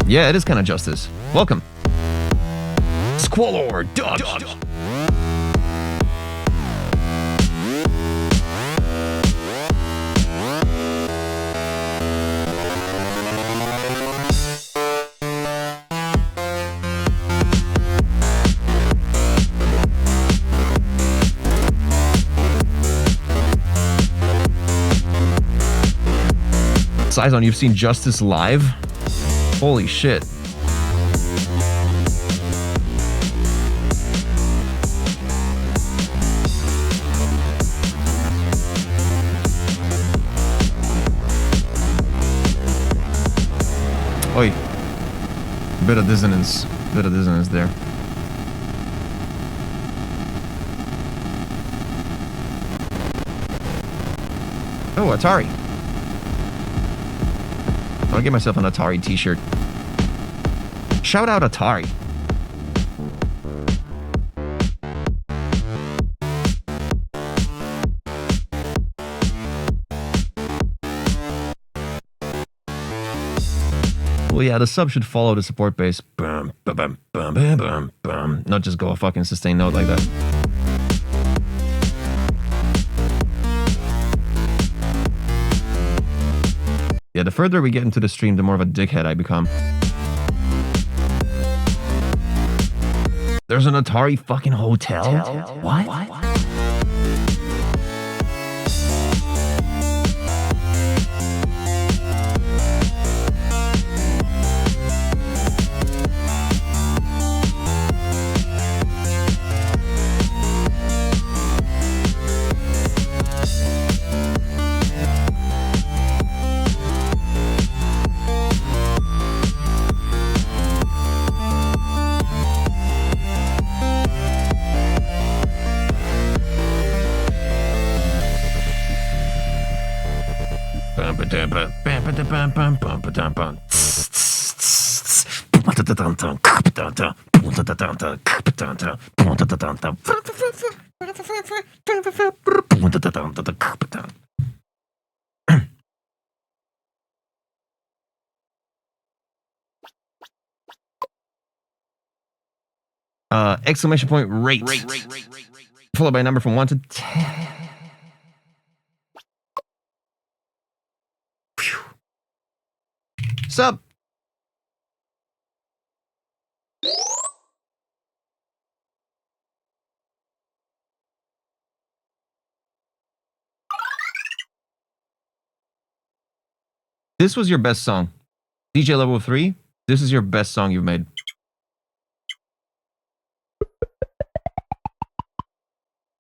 Yeah, it is kind of justice. Welcome. Squalor, dodge. Sizon, you've seen Justice live? Holy shit. Oi. Bit of dissonance. Bit of dissonance there. Oh, Atari. I'll get myself an Atari t-shirt. Shout out Atari. Well, yeah, the sub should follow the support bass. Bum, bum, bum, bum, bum, bum, bum. Not just go a fucking sustained note like that. Yeah, the further we get into the stream, the more of a dickhead I become. There's an Atari fucking hotel? What? Exclamation point rate. Followed by a number from 1 to 10. Sup? This was your best song. DJ Level 3, this is your best song you've made.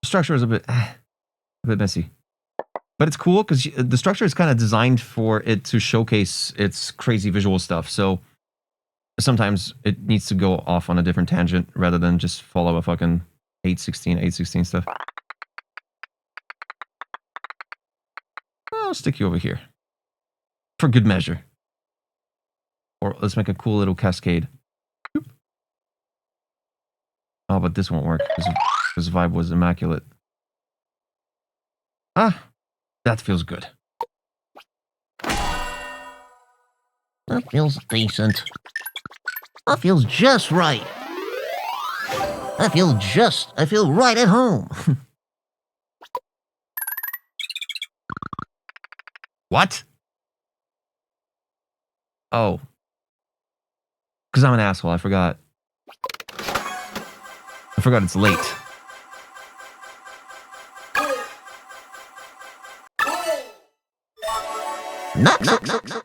Structure is a bit messy. But it's cool because the structure is kind of designed for it to showcase its crazy visual stuff. So sometimes it needs to go off on a different tangent rather than just follow a fucking 816 stuff. I'll stick you over here. For good measure. Or let's make a cool little cascade. Oh, but this won't work because this vibe was immaculate. Ah, that feels good. That feels decent. That feels just right. I feel right at home. What? Oh. Because I'm an asshole, I forgot. I forgot it's late. Next up, music.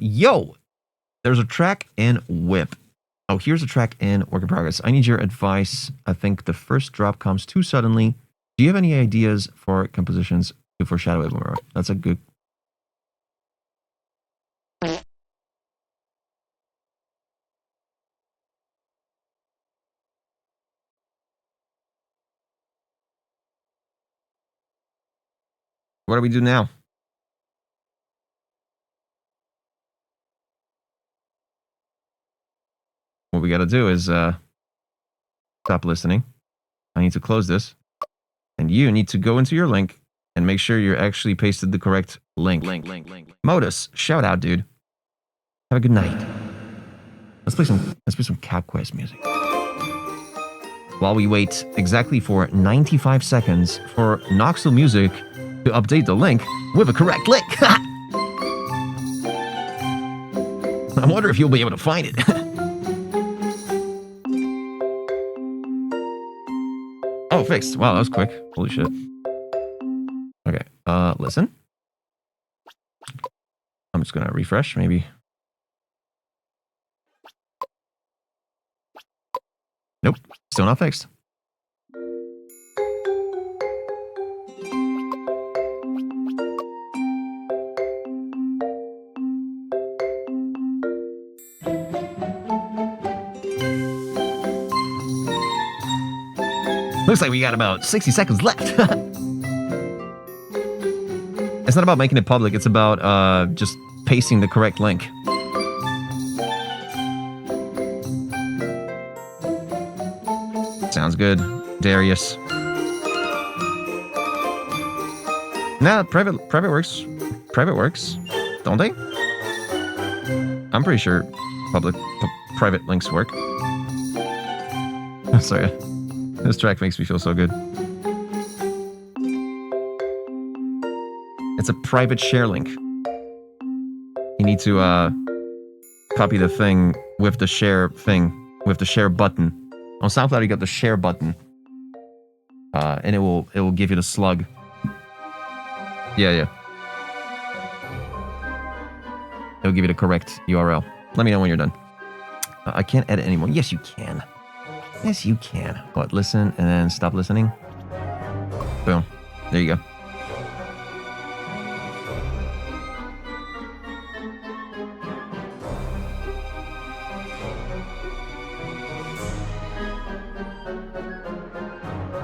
Yo, there's a track in Whip. Oh, here's a track in Work in Progress. I need your advice. I think the first drop comes too suddenly. Do you have any ideas for compositions to foreshadow it more? That's a good. What do we do now? What we got to do is stop listening. I need to close this. And you need to go into your link and make sure you're actually pasted the correct link. Modus, shout out, dude. Have a good night. Let's play some Cat Quest music. While we wait exactly for 95 seconds for Noxel Music to update the link with a correct link. I wonder if you'll be able to find it. Oh, fixed. Wow, that was quick. Holy shit. Okay, listen. I'm just gonna refresh, maybe. Nope, still not fixed. Looks like we got about 60 seconds left. It's not about making it public, it's about just pasting the correct link. Sounds good, Darius. Nah, private works. Private works, don't they? I'm pretty sure private links work. Sorry. This track makes me feel so good. It's a private share link. You need to copy the thing with the share button. On SoundCloud, you got the share button, and it will give you the slug. Yeah. It'll give you the correct URL. Let me know when you're done. I can't edit anymore. Yes, you can. Yes, you can. What? Listen and then stop listening. Boom. There you go.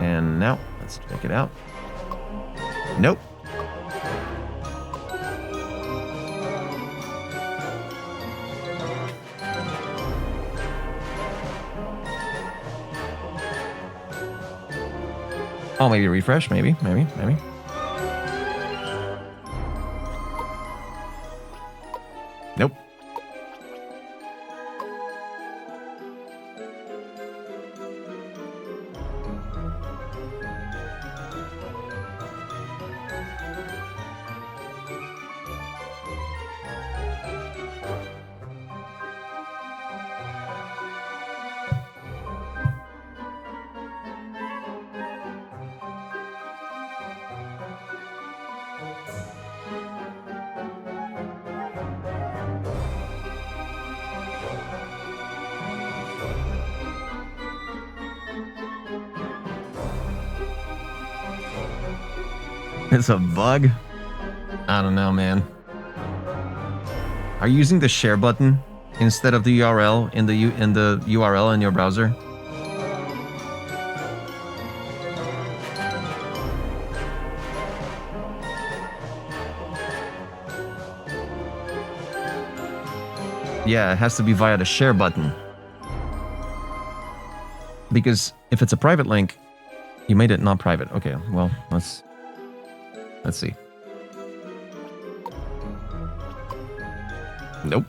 And now, let's check it out. Nope. Oh, maybe refresh, maybe. Nope. It's a bug? I don't know, man. Are you using the share button instead of the URL in the URL in your browser? Yeah, it has to be via the share button. Because if it's a private link, you made it not private. Okay, well, let's see. Nope.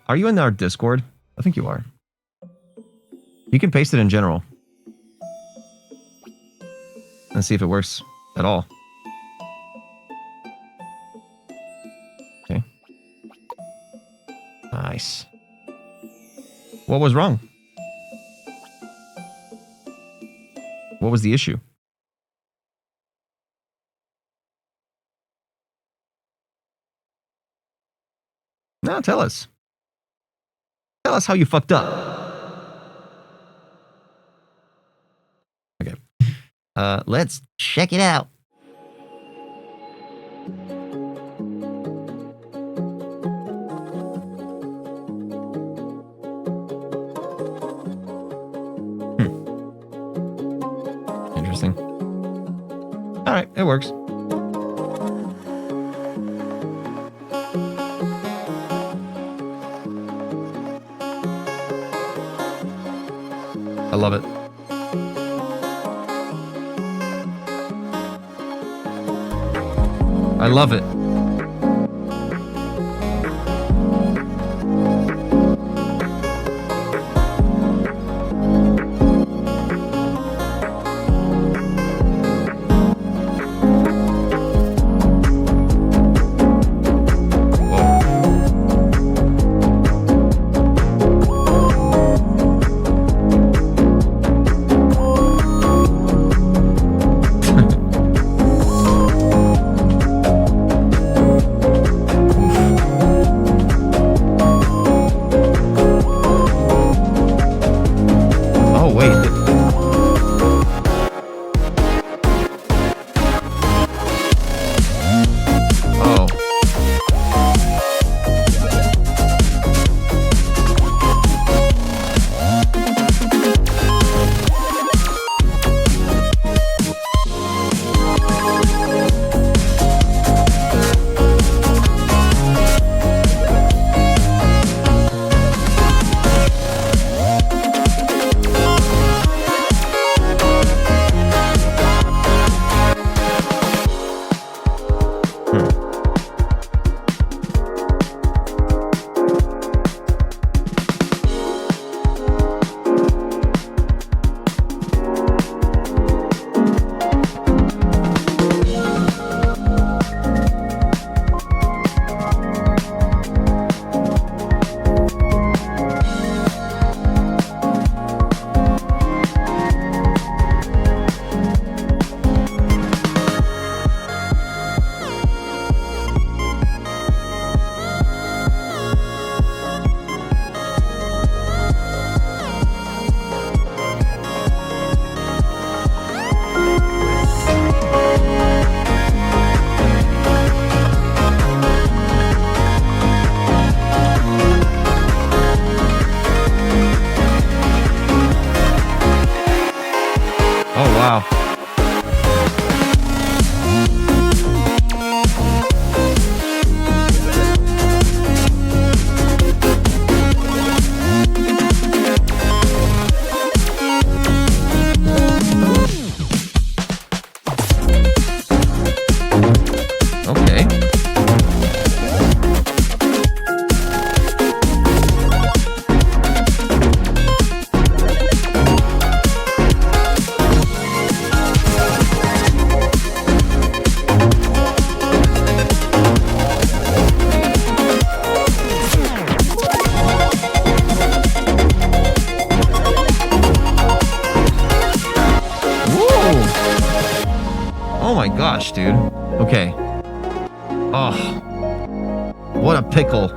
Are you in our Discord? I think you are. You can paste it in general. And see if it works at all. Okay. Nice. What was wrong? What was the issue? No, tell us. Tell us how you fucked up. Okay. Let's check it out. Interesting. All right, it works. I love it. I love it. Okay. Oh my gosh, dude. Okay. Oh. What a pickle.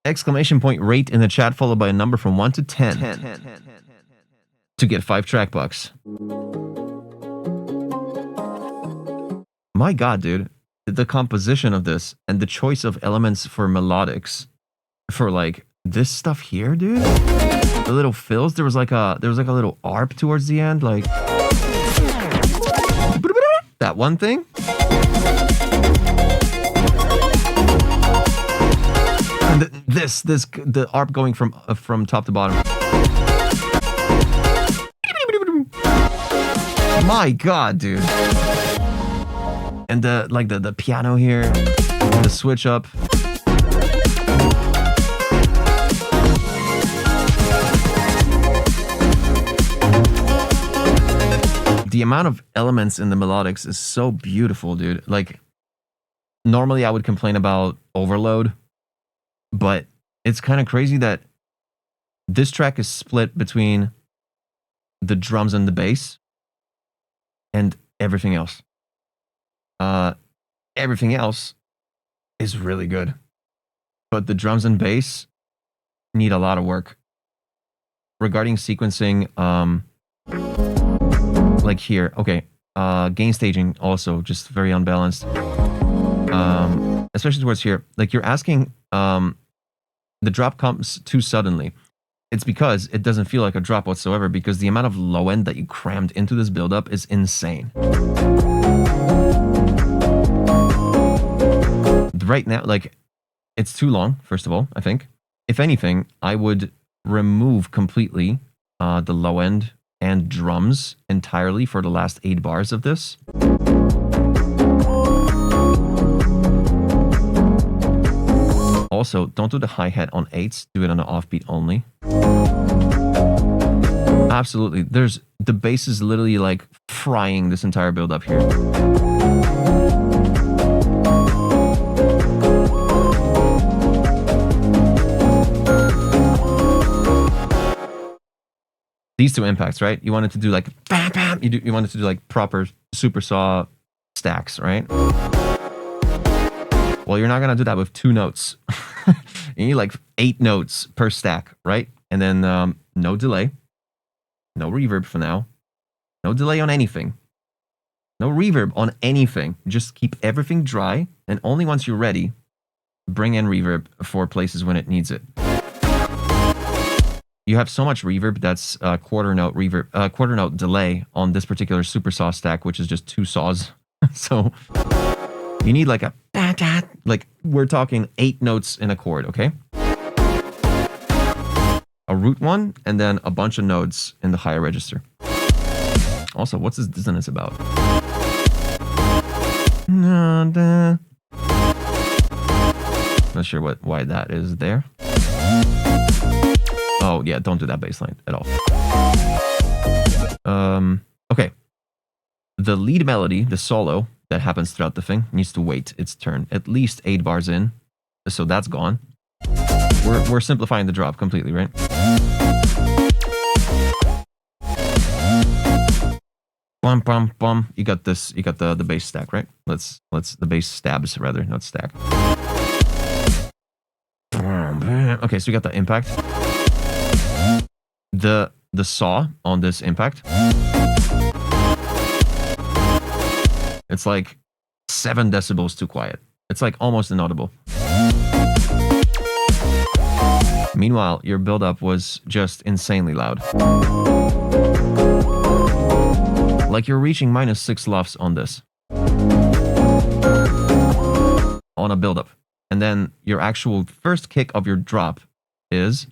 Exclamation point rate in the chat followed by a number from 1 to 10 to get 5 track bucks. My god, dude. The composition of this and the choice of elements for melodics for like this stuff here, dude. The little fills, there was like a little arp towards the end, like that one thing. The arp going from top to bottom. My god, dude. And the piano here, the switch up. The amount of elements in the melodics is so beautiful, dude. Like, normally I would complain about overload, but it's kind of crazy that this track is split between the drums and the bass and everything else. Everything else is really good, but the drums and bass need a lot of work. Regarding sequencing, like here, okay, gain staging also just very unbalanced. Especially towards here, like you're asking, the drop comes too suddenly. It's because it doesn't feel like a drop whatsoever, because the amount of low end that you crammed into this build-up is insane. Right now, like, it's too long, first of all, I think. If anything, I would remove completely the low end and drums entirely for the last 8 bars of this. Also, don't do the hi-hat on 8s, do it on the offbeat only. Absolutely. The bass is literally like frying this entire build up here. These two impacts, right? You wanted to do like bam, bam. You wanted to do like proper super saw stacks, right? Well, you're not gonna do that with 2 notes. You need like 8 notes per stack, right? And then no delay, no reverb for now, no delay on anything, no reverb on anything. Just keep everything dry, and only once you're ready, bring in reverb for places when it needs it. You have so much reverb that's quarter note delay on this particular super saw stack, which is just 2 saws. So you need like like we're talking 8 notes in a chord, okay? A root one, and then a bunch of nodes in the higher register. Also, what's this dissonance about? Not sure why that is there. Oh yeah, don't do that bass line at all. Okay. The lead melody, the solo that happens throughout the thing, needs to wait its turn. At least 8 bars in, so that's gone. We're simplifying the drop completely, right? Bum bum bum. You got this. You got the bass stack, right? Let's the bass stabs rather, not stack. Okay, so we got the impact. The saw on this impact. It's like 7 decibels too quiet. It's like almost inaudible. Meanwhile, your build-up was just insanely loud. Like you're reaching -6 lofts on this. On a build-up. And then your actual first kick of your drop is...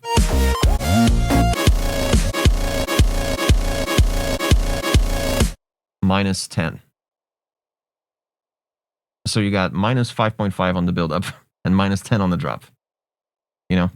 -10. So you got -5.5 on the build-up and -10 on the drop. You know?